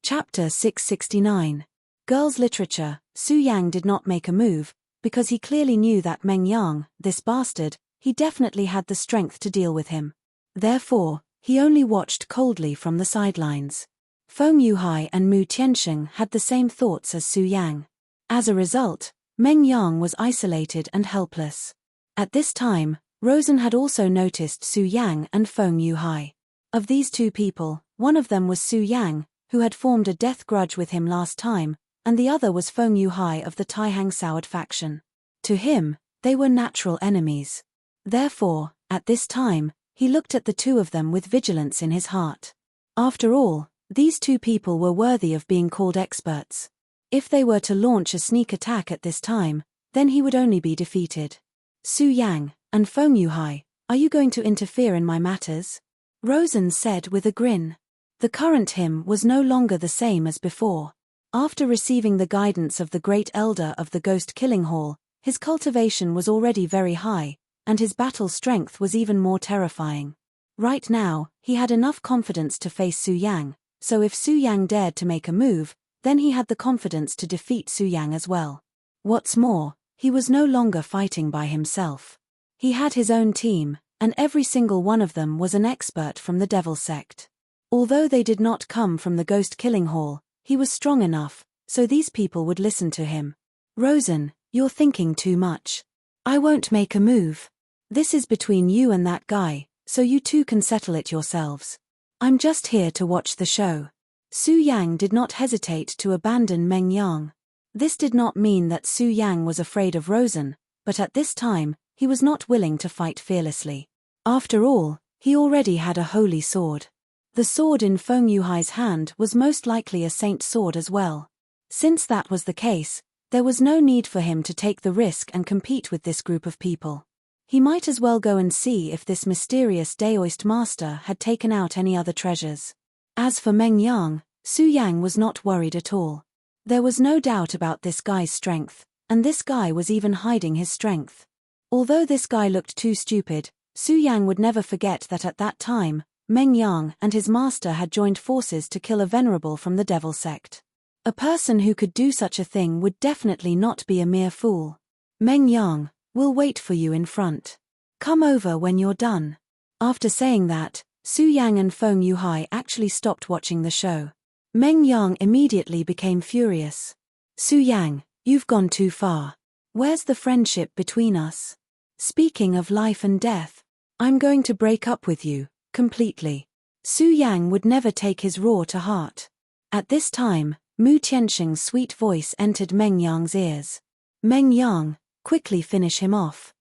Chapter 669. Girls' Literature. Su Yang did not make a move, because he clearly knew that Meng Yang, this bastard, he definitely had the strength to deal with him. Therefore, he only watched coldly from the sidelines. Feng Yuhai and Mu Tiansheng had the same thoughts as Su Yang. As a result, Meng Yang was isolated and helpless. At this time, Rosen had also noticed Su Yang and Feng Yuhai. Of these two people, one of them was Su Yang, who had formed a death grudge with him last time, and the other was Feng Yuhai of the Taihang Soured faction. To him, they were natural enemies. Therefore, at this time, he looked at the two of them with vigilance in his heart. After all, these two people were worthy of being called experts. If they were to launch a sneak attack at this time, then he would only be defeated. Su Yang and Feng Yuhai, are you going to interfere in my matters? Rosen said with a grin. The current him was no longer the same as before. After receiving the guidance of the great elder of the Ghost Killing Hall, his cultivation was already very high, and his battle strength was even more terrifying. Right now, he had enough confidence to face Su Yang, so if Su Yang dared to make a move, then he had the confidence to defeat Su Yang as well. What's more, he was no longer fighting by himself. He had his own team, and every single one of them was an expert from the Devil Sect. Although they did not come from the Ghost Killing Hall, he was strong enough, so these people would listen to him. Rosen, you're thinking too much. I won't make a move. This is between you and that guy, so you two can settle it yourselves. I'm just here to watch the show. Su Yang did not hesitate to abandon Meng Yang. This did not mean that Su Yang was afraid of Rosen, but at this time, he was not willing to fight fearlessly. After all, he already had a holy sword. The sword in Feng Yuhai's hand was most likely a saint sword as well. Since that was the case, there was no need for him to take the risk and compete with this group of people. He might as well go and see if this mysterious Daoist master had taken out any other treasures. As for Meng Yang, Su Yang was not worried at all. There was no doubt about this guy's strength, and this guy was even hiding his strength. Although this guy looked too stupid, Su Yang would never forget that at that time, Meng Yang and his master had joined forces to kill a venerable from the devil sect. A person who could do such a thing would definitely not be a mere fool. Meng Yang, we'll wait for you in front. Come over when you're done. After saying that, Su Yang and Feng Yuhai actually stopped watching the show. Meng Yang immediately became furious. Su Yang, you've gone too far. Where's the friendship between us? Speaking of life and death, I'm going to break up with you, completely. Su Yang would never take his roar to heart. At this time, Mu Tianxing's sweet voice entered Meng Yang's ears. Meng Yang, quickly finish him off.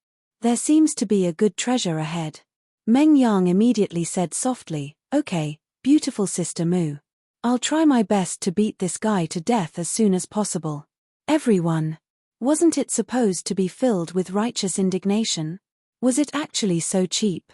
There seems to be a good treasure ahead. Meng Yang immediately said softly, okay, beautiful sister Mu. I'll try my best to beat this guy to death as soon as possible. Everyone. Wasn't it supposed to be filled with righteous indignation? Was it actually so cheap?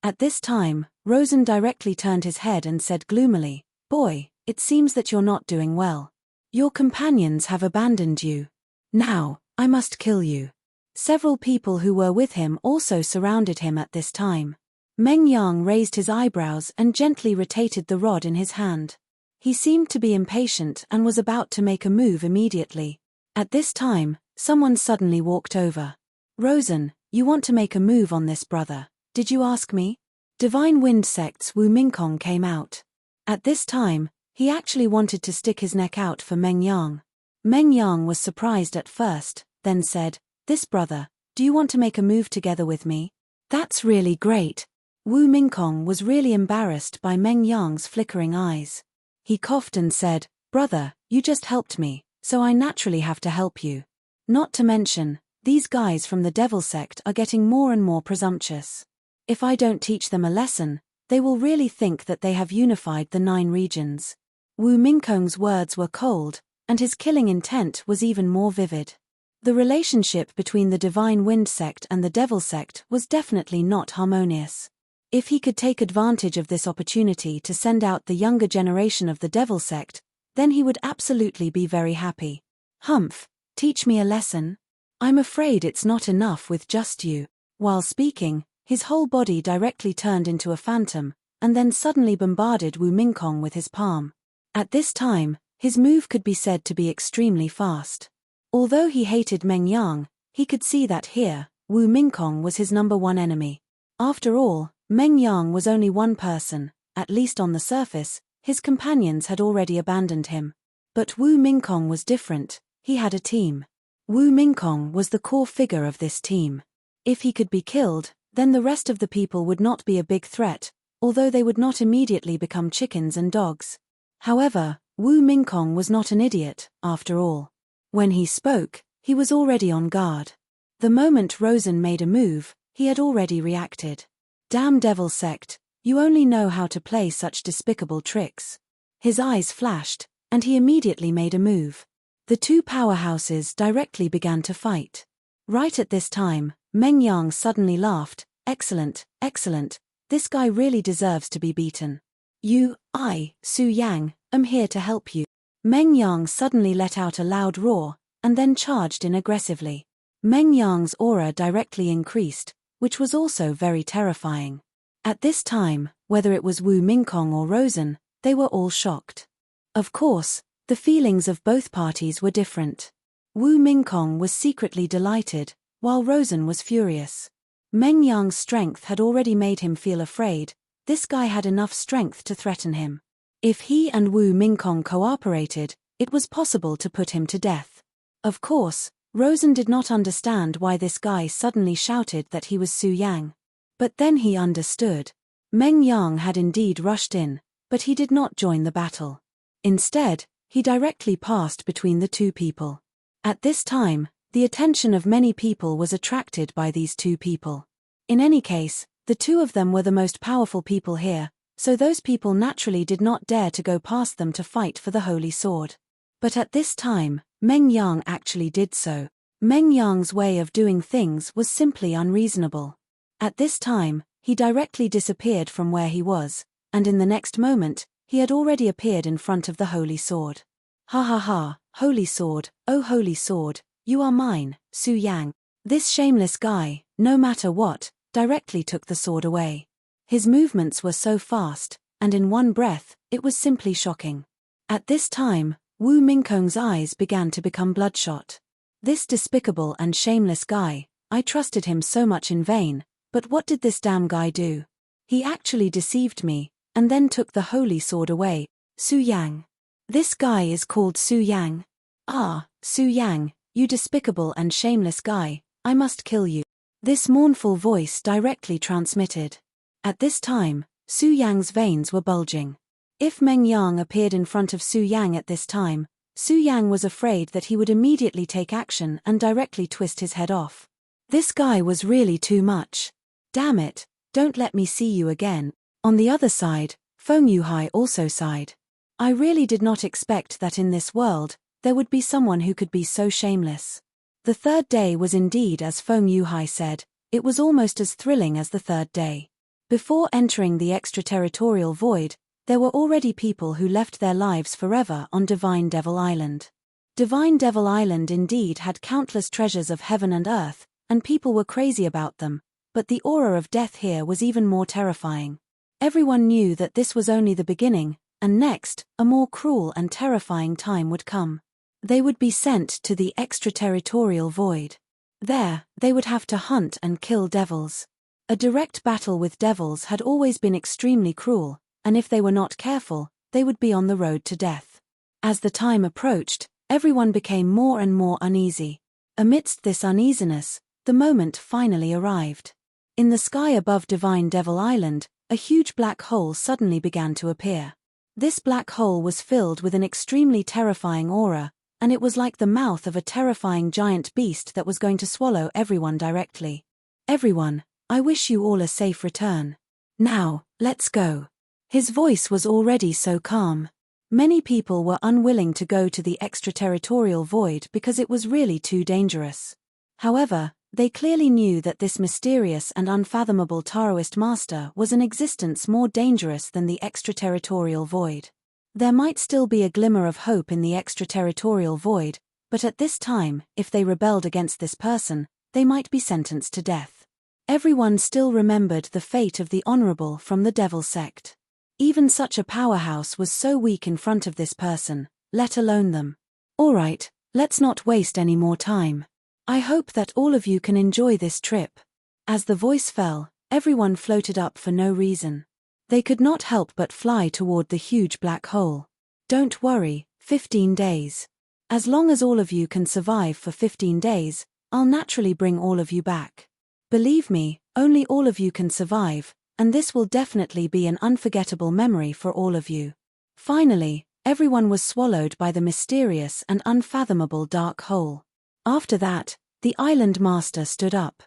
At this time, Rosen directly turned his head and said gloomily, boy, it seems that you're not doing well. Your companions have abandoned you. Now, I must kill you. Several people who were with him also surrounded him at this time. Meng Yang raised his eyebrows and gently rotated the rod in his hand. He seemed to be impatient and was about to make a move immediately. At this time, someone suddenly walked over. Rosen, you want to make a move on this, brother? Did you ask me? Divine Wind Sect's Wu Mingkong came out. At this time, he actually wanted to stick his neck out for Meng Yang. Meng Yang was surprised at first, then said, this brother, do you want to make a move together with me? That's really great. Wu Mingkong was really embarrassed by Meng Yang's flickering eyes. He coughed and said, brother, you just helped me, so I naturally have to help you. Not to mention, these guys from the devil sect are getting more and more presumptuous. If I don't teach them a lesson, they will really think that they have unified the 9 regions. Wu Mingkong's words were cold, and his killing intent was even more vivid. The relationship between the Divine Wind Sect and the Devil Sect was definitely not harmonious. If he could take advantage of this opportunity to send out the younger generation of the Devil Sect, then he would absolutely be very happy. Humph, teach me a lesson? I'm afraid it's not enough with just you. While speaking, his whole body directly turned into a phantom, and then suddenly bombarded Wu Mingkong with his palm. At this time, his move could be said to be extremely fast. Although he hated Meng Yang, he could see that here, Wu Mingkong was his number one enemy. After all, Meng Yang was only one person, at least on the surface, his companions had already abandoned him. But Wu Mingkong was different, he had a team. Wu Mingkong was the core figure of this team. If he could be killed, then the rest of the people would not be a big threat, although they would not immediately become chickens and dogs. However, Wu Mingkong was not an idiot, after all. When he spoke, he was already on guard. The moment Rosen made a move, he had already reacted. Damn devil sect, you only know how to play such despicable tricks. His eyes flashed, and he immediately made a move. The two powerhouses directly began to fight. Right at this time, Meng Yang suddenly laughed, excellent, excellent, this guy really deserves to be beaten. Su Yang, am here to help you. Meng Yang suddenly let out a loud roar, and then charged in aggressively. Meng Yang's aura directly increased, which was also very terrifying. At this time, whether it was Wu Mingkong or Rosen, they were all shocked. Of course, the feelings of both parties were different. Wu Mingkong was secretly delighted, while Rosen was furious. Meng Yang's strength had already made him feel afraid. This guy had enough strength to threaten him. If he and Wu Mingkong cooperated, it was possible to put him to death. Of course, Rosen did not understand why this guy suddenly shouted that he was Su Yang. But then he understood. Meng Yang had indeed rushed in, but he did not join the battle. Instead, he directly passed between the two people. At this time, the attention of many people was attracted by these two people. In any case, the two of them were the most powerful people here, so those people naturally did not dare to go past them to fight for the holy sword. But at this time, Meng Yang actually did so. Meng Yang's way of doing things was simply unreasonable. At this time, he directly disappeared from where he was, and in the next moment, he had already appeared in front of the holy sword. Ha ha ha, holy sword, oh holy sword, you are mine, Su Yang. This shameless guy, no matter what, directly took the sword away. His movements were so fast, and in one breath, it was simply shocking. At this time, Wu Mingkong's eyes began to become bloodshot. This despicable and shameless guy, I trusted him so much in vain, but what did this damn guy do? He actually deceived me, and then took the holy sword away. Su Yang. This guy is called Su Yang. Ah, Su Yang, you despicable and shameless guy, I must kill you. This mournful voice directly transmitted. At this time, Su Yang's veins were bulging. If Meng Yang appeared in front of Su Yang at this time, Su Yang was afraid that he would immediately take action and directly twist his head off. This guy was really too much. Damn it, don't let me see you again. On the other side, Feng Yuhai also sighed. I really did not expect that in this world, there would be someone who could be so shameless. The third day was indeed as Feng Yuhai said, it was almost as thrilling as the third day. Before entering the extraterritorial void, there were already people who left their lives forever on Divine Devil Island. Divine Devil Island indeed had countless treasures of heaven and earth, and people were crazy about them, but the aura of death here was even more terrifying. Everyone knew that this was only the beginning, and next, a more cruel and terrifying time would come. They would be sent to the extraterritorial void. There, they would have to hunt and kill devils. A direct battle with devils had always been extremely cruel, and if they were not careful, they would be on the road to death. As the time approached, everyone became more and more uneasy. Amidst this uneasiness, the moment finally arrived. In the sky above Divine Devil Island, a huge black hole suddenly began to appear. This black hole was filled with an extremely terrifying aura, and it was like the mouth of a terrifying giant beast that was going to swallow everyone directly. Everyone, I wish you all a safe return. Now, let's go. His voice was already so calm. Many people were unwilling to go to the extraterritorial void because it was really too dangerous. However, they clearly knew that this mysterious and unfathomable Taoist master was an existence more dangerous than the extraterritorial void. There might still be a glimmer of hope in the extraterritorial void, but at this time, if they rebelled against this person, they might be sentenced to death. Everyone still remembered the fate of the Honorable from the Devil sect. Even such a powerhouse was so weak in front of this person, let alone them. Alright, let's not waste any more time. I hope that all of you can enjoy this trip. As the voice fell, everyone floated up for no reason. They could not help but fly toward the huge black hole. Don't worry, 15 days. As long as all of you can survive for 15 days, I'll naturally bring all of you back. Believe me, only all of you can survive, and this will definitely be an unforgettable memory for all of you. Finally, everyone was swallowed by the mysterious and unfathomable dark hole. After that, the island master stood up.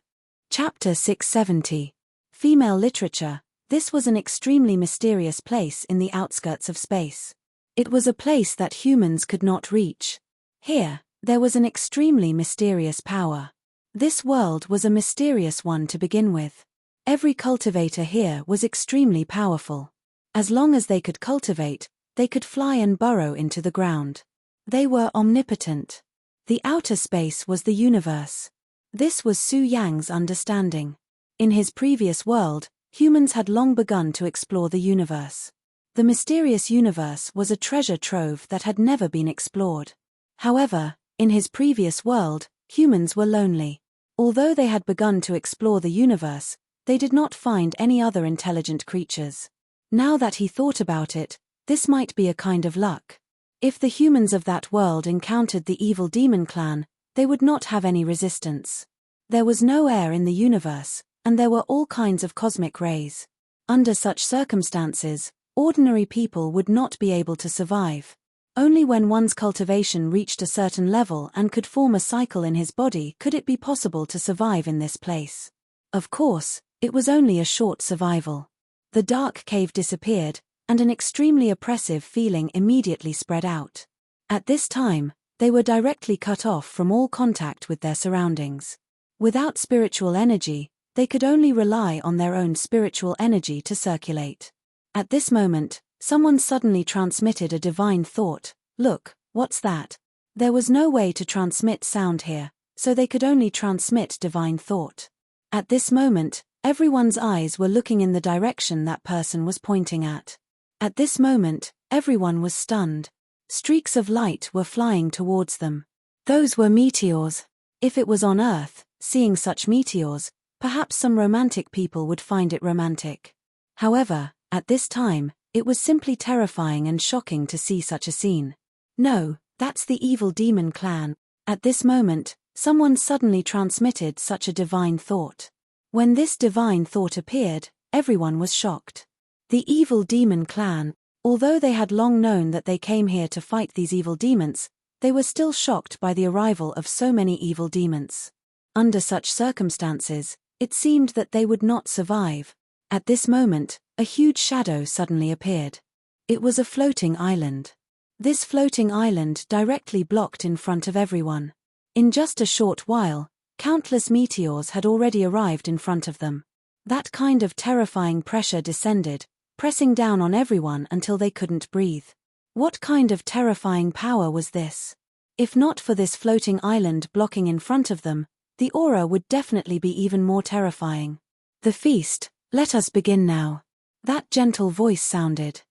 Chapter 670. Female Literature. This was an extremely mysterious place in the outskirts of space. It was a place that humans could not reach. Here, there was an extremely mysterious power. This world was a mysterious one to begin with. Every cultivator here was extremely powerful. As long as they could cultivate, they could fly and burrow into the ground. They were omnipotent. The outer space was the universe. This was Su Yang's understanding. In his previous world, humans had long begun to explore the universe. The mysterious universe was a treasure trove that had never been explored. However, in his previous world, humans were lonely. Although they had begun to explore the universe, they did not find any other intelligent creatures. Now that he thought about it, this might be a kind of luck. If the humans of that world encountered the evil demon clan, they would not have any resistance. There was no air in the universe, and there were all kinds of cosmic rays. Under such circumstances, ordinary people would not be able to survive. Only when one's cultivation reached a certain level and could form a cycle in his body could it be possible to survive in this place. Of course, it was only a short survival. The dark cave disappeared, and an extremely oppressive feeling immediately spread out. At this time, they were directly cut off from all contact with their surroundings. Without spiritual energy, they could only rely on their own spiritual energy to circulate. At this moment, someone suddenly transmitted a divine thought. Look, what's that? There was no way to transmit sound here, so they could only transmit divine thought. At this moment, everyone's eyes were looking in the direction that person was pointing at. At this moment, everyone was stunned. Streaks of light were flying towards them. Those were meteors. If it was on Earth, seeing such meteors, perhaps some romantic people would find it romantic. However, at this time, it was simply terrifying and shocking to see such a scene. No, that's the evil demon clan. At this moment, someone suddenly transmitted such a divine thought. When this divine thought appeared, everyone was shocked. The evil demon clan, although they had long known that they came here to fight these evil demons, they were still shocked by the arrival of so many evil demons. Under such circumstances, it seemed that they would not survive. At this moment, a huge shadow suddenly appeared. It was a floating island. This floating island directly blocked in front of everyone. In just a short while, countless meteors had already arrived in front of them. That kind of terrifying pressure descended, pressing down on everyone until they couldn't breathe. What kind of terrifying power was this? If not for this floating island blocking in front of them, the aura would definitely be even more terrifying. The feast, let us begin now. That gentle voice sounded.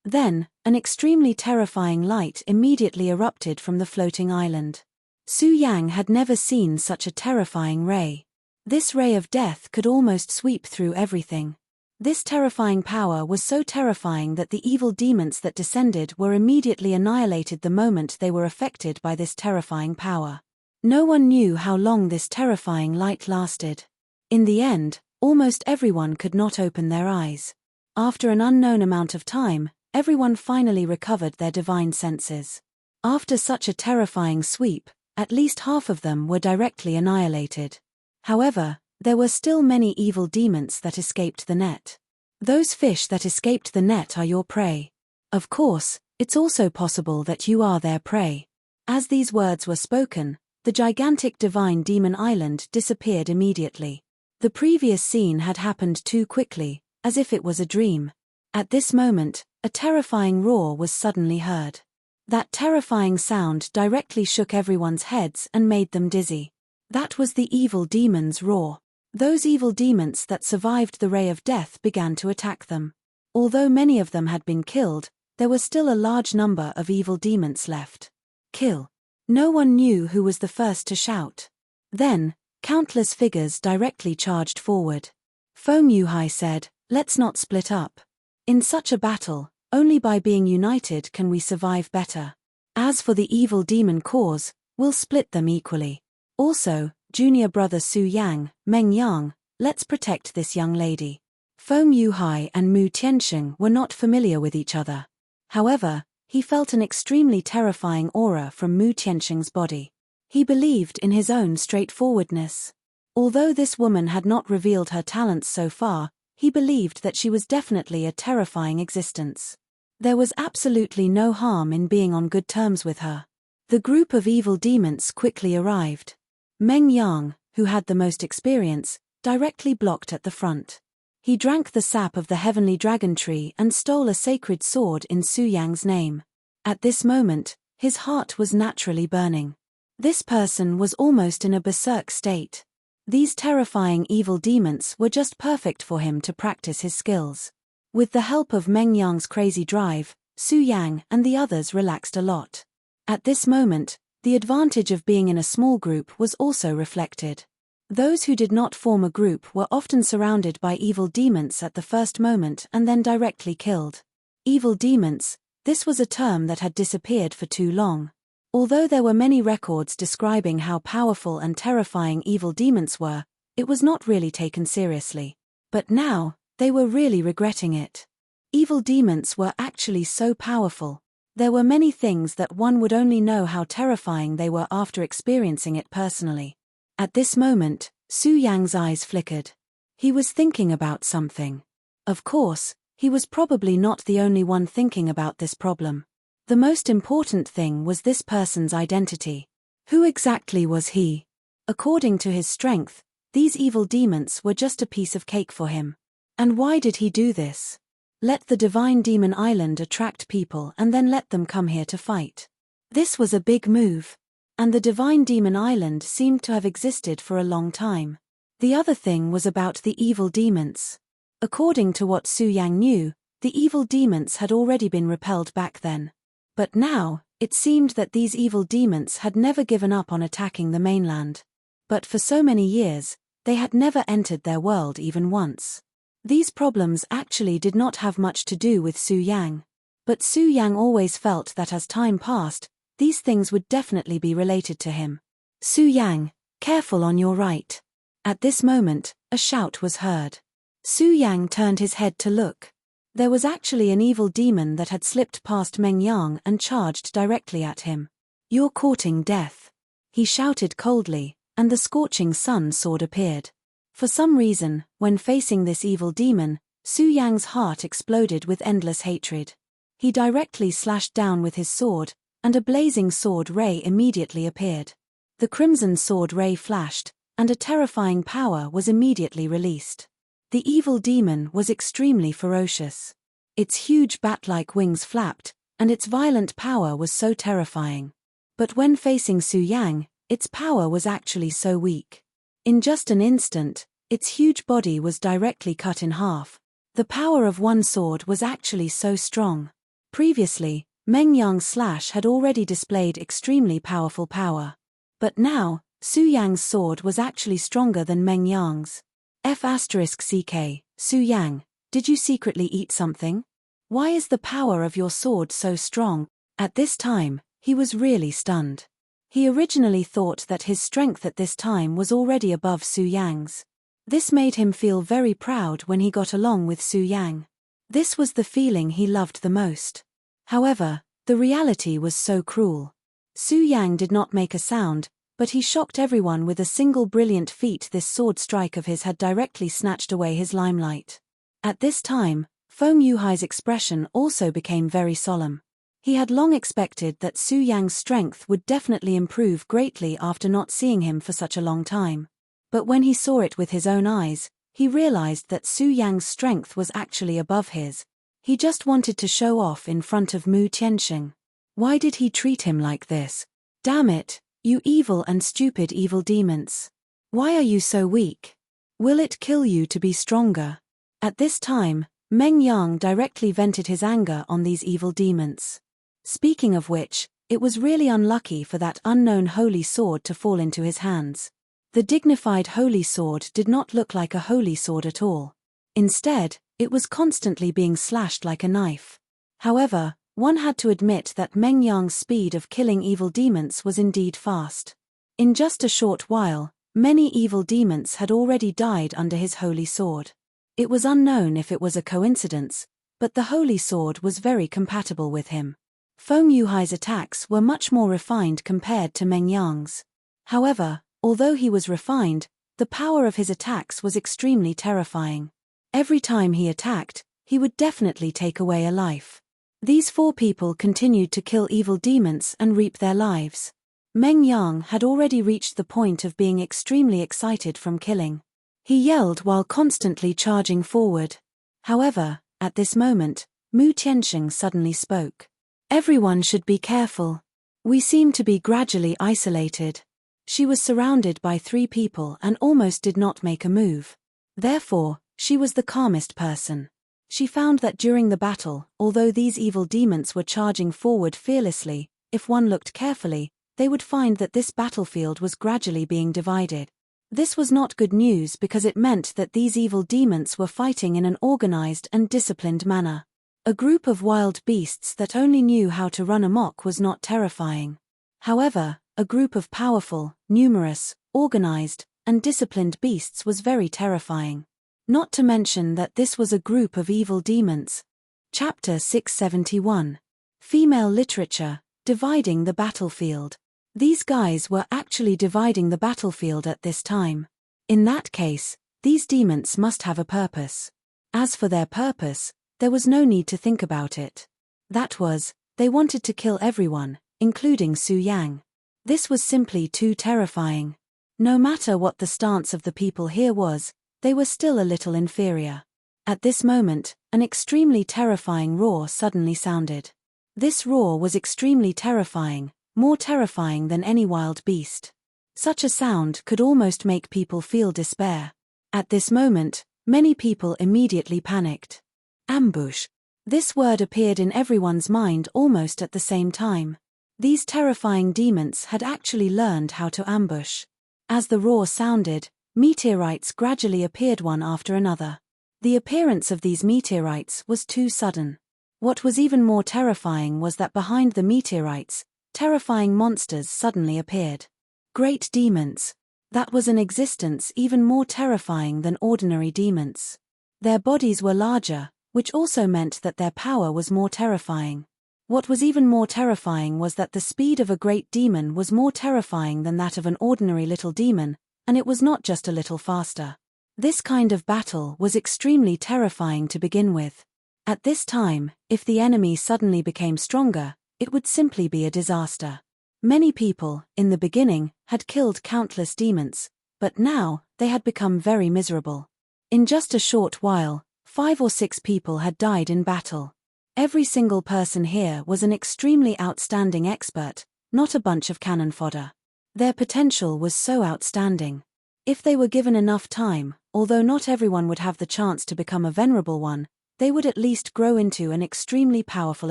Then, an extremely terrifying light immediately erupted from the floating island. Su Yang had never seen such a terrifying ray. This ray of death could almost sweep through everything. This terrifying power was so terrifying that the evil demons that descended were immediately annihilated the moment they were affected by this terrifying power. No one knew how long this terrifying light lasted. In the end, almost everyone could not open their eyes. After an unknown amount of time, everyone finally recovered their divine senses. After such a terrifying sweep, at least half of them were directly annihilated. However, there were still many evil demons that escaped the net. Those fish that escaped the net are your prey. Of course, it's also possible that you are their prey. As these words were spoken, the gigantic divine demon island disappeared immediately. The previous scene had happened too quickly, as if it was a dream. At this moment, a terrifying roar was suddenly heard. That terrifying sound directly shook everyone's heads and made them dizzy. That was the evil demon's roar. Those evil demons that survived the ray of death began to attack them. Although many of them had been killed, there were still a large number of evil demons left. Kill. No one knew who was the first to shout. Then, countless figures directly charged forward. Foam Yuhai said, "Let's not split up. In such a battle, only by being united can we survive better. As for the evil demon cause, we'll split them equally. Also, junior brother Su Yang, Meng Yang, let's protect this young lady." Foam Yuhai and Mu Tiansheng were not familiar with each other. However, he felt an extremely terrifying aura from Mu Tiansheng's body. He believed in his own straightforwardness. Although this woman had not revealed her talents so far, he believed that she was definitely a terrifying existence. There was absolutely no harm in being on good terms with her. The group of evil demons quickly arrived. Meng Yang, who had the most experience, directly blocked at the front. He drank the sap of the heavenly dragon tree and stole a sacred sword in Su Yang's name. At this moment, his heart was naturally burning. This person was almost in a berserk state. These terrifying evil demons were just perfect for him to practice his skills. With the help of Meng Yang's crazy drive, Su Yang and the others relaxed a lot. At this moment, the advantage of being in a small group was also reflected. Those who did not form a group were often surrounded by evil demons at the first moment and then directly killed. Evil demons, this was a term that had disappeared for too long. Although there were many records describing how powerful and terrifying evil demons were, it was not really taken seriously. But now, they were really regretting it. Evil demons were actually so powerful. There were many things that one would only know how terrifying they were after experiencing it personally. At this moment, Su Yang's eyes flickered. He was thinking about something. Of course, he was probably not the only one thinking about this problem. The most important thing was this person's identity. Who exactly was he? According to his strength, these evil demons were just a piece of cake for him. And why did he do this? Let the Divine Demon Island attract people and then let them come here to fight. This was a big move. And the Divine Demon Island seemed to have existed for a long time. The other thing was about the evil demons. According to what Su Yang knew, the evil demons had already been repelled back then. But now, it seemed that these evil demons had never given up on attacking the mainland. But for so many years, they had never entered their world even once. These problems actually did not have much to do with Su Yang. But Su Yang always felt that as time passed, these things would definitely be related to him. Su Yang, careful on your right. At this moment, a shout was heard. Su Yang turned his head to look. There was actually an evil demon that had slipped past Meng Yang and charged directly at him. You're courting death. He shouted coldly, and the scorching sun sword appeared. For some reason, when facing this evil demon, Su Yang's heart exploded with endless hatred. He directly slashed down with his sword, and a blazing sword ray immediately appeared. The crimson sword ray flashed, and a terrifying power was immediately released. The evil demon was extremely ferocious. Its huge bat-like wings flapped, and its violent power was so terrifying. But when facing Su Yang, its power was actually so weak. In just an instant, its huge body was directly cut in half. The power of one sword was actually so strong. Previously, Meng Yang's slash had already displayed extremely powerful power. But now, Su Yang's sword was actually stronger than Meng Yang's. F***ck, Su Yang, did you secretly eat something? Why is the power of your sword so strong? At this time, he was really stunned. He originally thought that his strength at this time was already above Su Yang's. This made him feel very proud when he got along with Su Yang. This was the feeling he loved the most. However, the reality was so cruel. Su Yang did not make a sound, but he shocked everyone with a single brilliant feat. This sword strike of his had directly snatched away his limelight. At this time, Feng Yuhai's expression also became very solemn. He had long expected that Su Yang's strength would definitely improve greatly after not seeing him for such a long time. But when he saw it with his own eyes, he realized that Su Yang's strength was actually above his. He just wanted to show off in front of Mu Tianxing. Why did he treat him like this? Damn it, you evil and stupid evil demons. Why are you so weak? Will it kill you to be stronger? At this time, Meng Yang directly vented his anger on these evil demons. Speaking of which, it was really unlucky for that unknown holy sword to fall into his hands. The dignified holy sword did not look like a holy sword at all. Instead, it was constantly being slashed like a knife. However, one had to admit that Meng Yang's speed of killing evil demons was indeed fast. In just a short while, many evil demons had already died under his holy sword. It was unknown if it was a coincidence, but the holy sword was very compatible with him. Feng Yuhai's attacks were much more refined compared to Meng Yang's. However, although he was refined, the power of his attacks was extremely terrifying. Every time he attacked, he would definitely take away a life. These four people continued to kill evil demons and reap their lives. Meng Yang had already reached the point of being extremely excited from killing. He yelled while constantly charging forward. However, at this moment, Mu Tianxing suddenly spoke. Everyone should be careful. We seem to be gradually isolated. She was surrounded by 3 people and almost did not make a move. Therefore, she was the calmest person. She found that during the battle, although these evil demons were charging forward fearlessly, if one looked carefully, they would find that this battlefield was gradually being divided. This was not good news because it meant that these evil demons were fighting in an organized and disciplined manner. A group of wild beasts that only knew how to run amok was not terrifying. However, a group of powerful, numerous, organized, and disciplined beasts was very terrifying. Not to mention that this was a group of evil demons. Chapter 671. Female Literature, Dividing the Battlefield. These guys were actually dividing the battlefield at this time. In that case, these demons must have a purpose. As for their purpose, there was no need to think about it. That was, they wanted to kill everyone, including Su Yang. This was simply too terrifying. No matter what the stance of the people here was, they were still a little inferior. At this moment, an extremely terrifying roar suddenly sounded. This roar was extremely terrifying, more terrifying than any wild beast. Such a sound could almost make people feel despair. At this moment, many people immediately panicked. Ambush. This word appeared in everyone's mind almost at the same time. These terrifying demons had actually learned how to ambush. As the roar sounded, meteorites gradually appeared one after another. The appearance of these meteorites was too sudden. What was even more terrifying was that behind the meteorites, terrifying monsters suddenly appeared. Great demons. That was an existence even more terrifying than ordinary demons. Their bodies were larger, which also meant that their power was more terrifying. What was even more terrifying was that the speed of a great demon was more terrifying than that of an ordinary little demon, and it was not just a little faster. This kind of battle was extremely terrifying to begin with. At this time, if the enemy suddenly became stronger, it would simply be a disaster. Many people, in the beginning, had killed countless demons, but now, they had become very miserable. In just a short while, 5 or 6 people had died in battle. Every single person here was an extremely outstanding expert, not a bunch of cannon fodder. Their potential was so outstanding. If they were given enough time, although not everyone would have the chance to become a venerable one, they would at least grow into an extremely powerful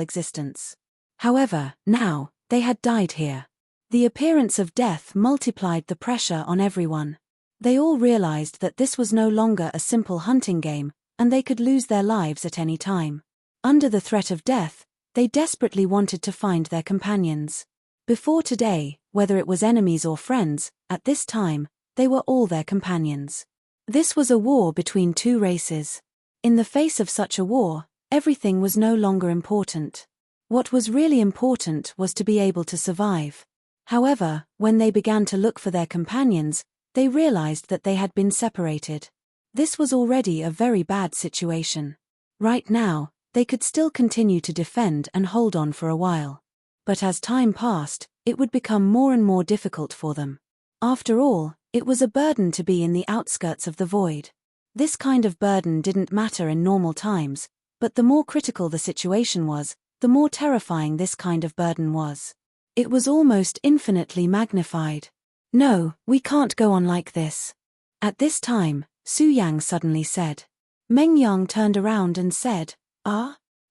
existence. However, now, they had died here. The appearance of death multiplied the pressure on everyone. They all realized that this was no longer a simple hunting game, and they could lose their lives at any time. Under the threat of death, they desperately wanted to find their companions. Before today, whether it was enemies or friends, at this time, they were all their companions. This was a war between 2 races. In the face of such a war, everything was no longer important. What was really important was to be able to survive. However, when they began to look for their companions, they realized that they had been separated. This was already a very bad situation. Right now, they could still continue to defend and hold on for a while. But as time passed, it would become more and more difficult for them. After all, it was a burden to be in the outskirts of the void. This kind of burden didn't matter in normal times, but the more critical the situation was, the more terrifying this kind of burden was. It was almost infinitely magnified. No, we can't go on like this. At this time, Su Yang suddenly said. Meng Yang turned around and said,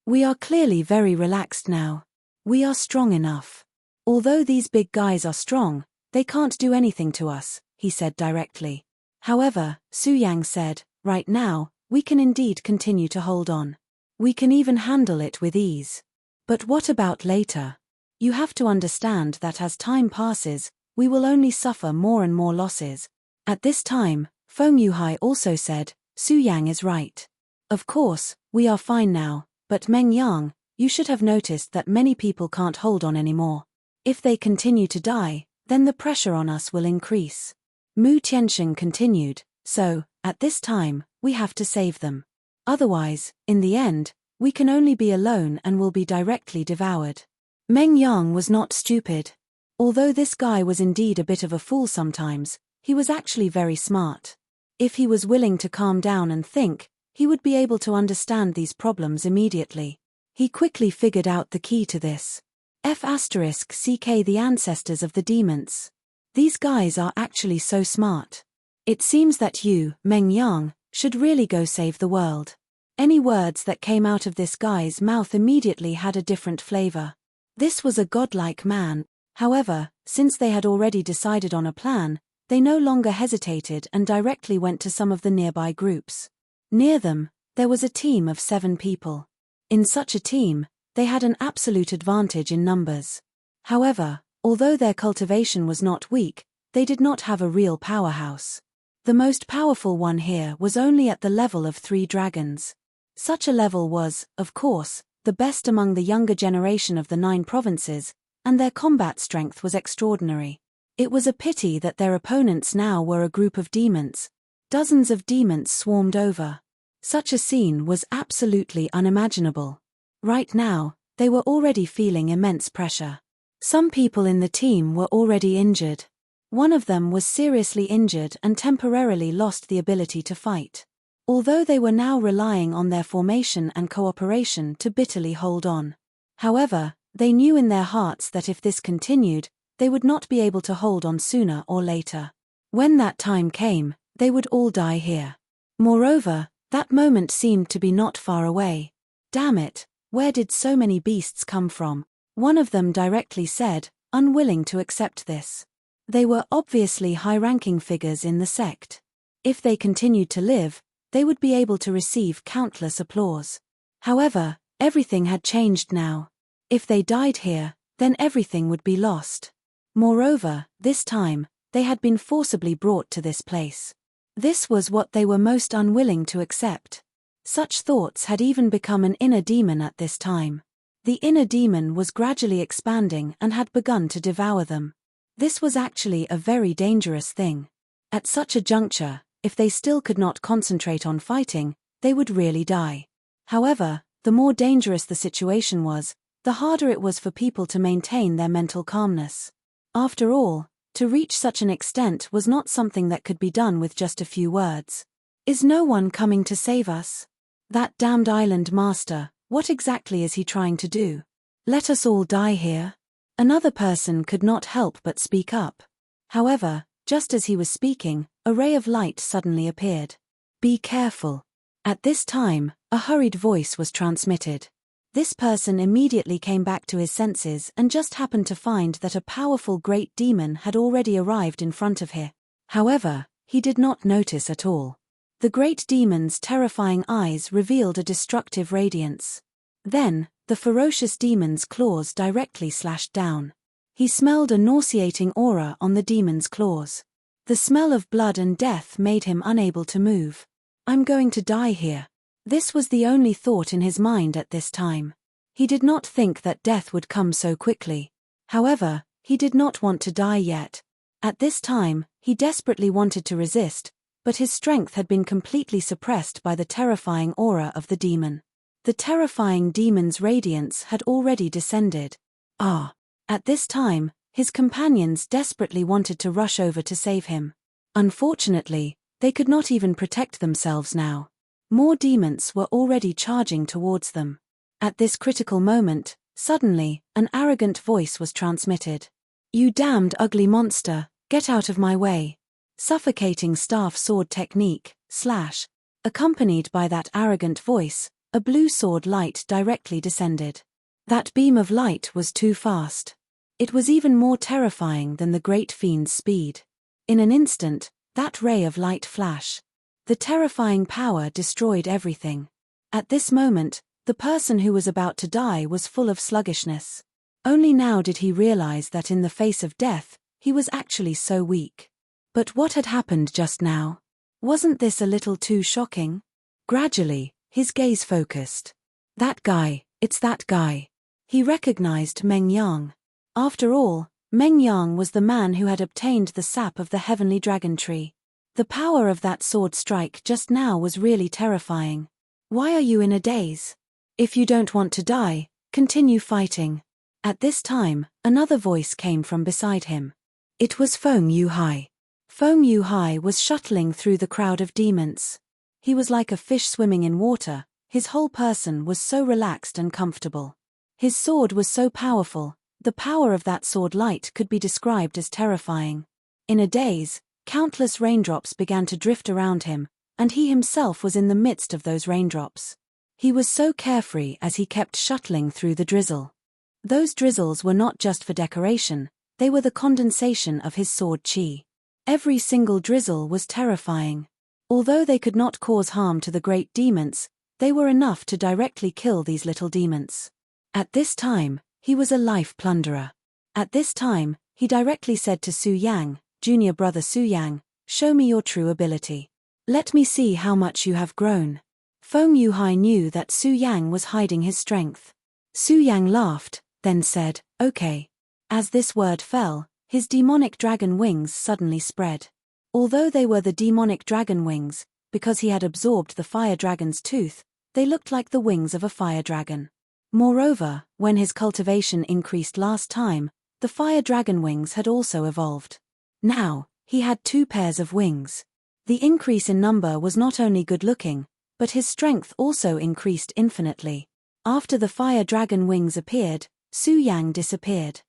we are clearly very relaxed now. We are strong enough. Although these big guys are strong, they can't do anything to us, he said directly. However, Su Yang said, right now, we can indeed continue to hold on. We can even handle it with ease. But what about later? You have to understand that as time passes, we will only suffer more and more losses. At this time, Feng Yuhai also said, Su Yang is right. Of course, we are fine now, but Meng Yang, you should have noticed that many people can't hold on anymore. If they continue to die, then the pressure on us will increase. Mu Tiansheng continued, so, at this time, we have to save them. Otherwise, in the end, we can only be alone and will be directly devoured. Meng Yang was not stupid. Although this guy was indeed a bit of a fool sometimes, he was actually very smart. If he was willing to calm down and think, he would be able to understand these problems immediately. He quickly figured out the key to this. F***CK the ancestors of the demons. These guys are actually so smart. It seems that you, Meng Yang, should really go save the world. Any words that came out of this guy's mouth immediately had a different flavor. This was a godlike man. However, since they had already decided on a plan, they no longer hesitated and directly went to some of the nearby groups. Near them, there was a team of 7 people. In such a team, they had an absolute advantage in numbers. However, Although their cultivation was not weak, they did not have a real powerhouse. The most powerful one here was only at the level of 3 dragons. Such a level was, of course, the best among the younger generation of the 9 provinces, and their combat strength was extraordinary. It was a pity that their opponents now were a group of demons. Dozens of demons swarmed over. Such a scene was absolutely unimaginable. Right now, they were already feeling immense pressure. Some people in the team were already injured. One of them was seriously injured and temporarily lost the ability to fight. Although they were now relying on their formation and cooperation to bitterly hold on. However, they knew in their hearts that if this continued, they would not be able to hold on sooner or later. When that time came, they would all die here. Moreover, that moment seemed to be not far away. Damn it, where did so many beasts come from? One of them directly said, unwilling to accept this. They were obviously high-ranking figures in the sect. If they continued to live, they would be able to receive countless applause. However, everything had changed now. If they died here, then everything would be lost. Moreover, this time, they had been forcibly brought to this place. This was what they were most unwilling to accept. Such thoughts had even become an inner demon at this time. The inner demon was gradually expanding and had begun to devour them. This was actually a very dangerous thing. At such a juncture, if they still could not concentrate on fighting, they would really die. However, the more dangerous the situation was, the harder it was for people to maintain their mental calmness. After all, to reach such an extent was not something that could be done with just a few words. Is no one coming to save us? That damned island master, what exactly is he trying to do? Let us all die here? Another person could not help but speak up. However, just as he was speaking, a ray of light suddenly appeared. Be careful. At this time, a hurried voice was transmitted. This person immediately came back to his senses and just happened to find that a powerful great demon had already arrived in front of him. However, he did not notice at all. The great demon's terrifying eyes revealed a destructive radiance. Then, the ferocious demon's claws directly slashed down. He smelled a nauseating aura on the demon's claws. The smell of blood and death made him unable to move. I'm going to die here. This was the only thought in his mind at this time. He did not think that death would come so quickly. However, he did not want to die yet. At this time, he desperately wanted to resist, but his strength had been completely suppressed by the terrifying aura of the demon. The terrifying demon's radiance had already descended. At this time, his companions desperately wanted to rush over to save him. Unfortunately, they could not even protect themselves now. More demons were already charging towards them. At this critical moment, suddenly, an arrogant voice was transmitted. You damned ugly monster, get out of my way. Suffocating staff sword technique, / Accompanied by that arrogant voice, a blue sword light directly descended. That beam of light was too fast. It was even more terrifying than the great fiend's speed. In an instant, that ray of light flash. The terrifying power destroyed everything. At this moment, the person who was about to die was full of sluggishness. Only now did he realize that in the face of death, he was actually so weak. But what had happened just now? Wasn't this a little too shocking? Gradually, his gaze focused. That guy, it's that guy. He recognized Meng Yang. After all, Meng Yang was the man who had obtained the sap of the heavenly dragon tree. The power of that sword strike just now was really terrifying. Why are you in a daze? If you don't want to die, continue fighting. At this time, another voice came from beside him. It was Feng Yuhai. Feng Yuhai was shuttling through the crowd of demons. He was like a fish swimming in water, his whole person was so relaxed and comfortable. His sword was so powerful, the power of that sword light could be described as terrifying. In a daze, countless raindrops began to drift around him, and he himself was in the midst of those raindrops. He was so carefree as he kept shuttling through the drizzle. Those drizzles were not just for decoration, they were the condensation of his sword chi. Every single drizzle was terrifying. Although they could not cause harm to the great demons, they were enough to directly kill these little demons. At this time, he was a life plunderer. At this time, he directly said to Su Yang, "Junior brother Su Yang, show me your true ability. Let me see how much you have grown." Feng Yuhai knew that Su Yang was hiding his strength. Su Yang laughed, then said, "Okay." As this word fell, his demonic dragon wings suddenly spread. Although they were the demonic dragon wings, because he had absorbed the fire dragon's tooth, they looked like the wings of a fire dragon. Moreover, when his cultivation increased last time, the fire dragon wings had also evolved. Now, he had 2 pairs of wings. The increase in number was not only good-looking, but his strength also increased infinitely. After the fire dragon wings appeared, Su Yang disappeared.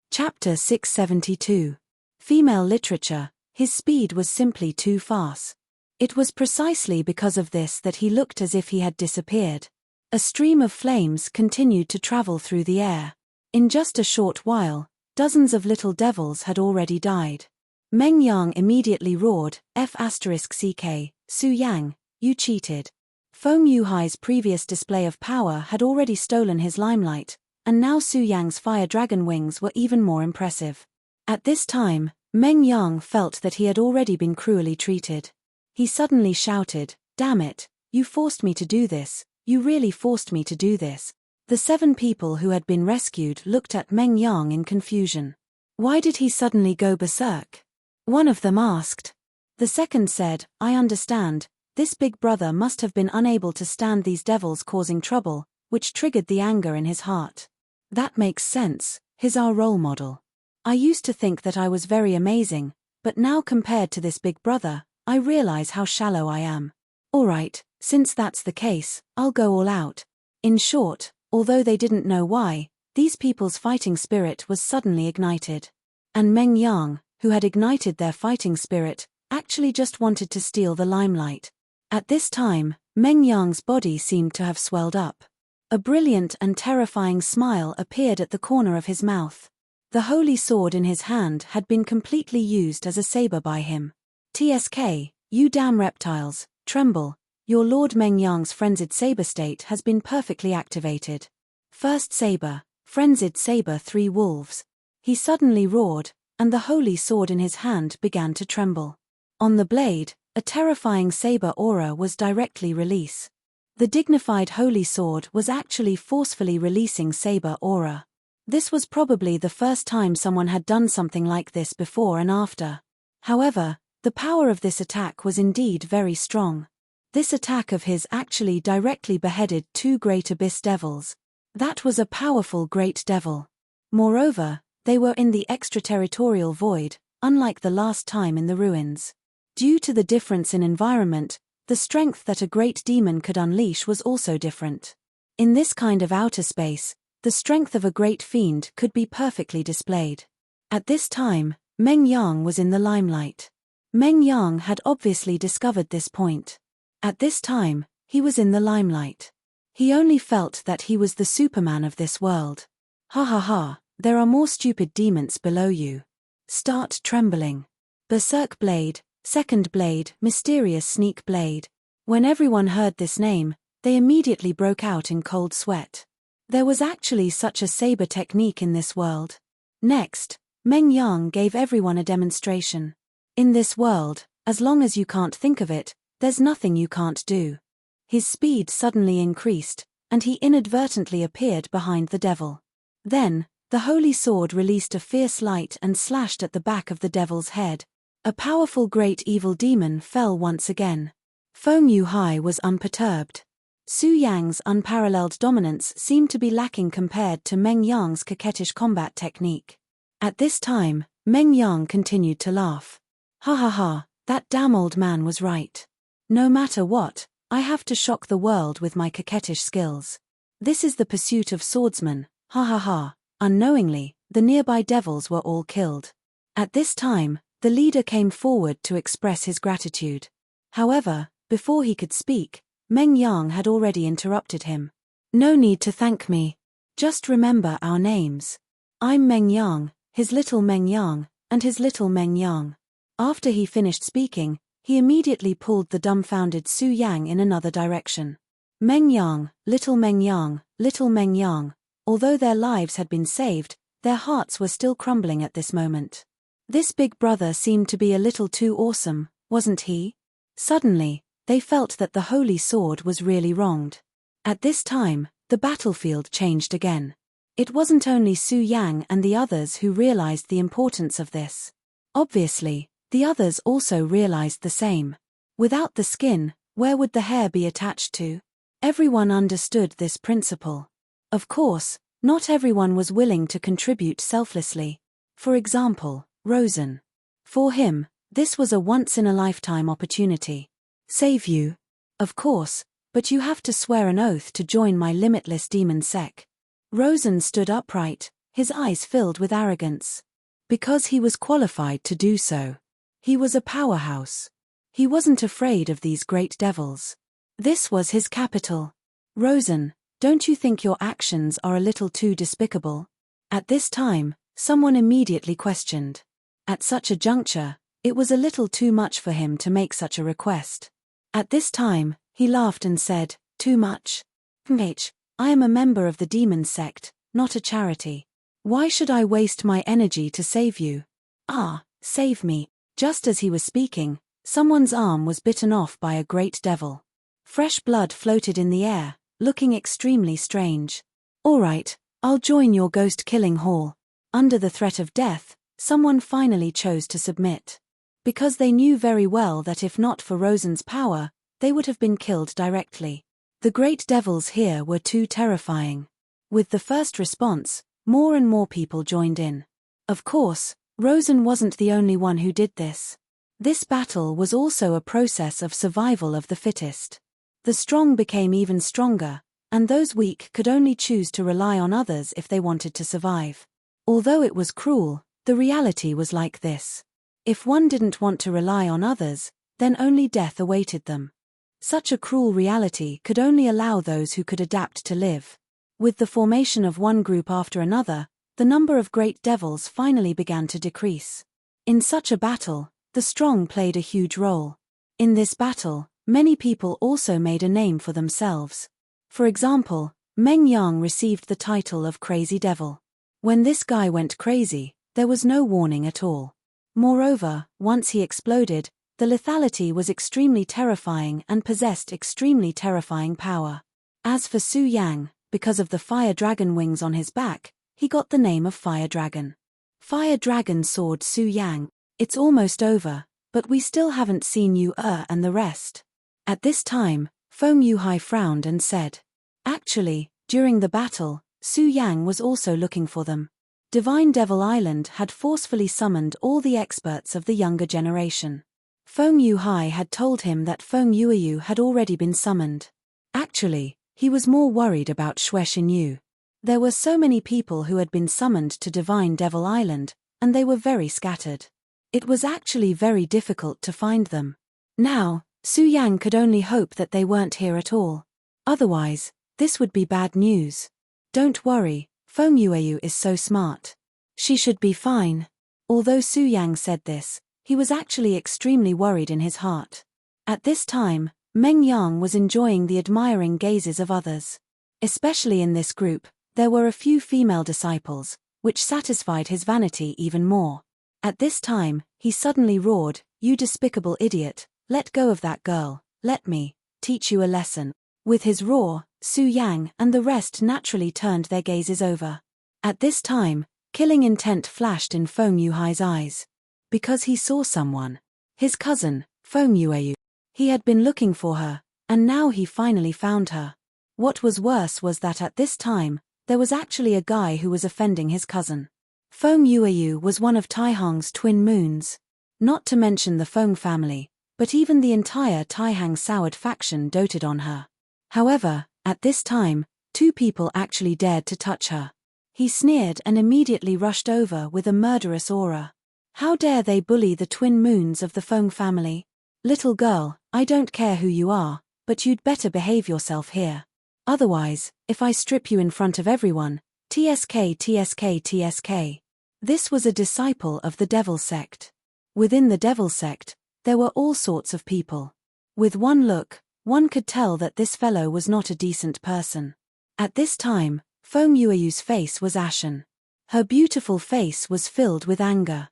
Chapter 672. Female Literature. His speed was simply too fast. It was precisely because of this that he looked as if he had disappeared. A stream of flames continued to travel through the air. In just a short while, dozens of little devils had already died. Meng Yang immediately roared, "F***ck, Su Yang, you cheated." Feng Yuhai's previous display of power had already stolen his limelight, and now Su Yang's fire dragon wings were even more impressive. At this time, Meng Yang felt that he had already been cruelly treated. He suddenly shouted, "Damn it, you forced me to do this, you really forced me to do this." The 7 people who had been rescued looked at Meng Yang in confusion. Why did he suddenly go berserk? One of them asked. The second said, "I understand, this big brother must have been unable to stand these devils causing trouble, which triggered the anger in his heart. That makes sense, he's our role model. I used to think that I was very amazing, but now compared to this big brother, I realize how shallow I am. Alright, since that's the case, I'll go all out." In short, although they didn't know why, these people's fighting spirit was suddenly ignited. And Meng Yang, who had ignited their fighting spirit, actually just wanted to steal the limelight. At this time, Meng Yang's body seemed to have swelled up. A brilliant and terrifying smile appeared at the corner of his mouth. The holy sword in his hand had been completely used as a saber by him. "TSK, you damn reptiles, tremble. Your Lord Meng Yang's frenzied saber state has been perfectly activated. First saber, frenzied saber 3 wolves." He suddenly roared, and the holy sword in his hand began to tremble. On the blade, a terrifying saber aura was directly released. The dignified holy sword was actually forcefully releasing saber aura. This was probably the first time someone had done something like this before and after. However, the power of this attack was indeed very strong. This attack of his actually directly beheaded 2 great abyss devils. That was a powerful great devil. Moreover, they were in the extraterritorial void, unlike the last time in the ruins. Due to the difference in environment, the strength that a great demon could unleash was also different. In this kind of outer space, the strength of a great fiend could be perfectly displayed. At this time, Meng Yang was in the limelight. Meng Yang had obviously discovered this point. At this time, he was in the limelight. He only felt that he was the Superman of this world. "Ha ha ha, there are more stupid demons below you. Start trembling. Berserk Blade, Second Blade, Mysterious Sneak Blade." When everyone heard this name, they immediately broke out in cold sweat. There was actually such a saber technique in this world. Next, Meng Yang gave everyone a demonstration. In this world, as long as you can't think of it, there's nothing you can't do. His speed suddenly increased, and he inadvertently appeared behind the devil. Then, the holy sword released a fierce light and slashed at the back of the devil's head. A powerful great evil demon fell once again. Feng Yuhai was unperturbed. Su Yang's unparalleled dominance seemed to be lacking compared to Meng Yang's coquettish combat technique. At this time, Meng Yang continued to laugh. "Ha ha ha, that damn old man was right. No matter what, I have to shock the world with my coquettish skills. This is the pursuit of swordsmen, ha ha ha." Unknowingly, the nearby devils were all killed. At this time, the leader came forward to express his gratitude. However, before he could speak, Meng Yang had already interrupted him. "No need to thank me. Just remember our names. I'm Meng Yang, his little Meng Yang, and his little Meng Yang." After he finished speaking, he immediately pulled the dumbfounded Su Yang in another direction. Meng Yang, little Meng Yang, little Meng Yang. Although their lives had been saved, Their hearts were still crumbling at this moment. This big brother seemed to be a little too awesome, wasn't he? Suddenly, they felt that the holy sword was really wronged. At this time, the battlefield changed again. It wasn't only Su Yang and the others who realized the importance of this. Obviously, the others also realized the same. Without the skin, where would the hair be attached to? Everyone understood this principle. Of course, not everyone was willing to contribute selflessly. For example, Rosen. For him, this was a once-in-a-lifetime opportunity. Save you? Of course, but you have to swear an oath to join my limitless demon sect. Rosen stood upright, his eyes filled with arrogance. Because he was qualified to do so. He was a powerhouse. He wasn't afraid of these great devils. This was his capital. Rosen, don't you think your actions are a little too despicable? At this time, someone immediately questioned. At such a juncture, it was a little too much for him to make such a request. At this time, he laughed and said, "Too much? I am a member of the demon sect, not a charity. Why should I waste my energy to save you? Save me." Just as he was speaking, someone's arm was bitten off by a great devil. Fresh blood floated in the air, looking extremely strange. "All right, I'll join your ghost-killing hall." Under the threat of death, someone finally chose to submit. Because they knew very well that if not for Rosen's power, they would have been killed directly. The great devils here were too terrifying. With the first response, more and more people joined in. Of course, Rosen wasn't the only one who did this. This battle was also a process of survival of the fittest. The strong became even stronger, and those weak could only choose to rely on others if they wanted to survive. Although it was cruel, the reality was like this. If one didn't want to rely on others, then only death awaited them. Such a cruel reality could only allow those who could adapt to live. With the formation of one group after another, the number of great devils finally began to decrease. In such a battle, the strong played a huge role. In this battle, many people also made a name for themselves. For example, Meng Yang received the title of Crazy Devil. When this guy went crazy, there was no warning at all. Moreover, once he exploded, the lethality was extremely terrifying and possessed extremely terrifying power. As for Su Yang, because of the fire dragon wings on his back, he got the name of Fire Dragon. Fire Dragon soared Su Yang. "It's almost over, but we still haven't seen you and the rest." At this time, Feng Yuhai frowned and said. Actually, during the battle, Su Yang was also looking for them. Divine Devil Island had forcefully summoned all the experts of the younger generation. Feng Yuhai had told him that Feng Yueyu had already been summoned. Actually, he was more worried about Xue Xinyu. There were so many people who had been summoned to Divine Devil Island, and they were very scattered. It was actually very difficult to find them. Now, Su Yang could only hope that they weren't here at all. Otherwise, this would be bad news. Don't worry, Feng Yueyu is so smart. She should be fine. Although Su Yang said this, he was actually extremely worried in his heart. At this time, Meng Yang was enjoying the admiring gazes of others. Especially in this group, there were a few female disciples, which satisfied his vanity even more. At this time, he suddenly roared, "You despicable idiot, let go of that girl, let me teach you a lesson." With his roar, Su Yang and the rest naturally turned their gazes over. At this time, killing intent flashed in Feng Yuhai's eyes. Because he saw someone. His cousin, Feng Yueyu. He had been looking for her, and now he finally found her. What was worse was that at this time, there was actually a guy who was offending his cousin. Feng Yueyu was one of Taihang's twin moons. Not to mention the Feng family, but even the entire Taihang soured faction doted on her. However, at this time, two people actually dared to touch her. He sneered and immediately rushed over with a murderous aura. How dare they bully the twin moons of the Feng family? "Little girl, I don't care who you are, but you'd better behave yourself here. Otherwise, if I strip you in front of everyone, TSK TSK TSK. This was a disciple of the Devil Sect. Within the Devil Sect, there were all sorts of people. With one look, one could tell that this fellow was not a decent person. At this time, Feng Yueyu's face was ashen. Her beautiful face was filled with anger.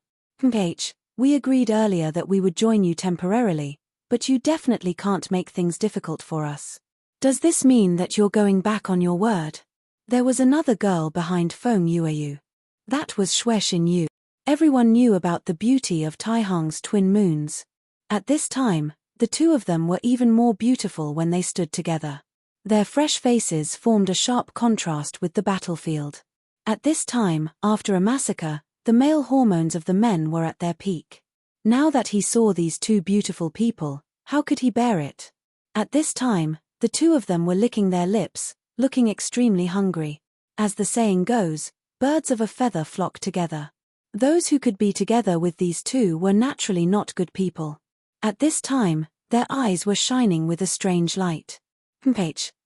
We agreed earlier that we would join you temporarily, but you definitely can't make things difficult for us. Does this mean that you're going back on your word? There was another girl behind Feng Yueyu. That was Xue Xinyu. Everyone knew about the beauty of Taihang's twin moons. At this time, the two of them were even more beautiful when they stood together. Their fresh faces formed a sharp contrast with the battlefield. At this time, after a massacre, the male hormones of the men were at their peak. Now that he saw these two beautiful people, how could he bear it? At this time, the two of them were licking their lips, looking extremely hungry. As the saying goes, birds of a feather flock together. Those who could be together with these two were naturally not good people. At this time, their eyes were shining with a strange light.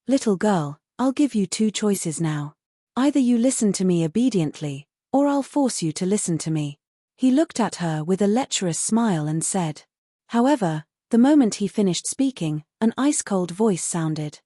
Little girl, I'll give you two choices now. Either you listen to me obediently, or I'll force you to listen to me. He looked at her with a lecherous smile and said. However, the moment he finished speaking, an ice-cold voice sounded.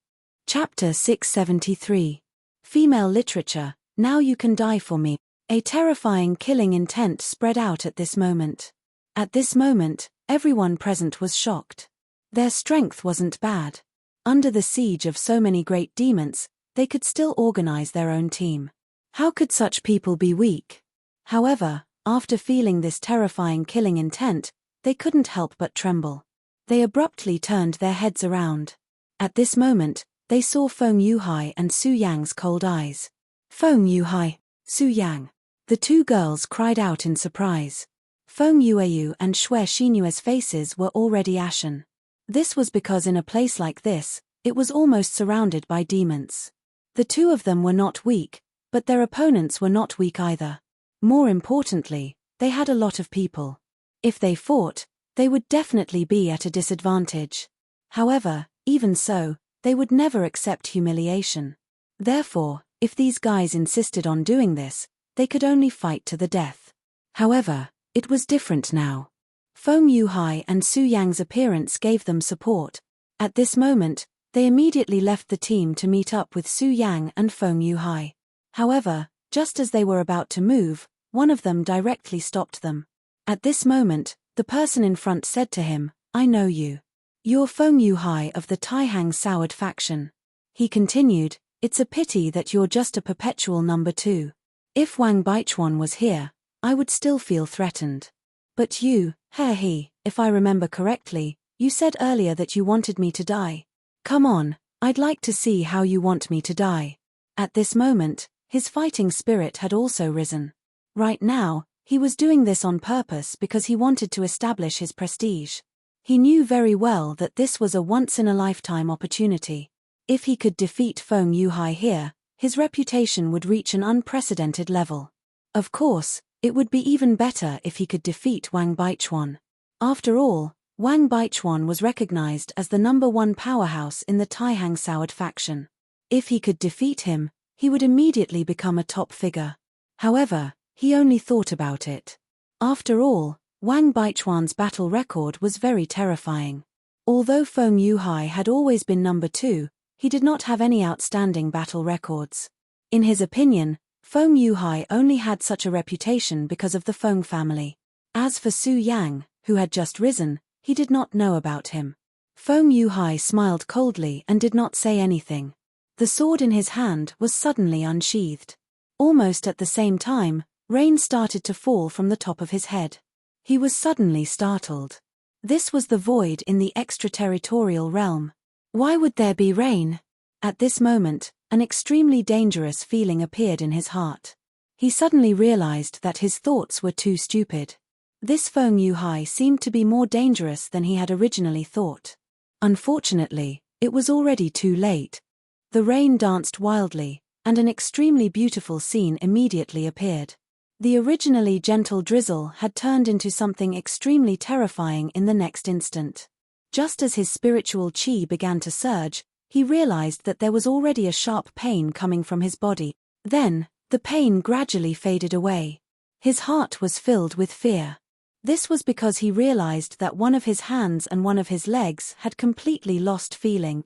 Chapter 673. Female Literature, Now You Can Die For Me. A terrifying killing intent spread out at this moment. At this moment, everyone present was shocked. Their strength wasn't bad. Under the siege of so many great demons, they could still organize their own team. How could such people be weak? However, after feeling this terrifying killing intent, they couldn't help but tremble. They abruptly turned their heads around. At this moment, they saw Feng Yuhai and Su Yang's cold eyes. Feng Yuhai, Su Yang. The two girls cried out in surprise. Feng Yueyu and Xue Xinyue's faces were already ashen. This was because in a place like this, it was almost surrounded by demons. The two of them were not weak, but their opponents were not weak either. More importantly, they had a lot of people. If they fought, they would definitely be at a disadvantage. However, even so, they would never accept humiliation. Therefore, if these guys insisted on doing this, they could only fight to the death. However, it was different now. Feng Yuhai and Su Yang's appearance gave them support. At this moment, they immediately left the team to meet up with Su Yang and Feng Yuhai. However, just as they were about to move, one of them directly stopped them. At this moment, the person in front said to him, I know you. You're Feng Yuhai of the Taihang Soured faction. He continued, it's a pity that you're just a perpetual number 2. If Wang Baichuan was here, I would still feel threatened. But you, he, if I remember correctly, you said earlier that you wanted me to die. Come on, I'd like to see how you want me to die. At this moment, his fighting spirit had also risen. Right now, he was doing this on purpose because he wanted to establish his prestige. He knew very well that this was a once-in-a-lifetime opportunity. If he could defeat Feng Yuhai here, his reputation would reach an unprecedented level. Of course, it would be even better if he could defeat Wang Baichuan. After all, Wang Baichuan was recognized as the number 1 powerhouse in the Taihang Soured faction. If he could defeat him, he would immediately become a top figure. However, he only thought about it. After all, Wang Baichuan's battle record was very terrifying. Although Feng Yuhai had always been number 2, he did not have any outstanding battle records. In his opinion, Feng Yuhai only had such a reputation because of the Feng family. As for Su Yang, who had just risen, he did not know about him. Feng Yuhai smiled coldly and did not say anything. The sword in his hand was suddenly unsheathed. Almost at the same time, rain started to fall from the top of his head. He was suddenly startled. This was the void in the extraterritorial realm. Why would there be rain? At this moment, an extremely dangerous feeling appeared in his heart. He suddenly realized that his thoughts were too stupid. This Feng Yuhai seemed to be more dangerous than he had originally thought. Unfortunately, it was already too late. The rain danced wildly, and an extremely beautiful scene immediately appeared. The originally gentle drizzle had turned into something extremely terrifying in the next instant. Just as his spiritual qi began to surge, he realized that there was already a sharp pain coming from his body. Then, the pain gradually faded away. His heart was filled with fear. This was because he realized that one of his hands and one of his legs had completely lost feeling.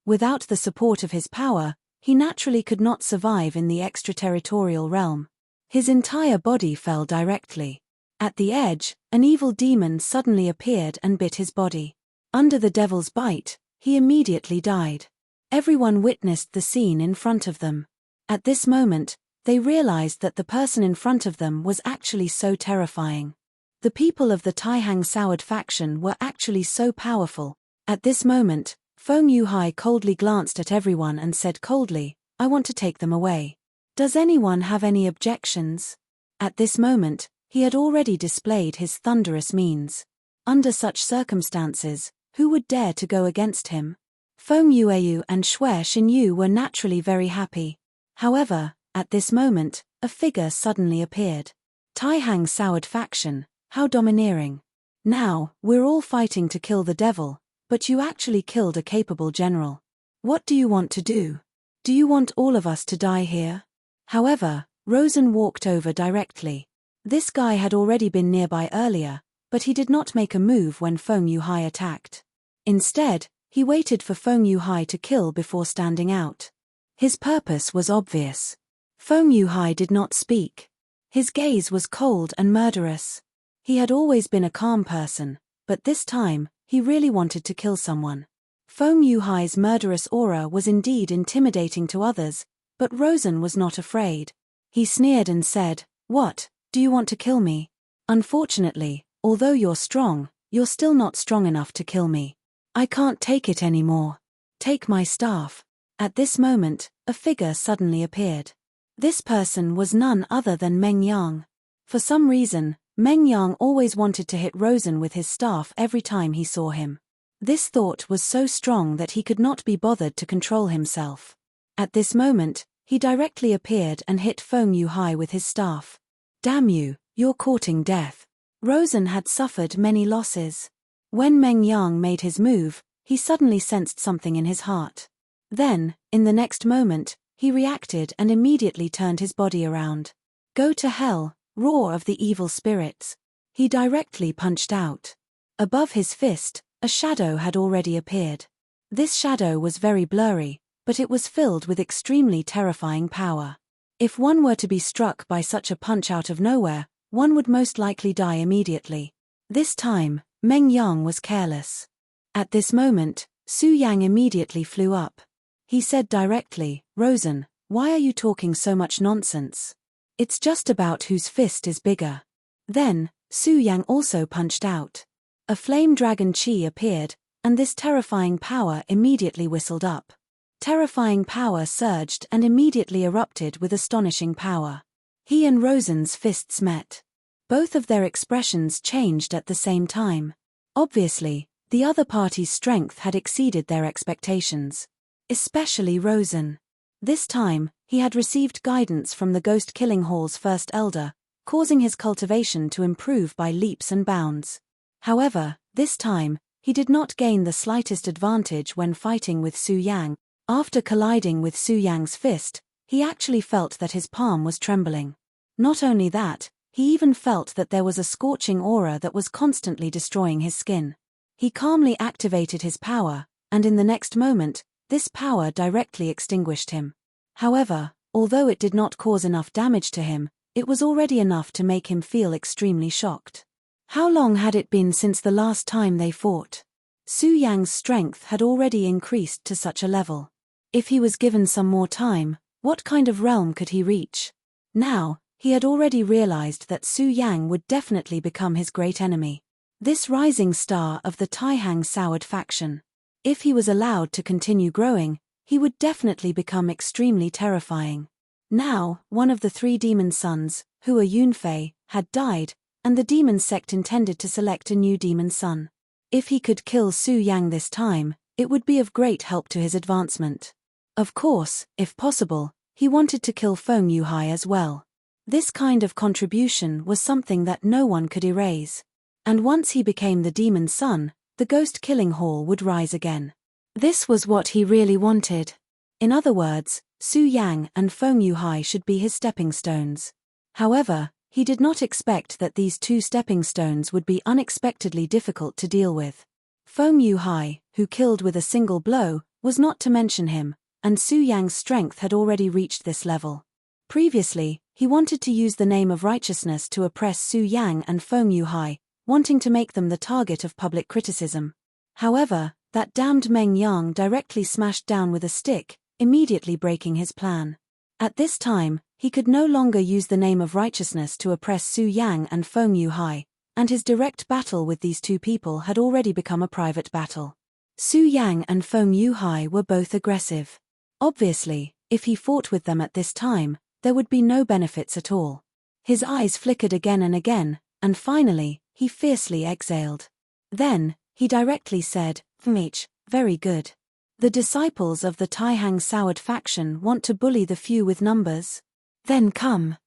Without the support of his power, He naturally could not survive in the extraterritorial realm. His entire body fell directly. At the edge, an evil demon suddenly appeared and bit his body. Under the devil's bite, he immediately died. Everyone witnessed the scene in front of them. At this moment, they realized that the person in front of them was actually so terrifying. The people of the Taihang Soured faction were actually so powerful. At this moment, Feng Yuhai coldly glanced at everyone and said coldly, "I want to take them away. Does anyone have any objections?" At this moment, he had already displayed his thunderous means. Under such circumstances, who would dare to go against him? Feng Yueyu and Xue Xinyu were naturally very happy. However, at this moment, a figure suddenly appeared. Taihang Soured faction, how domineering. Now, we're all fighting to kill the devil, but you actually killed a capable general. What do you want to do? Do you want all of us to die here? However, Rosen walked over directly. This guy had already been nearby earlier, but he did not make a move when Feng Yuhai attacked. Instead, he waited for Feng Yuhai to kill before standing out. His purpose was obvious. Feng Yuhai did not speak. His gaze was cold and murderous. He had always been a calm person, but this time, he really wanted to kill someone. Feng Yuhai's murderous aura was indeed intimidating to others, but Rosen was not afraid. He sneered and said, "What, do you want to kill me? Unfortunately, although you're strong, you're still not strong enough to kill me. I can't take it anymore. Take my staff." At this moment, a figure suddenly appeared. This person was none other than Meng Yang. For some reason, Meng Yang always wanted to hit Rosen with his staff every time he saw him. This thought was so strong that he could not be bothered to control himself. At this moment, he directly appeared and hit Feng Yuhai with his staff. "Damn you, you're courting death." Rosen had suffered many losses. When Meng Yang made his move, he suddenly sensed something in his heart. Then, in the next moment, he reacted and immediately turned his body around. "Go to hell, roar of the evil spirits." He directly punched out. Above his fist, a shadow had already appeared. This shadow was very blurry, but it was filled with extremely terrifying power. If one were to be struck by such a punch out of nowhere, one would most likely die immediately. This time, Meng Yang was careless. At this moment, Su Yang immediately flew up. He said directly, "Rosen, why are you talking so much nonsense? It's just about whose fist is bigger." Then, Su Yang also punched out. A flame dragon chi appeared, and this terrifying power immediately whistled up. Terrifying power surged and immediately erupted with astonishing power. He and Rosen's fists met. Both of their expressions changed at the same time. Obviously, the other party's strength had exceeded their expectations. Especially Rosen. This time, he had received guidance from the Ghost Killing Hall's first elder, causing his cultivation to improve by leaps and bounds. However, this time, he did not gain the slightest advantage when fighting with Su Yang. After colliding with Su Yang's fist, he actually felt that his palm was trembling. Not only that, he even felt that there was a scorching aura that was constantly destroying his skin. He calmly activated his power, and in the next moment, this power directly extinguished him. However, although it did not cause enough damage to him, it was already enough to make him feel extremely shocked. How long had it been since the last time they fought? Su Yang's strength had already increased to such a level. If he was given some more time, what kind of realm could he reach? Now, he had already realized that Su Yang would definitely become his great enemy. This rising star of the Taihang Soured faction. If he was allowed to continue growing, he would definitely become extremely terrifying. Now, one of the 3 demon sons, Hua Yunfei, had died, and the demon sect intended to select a new demon son. If he could kill Su Yang this time, it would be of great help to his advancement. Of course, if possible, he wanted to kill Feng Yuhai as well. This kind of contribution was something that no one could erase. And once he became the demon son, the Ghost Killing Hall would rise again. This was what he really wanted. In other words, Su Yang and Feng Yuhai should be his stepping stones. However, he did not expect that these 2 stepping stones would be unexpectedly difficult to deal with. Feng Yuhai, who killed with a single blow, was not to mention him, and Su Yang's strength had already reached this level. Previously, he wanted to use the name of righteousness to oppress Su Yang and Feng Yuhai, wanting to make them the target of public criticism. However, that damned Meng Yang directly smashed down with a stick, immediately breaking his plan. At this time, he could no longer use the name of righteousness to oppress Su Yang and Feng Yuhai, and his direct battle with these two people had already become a private battle. Su Yang and Feng Yuhai were both aggressive. Obviously, if he fought with them at this time, there would be no benefits at all. His eyes flickered again and again, and finally, he fiercely exhaled. Then, he directly said, "Enrich, very good. The disciples of the Taihang Soured faction want to bully the few with numbers? Then come."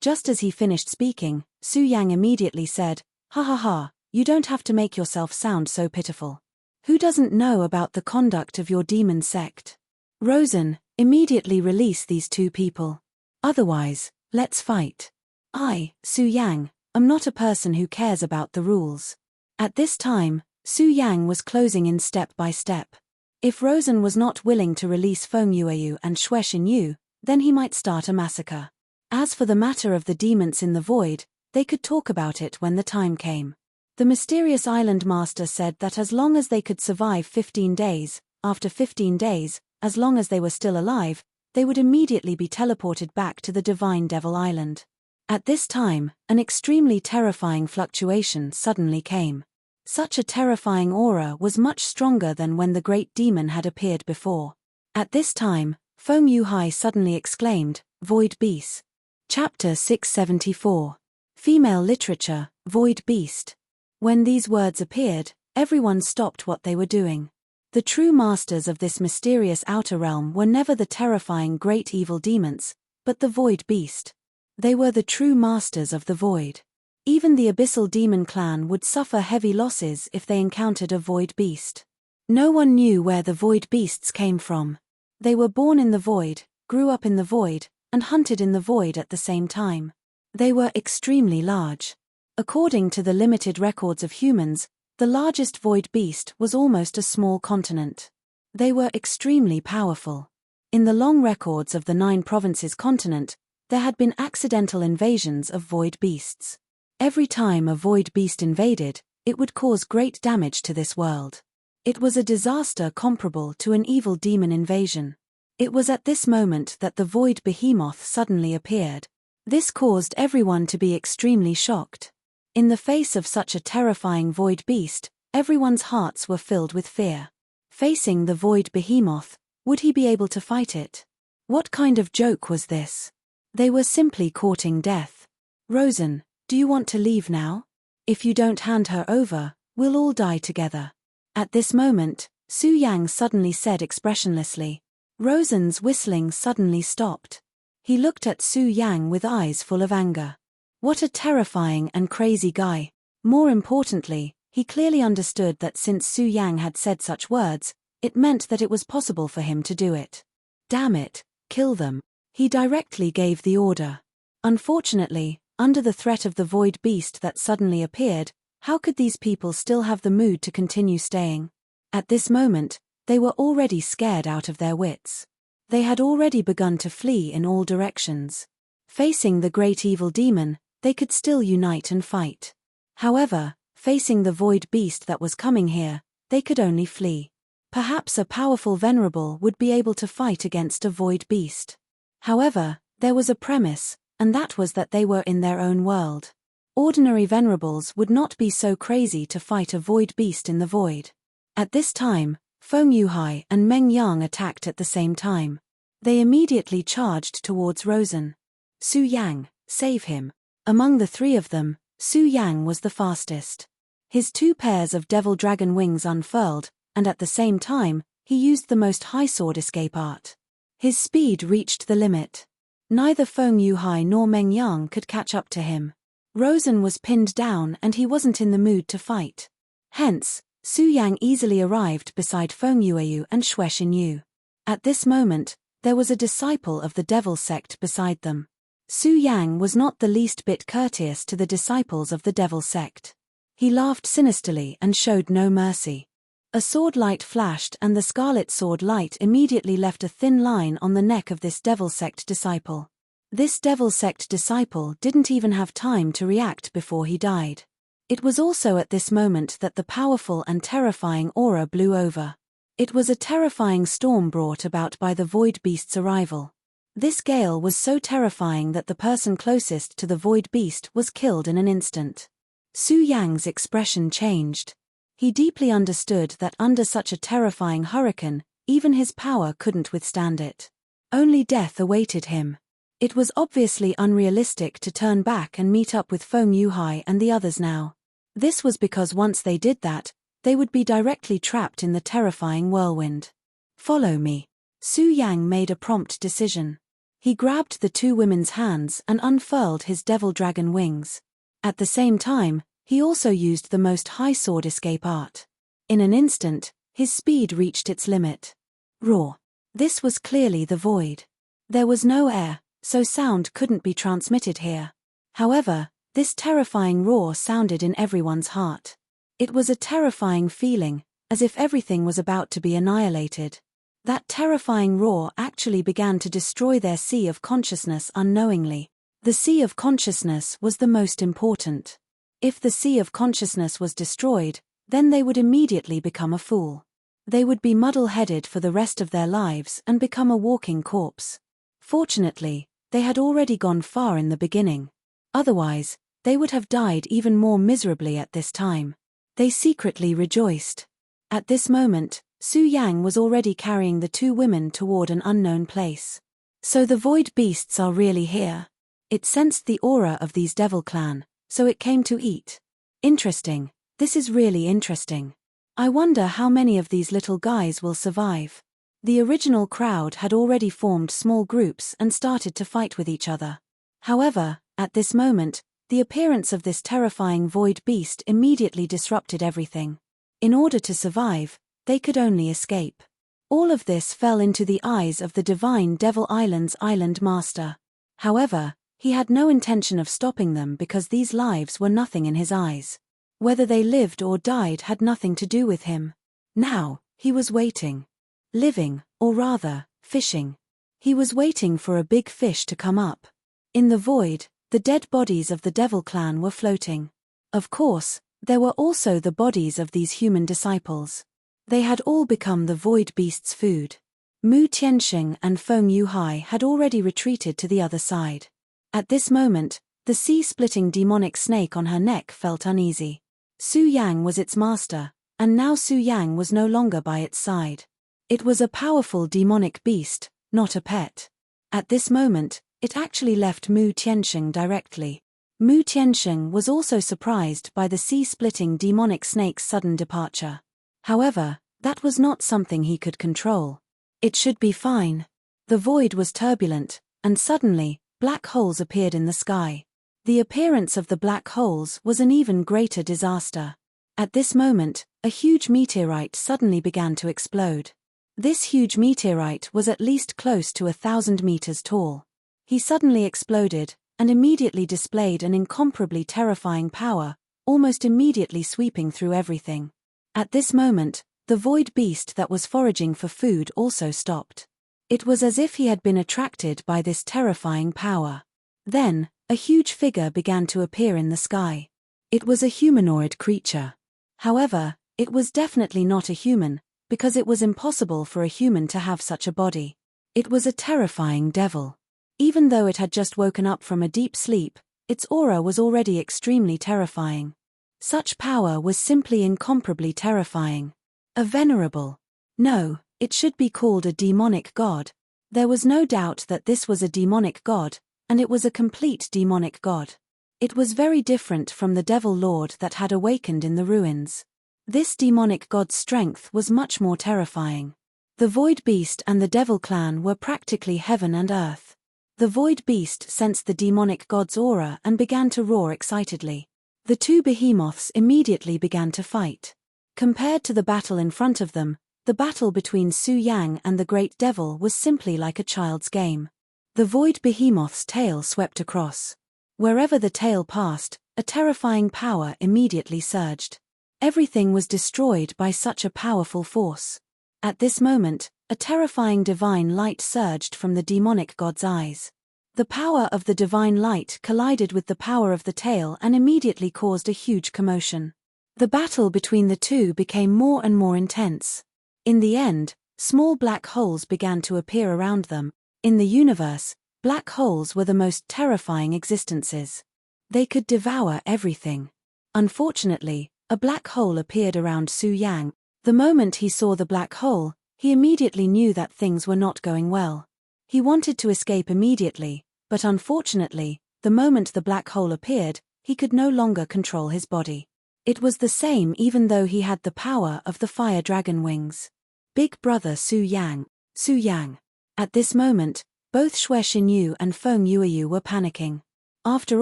Just as he finished speaking, Su Yang immediately said, "Ha ha ha, you don't have to make yourself sound so pitiful. Who doesn't know about the conduct of your demon sect? Rosen, immediately release these two people. Otherwise, let's fight. I, Su Yang, am not a person who cares about the rules." At this time, Su Yang was closing in step by step. If Rosen was not willing to release Feng Yueyu and Xue Xinyu, then he might start a massacre. As for the matter of the demons in the void, they could talk about it when the time came. The mysterious island master said that as long as they could survive 15 days, after 15 days, as long as they were still alive, they would immediately be teleported back to the Divine Devil Island. At this time, an extremely terrifying fluctuation suddenly came. Such a terrifying aura was much stronger than when the great demon had appeared before. At this time, Feng Yuhai suddenly exclaimed, "Void Beast." Chapter 674. Female Literature, Void Beast. When these words appeared, everyone stopped what they were doing. The true masters of this mysterious outer realm were never the terrifying great evil demons, but the Void Beast. They were the true masters of the void. Even the Abyssal Demon clan would suffer heavy losses if they encountered a Void Beast. No one knew where the Void Beasts came from. They were born in the void, grew up in the void, and hunted in the void at the same time. They were extremely large. According to the limited records of humans, the largest Void Beast was almost a small continent. They were extremely powerful. In the long records of the 9 provinces continent, there had been accidental invasions of Void Beasts. Every time a Void Beast invaded, it would cause great damage to this world. It was a disaster comparable to an evil demon invasion. It was at this moment that the Void Behemoth suddenly appeared. This caused everyone to be extremely shocked. In the face of such a terrifying Void Beast, everyone's hearts were filled with fear. Facing the Void Behemoth, would he be able to fight it? What kind of joke was this? They were simply courting death. "Rosen, do you want to leave now? If you don't hand her over, we'll all die together." At this moment, Su Yang suddenly said expressionlessly. Rosen's whistling suddenly stopped. He looked at Su Yang with eyes full of anger. What a terrifying and crazy guy. More importantly, he clearly understood that since Su Yang had said such words, it meant that it was possible for him to do it. Damn it, kill them. He directly gave the order. Unfortunately, under the threat of the Void Beast that suddenly appeared, how could these people still have the mood to continue staying? At this moment, they were already scared out of their wits. They had already begun to flee in all directions. Facing the great evil demon, they could still unite and fight. However, facing the Void Beast that was coming here, they could only flee. Perhaps a powerful venerable would be able to fight against a Void Beast. However, there was a premise, and that was that they were in their own world. Ordinary venerables would not be so crazy to fight a Void Beast in the void. At this time, Feng Yuhai and Meng Yang attacked at the same time. They immediately charged towards Rosen. "Su Yang, save him." Among the 3 of them, Su Yang was the fastest. His 2 pairs of devil dragon wings unfurled, and at the same time, he used the most high sword escape art. His speed reached the limit. Neither Feng Yuhai nor Meng Yang could catch up to him. Rosen was pinned down and he wasn't in the mood to fight. Hence, Su Yang easily arrived beside Feng Yueyu and Xue Xinyu. At this moment, there was a disciple of the devil sect beside them. Su Yang was not the least bit courteous to the disciples of the devil sect. He laughed sinisterly and showed no mercy. A sword light flashed, and the scarlet sword light immediately left a thin line on the neck of this devil sect disciple. This devil sect disciple didn't even have time to react before he died. It was also at this moment that the powerful and terrifying aura blew over. It was a terrifying storm brought about by the Void Beast's arrival. This gale was so terrifying that the person closest to the Void Beast was killed in an instant. Su Yang's expression changed. He deeply understood that under such a terrifying hurricane, even his power couldn't withstand it. Only death awaited him. It was obviously unrealistic to turn back and meet up with Feng Yuhai and the others now. This was because once they did that, they would be directly trapped in the terrifying whirlwind. Follow me. Su Yang made a prompt decision. He grabbed the two women's hands and unfurled his devil dragon wings. At the same time, he also used the most high sword escape art. In an instant, his speed reached its limit. Roar. This was clearly the void. There was no air, so sound couldn't be transmitted here. However, this terrifying roar sounded in everyone's heart. It was a terrifying feeling, as if everything was about to be annihilated. That terrifying roar actually began to destroy their sea of consciousness unknowingly. The sea of consciousness was the most important. If the sea of consciousness was destroyed, then they would immediately become a fool. They would be muddle-headed for the rest of their lives and become a walking corpse. Fortunately, they had already gone far in the beginning. Otherwise, they would have died even more miserably at this time. They secretly rejoiced. At this moment, Su Yang was already carrying the two women toward an unknown place. So the Void Beasts are really here. It sensed the aura of these devil clan, so it came to eat. Interesting. This is really interesting. I wonder how many of these little guys will survive. The original crowd had already formed small groups and started to fight with each other. However, at this moment, the appearance of this terrifying Void Beast immediately disrupted everything. In order to survive, they could only escape. All of this fell into the eyes of the divine Devil Island's island master. However, he had no intention of stopping them because these lives were nothing in his eyes. Whether they lived or died had nothing to do with him. Now, he was waiting. Living, or rather, fishing. He was waiting for a big fish to come up. In the void, the dead bodies of the Devil Clan were floating. Of course, there were also the bodies of these human disciples. They had all become the Void Beast's food. Mu Tianxing and Feng Yuhai had already retreated to the other side. At this moment, the sea-splitting demonic snake on her neck felt uneasy. Su Yang was its master, and now Su Yang was no longer by its side. It was a powerful demonic beast, not a pet. At this moment, it actually left Mu Tianxing directly. Mu Tianxing was also surprised by the sea-splitting demonic snake's sudden departure. However, that was not something he could control. It should be fine. The void was turbulent, and suddenly, black holes appeared in the sky. The appearance of the black holes was an even greater disaster. At this moment, a huge meteorite suddenly began to explode. This huge meteorite was at least close to 1,000 meters tall. He suddenly exploded, and immediately displayed an incomparably terrifying power, almost immediately sweeping through everything. At this moment, the void beast that was foraging for food also stopped. It was as if he had been attracted by this terrifying power. Then, a huge figure began to appear in the sky. It was a humanoid creature. However, it was definitely not a human, because it was impossible for a human to have such a body. It was a terrifying devil. Even though it had just woken up from a deep sleep, its aura was already extremely terrifying. Such power was simply incomparably terrifying. A venerable. No, it should be called a demonic god. There was no doubt that this was a demonic god, and it was a complete demonic god. It was very different from the devil lord that had awakened in the ruins. This demonic god's strength was much more terrifying. The void beast and the devil clan were practically heaven and earth. The void beast sensed the demonic god's aura and began to roar excitedly. The two behemoths immediately began to fight. Compared to the battle in front of them, the battle between Su Yang and the great devil was simply like a child's game. The void behemoth's tail swept across. Wherever the tail passed, a terrifying power immediately surged. Everything was destroyed by such a powerful force. At this moment, a terrifying divine light surged from the demonic god's eyes. The power of the divine light collided with the power of the tail and immediately caused a huge commotion. The battle between the two became more and more intense. In the end, small black holes began to appear around them. In the universe, black holes were the most terrifying existences. They could devour everything. Unfortunately, a black hole appeared around Su Yang. The moment he saw the black hole, he immediately knew that things were not going well. He wanted to escape immediately, but unfortunately, the moment the black hole appeared, he could no longer control his body. It was the same even though he had the power of the fire dragon wings. Big brother Su Yang. Su Yang. At this moment, both Xue Xinyu and Feng Yueyu were panicking. After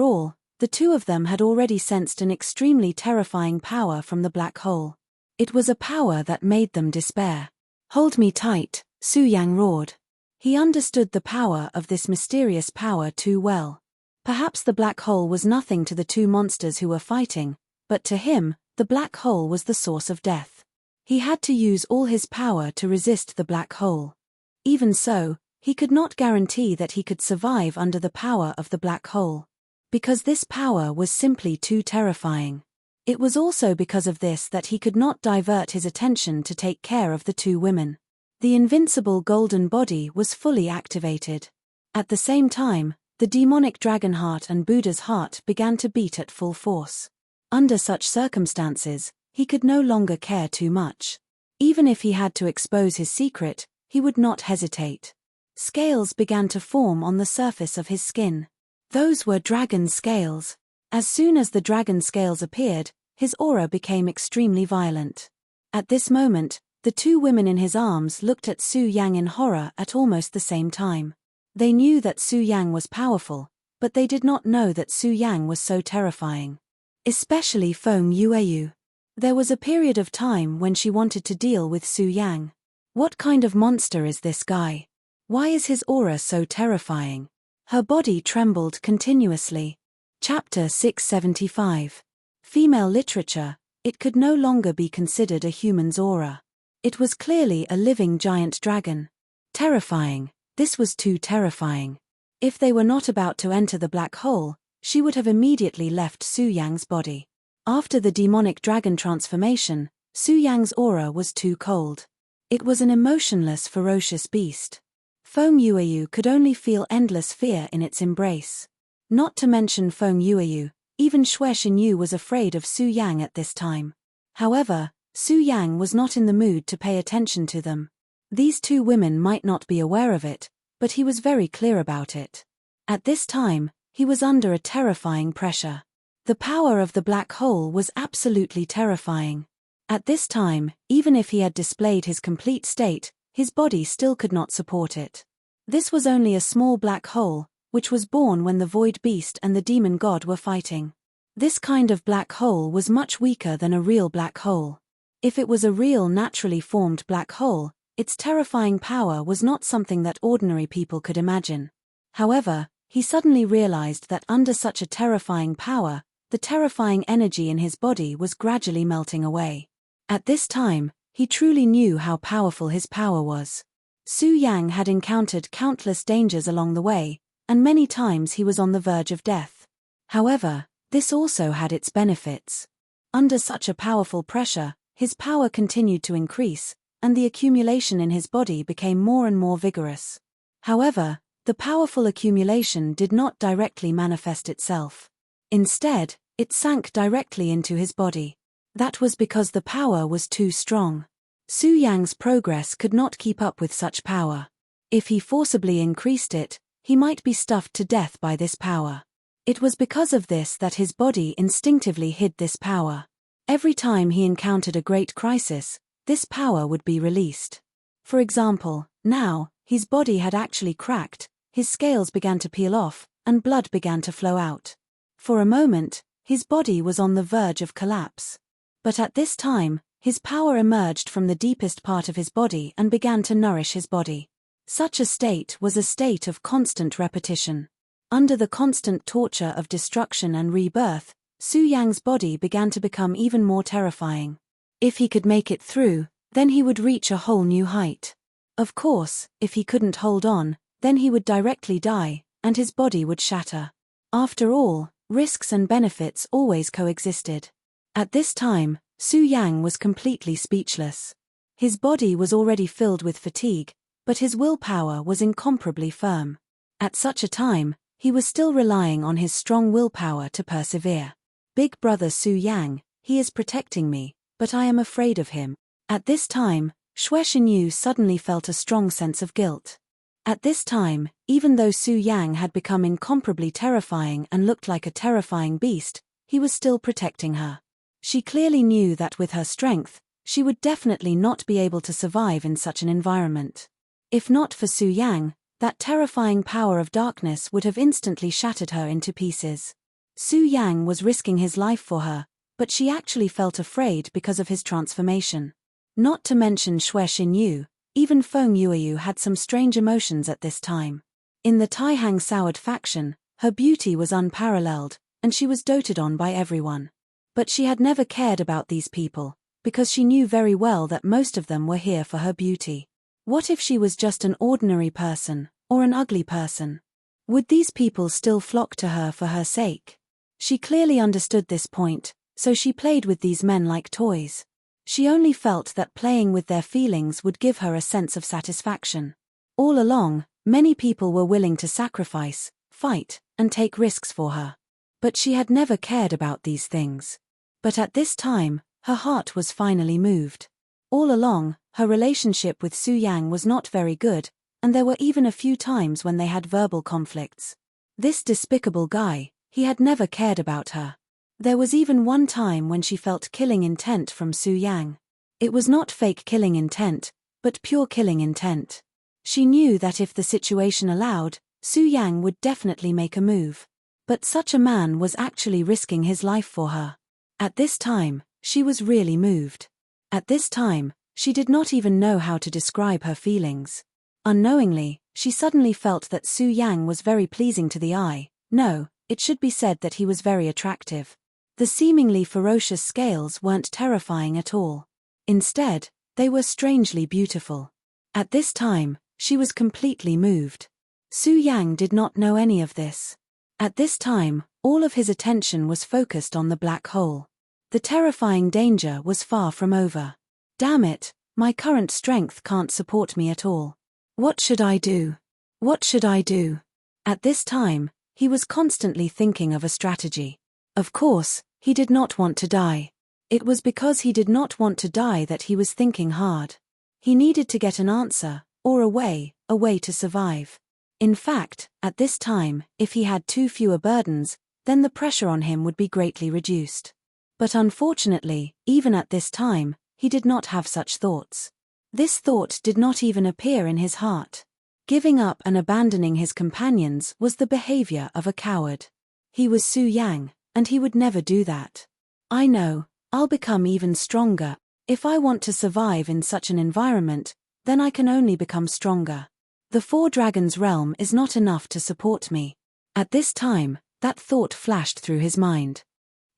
all, the two of them had already sensed an extremely terrifying power from the black hole. It was a power that made them despair. "Hold me tight," Su Yang roared. He understood the power of this mysterious power too well. Perhaps the black hole was nothing to the two monsters who were fighting, but to him, the black hole was the source of death. He had to use all his power to resist the black hole. Even so, he could not guarantee that he could survive under the power of the black hole. Because this power was simply too terrifying. It was also because of this that he could not divert his attention to take care of the two women. The invincible golden body was fully activated. At the same time, the demonic dragon heart and Buddha's heart began to beat at full force. Under such circumstances, he could no longer care too much. Even if he had to expose his secret, he would not hesitate. Scales began to form on the surface of his skin. Those were dragon scales. As soon as the dragon scales appeared, his aura became extremely violent. At this moment, the two women in his arms looked at Su Yang in horror at almost the same time. They knew that Su Yang was powerful, but they did not know that Su Yang was so terrifying. Especially Feng Yueyu. There was a period of time when she wanted to deal with Su Yang. What kind of monster is this guy? Why is his aura so terrifying? Her body trembled continuously. Chapter 675. Female literature. It could no longer be considered a human's aura. It was clearly a living giant dragon. Terrifying. This was too terrifying. If they were not about to enter the black hole, she would have immediately left Su Yang's body. After the demonic dragon transformation, Su Yang's aura was too cold. It was an emotionless, ferocious beast. Feng Yueyu could only feel endless fear in its embrace. Not to mention Feng Yueyu, even Xue Xinyu was afraid of Su Yang at this time. However, Su Yang was not in the mood to pay attention to them. These two women might not be aware of it, but he was very clear about it. At this time, he was under a terrifying pressure. The power of the black hole was absolutely terrifying. At this time, even if he had displayed his complete state, his body still could not support it. This was only a small black hole, which was born when the void beast and the demon god were fighting. This kind of black hole was much weaker than a real black hole. If it was a real naturally formed black hole, its terrifying power was not something that ordinary people could imagine. However, he suddenly realized that under such a terrifying power, the terrifying energy in his body was gradually melting away. At this time, he truly knew how powerful his power was. Su Yang had encountered countless dangers along the way, and many times he was on the verge of death. However, this also had its benefits. Under such a powerful pressure, his power continued to increase, and the accumulation in his body became more and more vigorous. However, the powerful accumulation did not directly manifest itself. Instead, it sank directly into his body. That was because the power was too strong. Su Yang's progress could not keep up with such power. If he forcibly increased it, he might be stuffed to death by this power. It was because of this that his body instinctively hid this power. Every time he encountered a great crisis, this power would be released. For example, now, his body had actually cracked, his scales began to peel off, and blood began to flow out. For a moment, his body was on the verge of collapse. But at this time, his power emerged from the deepest part of his body and began to nourish his body. Such a state was a state of constant repetition. Under the constant torture of destruction and rebirth, Su Yang's body began to become even more terrifying. If he could make it through, then he would reach a whole new height. Of course, if he couldn't hold on, then he would directly die, and his body would shatter. After all, risks and benefits always coexisted. At this time, Su Yang was completely speechless. His body was already filled with fatigue, but his willpower was incomparably firm. At such a time, he was still relying on his strong willpower to persevere. Big brother Su Yang, he is protecting me, but I am afraid of him. At this time, Xue Xinyu suddenly felt a strong sense of guilt. At this time, even though Su Yang had become incomparably terrifying and looked like a terrifying beast, he was still protecting her. She clearly knew that with her strength, she would definitely not be able to survive in such an environment. If not for Su Yang, that terrifying power of darkness would have instantly shattered her into pieces. Su Yang was risking his life for her, but she actually felt afraid because of his transformation. Not to mention Xue Xinyu, even Feng Yueyu had some strange emotions at this time. In the Taihang Soured faction, her beauty was unparalleled, and she was doted on by everyone. But she had never cared about these people, because she knew very well that most of them were here for her beauty. What if she was just an ordinary person, or an ugly person? Would these people still flock to her for her sake? She clearly understood this point, so she played with these men like toys. She only felt that playing with their feelings would give her a sense of satisfaction. All along, many people were willing to sacrifice, fight, and take risks for her. But she had never cared about these things. But at this time, her heart was finally moved. All along, her relationship with Su Yang was not very good, and there were even a few times when they had verbal conflicts. This despicable guy, he had never cared about her. There was even one time when she felt killing intent from Su Yang. It was not fake killing intent, but pure killing intent. She knew that if the situation allowed, Su Yang would definitely make a move. But such a man was actually risking his life for her. At this time, she was really moved. At this time, she did not even know how to describe her feelings. Unknowingly, she suddenly felt that Su Yang was very pleasing to the eye. No, it should be said that he was very attractive. The seemingly ferocious scales weren't terrifying at all. Instead, they were strangely beautiful. At this time, she was completely moved. Su Yang did not know any of this. At this time, all of his attention was focused on the black hole. The terrifying danger was far from over. Damn it, my current strength can't support me at all. What should I do? What should I do? At this time, he was constantly thinking of a strategy. Of course, he did not want to die. It was because he did not want to die that he was thinking hard. He needed to get an answer, or a way to survive. In fact, at this time, if he had too fewer burdens, then the pressure on him would be greatly reduced. But unfortunately, even at this time, he did not have such thoughts. This thought did not even appear in his heart. Giving up and abandoning his companions was the behavior of a coward. He was Su Yang, and he would never do that. I know, I'll become even stronger. If I want to survive in such an environment, then I can only become stronger. The Four Dragons realm is not enough to support me. At this time, that thought flashed through his mind.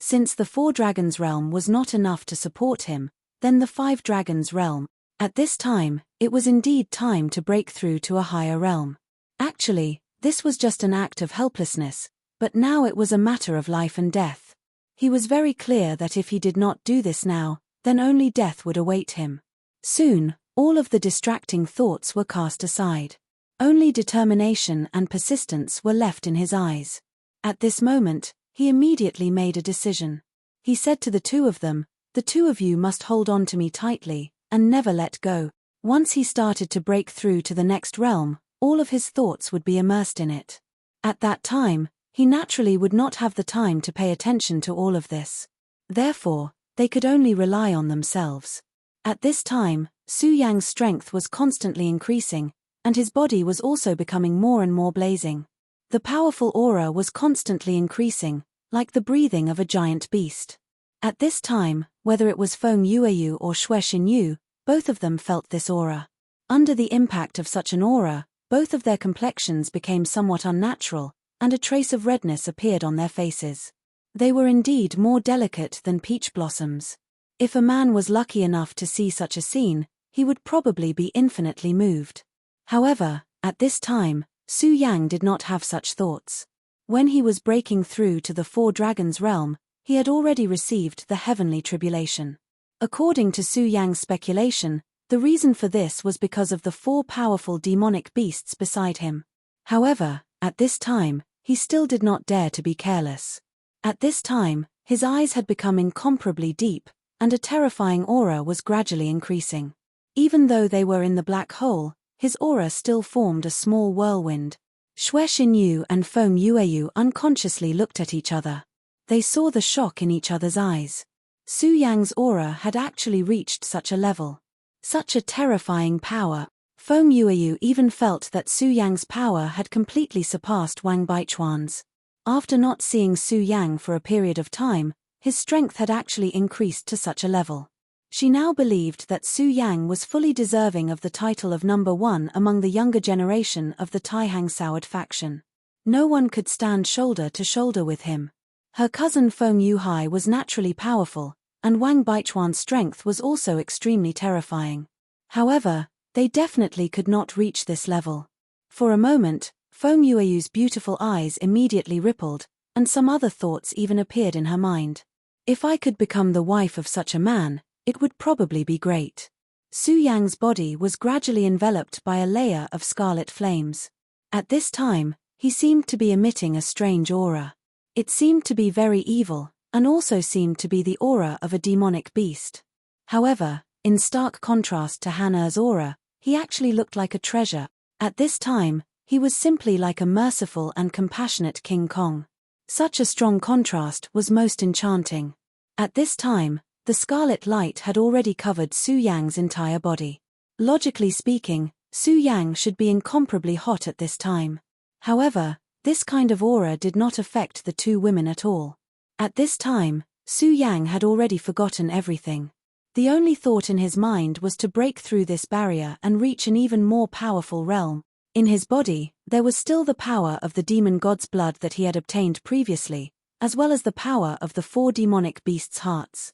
Since the Four Dragons realm was not enough to support him, then the Five Dragons realm. At this time, it was indeed time to break through to a higher realm. Actually, this was just an act of helplessness, but now it was a matter of life and death. He was very clear that if he did not do this now, then only death would await him. Soon, all of the distracting thoughts were cast aside. Only determination and persistence were left in his eyes. At this moment, he immediately made a decision. He said to the two of them, "The two of you must hold on to me tightly, and never let go." Once he started to break through to the next realm, all of his thoughts would be immersed in it. At that time, he naturally would not have the time to pay attention to all of this. Therefore, they could only rely on themselves. At this time, Su Yang's strength was constantly increasing, and his body was also becoming more and more blazing. The powerful aura was constantly increasing, like the breathing of a giant beast. At this time, whether it was Feng Yueyu or Xue Xinyu, both of them felt this aura. Under the impact of such an aura, both of their complexions became somewhat unnatural, and a trace of redness appeared on their faces. They were indeed more delicate than peach blossoms. If a man was lucky enough to see such a scene, he would probably be infinitely moved. However, at this time, Su Yang did not have such thoughts. When he was breaking through to the Four Dragons realm, he had already received the heavenly tribulation. According to Su Yang's speculation, the reason for this was because of the four powerful demonic beasts beside him. However, at this time, he still did not dare to be careless. At this time, his eyes had become incomparably deep, and a terrifying aura was gradually increasing. Even though they were in the black hole, his aura still formed a small whirlwind. Xue Xinyu and Feng Yueyu unconsciously looked at each other. They saw the shock in each other's eyes. Su Yang's aura had actually reached such a level. Such a terrifying power. Feng Yueyu even felt that Su Yang's power had completely surpassed Wang Baichuan's. After not seeing Su Yang for a period of time, his strength had actually increased to such a level. She now believed that Su Yang was fully deserving of the title of number one among the younger generation of the Taihang Soured faction. No one could stand shoulder to shoulder with him. Her cousin Feng Yuhai was naturally powerful, and Wang Baichuan's strength was also extremely terrifying. However, they definitely could not reach this level. For a moment, Feng Yueyu's beautiful eyes immediately rippled, and some other thoughts even appeared in her mind. If I could become the wife of such a man, it would probably be great. Su Yang's body was gradually enveloped by a layer of scarlet flames. At this time, he seemed to be emitting a strange aura. It seemed to be very evil, and also seemed to be the aura of a demonic beast. However, in stark contrast to Han-Er's aura, he actually looked like a treasure. At this time, he was simply like a merciful and compassionate King Kong. Such a strong contrast was most enchanting. At this time, the scarlet light had already covered Su Yang's entire body. Logically speaking, Su Yang should be incomparably hot at this time. However, this kind of aura did not affect the two women at all. At this time, Su Yang had already forgotten everything. The only thought in his mind was to break through this barrier and reach an even more powerful realm. In his body, there was still the power of the demon god's blood that he had obtained previously, as well as the power of the four demonic beasts' hearts.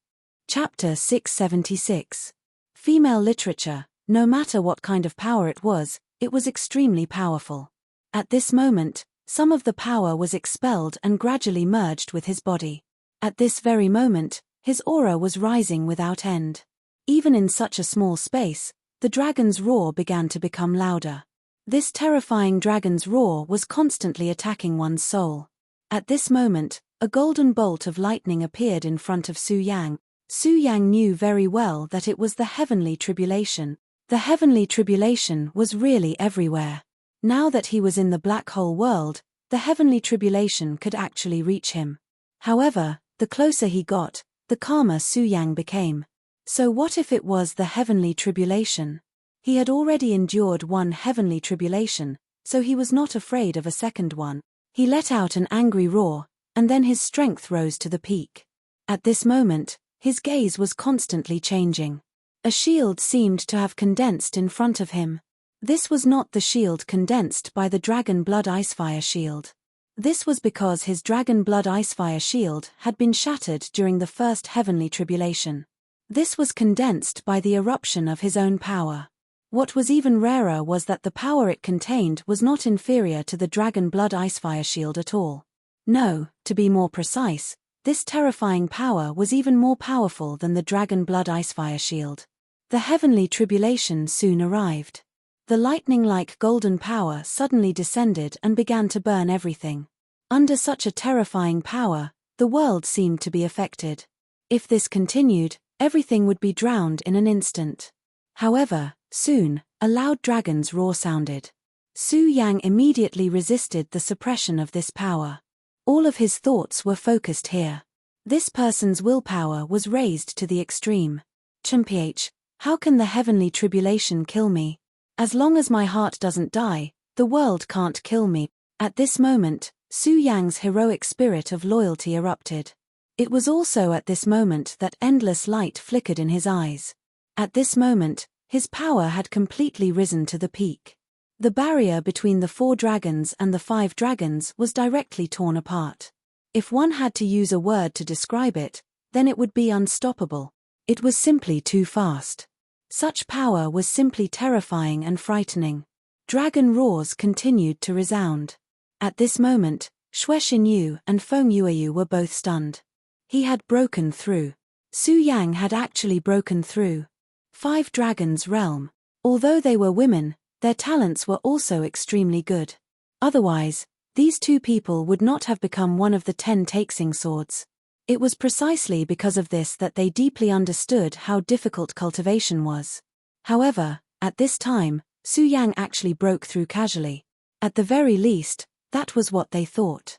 Chapter 676. Female literature. No matter what kind of power it was extremely powerful. At this moment, some of the power was expelled and gradually merged with his body. At this very moment, his aura was rising without end. Even in such a small space, the dragon's roar began to become louder. This terrifying dragon's roar was constantly attacking one's soul. At this moment, a golden bolt of lightning appeared in front of Su Yang. Su Yang knew very well that it was the heavenly tribulation. The heavenly tribulation was really everywhere. Now that he was in the black hole world, the heavenly tribulation could actually reach him. However, the closer he got, the calmer Su Yang became. So what if it was the heavenly tribulation? He had already endured one heavenly tribulation, so he was not afraid of a second one. He let out an angry roar, and then his strength rose to the peak. At this moment, his gaze was constantly changing. A shield seemed to have condensed in front of him. This was not the shield condensed by the Dragon Blood Icefire shield. This was because his Dragon Blood Icefire shield had been shattered during the first heavenly tribulation. This was condensed by the eruption of his own power. What was even rarer was that the power it contained was not inferior to the Dragon Blood Icefire shield at all. No, to be more precise, this terrifying power was even more powerful than the Dragon Blood Icefire shield. The heavenly tribulation soon arrived. The lightning-like golden power suddenly descended and began to burn everything. Under such a terrifying power, the world seemed to be affected. If this continued, everything would be drowned in an instant. However, soon, a loud dragon's roar sounded. Su Yang immediately resisted the suppression of this power. All of his thoughts were focused here. This person's willpower was raised to the extreme. Chmph, how can the heavenly tribulation kill me? As long as my heart doesn't die, the world can't kill me. At this moment, Su Yang's heroic spirit of loyalty erupted. It was also at this moment that endless light flickered in his eyes. At this moment, his power had completely risen to the peak. The barrier between the 4 dragons and the 5 dragons was directly torn apart. If one had to use a word to describe it, then it would be unstoppable. It was simply too fast. Such power was simply terrifying and frightening. Dragon roars continued to resound. At this moment, Xue Xinyu and Feng Yueyu were both stunned. He had broken through. Su Yang had actually broken through. 5 Dragons' realm. Although they were women, their talents were also extremely good. Otherwise, these two people would not have become one of the 10 Taixing swords. It was precisely because of this that they deeply understood how difficult cultivation was. However, at this time, Su Yang actually broke through casually. At the very least, that was what they thought.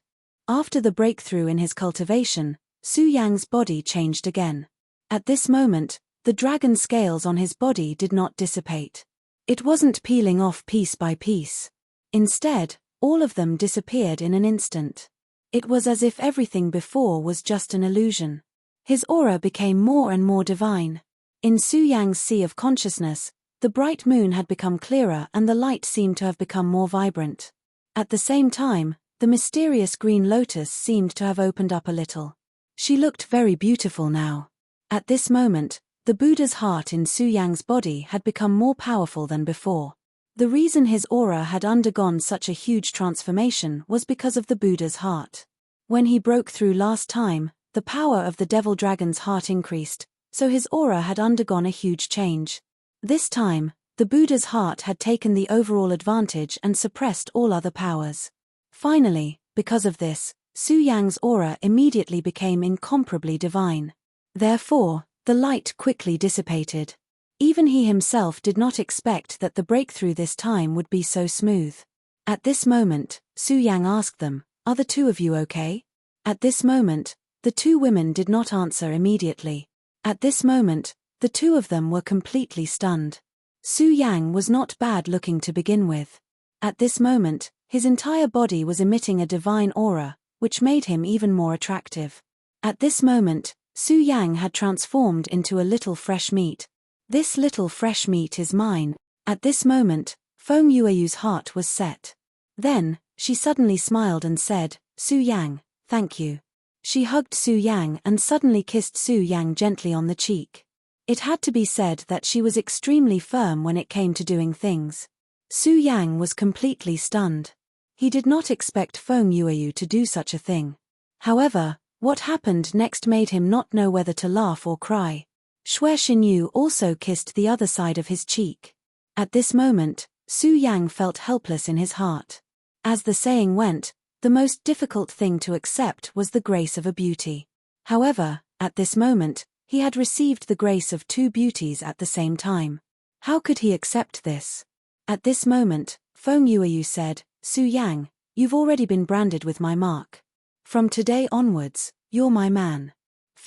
After the breakthrough in his cultivation, Su Yang's body changed again. At this moment, the dragon scales on his body did not dissipate. It wasn't peeling off piece by piece. Instead, all of them disappeared in an instant. It was as if everything before was just an illusion. His aura became more and more divine. In Su Yang's sea of consciousness, the bright moon had become clearer and the light seemed to have become more vibrant. At the same time, the mysterious green lotus seemed to have opened up a little. She looked very beautiful now. At this moment, the Buddha's heart in Su Yang's body had become more powerful than before. The reason his aura had undergone such a huge transformation was because of the Buddha's heart. When he broke through last time, the power of the devil dragon's heart increased, so his aura had undergone a huge change. This time, the Buddha's heart had taken the overall advantage and suppressed all other powers. Finally, because of this, Su Yang's aura immediately became incomparably divine. Therefore, the light quickly dissipated. Even he himself did not expect that the breakthrough this time would be so smooth. At this moment, Su Yang asked them, "Are the two of you okay?" At this moment, the two women did not answer immediately. At this moment, the two of them were completely stunned. Su Yang was not bad looking to begin with. At this moment, his entire body was emitting a divine aura, which made him even more attractive. At this moment, Su Yang had transformed into a little fresh meat. "This little fresh meat is mine." At this moment, Feng Yueyu's heart was set. Then, she suddenly smiled and said, "Su Yang, thank you." She hugged Su Yang and suddenly kissed Su Yang gently on the cheek. It had to be said that she was extremely firm when it came to doing things. Su Yang was completely stunned. He did not expect Feng Yueyu to do such a thing. However, what happened next made him not know whether to laugh or cry. Xue Xinyu also kissed the other side of his cheek. At this moment, Su Yang felt helpless in his heart. As the saying went, the most difficult thing to accept was the grace of a beauty. However, at this moment, he had received the grace of 2 beauties at the same time. How could he accept this? At this moment, Feng Yueyu said, "Su Yang, you've already been branded with my mark. From today onwards, you're my man."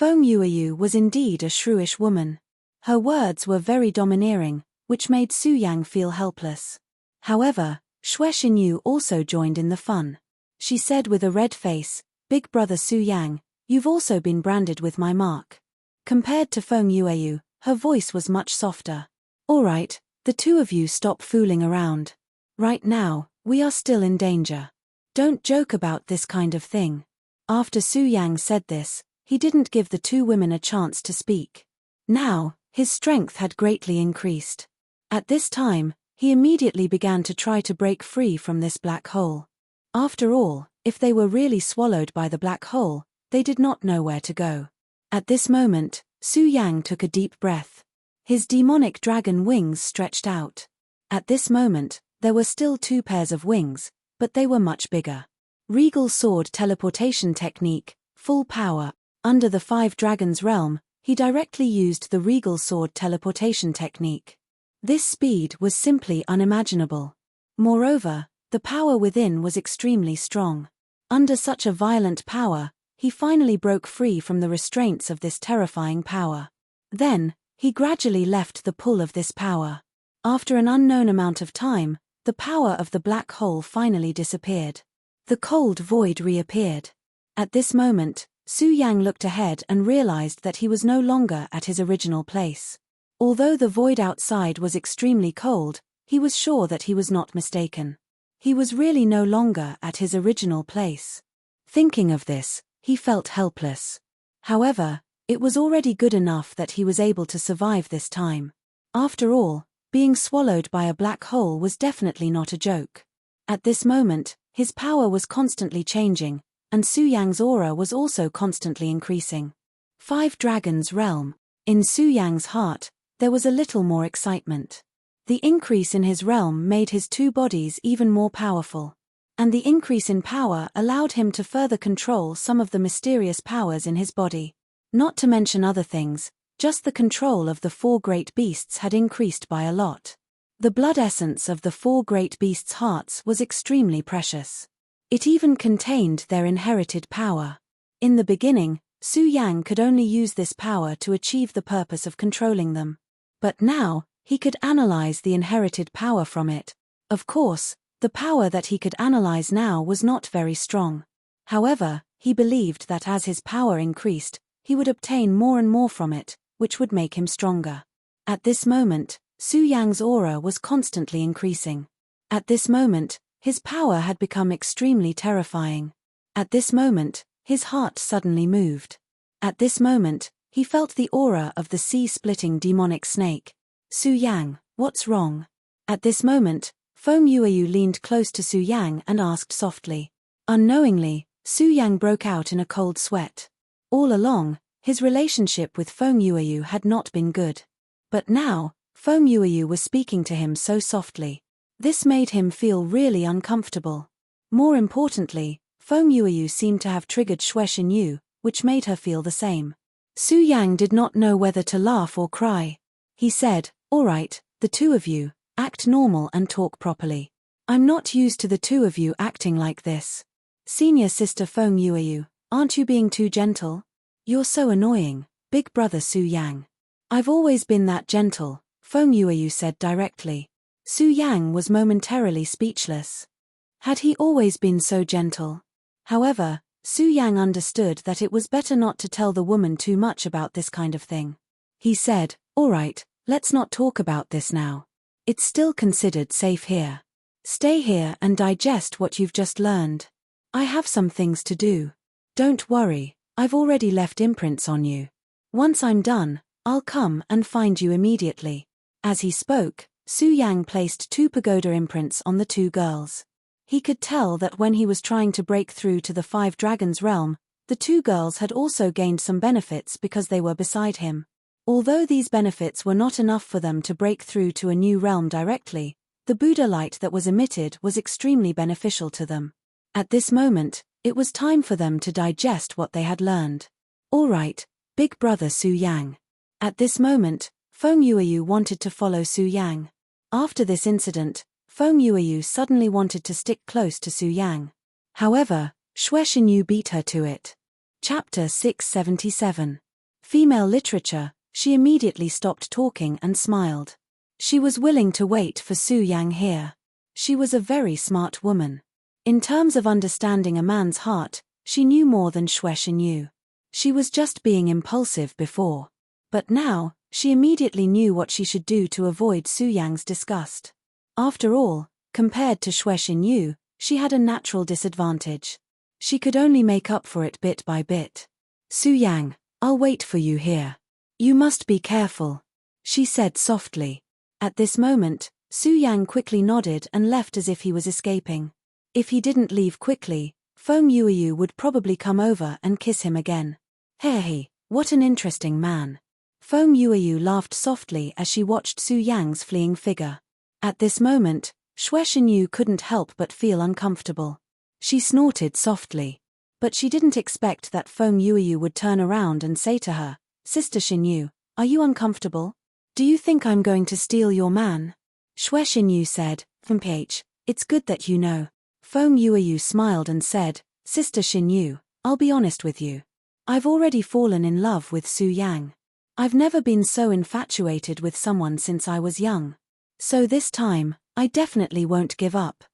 Feng Yueyu was indeed a shrewish woman. Her words were very domineering, which made Su Yang feel helpless. However, Xue Xinyu also joined in the fun. She said with a red face, "Big brother Su Yang, you've also been branded with my mark." Compared to Feng Yueyu, her voice was much softer. "All right, the two of you stop fooling around. Right now, we are still in danger. Don't joke about this kind of thing." After Su Yang said this, he didn't give the two women a chance to speak. Now, his strength had greatly increased. At this time, he immediately began to try to break free from this black hole. After all, if they were really swallowed by the black hole, they did not know where to go. At this moment, Su Yang took a deep breath. His demonic dragon wings stretched out. At this moment, there were still 2 pairs of wings, but they were much bigger. Regal Sword Teleportation Technique, full power. Under the 5 Dragons realm, he directly used the Regal Sword Teleportation Technique. This speed was simply unimaginable. Moreover, the power within was extremely strong. Under such a violent power, he finally broke free from the restraints of this terrifying power. Then, he gradually left the pull of this power. After an unknown amount of time, the power of the black hole finally disappeared. The cold void reappeared. At this moment, Su Yang looked ahead and realized that he was no longer at his original place. Although the void outside was extremely cold, he was sure that he was not mistaken. He was really no longer at his original place. Thinking of this, He felt helpless. However, it was already good enough that he was able to survive this time. After all, being swallowed by a black hole was definitely not a joke. At this moment, his power was constantly changing, and Su Yang's aura was also constantly increasing. 5 Dragons Realm. In Su Yang's heart, there was a little more excitement. The increase in his realm made his 2 bodies even more powerful. And the increase in power allowed him to further control some of the mysterious powers in his body. Not to mention other things, just the control of the 4 great beasts had increased by a lot. The blood essence of the 4 great beasts' hearts was extremely precious. It even contained their inherited power. In the beginning, Su Yang could only use this power to achieve the purpose of controlling them. But now, he could analyze the inherited power from it. Of course, the power that he could analyze now was not very strong. However, he believed that as his power increased, he would obtain more and more from it, which would make him stronger. At this moment, Su Yang's aura was constantly increasing. At this moment, his power had become extremely terrifying. At this moment, his heart suddenly moved. At this moment, he felt the aura of the sea-splitting demonic snake. Su Yang, what's wrong? At this moment, Feng Yueyu leaned close to Su Yang and asked softly. Unknowingly, Su Yang broke out in a cold sweat. All along, his relationship with Feng Yueyu had not been good. But now, Feng Yueyu was speaking to him so softly. This made him feel really uncomfortable. More importantly, Feng Yueyu seemed to have triggered Xue Xinyu, which made her feel the same. Su Yang did not know whether to laugh or cry. He said, "All right, the 2 of you, act normal and talk properly. I'm not used to the 2 of you acting like this. Senior sister Feng Yueyu, aren't you being too gentle? You're so annoying, big brother Su Yang." "I've always been that gentle," Feng Yueyu said directly. Su Yang was momentarily speechless. Had he always been so gentle? However, Su Yang understood that it was better not to tell the woman too much about this kind of thing. He said, "All right, let's not talk about this now. It's still considered safe here. Stay here and digest what you've just learned. I have some things to do. Don't worry, I've already left imprints on you. Once I'm done, I'll come and find you immediately." As he spoke, Su Yang placed 2 pagoda imprints on the 2 girls. He could tell that when he was trying to break through to the 5 Dragons Realm, the 2 girls had also gained some benefits because they were beside him. Although these benefits were not enough for them to break through to a new realm directly, the Buddha light that was emitted was extremely beneficial to them. At this moment, it was time for them to digest what they had learned. "All right, big brother Su Yang." At this moment, Feng Yueyu wanted to follow Su Yang. After this incident, Feng Yueyu suddenly wanted to stick close to Su Yang. However, Xue Xinyu beat her to it. Chapter 677. Female Literature. She immediately stopped talking and smiled. She was willing to wait for Su Yang here. She was a very smart woman. In terms of understanding a man's heart, she knew more than Xue Xinyu. She was just being impulsive before. But now, she immediately knew what she should do to avoid Su Yang's disgust. After all, compared to Xue Xinyu, she had a natural disadvantage. She could only make up for it bit by bit. "Su Yang, I'll wait for you here. You must be careful," she said softly. At this moment, Su Yang quickly nodded and left as if he was escaping. If he didn't leave quickly, Feng Yueyu would probably come over and kiss him again. "Hey, what an interesting man." Feng Yueyu laughed softly as she watched Su Yang's fleeing figure. At this moment, Xue Xinyu couldn't help but feel uncomfortable. She snorted softly. But she didn't expect that Feng Yueyu would turn around and say to her, "Sister Xinyu, are you uncomfortable? Do you think I'm going to steal your man?" Xue Xinyu said, "Mph, it's good that you know." Feng Yueyu smiled and said, "Sister Xinyu, I'll be honest with you. I've already fallen in love with Su Yang. I've never been so infatuated with someone since I was young. So this time, I definitely won't give up.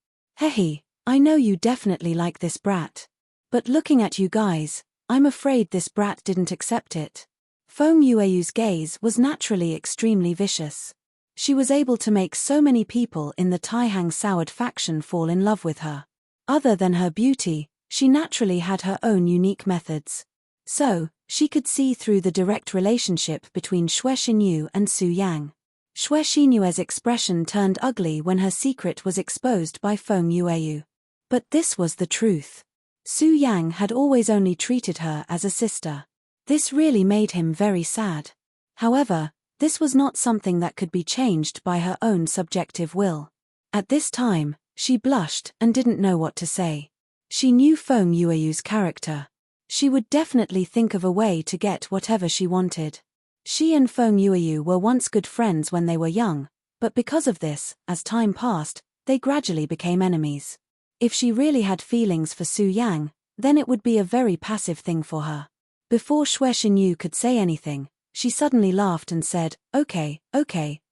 Hehe, I know you definitely like this brat. But looking at you guys, I'm afraid this brat didn't accept it." Feng Yueyu's gaze was naturally extremely vicious. She was able to make so many people in the Taihang Soured faction fall in love with her. Other than her beauty, She naturally had her own unique methods. So, she could see through the direct relationship between Xue Xinyu and Su Yang. Xue Xinyue's expression turned ugly when her secret was exposed by Feng Yueyu. But this was the truth. Su Yang had always only treated her as a sister. This really made him very sad. However, this was not something that could be changed by her own subjective will. At this time, she blushed and didn't know what to say. She knew Feng Yueyu's character. She would definitely think of a way to get whatever she wanted. She and Feng Yueyu were once good friends when they were young, but because of this, as time passed, they gradually became enemies. If she really had feelings for Su Yang, then it would be a very passive thing for her. Before Xue Xinyu could say anything, she suddenly laughed and said, Okay,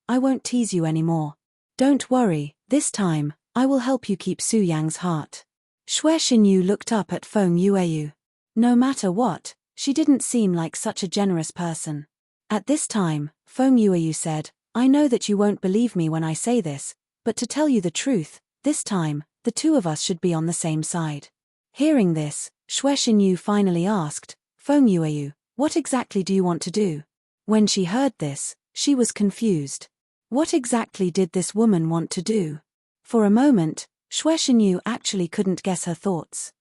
I won't tease you anymore. Don't worry, this time, I will help you keep Su Yang's heart. Xue Xinyu looked up at Feng Yueyu. No matter what, she didn't seem like such a generous person. At this time, Feng Yueyu said, I know that you won't believe me when I say this, but to tell you the truth, this time, the two of us should be on the same side. Hearing this, Xue Xinyu finally asked, Feng Yueyu, what exactly do you want to do? When she heard this, she was confused. What exactly did this woman want to do? For a moment, Xue Xinyu actually couldn't guess her thoughts.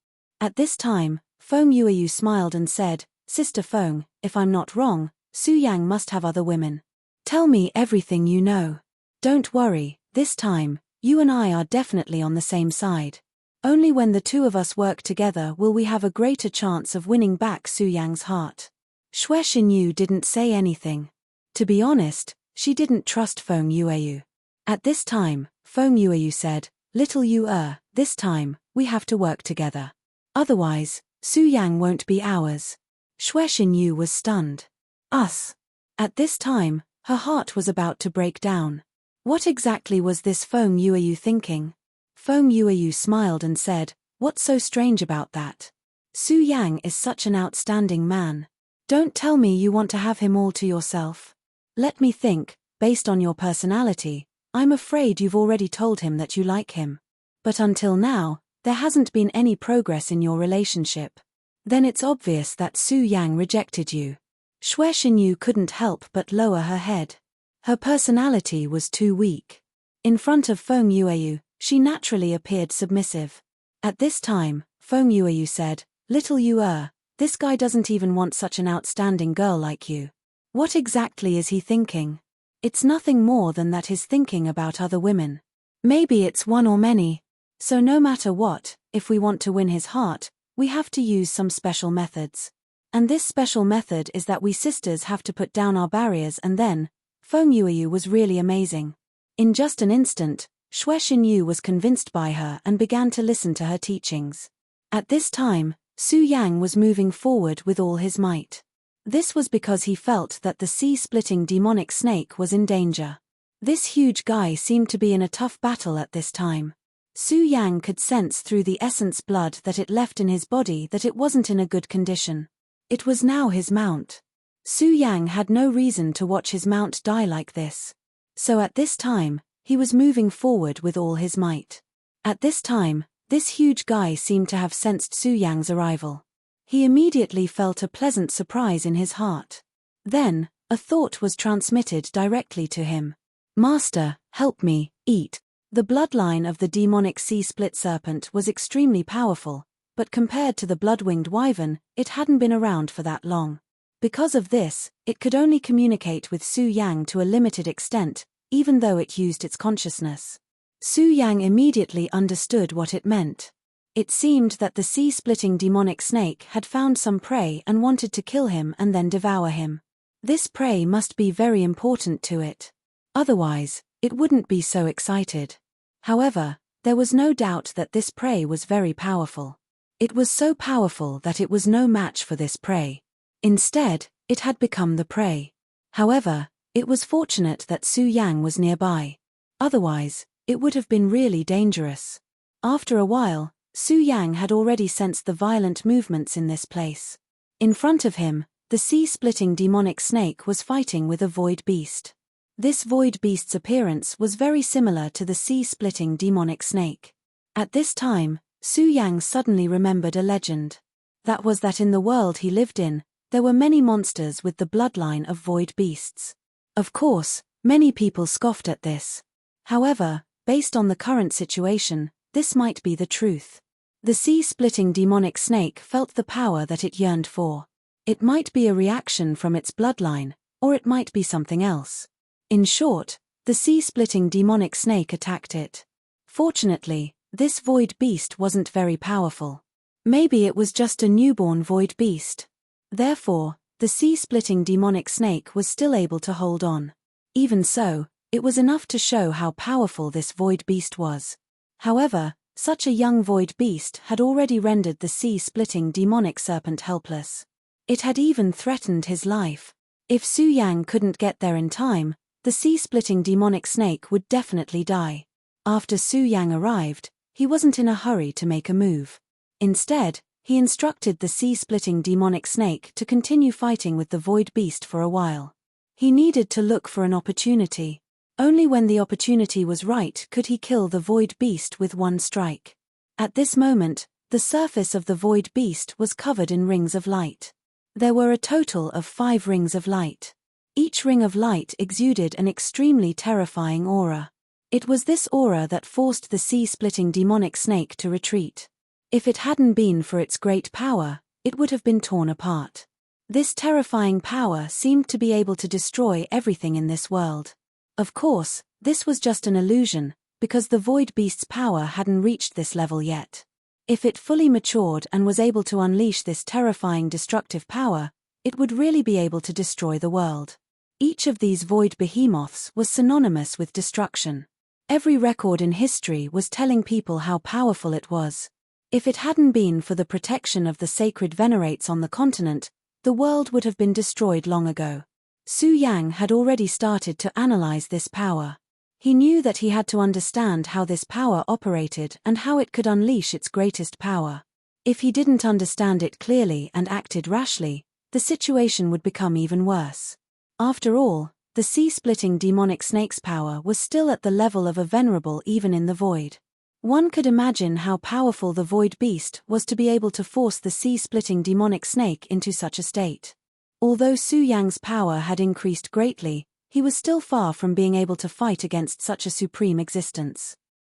At this time, Feng Yueyu smiled and said, Sister Feng, if I'm not wrong, Su Yang must have other women. Tell me everything you know. Don't worry, this time, you and I are definitely on the same side. Only when the two of us work together will we have a greater chance of winning back Su Yang's heart. Xue Xinyu didn't say anything. To be honest, she didn't trust Feng Yueyu. At this time, Feng Yueyu said, Little Yu this time, we have to work together. Otherwise, Su Yang won't be ours. Xue Xinyu was stunned. Us. At this time, her heart was about to break down. What exactly was this Feng Yueyu thinking? Feng Yueyu smiled and said, What's so strange about that? Su Yang is such an outstanding man. Don't tell me you want to have him all to yourself. Let me think, based on your personality, I'm afraid you've already told him that you like him. But until now, there hasn't been any progress in your relationship. Then it's obvious that Su Yang rejected you. Xue Xinyu couldn't help but lower her head. Her personality was too weak. In front of Feng Yueyu, she naturally appeared submissive. At this time, Feng Yueyu said, Little Yu this guy doesn't even want such an outstanding girl like you. What exactly is he thinking? It's nothing more than that he's thinking about other women. Maybe it's one or many. So no matter what, if we want to win his heart, we have to use some special methods. And this special method is that we sisters have to put down our barriers and then, Feng Yueyu was really amazing. In just an instant, Xue Xinyu was convinced by her and began to listen to her teachings. At this time, Su Yang was moving forward with all his might. This was because he felt that the sea-splitting demonic snake was in danger. This huge guy seemed to be in a tough battle at this time. Su Yang could sense through the essence blood that it left in his body that it wasn't in a good condition. It was now his mount. Su Yang had no reason to watch his mount die like this. So at this time, he was moving forward with all his might. At this time, this huge guy seemed to have sensed Su Yang's arrival. He immediately felt a pleasant surprise in his heart. Then, a thought was transmitted directly to him. Master, help me, eat. The bloodline of the demonic sea-split serpent was extremely powerful, but compared to the blood-winged wyvern, it hadn't been around for that long. Because of this, it could only communicate with Su Yang to a limited extent, even though it used its consciousness. Su Yang immediately understood what it meant. It seemed that the sea-splitting demonic snake had found some prey and wanted to kill him and then devour him. This prey must be very important to it. Otherwise, it wouldn't be so excited. However, there was no doubt that this prey was very powerful. It was so powerful that it was no match for this prey. Instead, it had become the prey. However, it was fortunate that Su Yang was nearby. Otherwise, it would have been really dangerous. After a while, Su Yang had already sensed the violent movements in this place. In front of him, the sea-splitting demonic snake was fighting with a void beast. This void beast's appearance was very similar to the sea-splitting demonic snake. At this time, Su Yang suddenly remembered a legend. That was that in the world he lived in, there were many monsters with the bloodline of void beasts. Of course, many people scoffed at this. However, based on the current situation, this might be the truth. The sea-splitting demonic snake felt the power that it yearned for. It might be a reaction from its bloodline, or it might be something else. In short, the sea-splitting demonic snake attacked it. Fortunately, this void beast wasn't very powerful. Maybe it was just a newborn void beast. Therefore, the sea-splitting demonic snake was still able to hold on. Even so, it was enough to show how powerful this void beast was. However, such a young void beast had already rendered the sea-splitting demonic serpent helpless. It had even threatened his life. If Su Yang couldn't get there in time, the sea-splitting demonic snake would definitely die. After Su Yang arrived, he wasn't in a hurry to make a move. Instead, he instructed the sea-splitting demonic snake to continue fighting with the void beast for a while. He needed to look for an opportunity. Only when the opportunity was right could he kill the void beast with one strike. At this moment, the surface of the void beast was covered in rings of light. There were a total of 5 rings of light. Each ring of light exuded an extremely terrifying aura. It was this aura that forced the sea-splitting demonic snake to retreat. If it hadn't been for its great power, it would have been torn apart. This terrifying power seemed to be able to destroy everything in this world. Of course, this was just an illusion, because the void beast's power hadn't reached this level yet. If it fully matured and was able to unleash this terrifying destructive power, it would really be able to destroy the world. Each of these void behemoths was synonymous with destruction. Every record in history was telling people how powerful it was. If it hadn't been for the protection of the sacred venerates on the continent, the world would have been destroyed long ago. Su Yang had already started to analyze this power. He knew that he had to understand how this power operated and how it could unleash its greatest power. If he didn't understand it clearly and acted rashly, the situation would become even worse. After all, the sea-splitting demonic snake's power was still at the level of a venerable even in the void. One could imagine how powerful the void beast was to be able to force the sea-splitting demonic snake into such a state. Although Su Yang's power had increased greatly, he was still far from being able to fight against such a supreme existence.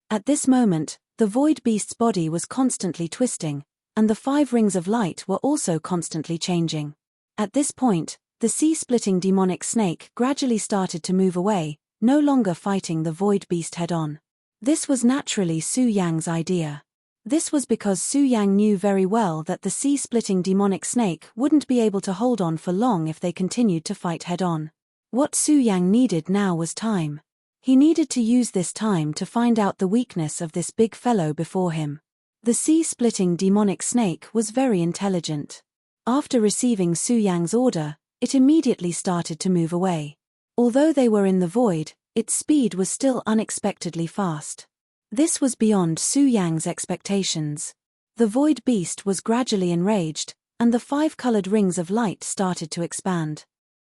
At this moment, the void beast's body was constantly twisting, and the 5 rings of light were also constantly changing. At this point, the sea-splitting demonic snake gradually started to move away, no longer fighting the void beast head-on. This was naturally Su Yang's idea. This was because Su Yang knew very well that the sea-splitting demonic snake wouldn't be able to hold on for long if they continued to fight head-on. What Su Yang needed now was time. He needed to use this time to find out the weakness of this big fellow before him. The sea-splitting demonic snake was very intelligent. After receiving Su Yang's order, it immediately started to move away. Although they were in the void, its speed was still unexpectedly fast. This was beyond Su Yang's expectations. The void beast was gradually enraged, and the 5 colored rings of light started to expand.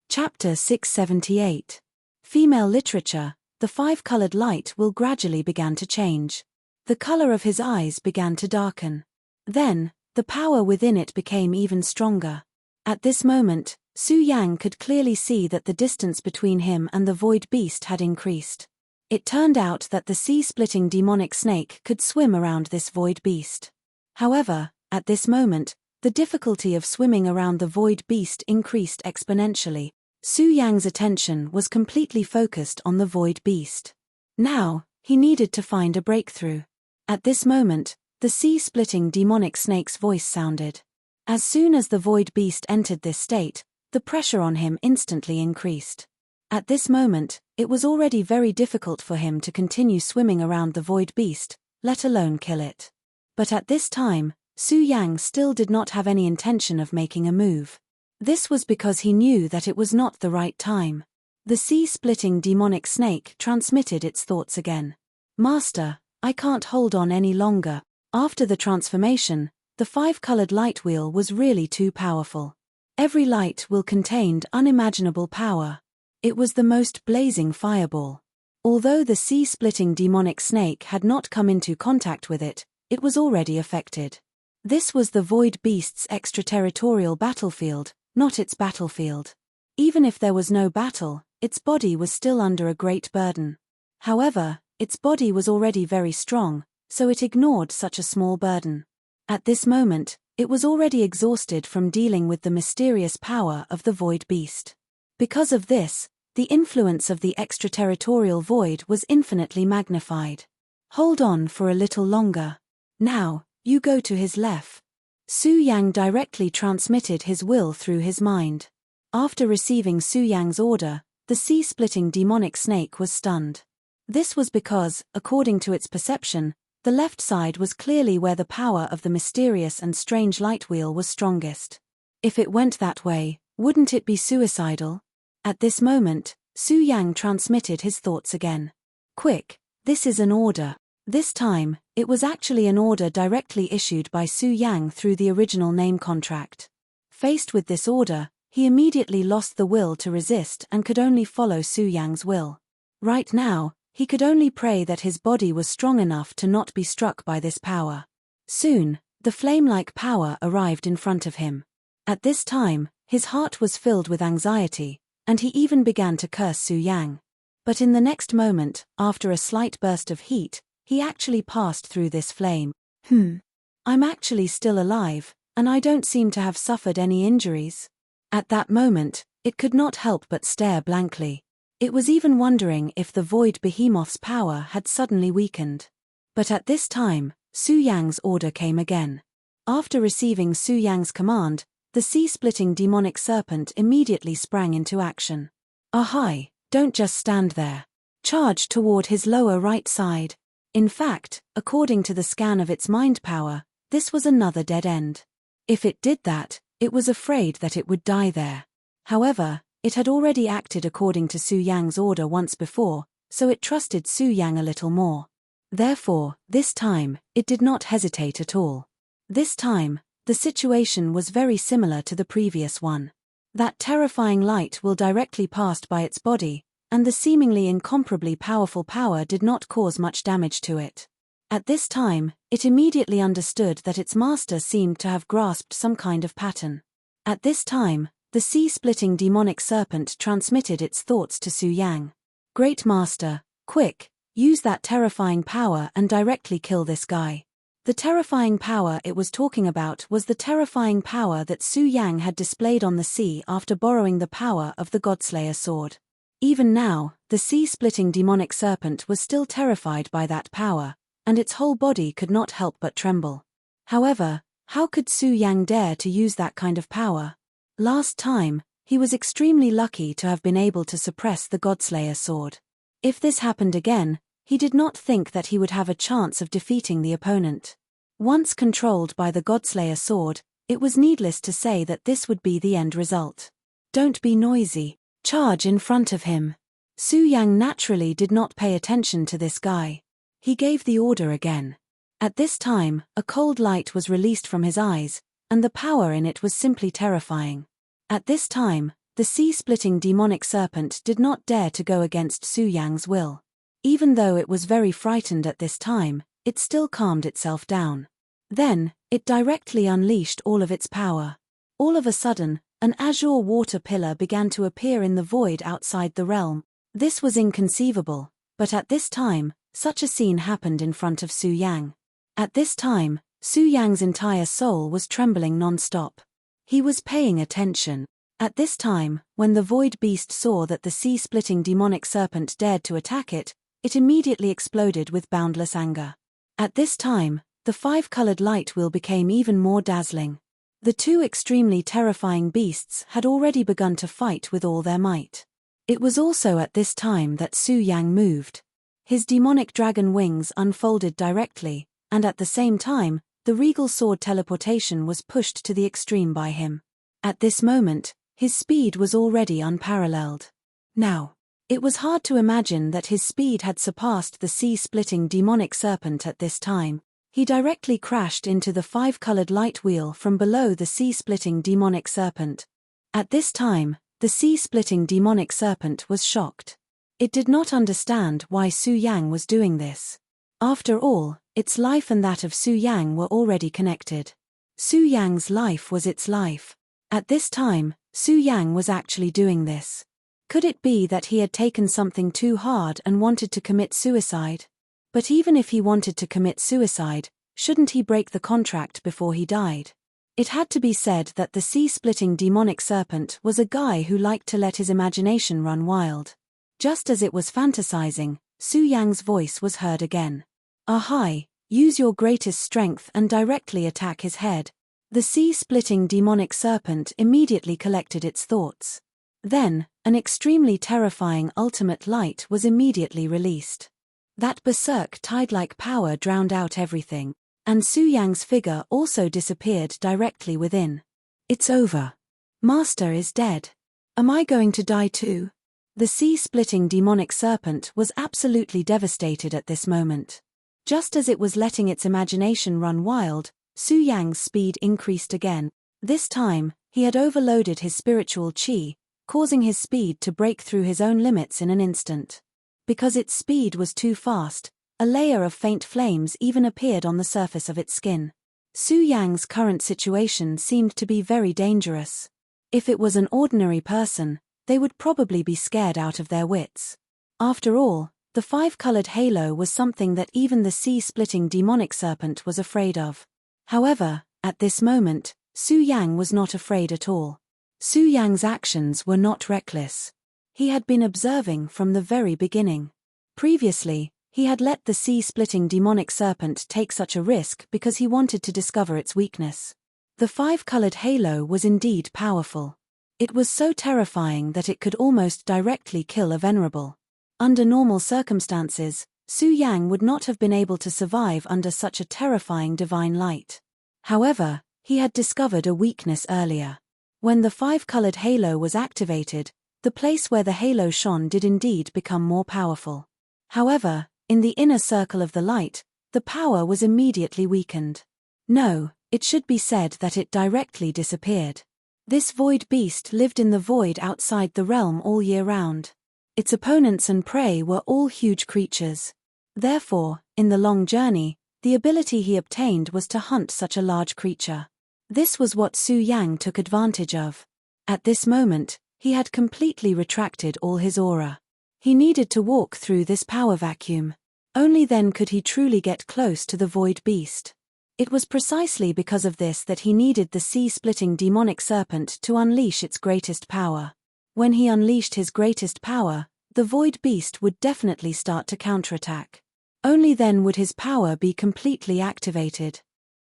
Chapter 678. Female literature. The 5 colored light will gradually began to change. The color of his eyes began to darken. Then, the power within it became even stronger. At this moment, Su Yang could clearly see that the distance between him and the void beast had increased. It turned out that the sea-splitting demonic snake could swim around this void beast. However, at this moment, the difficulty of swimming around the void beast increased exponentially. Su Yang's attention was completely focused on the void beast. Now, he needed to find a breakthrough. At this moment, the sea-splitting demonic snake's voice sounded. As soon as the void beast entered this state, the pressure on him instantly increased. At this moment, it was already very difficult for him to continue swimming around the void beast, let alone kill it. But at this time, Su Yang still did not have any intention of making a move. This was because he knew that it was not the right time. The sea-splitting demonic snake transmitted its thoughts again. "Master, I can't hold on any longer." After the transformation, the 5-colored light wheel was really too powerful. Every light wheel contained unimaginable power. It was the most blazing fireball. Although the sea-splitting demonic snake had not come into contact with it, it was already affected. This was the Void Beast's extraterritorial battlefield, not its battlefield. Even if there was no battle, its body was still under a great burden. However, its body was already very strong, so it ignored such a small burden. At this moment, it was already exhausted from dealing with the mysterious power of the Void Beast. Because of this, the influence of the extraterritorial void was infinitely magnified. Hold on for a little longer. Now, you go to his left. Su Yang directly transmitted his will through his mind. After receiving Su Yang's order, the sea-splitting demonic snake was stunned. This was because, according to its perception, the left side was clearly where the power of the mysterious and strange light wheel was strongest. If it went that way, wouldn't it be suicidal? At this moment, Su Yang transmitted his thoughts again. Quick, this is an order. This time, it was actually an order directly issued by Su Yang through the original name contract. Faced with this order, he immediately lost the will to resist and could only follow Su Yang's will. Right now, he could only pray that his body was strong enough to not be struck by this power. Soon, the flame-like power arrived in front of him. At this time, his heart was filled with anxiety, and he even began to curse Su Yang. But in the next moment, after a slight burst of heat, he actually passed through this flame. I'm actually still alive, and I don't seem to have suffered any injuries. At that moment, it could not help but stare blankly. It was even wondering if the Void Behemoth's power had suddenly weakened. But at this time, Su Yang's order came again. After receiving Su Yang's command, the sea-splitting demonic serpent immediately sprang into action. Ahai, don't just stand there. Charge toward his lower right side. In fact, according to the scan of its mind power, this was another dead end. If it did that, it was afraid that it would die there. However, it had already acted according to Su Yang's order once before, so it trusted Su Yang a little more. Therefore, this time, it did not hesitate at all. This time, the situation was very similar to the previous one. That terrifying light will directly passed by its body, and the seemingly incomparably powerful power did not cause much damage to it. At this time, it immediately understood that its master seemed to have grasped some kind of pattern. At this time, the sea-splitting demonic serpent transmitted its thoughts to Su Yang. Great Master, quick, use that terrifying power and directly kill this guy. The terrifying power it was talking about was the terrifying power that Su Yang had displayed on the sea after borrowing the power of the Godslayer sword. Even now, the sea-splitting demonic serpent was still terrified by that power, and its whole body could not help but tremble. However, how could Su Yang dare to use that kind of power? Last time, he was extremely lucky to have been able to suppress the Godslayer sword. If this happened again, he did not think that he would have a chance of defeating the opponent. Once controlled by the Godslayer sword, it was needless to say that this would be the end result. Don't be noisy. Charge in front of him. Su Yang naturally did not pay attention to this guy. He gave the order again. At this time, a cold light was released from his eyes, and the power in it was simply terrifying. At this time, the sea-splitting demonic serpent did not dare to go against Su Yang's will. Even though it was very frightened at this time, it still calmed itself down. Then, it directly unleashed all of its power. All of a sudden, an azure water pillar began to appear in the void outside the realm. This was inconceivable, but at this time, such a scene happened in front of Su Yang. At this time, Su Yang's entire soul was trembling non-stop. He was paying attention. At this time, when the Void Beast saw that the sea-splitting demonic serpent dared to attack it, it immediately exploded with boundless anger. At this time, the five-colored light wheel became even more dazzling. The two extremely terrifying beasts had already begun to fight with all their might. It was also at this time that Su Yang moved. His demonic dragon wings unfolded directly, and at the same time, the regal sword teleportation was pushed to the extreme by him. At this moment, his speed was already unparalleled. Now, it was hard to imagine that his speed had surpassed the sea-splitting demonic serpent at this time. He directly crashed into the five-colored light wheel from below the sea-splitting demonic serpent. At this time, the sea-splitting demonic serpent was shocked. It did not understand why Su Yang was doing this. After all, Its life and that of Su Yang were already connected. Su Yang's life was its life. At this time, Su Yang was actually doing this. Could it be that he had taken something too hard and wanted to commit suicide? But even if he wanted to commit suicide, shouldn't he break the contract before he died? It had to be said that the sea-splitting demonic serpent was a guy who liked to let his imagination run wild. Just as it was fantasizing, Su Yang's voice was heard again. "Ahai, use your greatest strength and directly attack his head." The sea-splitting demonic serpent immediately collected its thoughts. Then, an extremely terrifying ultimate light was immediately released. That berserk tide-like power drowned out everything, and Su Yang's figure also disappeared directly within. "It's over. Master is dead. Am I going to die too?" The sea-splitting demonic serpent was absolutely devastated at this moment. Just as it was letting its imagination run wild, Su Yang's speed increased again. This time, he had overloaded his spiritual qi, causing his speed to break through his own limits in an instant. Because its speed was too fast, a layer of faint flames even appeared on the surface of its skin. Su Yang's current situation seemed to be very dangerous. If it was an ordinary person, they would probably be scared out of their wits. After all, the five-colored halo was something that even the sea-splitting demonic serpent was afraid of. However, at this moment, Su Yang was not afraid at all. Su Yang's actions were not reckless. He had been observing from the very beginning. Previously, he had let the sea-splitting demonic serpent take such a risk because he wanted to discover its weakness. The five-colored halo was indeed powerful. It was so terrifying that it could almost directly kill a venerable. Under normal circumstances, Su Yang would not have been able to survive under such a terrifying divine light. However, he had discovered a weakness earlier. When the five-colored halo was activated, the place where the halo shone did indeed become more powerful. However, in the inner circle of the light, the power was immediately weakened. No, it should be said that it directly disappeared. This void beast lived in the void outside the realm all year round. Its opponents and prey were all huge creatures. Therefore, in the long journey, the ability he obtained was to hunt such a large creature. This was what Su Yang took advantage of. At this moment, he had completely retracted all his aura. He needed to walk through this power vacuum. Only then could he truly get close to the void beast. It was precisely because of this that he needed the sea-splitting demonic serpent to unleash its greatest power. When he unleashed his greatest power, the void beast would definitely start to counterattack. Only then would his power be completely activated.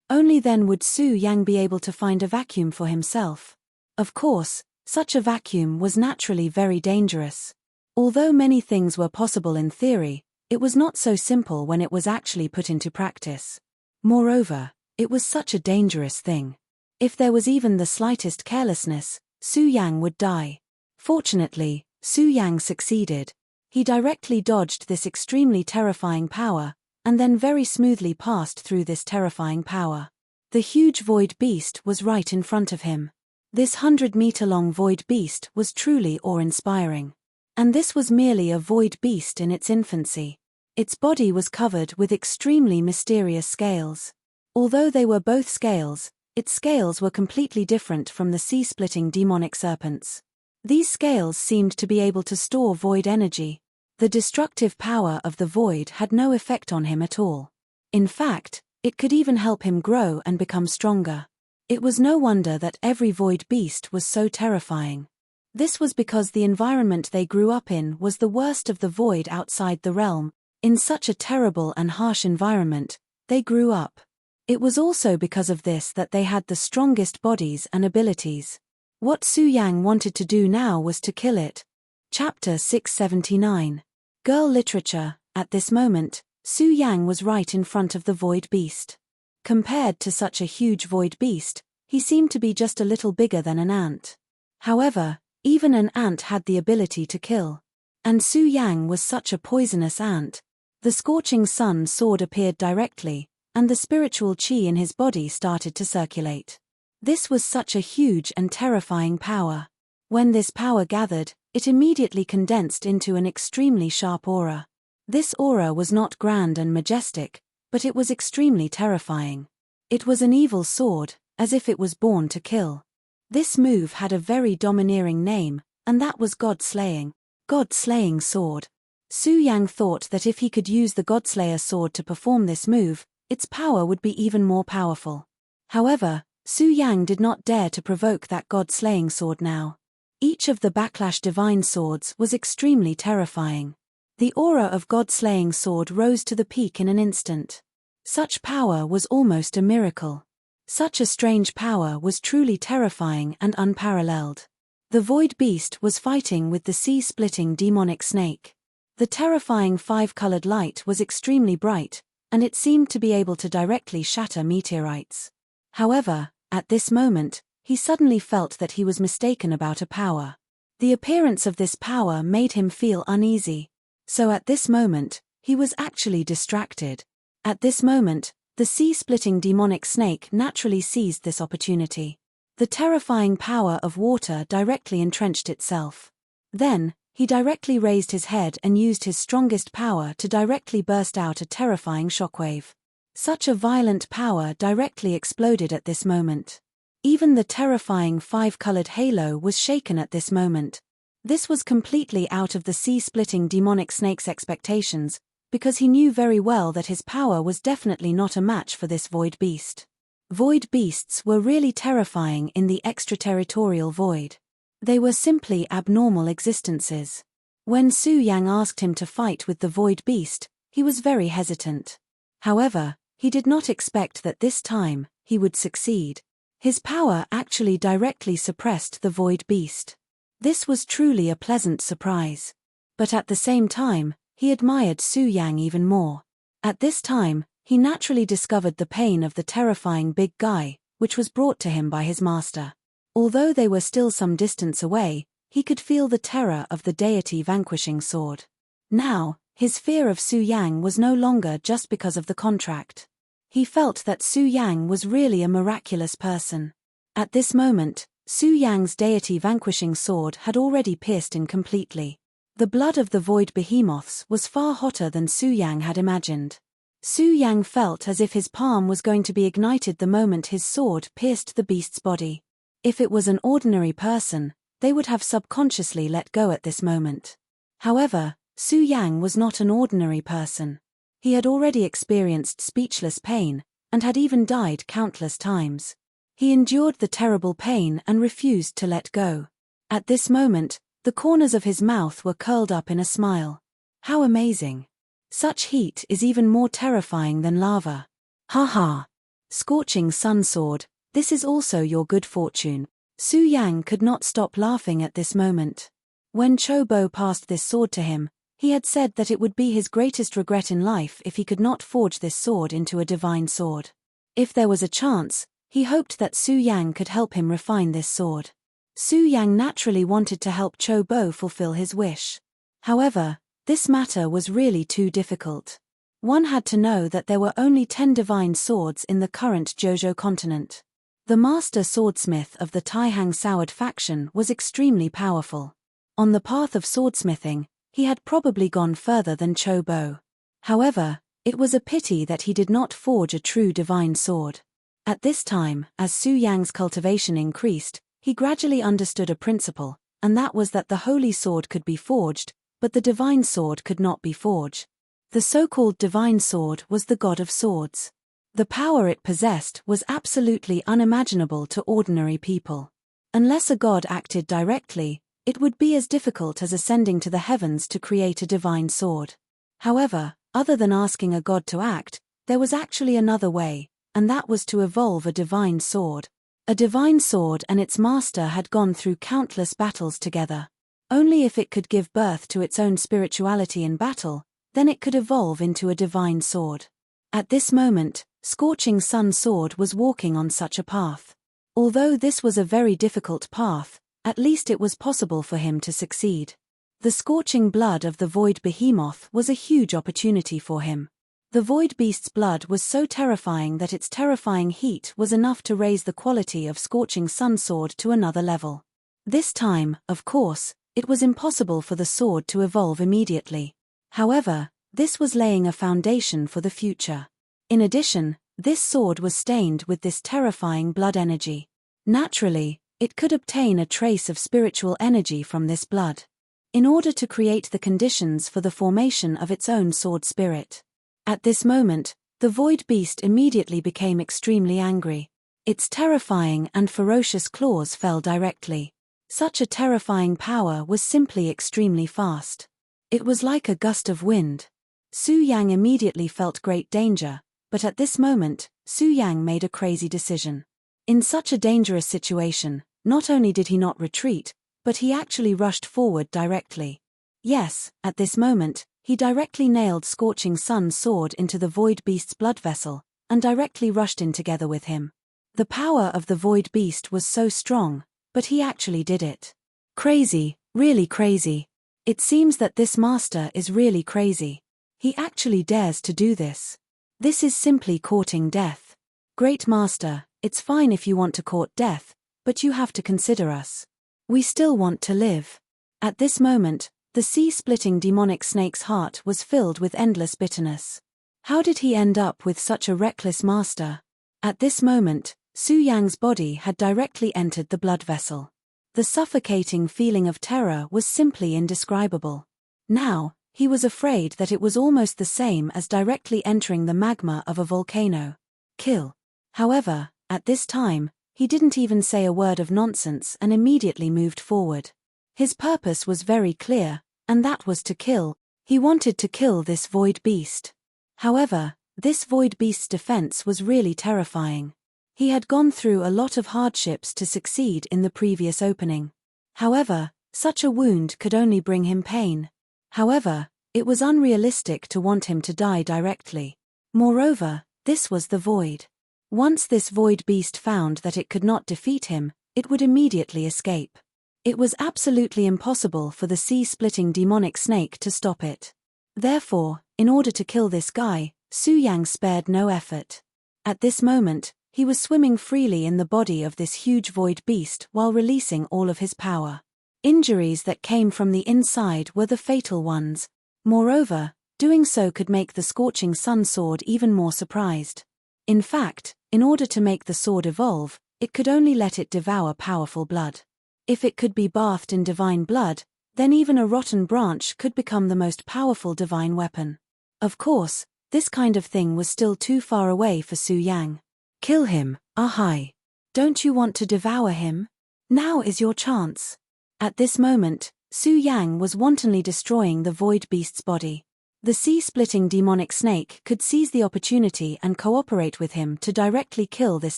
Only then would Su Yang be able to find a vacuum for himself. Of course, such a vacuum was naturally very dangerous. Although many things were possible in theory, it was not so simple when it was actually put into practice. Moreover, it was such a dangerous thing. If there was even the slightest carelessness, Su Yang would die. Fortunately, Su Yang succeeded. He directly dodged this extremely terrifying power, and then very smoothly passed through this terrifying power. The huge void beast was right in front of him. This 100-meter-long void beast was truly awe-inspiring. And this was merely a void beast in its infancy. Its body was covered with extremely mysterious scales. Although they were both scales, its scales were completely different from the sea-splitting demonic serpent's. These scales seemed to be able to store void energy. The destructive power of the void had no effect on him at all. In fact, it could even help him grow and become stronger. It was no wonder that every void beast was so terrifying. This was because the environment they grew up in was the worst of the void outside the realm. In such a terrible and harsh environment, they grew up. It was also because of this that they had the strongest bodies and abilities. What Su Yang wanted to do now was to kill it. Chapter 679. Girl Literature. At this moment, Su Yang was right in front of the void beast. Compared to such a huge void beast, he seemed to be just a little bigger than an ant. However, even an ant had the ability to kill. And Su Yang was such a poisonous ant. The scorching sun sword appeared directly, and the spiritual qi in his body started to circulate. This was such a huge and terrifying power. When this power gathered, it immediately condensed into an extremely sharp aura. This aura was not grand and majestic, but it was extremely terrifying. It was an evil sword, as if it was born to kill. This move had a very domineering name, and that was God-slaying. God-slaying sword. Su Yang thought that if he could use the Godslayer sword to perform this move, its power would be even more powerful. However, Su Yang did not dare to provoke that God-slaying sword now. Each of the backlash divine swords was extremely terrifying. The aura of God-slaying sword rose to the peak in an instant. Such power was almost a miracle. Such a strange power was truly terrifying and unparalleled. The void beast was fighting with the sea-splitting demonic snake. The terrifying five-colored light was extremely bright, and it seemed to be able to directly shatter meteorites. However, at this moment, he suddenly felt that he was mistaken about a power. The appearance of this power made him feel uneasy. So at this moment, he was actually distracted. At this moment, the sea-splitting demonic snake naturally seized this opportunity. The terrifying power of water directly entrenched itself. Then, he directly raised his head and used his strongest power to directly burst out a terrifying shockwave. Such a violent power directly exploded at this moment. Even the terrifying five-colored halo was shaken at this moment. This was completely out of the sea-splitting demonic snake's expectations, because he knew very well that his power was definitely not a match for this void beast. Void beasts were really terrifying in the extraterritorial void. They were simply abnormal existences. When Su Yang asked him to fight with the void beast, he was very hesitant. However, he did not expect that this time, he would succeed. His power actually directly suppressed the void beast. This was truly a pleasant surprise. But at the same time, he admired Su Yang even more. At this time, he naturally discovered the pain of the terrifying big guy, which was brought to him by his master. Although they were still some distance away, he could feel the terror of the deity vanquishing sword. Now, his fear of Su Yang was no longer just because of the contract. He felt that Su Yang was really a miraculous person. At this moment, Su Yang's deity vanquishing sword had already pierced in completely. The blood of the void behemoths was far hotter than Su Yang had imagined. Su Yang felt as if his palm was going to be ignited the moment his sword pierced the beast's body. If it was an ordinary person, they would have subconsciously let go at this moment. However, Su Yang was not an ordinary person. He had already experienced speechless pain, and had even died countless times. He endured the terrible pain and refused to let go. At this moment, the corners of his mouth were curled up in a smile. How amazing! Such heat is even more terrifying than lava. Ha ha! Scorching sun sword, this is also your good fortune. Su Yang could not stop laughing at this moment. When Cho Bo passed this sword to him, he had said that it would be his greatest regret in life if he could not forge this sword into a divine sword. If there was a chance, he hoped that Su Yang could help him refine this sword. Su Yang naturally wanted to help Cho Bo fulfill his wish. However, this matter was really too difficult. One had to know that there were only 10 divine swords in the current Jojo continent. The master swordsmith of the Taihang Soured faction was extremely powerful. On the path of swordsmithing, he had probably gone further than Cho Bo. However, it was a pity that he did not forge a true divine sword. At this time, as Su Yang's cultivation increased, he gradually understood a principle, and that was that the holy sword could be forged, but the divine sword could not be forged. The so-called divine sword was the god of swords. The power it possessed was absolutely unimaginable to ordinary people. Unless a god acted directly, it would be as difficult as ascending to the heavens to create a divine sword. However, other than asking a god to act, there was actually another way, and that was to evolve a divine sword. A divine sword and its master had gone through countless battles together. Only if it could give birth to its own spirituality in battle, then it could evolve into a divine sword. At this moment, Scorching Sun Sword was walking on such a path. Although this was a very difficult path, at least it was possible for him to succeed. The scorching blood of the void behemoth was a huge opportunity for him. The void beast's blood was so terrifying that its terrifying heat was enough to raise the quality of Scorching Sun Sword to another level. This time, of course, it was impossible for the sword to evolve immediately. However, this was laying a foundation for the future. In addition, this sword was stained with this terrifying blood energy. Naturally, it could obtain a trace of spiritual energy from this blood, in order to create the conditions for the formation of its own sword spirit. At this moment, the void beast immediately became extremely angry. Its terrifying and ferocious claws fell directly. Such a terrifying power was simply extremely fast. It was like a gust of wind. Su Yang immediately felt great danger, but at this moment, Su Yang made a crazy decision. In such a dangerous situation, not only did he not retreat, but he actually rushed forward directly. Yes, at this moment, he directly nailed Scorching Sun's sword into the void beast's blood vessel, and directly rushed in together with him. The power of the void beast was so strong, but he actually did it. Crazy, really crazy. It seems that this master is really crazy. He actually dares to do this. This is simply courting death. Great master, it's fine if you want to court death, but you have to consider us. We still want to live. At this moment, the sea-splitting demonic snake's heart was filled with endless bitterness. How did he end up with such a reckless master? At this moment, Su Yang's body had directly entered the blood vessel. The suffocating feeling of terror was simply indescribable. Now, he was afraid that it was almost the same as directly entering the magma of a volcano. Kill. However, at this time, he didn't even say a word of nonsense and immediately moved forward. His purpose was very clear, and that was to kill. He wanted to kill this void beast. However, this void beast's defense was really terrifying. He had gone through a lot of hardships to succeed in the previous opening. However, such a wound could only bring him pain. However, it was unrealistic to want him to die directly. Moreover, this was the void. Once this void beast found that it could not defeat him, it would immediately escape. It was absolutely impossible for the sea-splitting demonic snake to stop it. Therefore, in order to kill this guy, Su Yang spared no effort. At this moment, he was swimming freely in the body of this huge void beast while releasing all of his power. Injuries that came from the inside were the fatal ones. Moreover, doing so could make the Scorching Sun sword even more surprised. In fact, in order to make the sword evolve, it could only let it devour powerful blood. If it could be bathed in divine blood, then even a rotten branch could become the most powerful divine weapon. Of course, this kind of thing was still too far away for Su Yang. Kill him, Ahai. Don't you want to devour him? Now is your chance. At this moment, Su Yang was wantonly destroying the void beast's body. The sea-splitting demonic snake could seize the opportunity and cooperate with him to directly kill this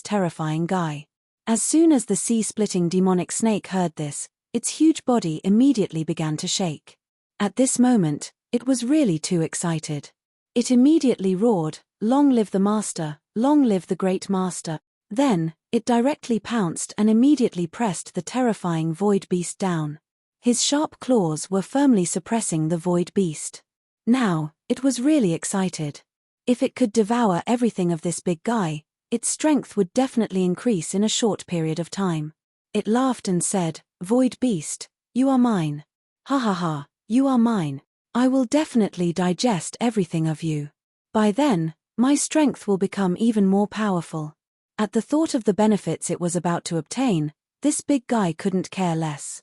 terrifying guy. As soon as the sea-splitting demonic snake heard this, its huge body immediately began to shake. At this moment, it was really too excited. It immediately roared, "Long live the master, long live the great master." Then, it directly pounced and immediately pressed the terrifying void beast down. His sharp claws were firmly suppressing the void beast. Now, it was really excited. If it could devour everything of this big guy, its strength would definitely increase in a short period of time. It laughed and said, "Void beast, you are mine. Ha ha ha, you are mine. I will definitely digest everything of you. By then, my strength will become even more powerful." At the thought of the benefits it was about to obtain, this big guy couldn't care less.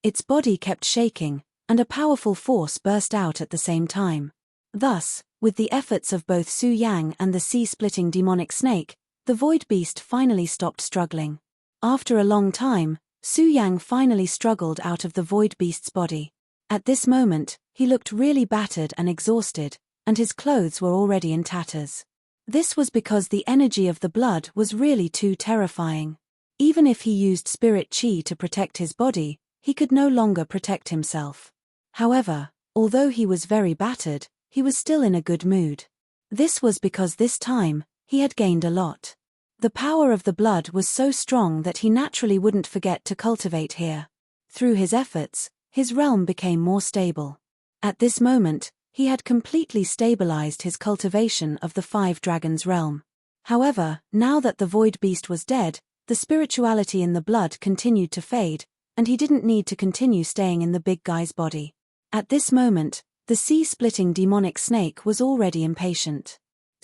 Its body kept shaking, and a powerful force burst out at the same time. Thus, with the efforts of both Su Yang and the sea-splitting demonic snake, the void beast finally stopped struggling. After a long time, Su Yang finally struggled out of the void beast's body. At this moment, he looked really battered and exhausted, and his clothes were already in tatters. This was because the energy of the blood was really too terrifying. Even if he used spirit chi to protect his body, he could no longer protect himself. However, although he was very battered, he was still in a good mood. This was because this time, he had gained a lot. The power of the blood was so strong that he naturally wouldn't forget to cultivate here. Through his efforts, his realm became more stable. At this moment, he had completely stabilized his cultivation of the Five Dragons realm. However, now that the void beast was dead, the spirituality in the blood continued to fade, and he didn't need to continue staying in the big guy's body. At this moment, the sea-splitting demonic snake was already impatient.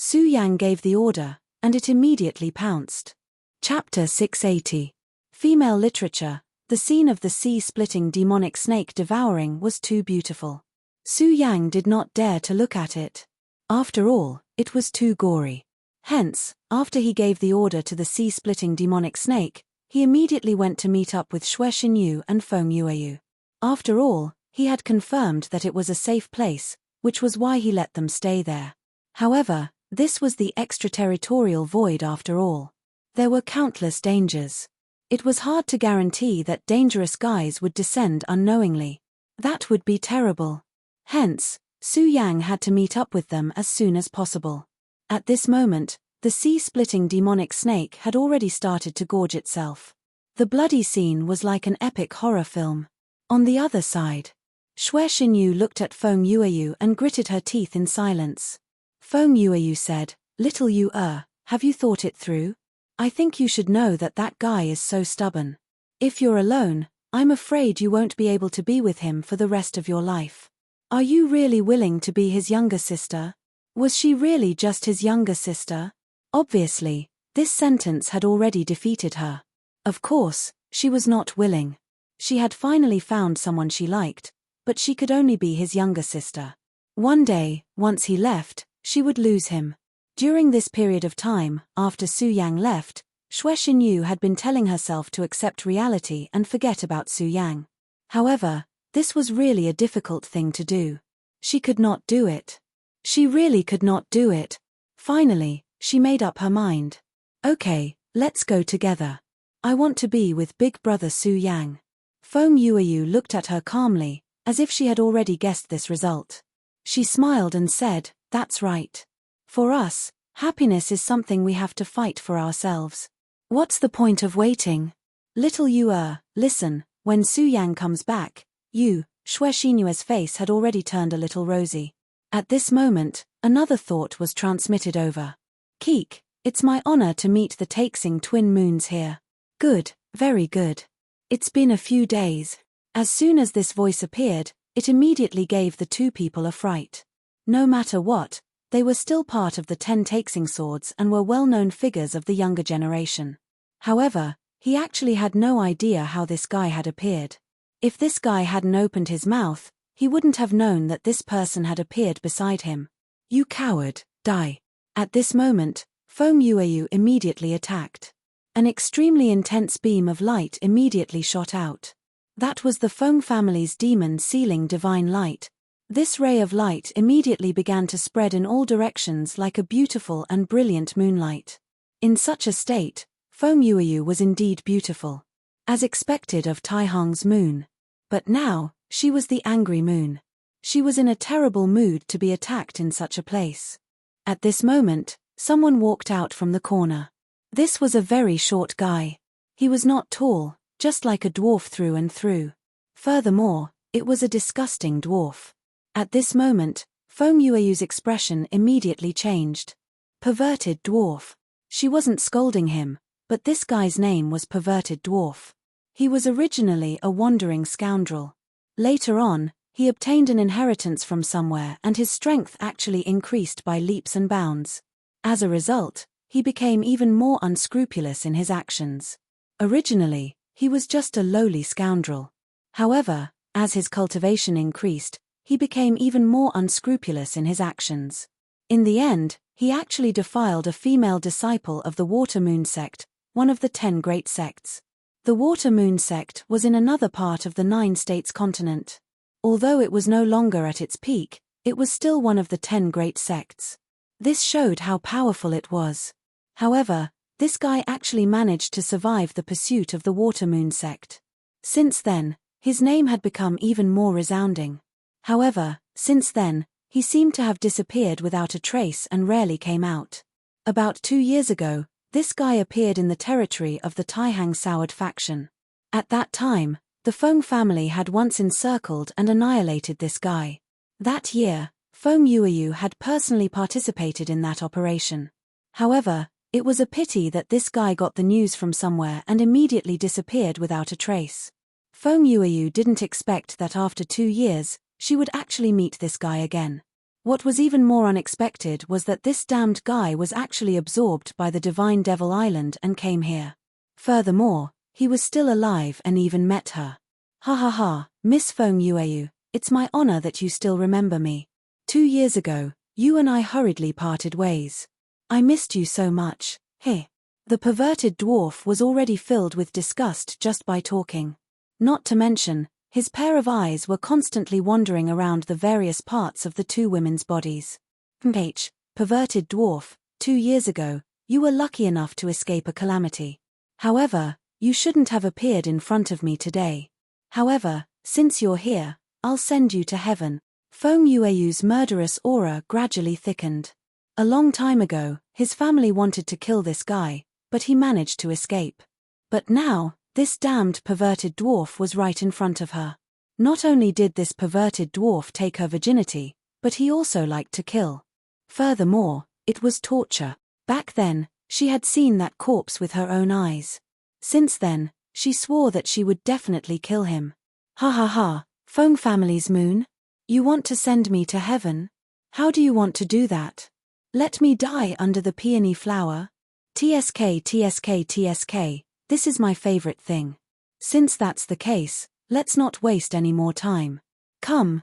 Su Yang gave the order, and it immediately pounced. Chapter 680. Female literature. The scene of the sea-splitting demonic snake devouring was too beautiful. Su Yang did not dare to look at it. After all, it was too gory. Hence, after he gave the order to the sea-splitting demonic snake, he immediately went to meet up with Xue Xinyu and Feng Yueyu. After all, he had confirmed that it was a safe place, which was why he let them stay there. However, this was the extraterritorial void after all. There were countless dangers. It was hard to guarantee that dangerous guys would descend unknowingly. That would be terrible. Hence, Su Yang had to meet up with them as soon as possible. At this moment, the sea-splitting demonic snake had already started to gorge itself. The bloody scene was like an epic horror film. On the other side, Xue Xinyu looked at Feng Yueyu and gritted her teeth in silence. Feng Yueyu said, "Little Yu, have you thought it through? I think you should know that that guy is so stubborn. If you're alone, I'm afraid you won't be able to be with him for the rest of your life. Are you really willing to be his younger sister? Was she really just his younger sister?" Obviously, this sentence had already defeated her. Of course, she was not willing. She had finally found someone she liked, but she could only be his younger sister. One day, once he left, she would lose him. During this period of time, after Su Yang left, Xue Xinyu had been telling herself to accept reality and forget about Su Yang. However, this was really a difficult thing to do. She could not do it. She really could not do it. Finally, she made up her mind. Okay, let's go together. I want to be with big brother Su Yang. Feng Yueyu looked at her calmly, as if she had already guessed this result. She smiled and said, "That's right. For us, happiness is something we have to fight for ourselves. What's the point of waiting? Little Yu, listen, when Su Yang comes back, Xue Xinyue's face had already turned a little rosy. At this moment, another thought was transmitted over. Keek, it's my honor to meet the Taixing twin moons here. Good, very good. It's been a few days. As soon as this voice appeared, it immediately gave the two people a fright. No matter what, they were still part of the 10 Taixing swords and were well-known figures of the younger generation. However, he actually had no idea how this guy had appeared. If this guy hadn't opened his mouth, he wouldn't have known that this person had appeared beside him. "You coward, die." At this moment, Feng Yueyu immediately attacked. An extremely intense beam of light immediately shot out. That was the Feng family's demon sealing divine light. This ray of light immediately began to spread in all directions like a beautiful and brilliant moonlight. In such a state, Feng Yueyu was indeed beautiful. As expected of Taihang's moon. But now, she was the angry moon. She was in a terrible mood to be attacked in such a place. At this moment, someone walked out from the corner. This was a very short guy. He was not tall, just like a dwarf through and through. Furthermore, it was a disgusting dwarf. At this moment, Feng Yueyu's expression immediately changed. Perverted dwarf. She wasn't scolding him, but this guy's name was Perverted Dwarf. He was originally a wandering scoundrel. Later on, he obtained an inheritance from somewhere and his strength actually increased by leaps and bounds. As a result, he became even more unscrupulous in his actions. Originally, he was just a lowly scoundrel. However, as his cultivation increased, he became even more unscrupulous in his actions. In the end, he actually defiled a female disciple of the Water Moon sect, one of the 10 great sects. The Water Moon sect was in another part of the 9 states continent. Although it was no longer at its peak, it was still one of the 10 great sects. This showed how powerful it was. However, this guy actually managed to survive the pursuit of the Water Moon sect. Since then, his name had become even more resounding. However, since then, he seemed to have disappeared without a trace and rarely came out. About 2 years ago, this guy appeared in the territory of the Taihang Soured faction. At that time, the Feng family had once encircled and annihilated this guy. That year, Feng Yueyu had personally participated in that operation. However, it was a pity that this guy got the news from somewhere and immediately disappeared without a trace. Feng Yueyu didn't expect that after 2 years, she would actually meet this guy again. What was even more unexpected was that this damned guy was actually absorbed by the divine Devil Island and came here. Furthermore, he was still alive and even met her. Ha ha ha, Miss Feng Yueyu, it's my honor that you still remember me. 2 years ago, you and I hurriedly parted ways. I missed you so much, hey. The perverted dwarf was already filled with disgust just by talking. Not to mention, his pair of eyes were constantly wandering around the various parts of the two women's bodies. Perverted dwarf, 2 years ago, you were lucky enough to escape a calamity. However, you shouldn't have appeared in front of me today. However, since you're here, I'll send you to heaven. Feng Yueyu's murderous aura gradually thickened. A long time ago, his family wanted to kill this guy, but he managed to escape. But now, this damned perverted dwarf was right in front of her. Not only did this perverted dwarf take her virginity, but he also liked to kill. Furthermore, it was torture. Back then, she had seen that corpse with her own eyes. Since then, she swore that she would definitely kill him. Ha ha ha, Feng family's moon? You want to send me to heaven? How do you want to do that? Let me die under the peony flower? TSK TSK TSK, this is my favorite thing. Since that's the case, let's not waste any more time. Come,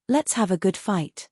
let's have a good fight.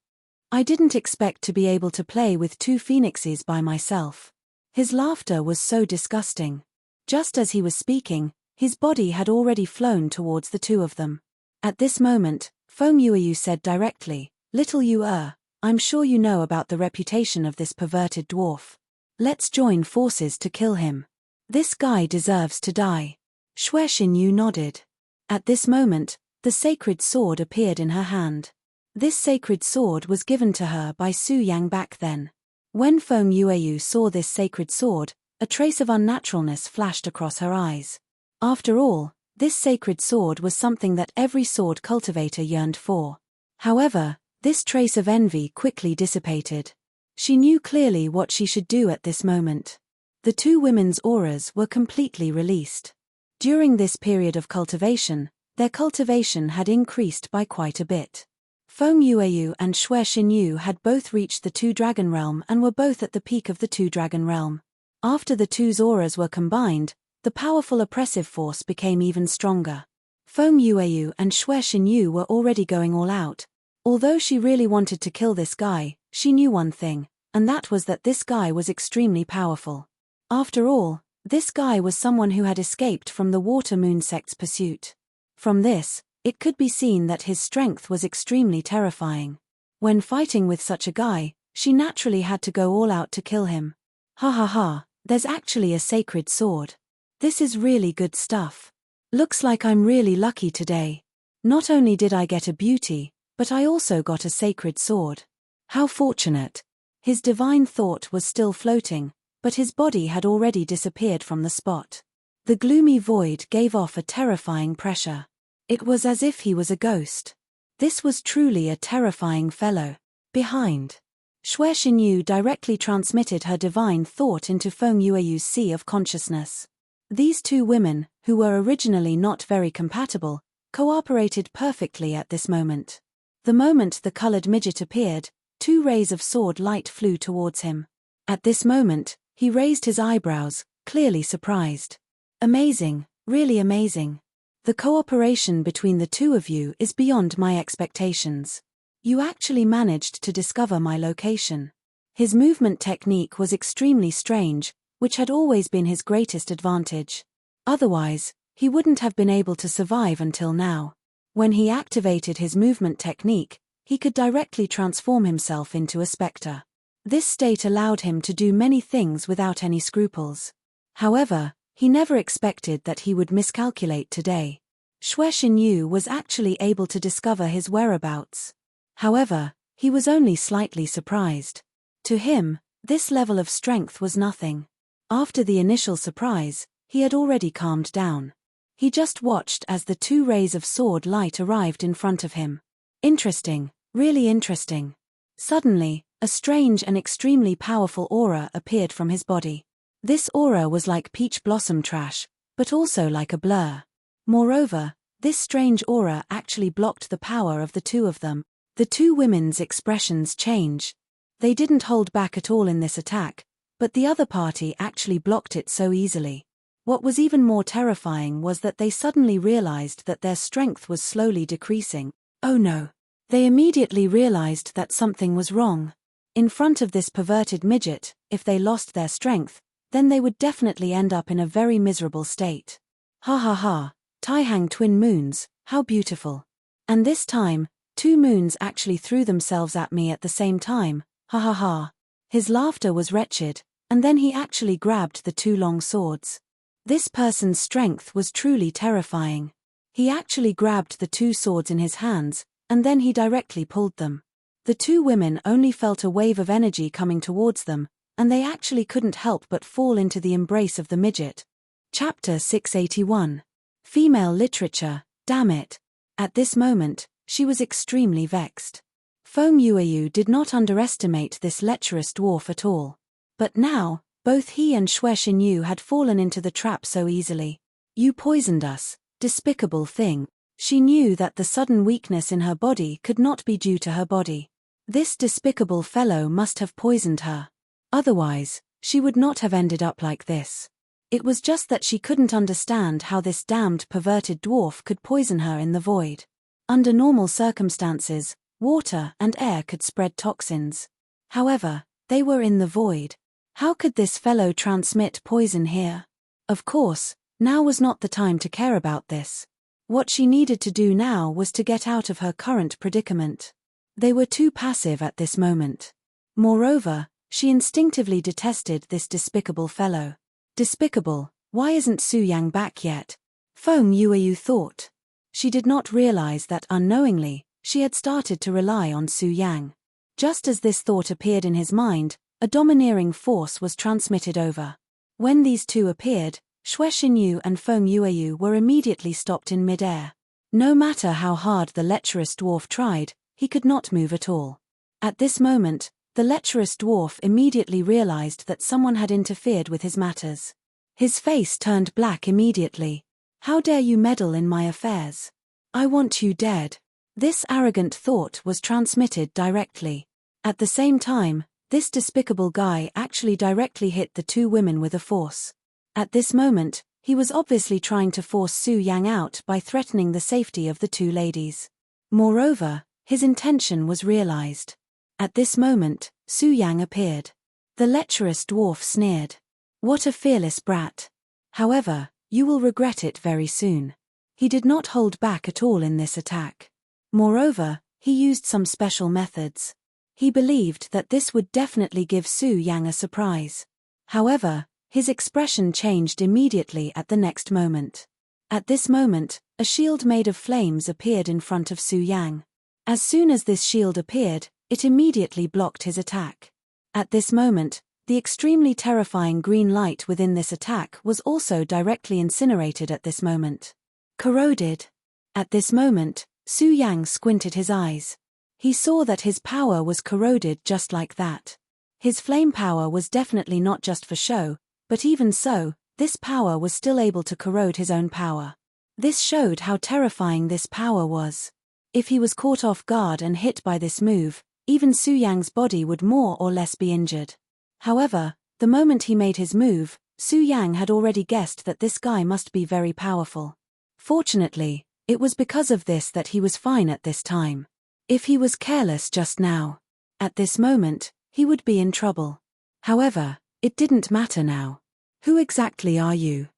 I didn't expect to be able to play with 2 phoenixes by myself. His laughter was so disgusting. Just as he was speaking, his body had already flown towards the 2 of them. At this moment, Feng Yueyu said directly, "Little you I'm sure you know about the reputation of this perverted dwarf. Let's join forces to kill him. This guy deserves to die." Xue Xinyu nodded. At this moment, the sacred sword appeared in her hand. This sacred sword was given to her by Su Yang back then. When Feng Yueyu saw this sacred sword, a trace of unnaturalness flashed across her eyes. After all, this sacred sword was something that every sword cultivator yearned for. However, this trace of envy quickly dissipated. She knew clearly what she should do at this moment. The 2 women's auras were completely released. During this period of cultivation, their cultivation had increased by quite a bit. Feng Yueyu and Xue Xinyu had both reached the 2-dragon realm and were both at the peak of the 2-dragon realm. After the 2's auras were combined, the powerful oppressive force became even stronger. Feng Yueyu and Xue Xinyu were already going all out. Although she really wanted to kill this guy, she knew one thing, and that was that this guy was extremely powerful. After all, this guy was someone who had escaped from the Water Moon sect's pursuit. From this, it could be seen that his strength was extremely terrifying. When fighting with such a guy, she naturally had to go all out to kill him. Ha ha ha, there's actually a sacred sword. This is really good stuff. Looks like I'm really lucky today. Not only did I get a beauty, but I also got a sacred sword. How fortunate. His divine thought was still floating, but his body had already disappeared from the spot. The gloomy void gave off a terrifying pressure. It was as if he was a ghost. This was truly a terrifying fellow. Behind. Xue Xinyu directly transmitted her divine thought into Feng Yueyu's sea of consciousness. These 2 women, who were originally not very compatible, cooperated perfectly at this moment. The moment the colored midget appeared, 2 rays of sword light flew towards him. At this moment, he raised his eyebrows, clearly surprised. Amazing, really amazing. The cooperation between the 2 of you is beyond my expectations. You actually managed to discover my location. His movement technique was extremely strange, which had always been his greatest advantage. Otherwise, he wouldn't have been able to survive until now. When he activated his movement technique, he could directly transform himself into a specter. This state allowed him to do many things without any scruples. However, he never expected that he would miscalculate today. Xue Xinyu was actually able to discover his whereabouts. However, he was only slightly surprised. To him, this level of strength was nothing. After the initial surprise, he had already calmed down. He just watched as the 2 rays of sword light arrived in front of him. Interesting, really interesting. Suddenly, a strange and extremely powerful aura appeared from his body. This aura was like peach blossom trash, but also like a blur. Moreover, this strange aura actually blocked the power of the 2 of them. The two women's expressions change. They didn't hold back at all in this attack, but the other party actually blocked it so easily. What was even more terrifying was that they suddenly realized that their strength was slowly decreasing. Oh no! They immediately realized that something was wrong. In front of this perverted midget, if they lost their strength, then they would definitely end up in a very miserable state. Ha ha ha, Taihang twin moons, how beautiful. And this time, two moons actually threw themselves at me at the same time, ha ha ha. His laughter was wretched, and then he actually grabbed the two long swords. This person's strength was truly terrifying. He actually grabbed the two swords in his hands, and then he directly pulled them. The two women only felt a wave of energy coming towards them, and they actually couldn't help but fall into the embrace of the midget. Chapter 681. Female Literature, damn it. At this moment, she was extremely vexed. Feng Yueyu did not underestimate this lecherous dwarf at all. But now, both he and Xue Xinyu had fallen into the trap so easily. You poisoned us, despicable thing. She knew that the sudden weakness in her body could not be due to her body. This despicable fellow must have poisoned her. Otherwise, she would not have ended up like this. It was just that she couldn't understand how this damned perverted dwarf could poison her in the void. Under normal circumstances, water and air could spread toxins. However, they were in the void. How could this fellow transmit poison here? Of course, now was not the time to care about this. What she needed to do now was to get out of her current predicament. They were too passive at this moment. Moreover, she instinctively detested this despicable fellow. Despicable, why isn't Su Yang back yet? Feng Yueyu thought. She did not realize that unknowingly, she had started to rely on Su Yang. Just as this thought appeared in his mind, a domineering force was transmitted over. When these two appeared, Xue Xinyu and Feng Yueyu were immediately stopped in mid-air. No matter how hard the lecherous dwarf tried, he could not move at all. At this moment, the lecherous dwarf immediately realized that someone had interfered with his matters. His face turned black immediately. How dare you meddle in my affairs? I want you dead. This arrogant thought was transmitted directly. At the same time, this despicable guy actually directly hit the two women with a force. At this moment, he was obviously trying to force Su Yang out by threatening the safety of the two ladies. Moreover, his intention was realized. At this moment, Su Yang appeared. The lecherous dwarf sneered. What a fearless brat. However, you will regret it very soon. He did not hold back at all in this attack. Moreover, he used some special methods. He believed that this would definitely give Su Yang a surprise. However, his expression changed immediately at the next moment. At this moment, a shield made of flames appeared in front of Su Yang. As soon as this shield appeared, it immediately blocked his attack. At this moment, the extremely terrifying green light within this attack was also directly incinerated at this moment. Corroded. At this moment, Su Yang squinted his eyes. He saw that his power was corroded just like that. His flame power was definitely not just for show, but even so, this power was still able to corrode his own power. This showed how terrifying this power was. If he was caught off guard and hit by this move, even Su Yang's body would more or less be injured. However, the moment he made his move, Su Yang had already guessed that this guy must be very powerful. Fortunately, it was because of this that he was fine at this time. If he was careless just now, at this moment, he would be in trouble. However, it didn't matter now. Who exactly are you?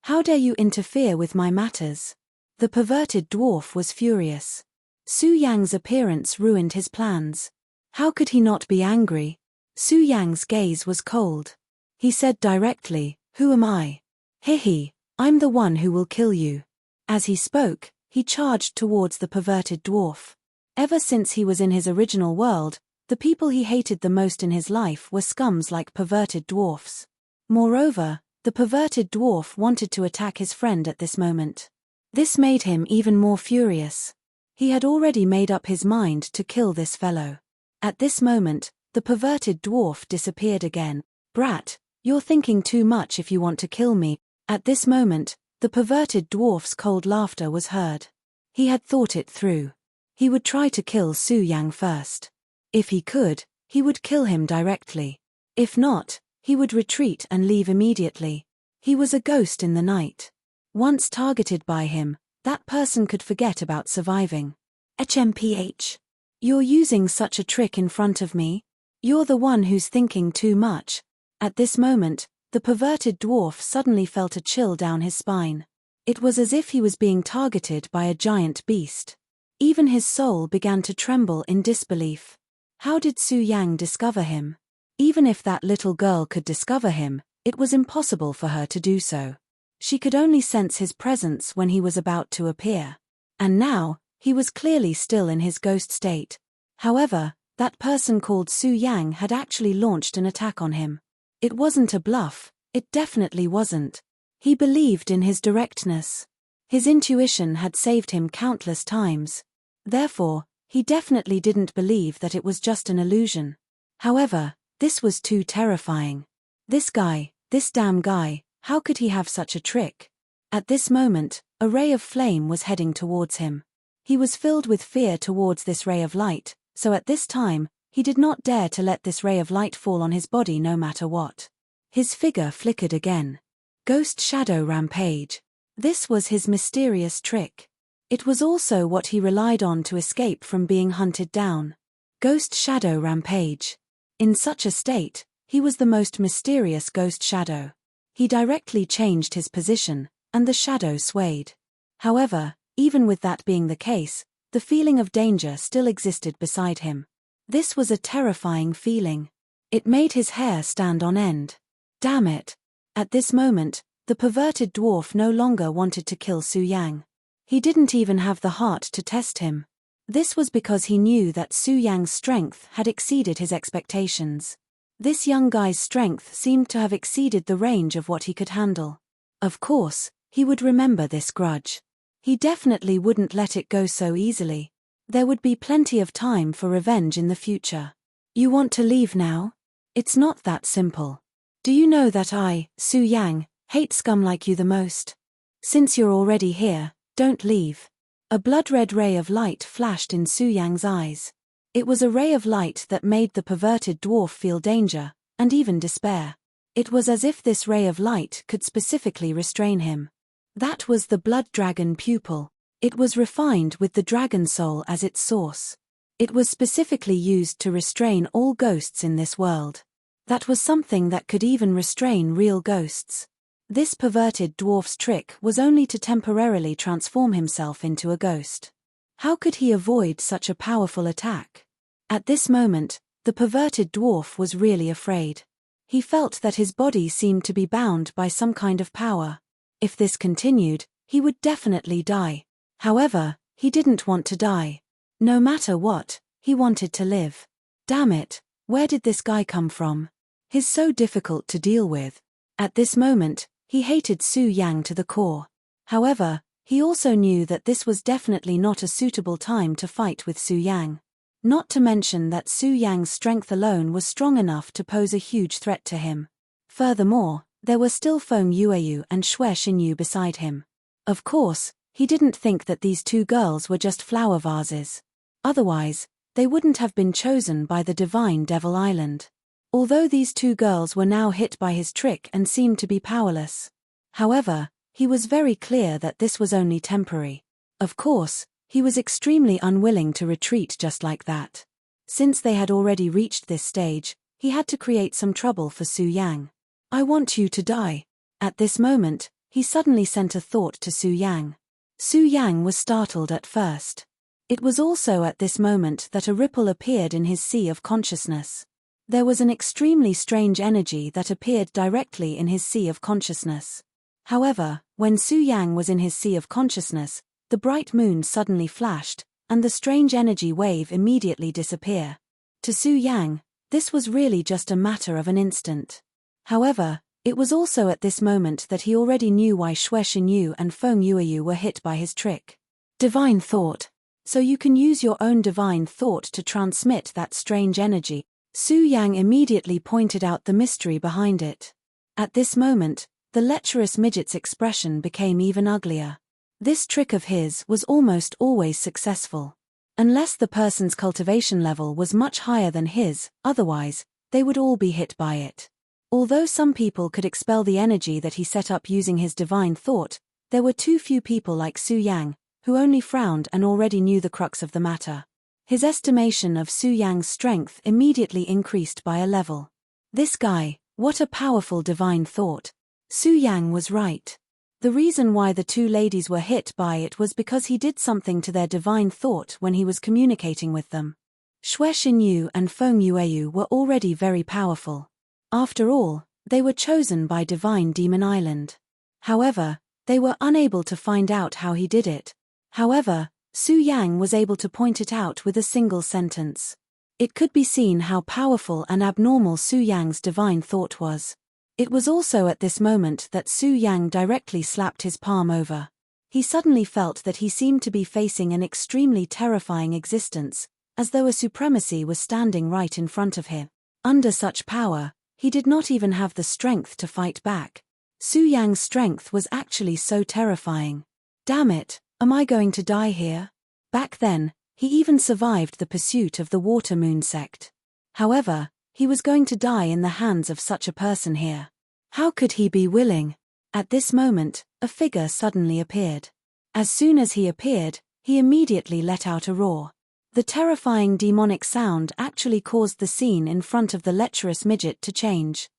How dare you interfere with my matters? The perverted dwarf was furious. Su Yang's appearance ruined his plans. How could he not be angry? Su Yang's gaze was cold. He said directly, "Who am I? Hehe, I'm the one who will kill you." As he spoke, he charged towards the perverted dwarf. Ever since he was in his original world, the people he hated the most in his life were scums like perverted dwarfs. Moreover, the perverted dwarf wanted to attack his friend at this moment. This made him even more furious. He had already made up his mind to kill this fellow. At this moment, the perverted dwarf disappeared again. Brat, you're thinking too much if you want to kill me. At this moment, the perverted dwarf's cold laughter was heard. He had thought it through. He would try to kill Su Yang first. If he could, he would kill him directly. If not, he would retreat and leave immediately. He was a ghost in the night. Once targeted by him, that person could forget about surviving. HMPH. You're using such a trick in front of me? You're the one who's thinking too much. At this moment, the perverted dwarf suddenly felt a chill down his spine. It was as if he was being targeted by a giant beast. Even his soul began to tremble in disbelief. How did Su Yang discover him? Even if that little girl could discover him, it was impossible for her to do so. She could only sense his presence when he was about to appear. And now, he was clearly still in his ghost state. However, that person called Su Yang had actually launched an attack on him. It wasn't a bluff, it definitely wasn't. He believed in his directness. His intuition had saved him countless times. Therefore, he definitely didn't believe that it was just an illusion. However, this was too terrifying. This damn guy, how could he have such a trick? At this moment, a ray of flame was heading towards him. He was filled with fear towards this ray of light, so at this time, he did not dare to let this ray of light fall on his body no matter what. His figure flickered again. Ghost Shadow Rampage. This was his mysterious trick. It was also what he relied on to escape from being hunted down. Ghost Shadow Rampage. In such a state, he was the most mysterious ghost shadow. He directly changed his position, and the shadow swayed. However, even with that being the case, the feeling of danger still existed beside him. This was a terrifying feeling. It made his hair stand on end. Damn it! At this moment, the perverted dwarf no longer wanted to kill Su Yang. He didn't even have the heart to test him. This was because he knew that Su Yang's strength had exceeded his expectations. This young guy's strength seemed to have exceeded the range of what he could handle. Of course, he would remember this grudge. He definitely wouldn't let it go so easily. There would be plenty of time for revenge in the future. You want to leave now? It's not that simple. Do you know that I, Su Yang, hate scum like you the most? Since you're already here, don't leave. A blood-red ray of light flashed in Su Yang's eyes. It was a ray of light that made the perverted dwarf feel danger, and even despair. It was as if this ray of light could specifically restrain him. That was the blood dragon pupil. It was refined with the dragon soul as its source. It was specifically used to restrain all ghosts in this world. That was something that could even restrain real ghosts. This perverted dwarf's trick was only to temporarily transform himself into a ghost. How could he avoid such a powerful attack? At this moment, the perverted dwarf was really afraid. He felt that his body seemed to be bound by some kind of power. If this continued, he would definitely die. However, he didn't want to die. No matter what, he wanted to live. Damn it, where did this guy come from? He's so difficult to deal with. At this moment, he hated Su Yang to the core. However, he also knew that this was definitely not a suitable time to fight with Su Yang. Not to mention that Su Yang's strength alone was strong enough to pose a huge threat to him. Furthermore, there were still Feng Yueyu and Xue Xinyu beside him. Of course, he didn't think that these two girls were just flower vases. Otherwise, they wouldn't have been chosen by the divine Devil Island. Although these two girls were now hit by his trick and seemed to be powerless. However, he was very clear that this was only temporary. Of course, he was extremely unwilling to retreat just like that. Since they had already reached this stage, he had to create some trouble for Su Yang. I want you to die. At this moment, he suddenly sent a thought to Su Yang. Su Yang was startled at first. It was also at this moment that a ripple appeared in his sea of consciousness. There was an extremely strange energy that appeared directly in his sea of consciousness. However, when Su Yang was in his sea of consciousness, the bright moon suddenly flashed, and the strange energy wave immediately disappeared. To Su Yang, this was really just a matter of an instant. However, it was also at this moment that he already knew why Xue Xinyu and Feng Yueyu were hit by his trick. Divine thought. So you can use your own divine thought to transmit that strange energy. Su Yang immediately pointed out the mystery behind it. At this moment, the lecherous midget's expression became even uglier. This trick of his was almost always successful. Unless the person's cultivation level was much higher than his, otherwise, they would all be hit by it. Although some people could expel the energy that he set up using his divine thought, there were too few people like Su Yang, who only frowned and already knew the crux of the matter. His estimation of Su Yang's strength immediately increased by a level. This guy, what a powerful divine thought. Su Yang was right. The reason why the two ladies were hit by it was because he did something to their divine thought when he was communicating with them. Xue Xinyu and Feng Yueyu were already very powerful. After all, they were chosen by Divine Demon Island. However, they were unable to find out how he did it. However, Su Yang was able to point it out with a single sentence. It could be seen how powerful and abnormal Su Yang's divine thought was. It was also at this moment that Su Yang directly slapped his palm over. He suddenly felt that he seemed to be facing an extremely terrifying existence, as though a supremacy was standing right in front of him. Under such power, he did not even have the strength to fight back. Su Yang's strength was actually so terrifying. Damn it, am I going to die here? Back then, he even survived the pursuit of the Water Moon sect. However, he was going to die in the hands of such a person here. How could he be willing? At this moment, a figure suddenly appeared. As soon as he appeared, he immediately let out a roar. The terrifying demonic sound actually caused the scene in front of the lecherous midget to change.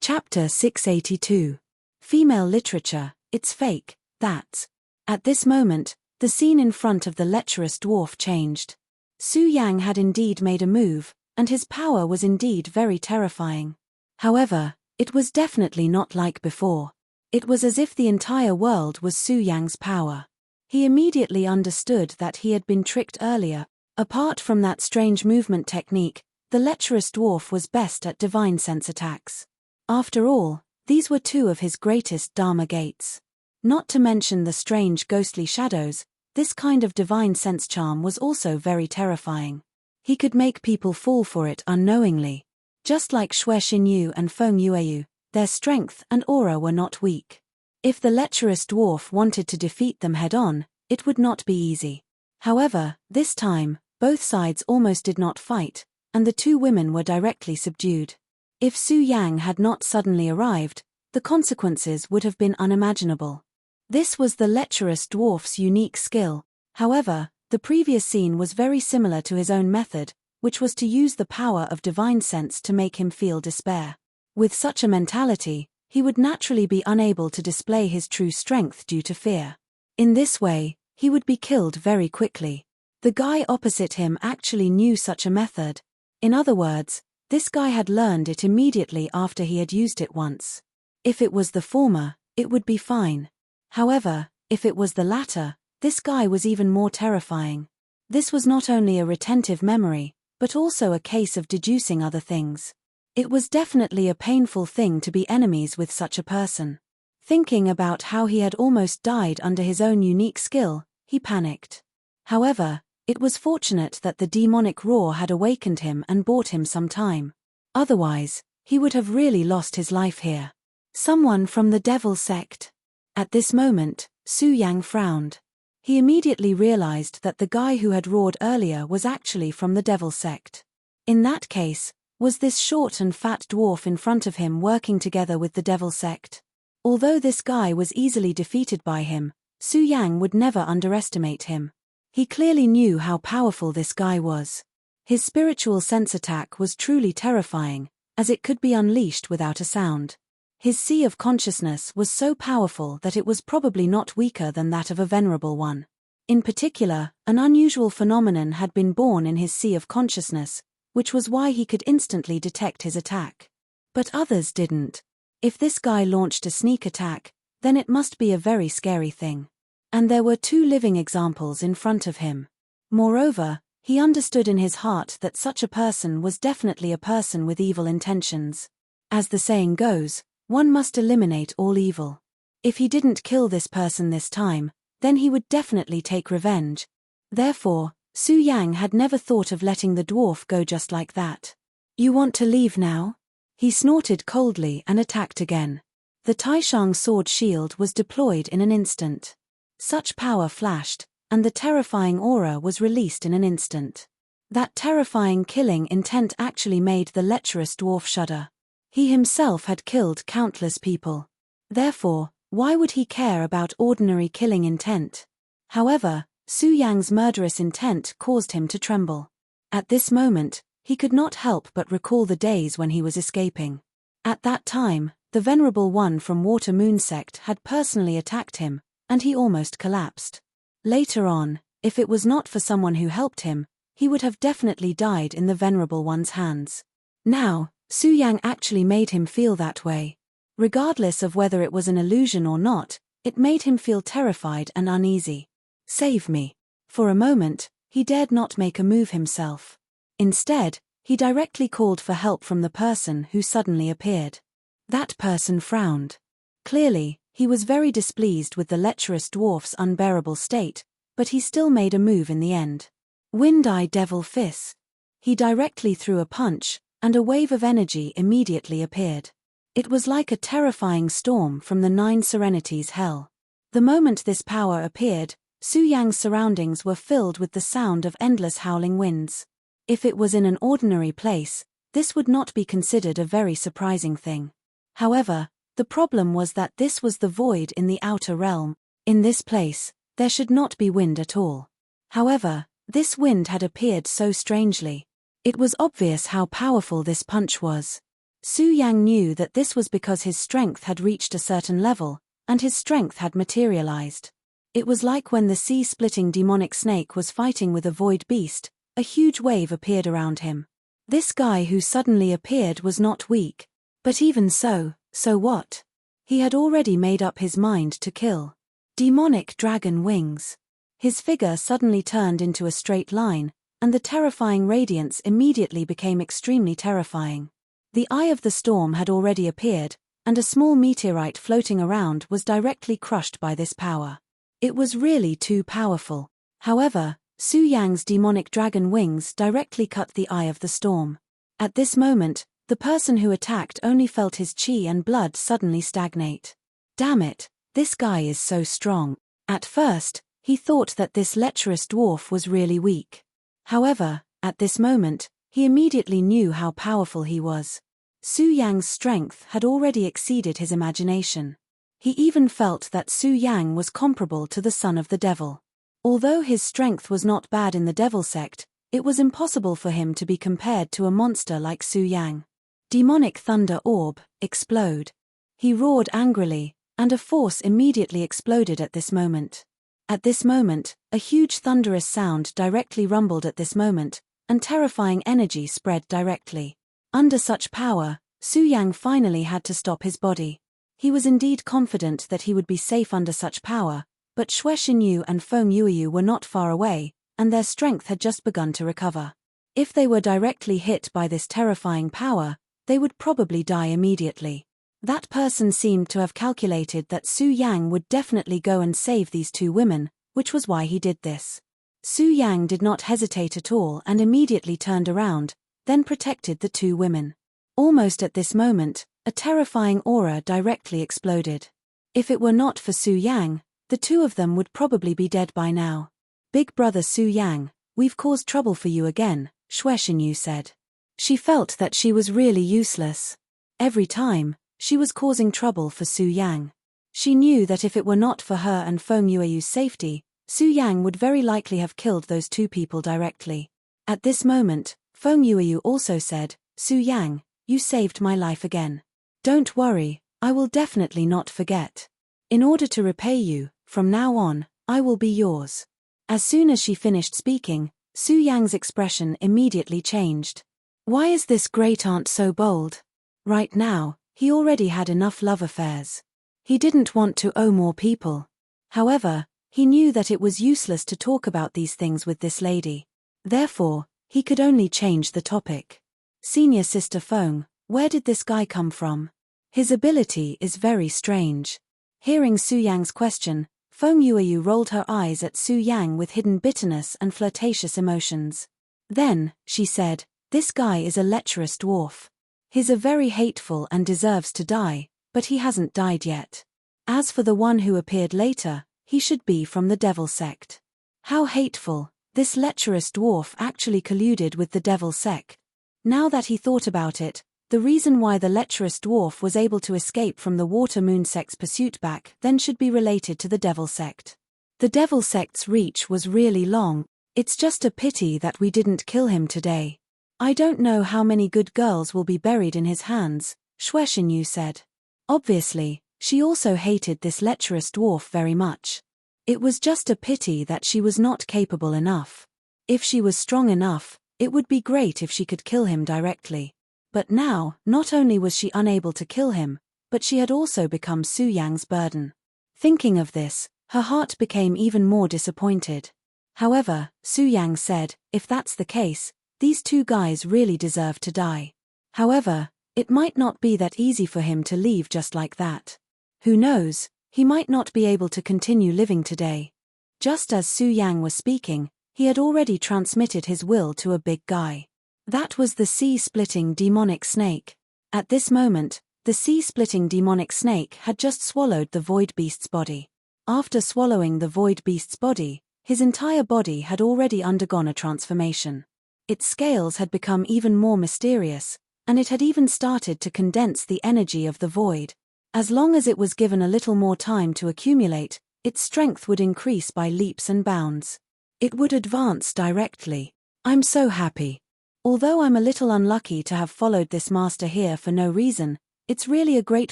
Chapter 682. Female Literature, It's Fake, That's. At this moment, the scene in front of the lecherous dwarf changed. Su Yang had indeed made a move, and his power was indeed very terrifying. However, it was definitely not like before. It was as if the entire world was Su Yang's power. He immediately understood that he had been tricked earlier. Apart from that strange movement technique, the lecherous dwarf was best at divine sense attacks. After all, these were two of his greatest Dharma gates. Not to mention the strange ghostly shadows, this kind of divine sense charm was also very terrifying. He could make people fall for it unknowingly. Just like Xue Xinyu and Feng Yueyu, their strength and aura were not weak. If the lecherous dwarf wanted to defeat them head-on, it would not be easy. However, this time, both sides almost did not fight, and the two women were directly subdued. If Su Yang had not suddenly arrived, the consequences would have been unimaginable. This was the lecherous dwarf's unique skill. However, the previous scene was very similar to his own method, which was to use the power of divine sense to make him feel despair. With such a mentality, he would naturally be unable to display his true strength due to fear. In this way, he would be killed very quickly. The guy opposite him actually knew such a method. In other words, this guy had learned it immediately after he had used it once. If it was the former, it would be fine. However, if it was the latter, this guy was even more terrifying. This was not only a retentive memory, but also a case of deducing other things. It was definitely a painful thing to be enemies with such a person. Thinking about how he had almost died under his own unique skill, he panicked. However, it was fortunate that the demonic roar had awakened him and bought him some time. Otherwise, he would have really lost his life here. Someone from the devil sect. At this moment, Su Yang frowned. He immediately realized that the guy who had roared earlier was actually from the devil sect. In that case, was this short and fat dwarf in front of him working together with the devil sect? Although this guy was easily defeated by him, Su Yang would never underestimate him. He clearly knew how powerful this guy was. His spiritual sense attack was truly terrifying, as it could be unleashed without a sound. His sea of consciousness was so powerful that it was probably not weaker than that of a venerable one. In particular, an unusual phenomenon had been born in his sea of consciousness, which was why he could instantly detect his attack. But others didn't. If this guy launched a sneak attack, then it must be a very scary thing. And there were two living examples in front of him. Moreover, he understood in his heart that such a person was definitely a person with evil intentions. As the saying goes, one must eliminate all evil. If he didn't kill this person this time, then he would definitely take revenge. Therefore, Su Yang had never thought of letting the dwarf go just like that. "You want to leave now?" He snorted coldly and attacked again. The Taishang sword shield was deployed in an instant. Such power flashed, and the terrifying aura was released in an instant. That terrifying killing intent actually made the lecherous dwarf shudder. He himself had killed countless people. Therefore, why would he care about ordinary killing intent? However, Su Yang's murderous intent caused him to tremble. At this moment, he could not help but recall the days when he was escaping. At that time, the Venerable One from Water Moon Sect had personally attacked him, and he almost collapsed. Later on, if it was not for someone who helped him, he would have definitely died in the Venerable One's hands. Now, Su Yang actually made him feel that way. Regardless of whether it was an illusion or not, it made him feel terrified and uneasy. Save me. For a moment, he dared not make a move himself. Instead, he directly called for help from the person who suddenly appeared. That person frowned. Clearly, he was very displeased with the lecherous dwarf's unbearable state, but he still made a move in the end. Wind-Eye Devil Fist. He directly threw a punch, and a wave of energy immediately appeared. It was like a terrifying storm from the Nine Serenities' hell. The moment this power appeared, Su Yang's surroundings were filled with the sound of endless howling winds. If it was in an ordinary place, this would not be considered a very surprising thing. However, the problem was that this was the void in the outer realm. In this place, there should not be wind at all. However, this wind had appeared so strangely. It was obvious how powerful this punch was. Su Yang knew that this was because his strength had reached a certain level, and his strength had materialized. It was like when the sea-splitting demonic snake was fighting with a void beast, a huge wave appeared around him. This guy who suddenly appeared was not weak. But even so what? He had already made up his mind to kill. Demonic dragon wings. His figure suddenly turned into a straight line, and the terrifying radiance immediately became extremely terrifying. The Eye of the Storm had already appeared, and a small meteorite floating around was directly crushed by this power. It was really too powerful. However, Su Yang's demonic dragon wings directly cut the Eye of the Storm. At this moment, the person who attacked only felt his chi and blood suddenly stagnate. Damn it, this guy is so strong. At first, he thought that this lecherous dwarf was really weak. However, at this moment, he immediately knew how powerful he was. Su Yang's strength had already exceeded his imagination. He even felt that Su Yang was comparable to the son of the devil. Although his strength was not bad in the devil sect, it was impossible for him to be compared to a monster like Su Yang. Demonic thunder orb, explode. He roared angrily, and a force immediately exploded at this moment. At this moment, a huge thunderous sound directly rumbled at this moment, and terrifying energy spread directly. Under such power, Su Yang finally had to stop his body. He was indeed confident that he would be safe under such power, but Xue Xinyu and Feng Yueyu were not far away, and their strength had just begun to recover. If they were directly hit by this terrifying power, they would probably die immediately. That person seemed to have calculated that Su Yang would definitely go and save these two women, which was why he did this. Su Yang did not hesitate at all and immediately turned around, then protected the two women. Almost at this moment, a terrifying aura directly exploded. If it were not for Su Yang, the two of them would probably be dead by now. Big brother Su Yang, we've caused trouble for you again, Xue Xinyu said. She felt that she was really useless. Every time, she was causing trouble for Su Yang. She knew that if it were not for her and Feng Yueyu's safety, Su Yang would very likely have killed those two people directly. At this moment, Feng Yueyu also said, Su Yang, you saved my life again. Don't worry, I will definitely not forget. In order to repay you, from now on, I will be yours. As soon as she finished speaking, Su Yang's expression immediately changed. Why is this great aunt so bold? Right now, he already had enough love affairs. He didn't want to owe more people. However, he knew that it was useless to talk about these things with this lady. Therefore, he could only change the topic. Senior Sister Feng, where did this guy come from? His ability is very strange. Hearing Su Yang's question, Feng Yueyu rolled her eyes at Su Yang with hidden bitterness and flirtatious emotions. Then, she said, this guy is a lecherous dwarf. He's a very hateful and deserves to die, but he hasn't died yet. As for the one who appeared later, he should be from the devil sect. How hateful, this lecherous dwarf actually colluded with the devil sect. Now that he thought about it, the reason why the lecherous dwarf was able to escape from the water moon sect's pursuit back then should be related to the devil sect. The devil sect's reach was really long. It's just a pity that we didn't kill him today. I don't know how many good girls will be buried in his hands, Xueshengyu said. Obviously, she also hated this lecherous dwarf very much. It was just a pity that she was not capable enough. If she was strong enough, it would be great if she could kill him directly. But now, not only was she unable to kill him, but she had also become Su Yang's burden. Thinking of this, her heart became even more disappointed. However, Su Yang said, if that's the case, these two guys really deserve to die. However, it might not be that easy for him to leave just like that. Who knows, he might not be able to continue living today. Just as Su Yang was speaking, he had already transmitted his will to a big guy. That was the sea-splitting demonic snake. At this moment, the sea-splitting demonic snake had just swallowed the void beast's body. After swallowing the void beast's body, his entire body had already undergone a transformation. Its scales had become even more mysterious, and it had even started to condense the energy of the void. As long as it was given a little more time to accumulate, its strength would increase by leaps and bounds. It would advance directly. I'm so happy. Although I'm a little unlucky to have followed this master here for no reason, it's really a great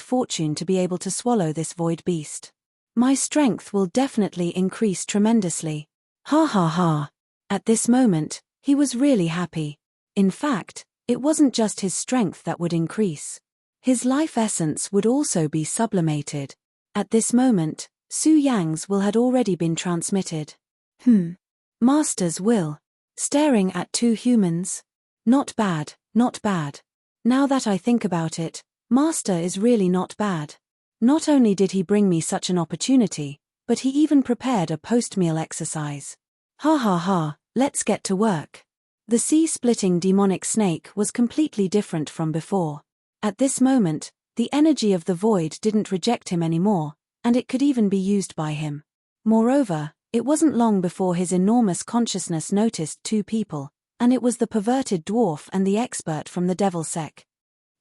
fortune to be able to swallow this void beast. My strength will definitely increase tremendously. Ha ha ha. At this moment, he was really happy. In fact, it wasn't just his strength that would increase. His life essence would also be sublimated. At this moment, Su Yang's will had already been transmitted. Master's will. Staring at two humans. Not bad, not bad. Now that I think about it, Master is really not bad. Not only did he bring me such an opportunity, but he even prepared a post-meal exercise. Ha ha ha, let's get to work. The sea-splitting demonic snake was completely different from before. At this moment, the energy of the void didn't reject him anymore, and it could even be used by him. Moreover, it wasn't long before his enormous consciousness noticed two people, and it was the perverted dwarf and the expert from the devil sect.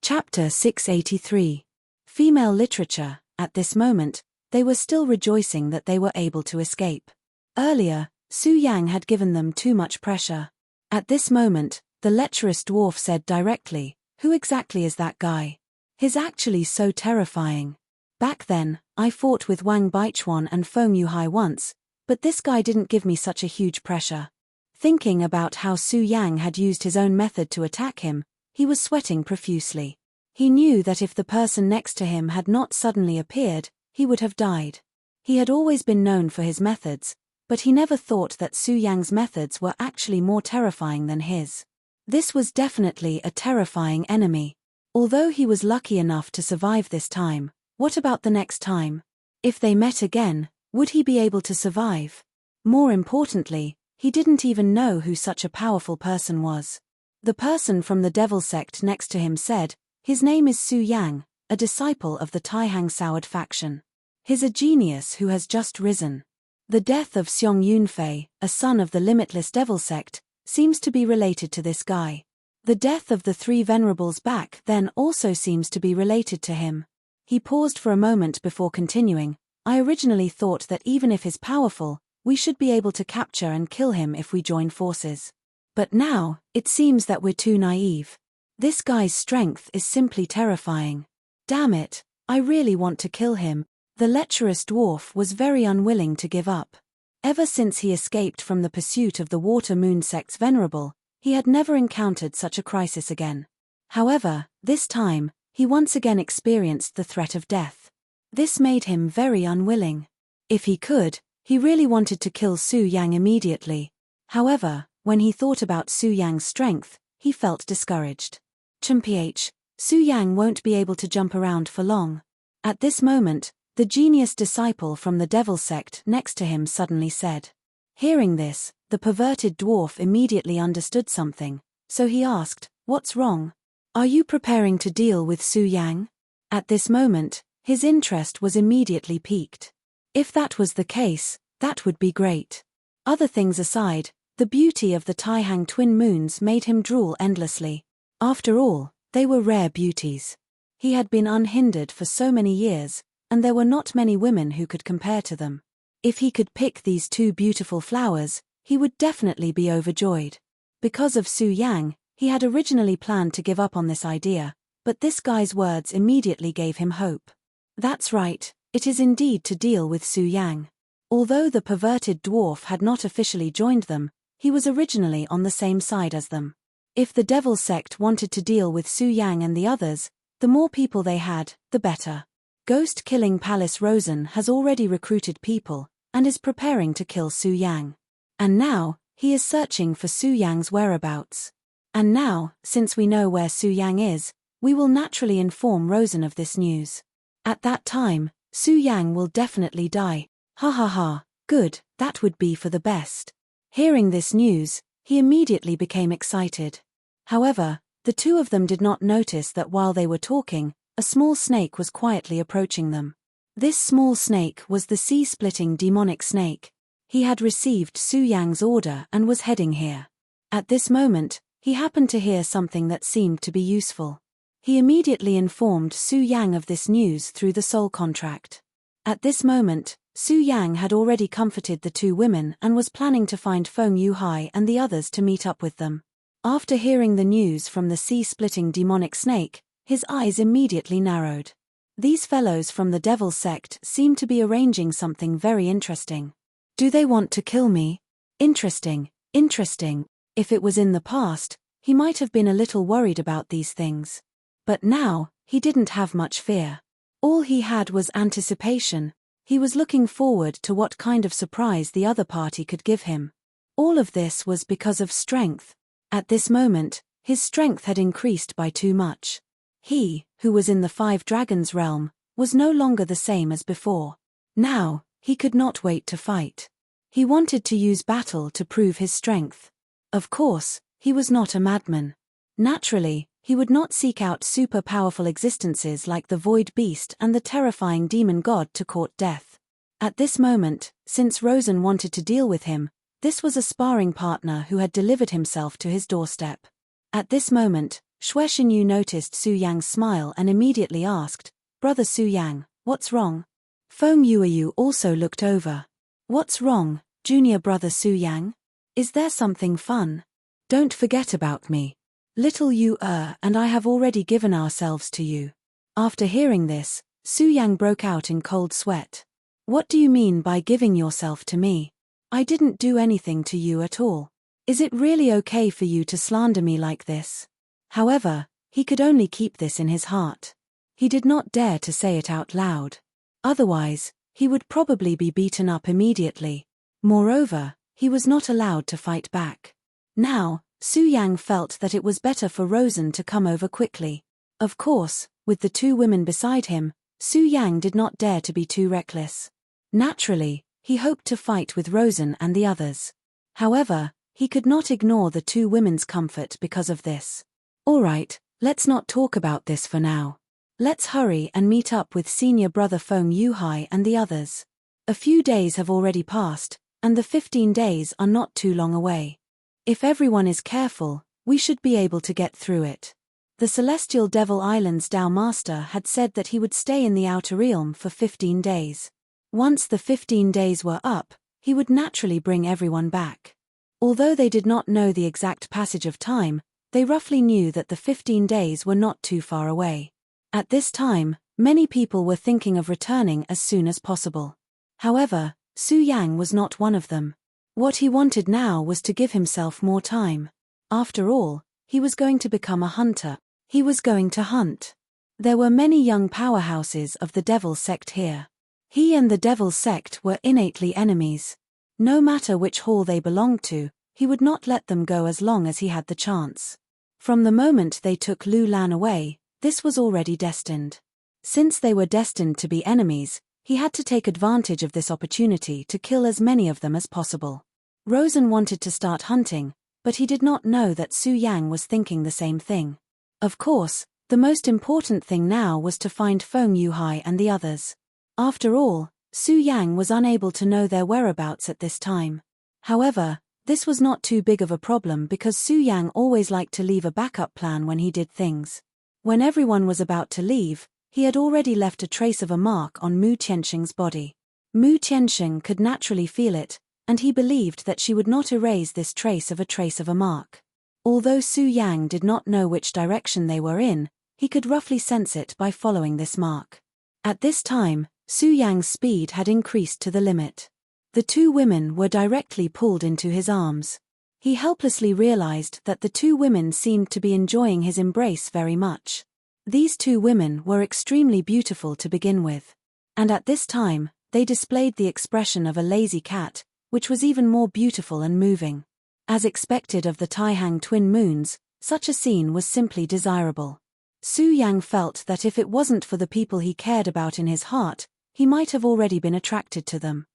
Chapter 683. Female literature. At this moment, they were still rejoicing that they were able to escape. Earlier, Su Yang had given them too much pressure. At this moment, the lecherous dwarf said directly, "Who exactly is that guy? He's actually so terrifying. Back then, I fought with Wang Baichuan and Feng Yuhai once, but this guy didn't give me such a huge pressure." Thinking about how Su Yang had used his own method to attack him, he was sweating profusely. He knew that if the person next to him had not suddenly appeared, he would have died. He had always been known for his methods, but he never thought that Su Yang's methods were actually more terrifying than his. This was definitely a terrifying enemy. Although he was lucky enough to survive this time, what about the next time? If they met again, would he be able to survive? More importantly, he didn't even know who such a powerful person was. The person from the devil sect next to him said, "His name is Su Yang, a disciple of the Taihang Soured faction. He's a genius who has just risen." The death of Xiong Yunfei, a son of the limitless devil sect, seems to be related to this guy. The death of the three venerables back then also seems to be related to him. He paused for a moment before continuing. "I originally thought that even if he's powerful, we should be able to capture and kill him if we join forces. But now, it seems that we're too naive. This guy's strength is simply terrifying. Damn it, I really want to kill him." The lecherous dwarf was very unwilling to give up. Ever since he escaped from the pursuit of the Water Moon sect's venerable, he had never encountered such a crisis again. However, this time, he once again experienced the threat of death. This made him very unwilling. If he could, he really wanted to kill Su Yang immediately. However, when he thought about Su Yang's strength, he felt discouraged. Chumph, Su Yang won't be able to jump around for long. At this moment, the genius disciple from the devil sect next to him suddenly said. Hearing this, the perverted dwarf immediately understood something, so he asked, "What's wrong? Are you preparing to deal with Su Yang?" At this moment, his interest was immediately piqued. If that was the case, that would be great. Other things aside, the beauty of the Taihang twin moons made him drool endlessly. After all, they were rare beauties. He had been unhindered for so many years, and there were not many women who could compare to them. If he could pick these two beautiful flowers, he would definitely be overjoyed. Because of Su Yang, he had originally planned to give up on this idea, but this guy's words immediately gave him hope. That's right, it is indeed to deal with Su Yang. Although the perverted dwarf had not officially joined them, he was originally on the same side as them. If the devil sect wanted to deal with Su Yang and the others, the more people they had, the better. Ghost Killing Palace Rosen has already recruited people, and is preparing to kill Su Yang. And now, he is searching for Su Yang's whereabouts. And now, since we know where Su Yang is, we will naturally inform Rosen of this news. At that time, Su Yang will definitely die. Ha ha ha, good, that would be for the best. Hearing this news, he immediately became excited. However, the two of them did not notice that while they were talking, a small snake was quietly approaching them. This small snake was the sea-splitting demonic snake. He had received Su Yang's order and was heading here. At this moment, he happened to hear something that seemed to be useful. He immediately informed Su Yang of this news through the soul contract. At this moment, Su Yang had already comforted the two women and was planning to find Feng Yuhai and the others to meet up with them. After hearing the news from the sea-splitting demonic snake, his eyes immediately narrowed. These fellows from the devil sect seem to be arranging something very interesting. Do they want to kill me? Interesting, interesting. If it was in the past, he might have been a little worried about these things. But now, he didn't have much fear. All he had was anticipation. He was looking forward to what kind of surprise the other party could give him. All of this was because of strength. At this moment, his strength had increased by too much. He, who was in the Five Dragons realm, was no longer the same as before. Now, he could not wait to fight. He wanted to use battle to prove his strength. Of course, he was not a madman. Naturally, he would not seek out super-powerful existences like the Void Beast and the terrifying demon god to court death. At this moment, since Rosen wanted to deal with him, this was a sparring partner who had delivered himself to his doorstep. At this moment, Xue Xinyu noticed Su Yang's smile and immediately asked, "Brother Su Yang, what's wrong?" Feng Yueyu also looked over. "What's wrong, junior brother Su Yang? Is there something fun? Don't forget about me. Little Yu and I have already given ourselves to you." After hearing this, Su Yang broke out in cold sweat. "What do you mean by giving yourself to me? I didn't do anything to you at all. Is it really okay for you to slander me like this?" However, he could only keep this in his heart. He did not dare to say it out loud. Otherwise, he would probably be beaten up immediately. Moreover, he was not allowed to fight back. Now, Su Yang felt that it was better for Rosen to come over quickly. Of course, with the two women beside him, Su Yang did not dare to be too reckless. Naturally, he hoped to fight with Rosen and the others. However, he could not ignore the two women's comfort because of this. "Alright, let's not talk about this for now. Let's hurry and meet up with senior brother Feng Yuhai and the others. A few days have already passed, and the 15 days are not too long away. If everyone is careful, we should be able to get through it." The Celestial Devil Island's Dao Master had said that he would stay in the Outer Realm for 15 days. Once the 15 days were up, he would naturally bring everyone back. Although they did not know the exact passage of time, they roughly knew that the 15 days were not too far away. At this time, many people were thinking of returning as soon as possible. However, Su Yang was not one of them. What he wanted now was to give himself more time. After all, he was going to become a hunter. He was going to hunt. There were many young powerhouses of the Devil sect here. He and the Devil sect were innately enemies. No matter which hall they belonged to, he would not let them go as long as he had the chance. From the moment they took Lu Lan away, this was already destined. Since they were destined to be enemies, he had to take advantage of this opportunity to kill as many of them as possible. Rosen wanted to start hunting, but he did not know that Su Yang was thinking the same thing. Of course, the most important thing now was to find Feng Yuhai and the others. After all, Su Yang was unable to know their whereabouts at this time. However, this was not too big of a problem because Su Yang always liked to leave a backup plan when he did things. When everyone was about to leave, he had already left a trace of a mark on Mu Tianxing's body. Mu Tianxing could naturally feel it, and he believed that she would not erase this trace of a mark. Although Su Yang did not know which direction they were in, he could roughly sense it by following this mark. At this time, Su Yang's speed had increased to the limit. The two women were directly pulled into his arms. He helplessly realized that the two women seemed to be enjoying his embrace very much. These two women were extremely beautiful to begin with. And at this time, they displayed the expression of a lazy cat, which was even more beautiful and moving. As expected of the Taihang twin moons, such a scene was simply desirable. Su Yang felt that if it wasn't for the people he cared about in his heart, he might have already been attracted to them.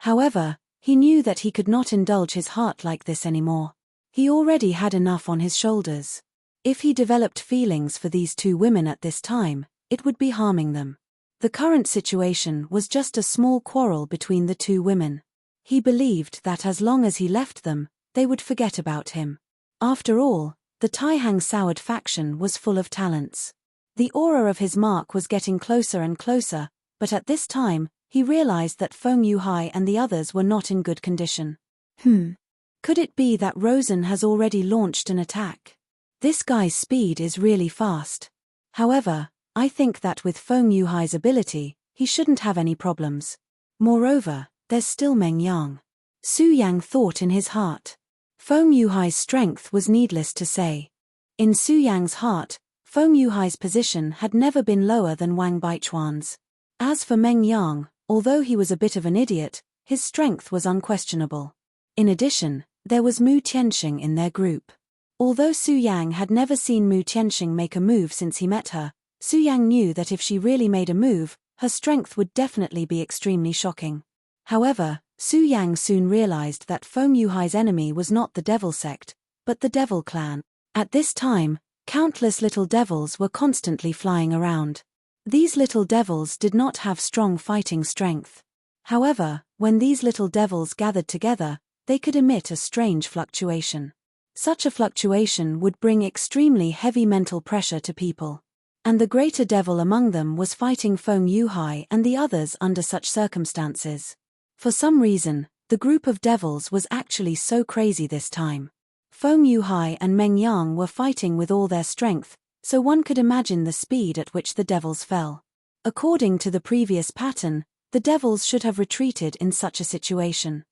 However, he knew that he could not indulge his heart like this anymore. He already had enough on his shoulders. If he developed feelings for these two women at this time, it would be harming them. The current situation was just a small quarrel between the two women. He believed that as long as he left them, they would forget about him. After all, the Taihang soured faction was full of talents. The aura of his mark was getting closer and closer, but at this time, he realized that Feng Yuhai and the others were not in good condition. Could it be that Rosen has already launched an attack? This guy's speed is really fast. However, I think that with Feng Yuhai's ability, he shouldn't have any problems. Moreover, there's still Meng Yang. Su Yang thought in his heart. Feng Yuhai's strength was needless to say. In Su Yang's heart, Feng Yuhai's position had never been lower than Wang Baichuan's. As for Meng Yang, although he was a bit of an idiot, his strength was unquestionable. In addition, there was Mu Tianxing in their group. Although Su Yang had never seen Mu Tianxing make a move since he met her, Su Yang knew that if she really made a move, her strength would definitely be extremely shocking. However, Su Yang soon realized that Feng Yuhai's enemy was not the Devil Sect, but the Devil Clan. At this time, countless little devils were constantly flying around. These little devils did not have strong fighting strength. However, when these little devils gathered together, they could emit a strange fluctuation. Such a fluctuation would bring extremely heavy mental pressure to people. And the greater devil among them was fighting Feng Yuhai and the others under such circumstances. For some reason, the group of devils was actually so crazy this time. Feng Yuhai and Meng Yang were fighting with all their strength, so one could imagine the speed at which the devils fell. According to the previous pattern, the devils should have retreated in such a situation.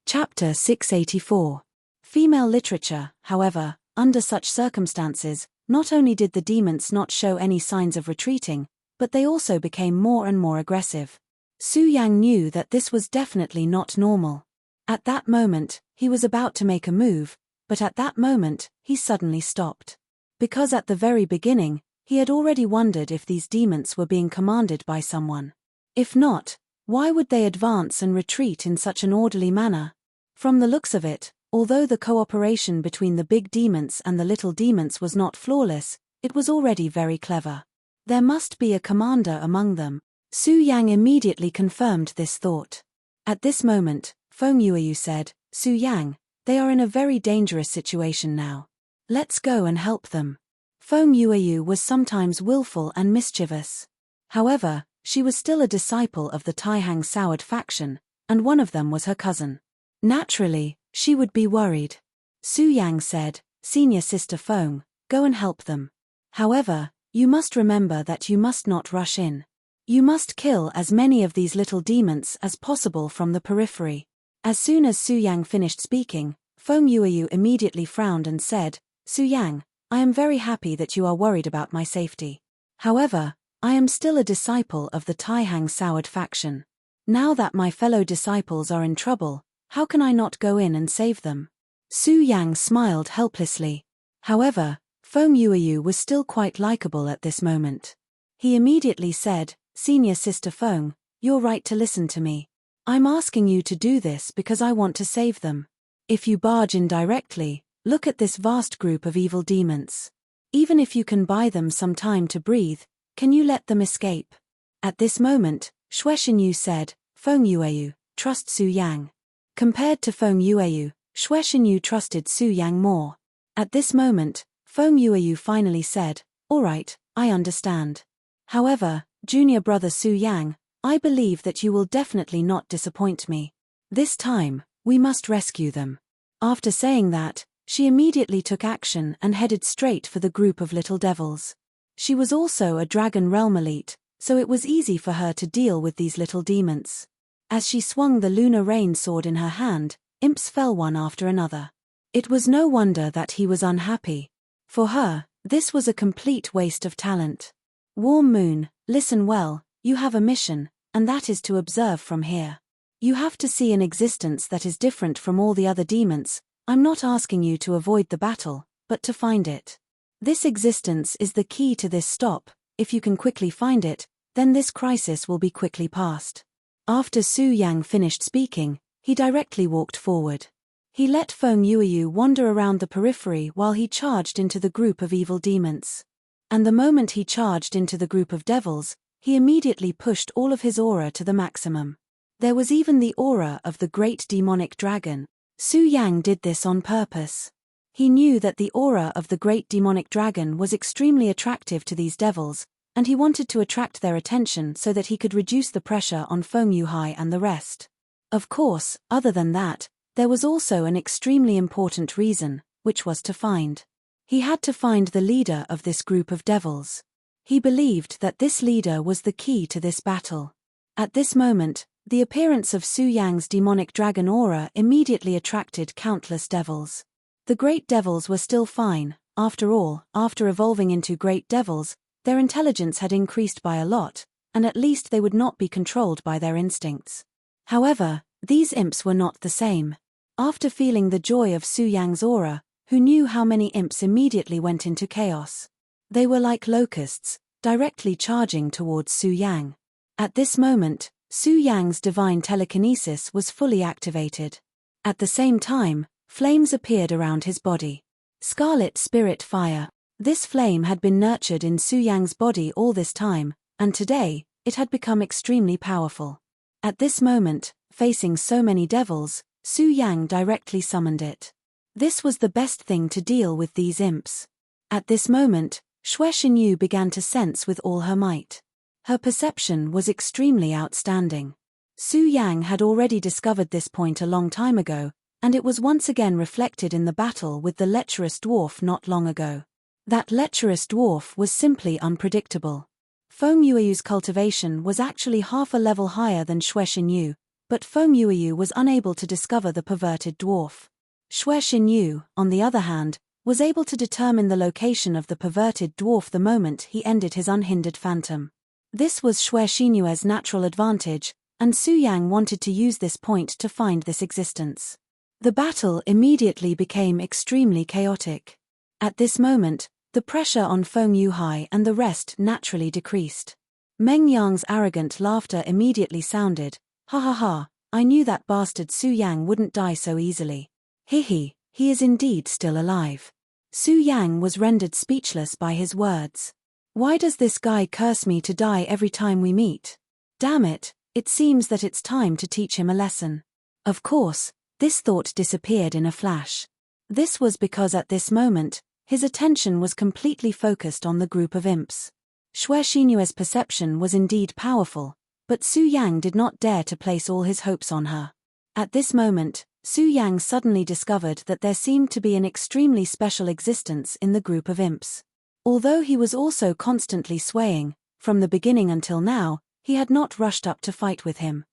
Chapter 684. Female literature. However, under such circumstances, not only did the demons not show any signs of retreating, but they also became more and more aggressive. Su Yang knew that this was definitely not normal. At that moment, he was about to make a move, but at that moment, he suddenly stopped. Because at the very beginning, he had already wondered if these demons were being commanded by someone. If not, why would they advance and retreat in such an orderly manner? From the looks of it, although the cooperation between the big demons and the little demons was not flawless, it was already very clever. There must be a commander among them. Su Yang immediately confirmed this thought. At this moment, Feng Yueyu said, "Su Yang, they are in a very dangerous situation now. Let's go and help them." Feng Yueyu was sometimes willful and mischievous. However, she was still a disciple of the Taihang soured faction, and one of them was her cousin. Naturally, she would be worried. Su Yang said, "Senior sister Feng, go and help them. However, you must remember that you must not rush in. You must kill as many of these little demons as possible from the periphery." As soon as Su Yang finished speaking, Feng Yueyu immediately frowned and said, "Su Yang, I am very happy that you are worried about my safety. However, I am still a disciple of the Taihang soured faction. Now that my fellow disciples are in trouble, how can I not go in and save them?" Su Yang smiled helplessly. However, Feng Yueyu was still quite likable at this moment. He immediately said, "Senior sister Feng, you're right to listen to me. I'm asking you to do this because I want to save them. If you barge in directly, look at this vast group of evil demons. Even if you can buy them some time to breathe, can you let them escape?" At this moment, Xue Xinyu said, "Feng Yueyu, trust Su Yang." Compared to Feng Yueyu, Xue Xinyu trusted Su Yang more. At this moment, Feng Yueyu finally said, "All right, I understand. However, junior brother Su Yang, I believe that you will definitely not disappoint me. This time, we must rescue them." After saying that, she immediately took action and headed straight for the group of little devils. She was also a Dragon Realm elite, so it was easy for her to deal with these little demons. As she swung the lunar rain sword in her hand, imps fell one after another. It was no wonder that he was unhappy. For her, this was a complete waste of talent. Warm Moon, listen well, you have a mission, and that is to observe from here. You have to see an existence that is different from all the other demons. I'm not asking you to avoid the battle, but to find it. This existence is the key to this stop. If you can quickly find it, then this crisis will be quickly passed. After Su Yang finished speaking, he directly walked forward. He let Feng Yueyu wander around the periphery while he charged into the group of evil demons. And the moment he charged into the group of devils, he immediately pushed all of his aura to the maximum. There was even the aura of the great demonic dragon. Su Yang did this on purpose. He knew that the aura of the great demonic dragon was extremely attractive to these devils, and he wanted to attract their attention so that he could reduce the pressure on Feng Yuhai and the rest. Of course, other than that, there was also an extremely important reason, which was to find. He had to find the leader of this group of devils. He believed that this leader was the key to this battle. At this moment, the appearance of Su Yang's demonic dragon aura immediately attracted countless devils. The great devils were still fine. After all, after evolving into great devils, their intelligence had increased by a lot, and at least they would not be controlled by their instincts. However, these imps were not the same. After feeling the joy of Su Yang's aura, who knew how many imps immediately went into chaos? They were like locusts, directly charging towards Su Yang. At this moment, Su Yang's divine telekinesis was fully activated. At the same time, flames appeared around his body. Scarlet Spirit Fire. This flame had been nurtured in Su Yang's body all this time, and today, it had become extremely powerful. At this moment, facing so many devils, Su Yang directly summoned it. This was the best thing to deal with these imps. At this moment, Xue Xinyu began to sense with all her might. Her perception was extremely outstanding. Su Yang had already discovered this point a long time ago, and it was once again reflected in the battle with the lecherous dwarf not long ago. That lecherous dwarf was simply unpredictable. Feng Yueyu's cultivation was actually half a level higher than Xue Xinyu, but Feng Yueyu was unable to discover the perverted dwarf. Xue Xinyu, on the other hand, was able to determine the location of the perverted dwarf the moment he ended his unhindered phantom. This was Xue Xinyue's natural advantage, and Su Yang wanted to use this point to find this existence. The battle immediately became extremely chaotic. At this moment, the pressure on Feng Yuhai and the rest naturally decreased. Meng Yang's arrogant laughter immediately sounded. "Ha ha ha, I knew that bastard Su Yang wouldn't die so easily. He is indeed still alive." Su Yang was rendered speechless by his words. Why does this guy curse me to die every time we meet? Damn it, it seems that it's time to teach him a lesson. Of course, this thought disappeared in a flash. This was because at this moment, his attention was completely focused on the group of imps. Xue Xinyue's perception was indeed powerful, but Su Yang did not dare to place all his hopes on her. At this moment, Su Yang suddenly discovered that there seemed to be an extremely special existence in the group of imps. Although he was also constantly swaying, from the beginning until now, he had not rushed up to fight with him.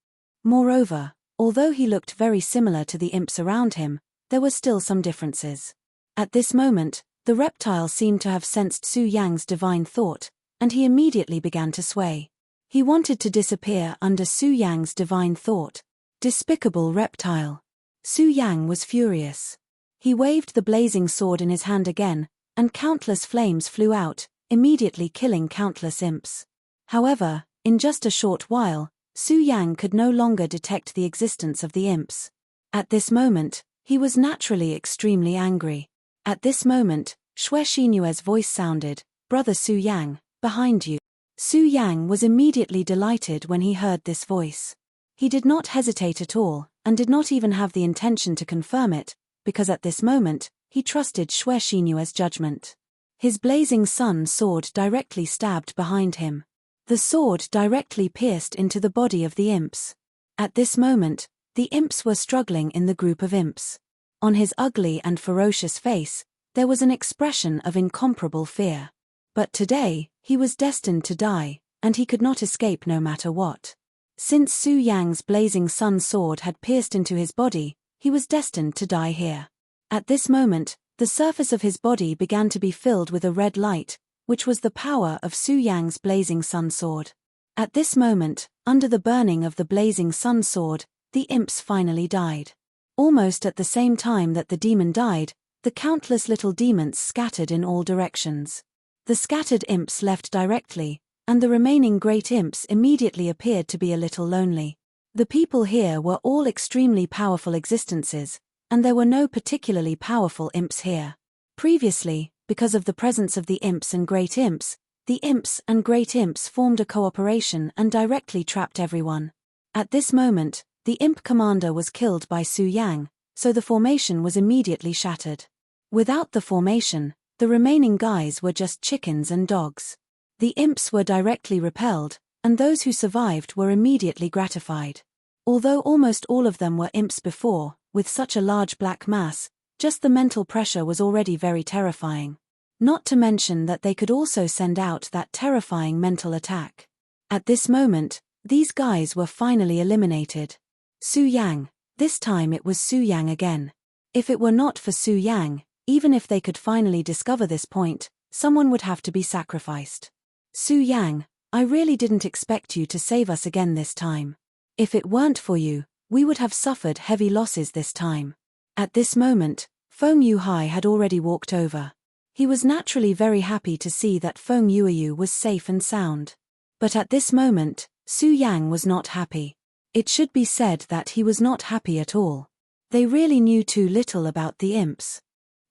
Moreover, although he looked very similar to the imps around him, there were still some differences. At this moment, the reptile seemed to have sensed Su Yang's divine thought, and he immediately began to sway. He wanted to disappear under Su Yang's divine thought. Despicable reptile. Su Yang was furious. He waved the blazing sword in his hand again, and countless flames flew out, immediately killing countless imps. However, in just a short while, Su Yang could no longer detect the existence of the imps. At this moment, he was naturally extremely angry. At this moment, Xue Xinyue's voice sounded, "Brother Su Yang, behind you." Su Yang was immediately delighted when he heard this voice. He did not hesitate at all, and did not even have the intention to confirm it, because at this moment, he trusted Xue Xinyue's judgment. His blazing sun sword directly stabbed behind him. The sword directly pierced into the body of the imps. At this moment, the imps were struggling in the group of imps. On his ugly and ferocious face, there was an expression of incomparable fear. But today, he was destined to die, and he could not escape no matter what. Since Su Yang's blazing sun sword had pierced into his body, he was destined to die here. At this moment, the surface of his body began to be filled with a red light, which was the power of Su Yang's blazing sun sword. At this moment, under the burning of the blazing sun sword, the imps finally died. Almost at the same time that the demon died, the countless little demons scattered in all directions. The scattered imps left directly, and the remaining great imps immediately appeared to be a little lonely. The people here were all extremely powerful existences, and there were no particularly powerful imps here. Previously, because of the presence of the imps and great imps, the imps and great imps formed a cooperation and directly trapped everyone. At this moment, the imp commander was killed by Su Yang, so the formation was immediately shattered. Without the formation, the remaining guys were just chickens and dogs. The imps were directly repelled, and those who survived were immediately gratified. Although almost all of them were imps before, with such a large black mass, just the mental pressure was already very terrifying. Not to mention that they could also send out that terrifying mental attack. At this moment, these guys were finally eliminated. Su Yang. This time it was Su Yang again. If it were not for Su Yang, even if they could finally discover this point, someone would have to be sacrificed. Su Yang, I really didn't expect you to save us again this time. If it weren't for you, we would have suffered heavy losses this time. At this moment, Feng Yuhai had already walked over. He was naturally very happy to see that Feng Yueyu was safe and sound. But at this moment, Su Yang was not happy. It should be said that he was not happy at all. They really knew too little about the imps.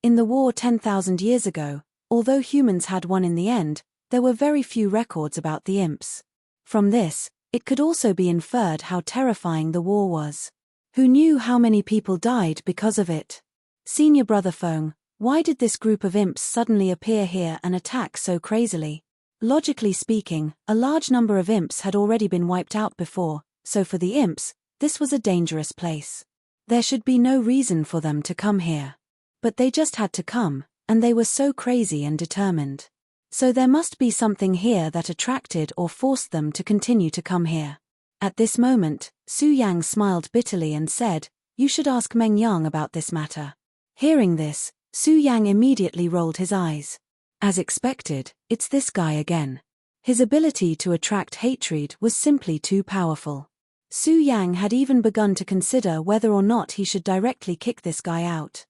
In the war 10,000 years ago, although humans had won in the end, there were very few records about the imps. From this, it could also be inferred how terrifying the war was. Who knew how many people died because of it? Senior brother Feng, why did this group of imps suddenly appear here and attack so crazily? Logically speaking, a large number of imps had already been wiped out before, so for the imps, this was a dangerous place. There should be no reason for them to come here. But they just had to come, and they were so crazy and determined. So there must be something here that attracted or forced them to continue to come here. At this moment, Su Yang smiled bitterly and said, "You should ask Meng Yang about this matter." Hearing this, Su Yang immediately rolled his eyes. As expected, it's this guy again. His ability to attract hatred was simply too powerful. Su Yang had even begun to consider whether or not he should directly kick this guy out.